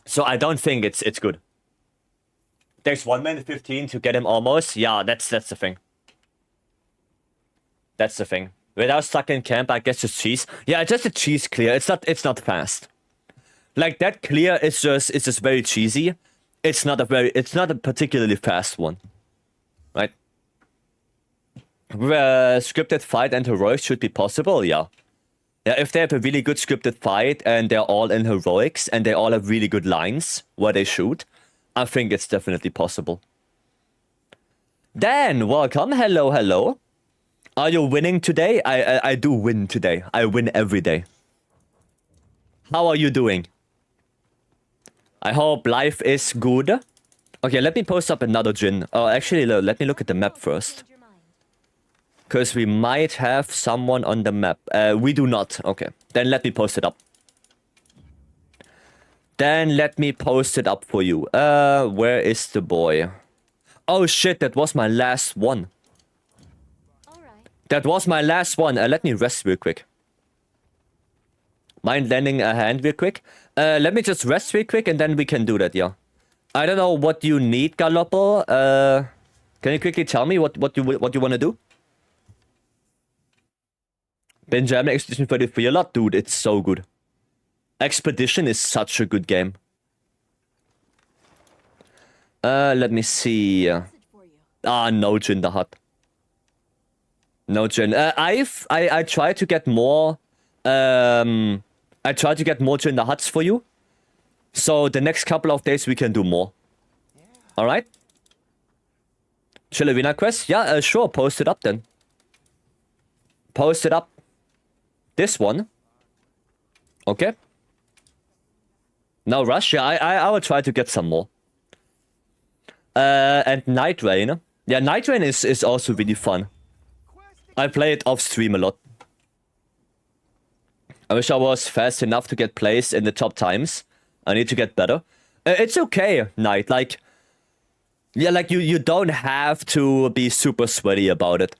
So I don't think it's good. Takes 1 minute 15 to get him almost. Yeah, that's the thing. That's the thing. Without stuck in camp, I guess just cheese. Yeah, just a cheese clear. It's not fast. Like, that clear is just very cheesy. It's not a particularly fast one. Right? Scripted fight and heroics should be possible, yeah. Yeah, if they have a really good scripted fight and they're all in heroics and they all have really good lines where they shoot, I think it's definitely possible. Dan, welcome. Hello, hello. Are you winning today? I do win today. I win every day. How are you doing? I hope life is good. Okay, let me post up another Jhin. Oh, actually, let me look at the map first. Because we might have someone on the map. We do not. Okay, then let me post it up. Then let me post it up for you. Where is the boy? Oh shit, that was my last one. That was my last one. Let me rest real quick. Mind lending a hand real quick? Let me just rest real quick and then we can do that, yeah. I don't know what you need, Galoppo. Can you quickly tell me what you want to do? Benjamin Expedition 33 a lot? Dude, it's so good. Expedition is such a good game. Let me see. No Jhin the Hutt. No Jhin. I try to get more. I try to get more Jhin the Hutts for you. So the next couple of days we can do more. Alright? Chillerina quest? Yeah, sure. Post it up then. Post it up. This one. Okay. Now Rush. Yeah, I will try to get some more. And Night Rain. Yeah, Night Rain is also really fun. I play it off stream a lot. I wish I was fast enough to get placed in the top times. I need to get better. It's okay, Knight. Like, yeah, like you don't have to be super sweaty about it.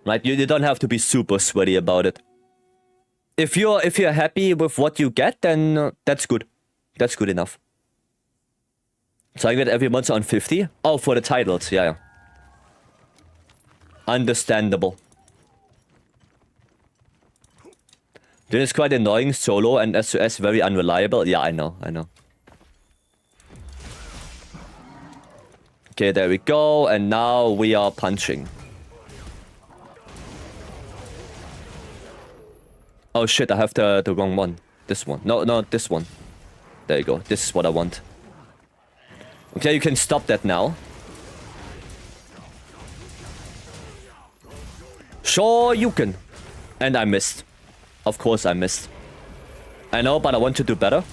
Right? You don't have to be super sweaty about it. If you're happy with what you get, then that's good. That's good enough. So I get every month on 50? Oh, for the titles, yeah. Understandable. This is quite annoying, solo and SOS very unreliable. Yeah, I know. Okay, there we go, and now we are punching. Oh shit, I have the wrong one. This one. No, this one. There you go. This is what I want. Okay, you can stop that now. Sure, you can. And I missed. Of course I missed. I know, but I want to do better.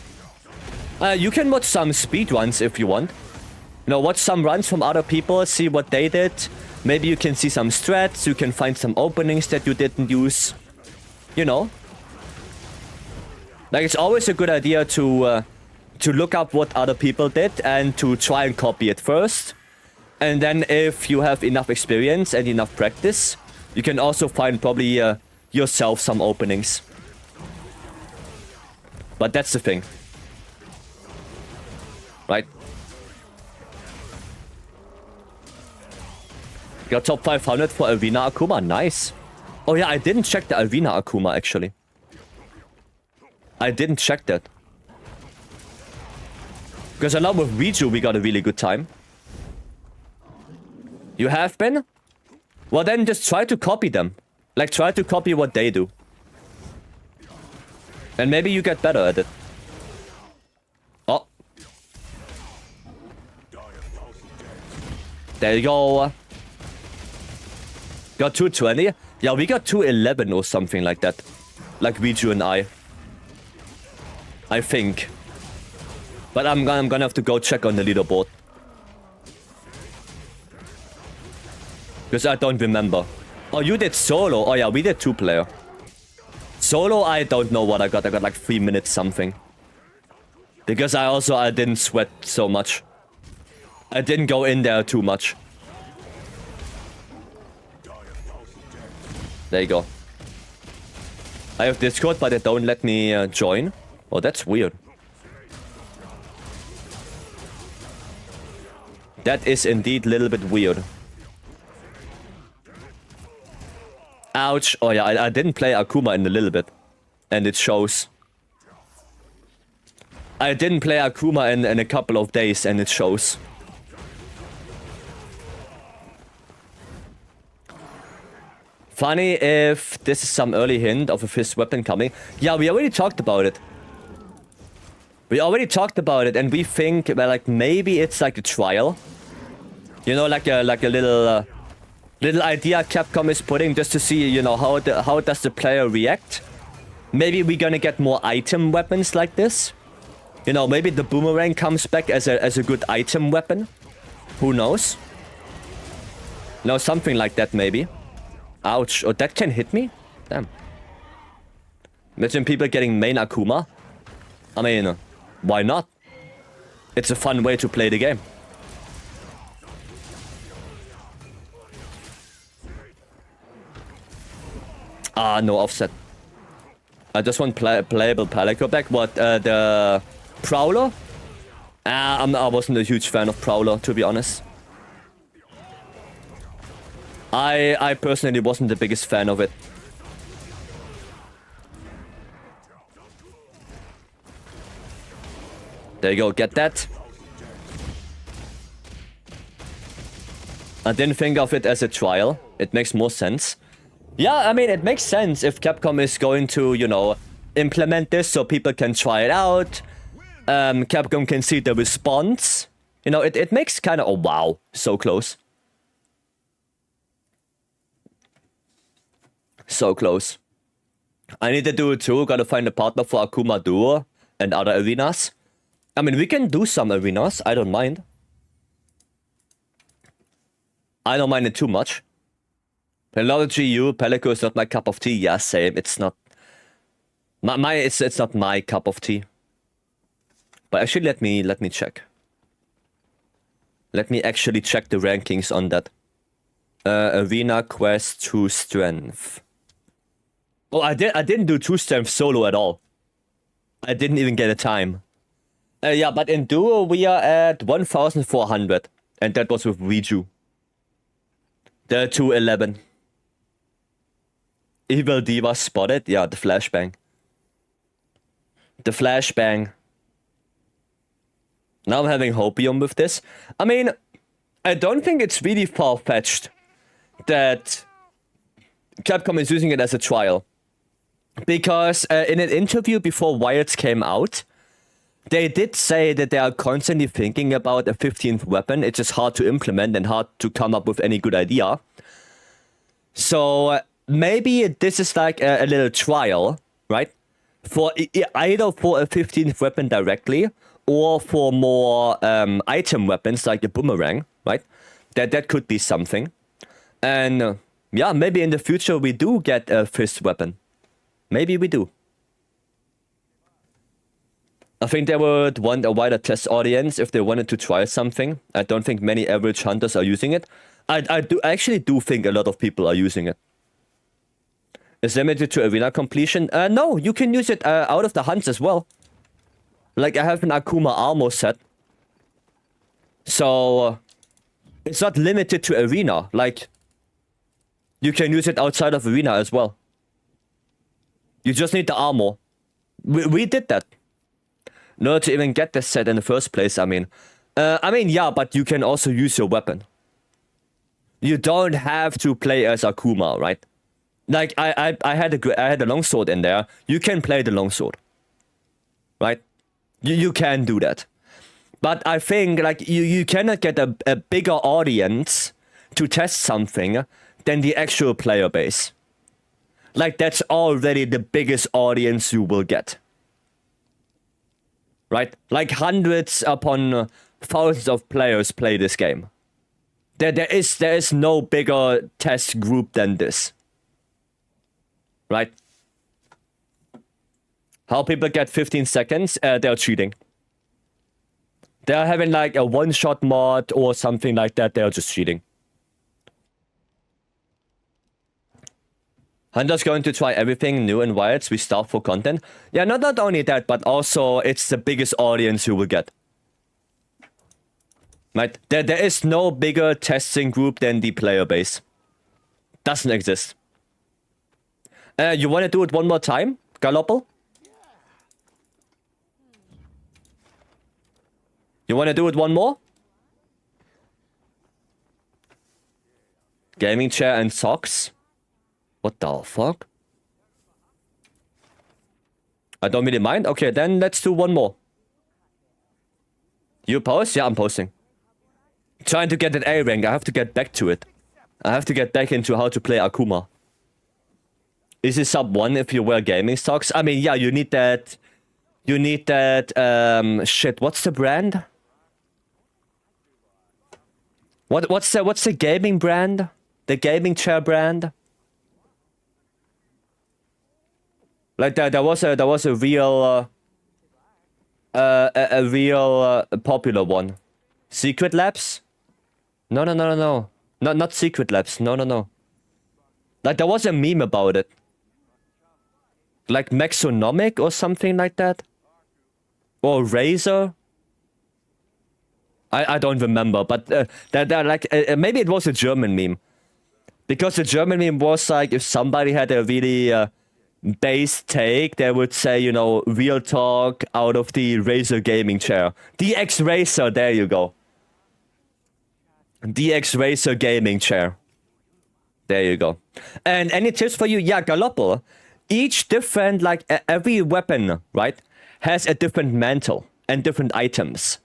You can watch some speedruns if you want. You know, watch some runs from other people, see what they did. Maybe you can see some strats, you can find some openings that you didn't use. You know. Like, it's always a good idea to look up what other people did and to try and copy it first. And then if you have enough experience and enough practice, you can also find probably yourself some openings. But that's the thing. Right? Got top 500 for Arena Akuma. Nice. Oh yeah, I didn't check the Arena Akuma actually. I didn't check that. Because I know with Riju we got a really good time. You have been? Well then just try to copy them. Like try to copy what they do. And maybe you get better at it. Oh. There you go. Got 220? Yeah, we got 211 or something like that. Like Riju and I think. But I'm gonna have to go check on the leaderboard. Because I don't remember. Oh, you did solo. Oh yeah, we did 2-player. Solo, I don't know what I got. I got like 3 minutes something. Because I didn't sweat so much. I didn't go in there too much. There you go. I have Discord, but they don't let me join. Oh, that's weird. That is indeed a little bit weird. Ouch. Oh yeah, I didn't play Akuma in a little bit. And it shows. I didn't play Akuma in a couple of days and it shows. Funny if this is some early hint of a fifth weapon coming. Yeah, we already talked about it. We already talked about it and we think, well, like, maybe it's like a trial. You know, like a little idea Capcom is putting just to see, you know, how does the player react. Maybe we're gonna get more item weapons like this. You know, maybe the boomerang comes back as a good item weapon. Who knows? No, something like that maybe. Ouch. Oh, that can hit me? Damn. Imagine people getting main Akuma. I mean, why not? It's a fun way to play the game. Ah, no offset. I just want playable Palico back. What, the Prowler? I wasn't a huge fan of Prowler, to be honest. I personally wasn't the biggest fan of it. There you go, get that. I didn't think of it as a trial. It makes more sense. Yeah, I mean, it makes sense if Capcom is going to, you know, implement this so people can try it out. Capcom can see the response. You know, it makes kind of... Oh, wow. So close. So close. I need to do it too. Gotta find a partner for Akuma Duo and other arenas. I mean, we can do some arenas. I don't mind. I don't mind it too much. I love GU. Palico is not my cup of tea. Yeah, same. It's not It's not my cup of tea. But actually, let me check. Let me actually check the rankings on that. Arena Quest 2 Strength. Oh, I didn't do 2 Strength solo at all. I didn't even get a time. Yeah, but in duo we are at 1,400, and that was with Riju. The 211. Evil Diva spotted. Yeah, the flashbang. The flashbang. Now I'm having Hopium with this. I mean, I don't think it's really far-fetched that Capcom is using it as a trial. Because in an interview before Wilds came out, they did say that they are constantly thinking about a 15th weapon. It's just hard to implement and hard to come up with any good idea. So maybe this is like a little trial, right? For either for a 15th weapon directly, or for more item weapons like the boomerang, right? That could be something. And yeah, maybe in the future we do get a 5th weapon. Maybe we do. I think they would want a wider test audience if they wanted to try something. I don't think many average hunters are using it. I actually do think a lot of people are using it. Is limited to arena completion? No, you can use it out of the hunts as well. Like, I have an Akuma armor set. So, it's not limited to arena. Like, you can use it outside of arena as well. You just need the armor. We did that. In order to even get this set in the first place, I mean, yeah, but you can also use your weapon. You don't have to play as Akuma, right? Like, I had a longsword in there. You can play the longsword. Right? You can do that. But I think, like, you cannot get a bigger audience to test something than the actual player base. Like, that's already the biggest audience you will get. Right? Like, hundreds upon thousands of players play this game. There is no bigger test group than this. Right? How people get 15 seconds? They're cheating. They're having like a one-shot mod or something like that. They're just cheating. Hunter's going to try everything new in Wilds. We starve for content. Yeah, not only that, but also it's the biggest audience you will get. Right? There is no bigger testing group than the player base. Doesn't exist. You want to do it one more time, Galopal? You want to do it one more? Gaming chair and socks? What the fuck? I don't really mind. Okay, then let's do one more. You post? Yeah, I'm posting. Trying to get that A rank. I have to get back to it. I have to get back into how to play Akuma. Is it sub 1 if you wear gaming socks? I mean, yeah, you need that. You need that. Shit. What's the brand? What's the gaming brand? The gaming chair brand? Like there was a real popular one. Secret Labs? No. Not Secret Labs. No. Like there was a meme about it. Like Maxonomic or something like that? Or Razer? I don't remember, but they're like maybe it was a German meme, because the German meme was like if somebody had a really base take, they would say, you know, real talk out of the Razer gaming chair, DX Razer. There you go, DX Razer gaming chair. There you go. And any tips for you? Yeah, Galopal. Each different, like every weapon, right, has a different mantle and different items.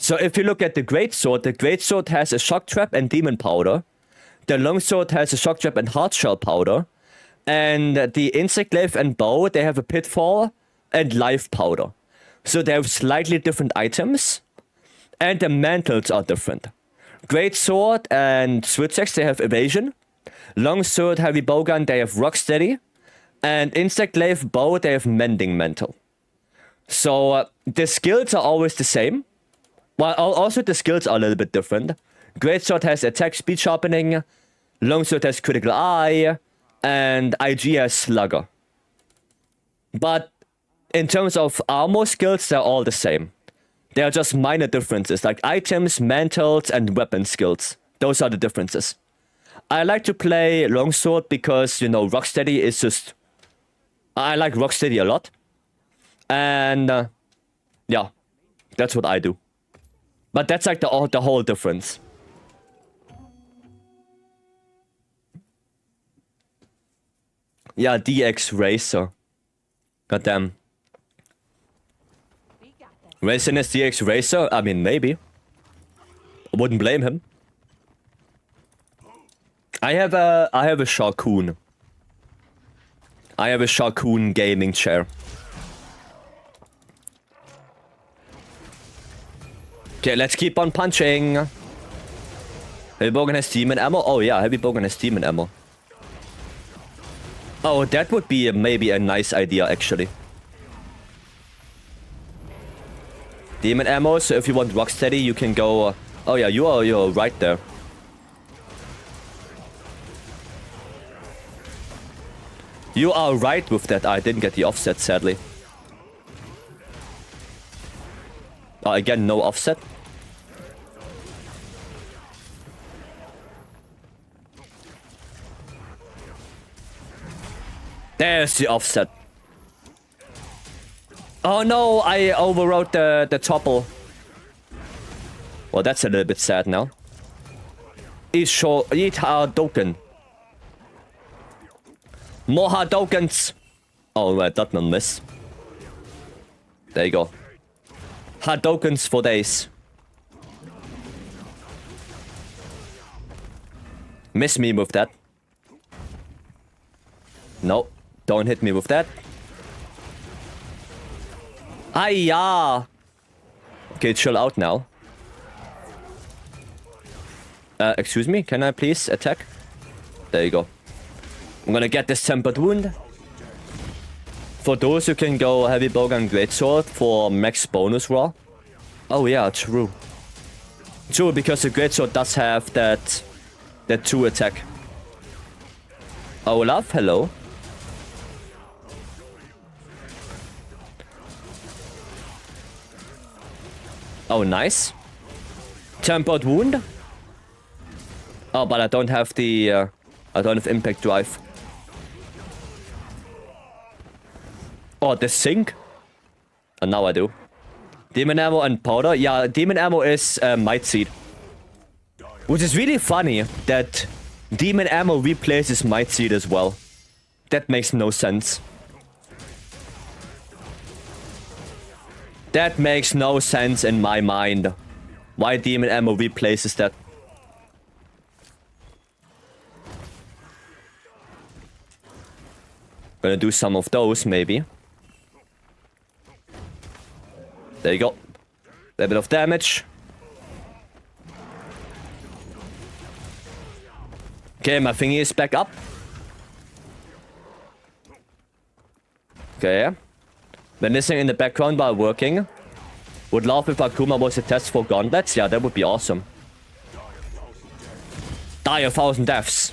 So if you look at the greatsword has a shock trap and demon powder. The longsword has a shock trap and hard shell powder. And the insect glaive and bow, they have a pitfall and life powder. So they have slightly different items. And the mantles are different. Greatsword and switch axe, they have evasion. Longsword, heavy bowgun, they have rocksteady. And Insect Glaive bow, they have Mending Mantle. So the skills are always the same. Well, also the skills are a little bit different. Greatsword has attack speed sharpening, Longsword has critical eye, and IG has slugger. But in terms of armor skills, they're all the same. They are just minor differences, like items, mantles, and weapon skills. Those are the differences. I like to play Longsword because, you know, Rocksteady is just... I like Rocksteady a lot. And, yeah, that's what I do. But that's like the whole difference. Yeah, DX Racer. Goddamn. Racing is DX Racer? I mean, maybe. I wouldn't blame him. I have a Sharkoon. I have a Sharkoon gaming chair. Okay, let's keep on punching. Heavy Bowgun has demon ammo? Oh yeah, Heavy Bowgun has demon ammo. Oh, that would be maybe a nice idea, actually. Demon ammo, so if you want Rocksteady, you can go... oh yeah, you're right there. You are right with that. I didn't get the offset, sadly. Oh, again, no offset. There's the offset. Oh no, I overrode the topple. Well, that's a little bit sad now. Eat Hadouken. More Hadoukens. Oh, that one miss. There you go. Hadoukens for days. Miss me with that. No, don't hit me with that. Hiya! Okay, chill out now. Excuse me, can I please attack? There you go. I'm gonna get this Tempered Wound. For those who can go Heavy Bowgun Greatsword for max bonus raw. Oh yeah, true. True, because the Greatsword does have that 2 attack. Olaf, hello. Oh, nice. Tempered Wound. Oh, but I don't have the... I don't have Impact Drive. Oh, the Sync? And now I do. Demon Ammo and Powder. Yeah, Demon Ammo is Might Seed. Which is really funny that Demon Ammo replaces Might Seed as well. That makes no sense. That makes no sense in my mind. Why Demon Ammo replaces that. Gonna do some of those, maybe. There you go. A bit of damage. Okay, my thingy is back up. Okay. Been listening in the background while working. Would love if Akuma was a test for gauntlets. Yeah, that would be awesome. Die 1,000 deaths.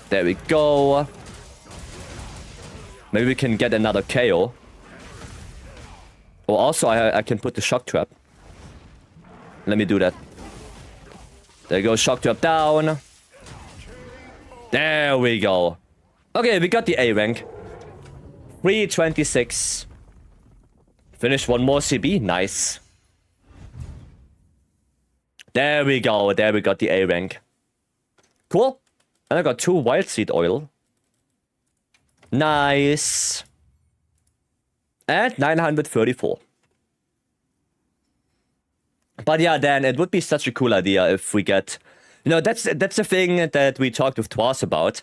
There we go. Maybe we can get another KO. Oh, also I can put the shock trap. Let me do that. There goes shock trap down. There we go. Okay, we got the A rank. 326. Finish one more CB. Nice. There we go. There we got the A rank. Cool. And I got 2 Wild Seed Oil. Nice. And 934. But yeah, Dan, it would be such a cool idea if we get... You know, that's the thing that we talked with Twas about.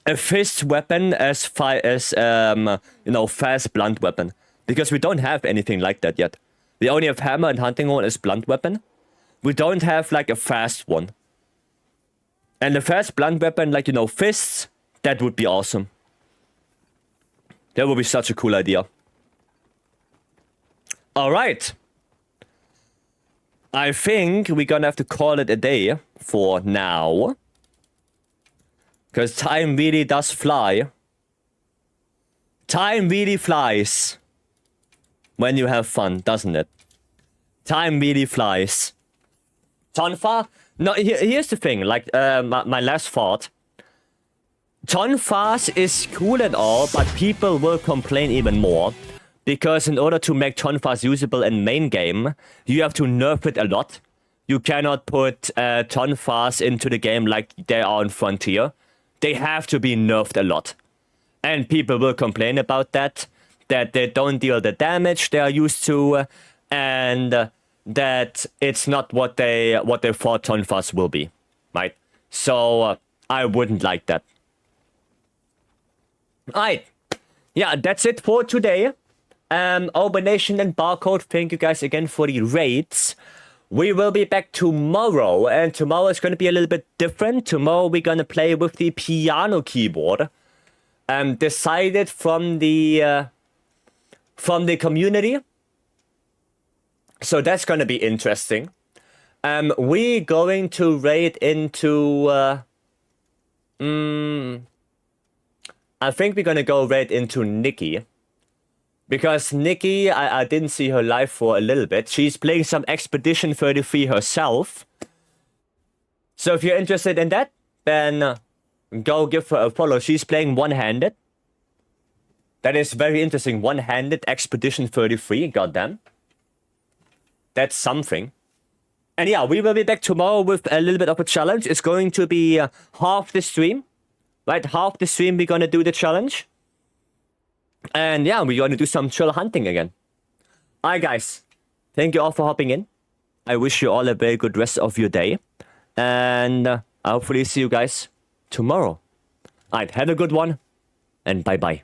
A fist weapon as you know, fast blunt weapon. Because we don't have anything like that yet. We only have hammer and hunting horn as blunt weapon. We don't have like a fast one. And the first blunt weapon, like, you know, fists, that would be awesome. That would be such a cool idea. Alright. I think we're gonna have to call it a day for now. Because time really does fly. Time really flies. When you have fun, doesn't it? Time really flies. Tonfa? No, here's the thing. Like, my last thought. Tonfas is cool and all, but people will complain even more. Because in order to make Tonfas usable in main game, you have to nerf it a lot. You cannot put Tonfas into the game like they are in Frontier. They have to be nerfed a lot. And people will complain about that they don't deal the damage they are used to, and that it's not what they thought Tonfas will be, right? So I wouldn't like that. Alright, yeah, that's it for today. Nation and Barcode, thank you guys again for the raids. We will be back tomorrow, and tomorrow is going to be a little bit different. Tomorrow we're going to play with the piano keyboard. Decided from the community. So that's going to be interesting. We're going to raid into... I think we're going to go raid into Nikki. Because Nikki, I didn't see her live for a little bit. She's playing some Expedition 33 herself. So if you're interested in that, then go give her a follow. She's playing one-handed. That is very interesting. One-handed Expedition 33, goddamn. That's something. And yeah, we will be back tomorrow with a little bit of a challenge. It's going to be half the stream. Right, half the stream we're gonna do the challenge. And yeah, we're gonna do some chill hunting again. Alright guys, thank you all for hopping in. I wish you all a very good rest of your day. And I'll hopefully see you guys tomorrow. Alright, have a good one. And bye bye.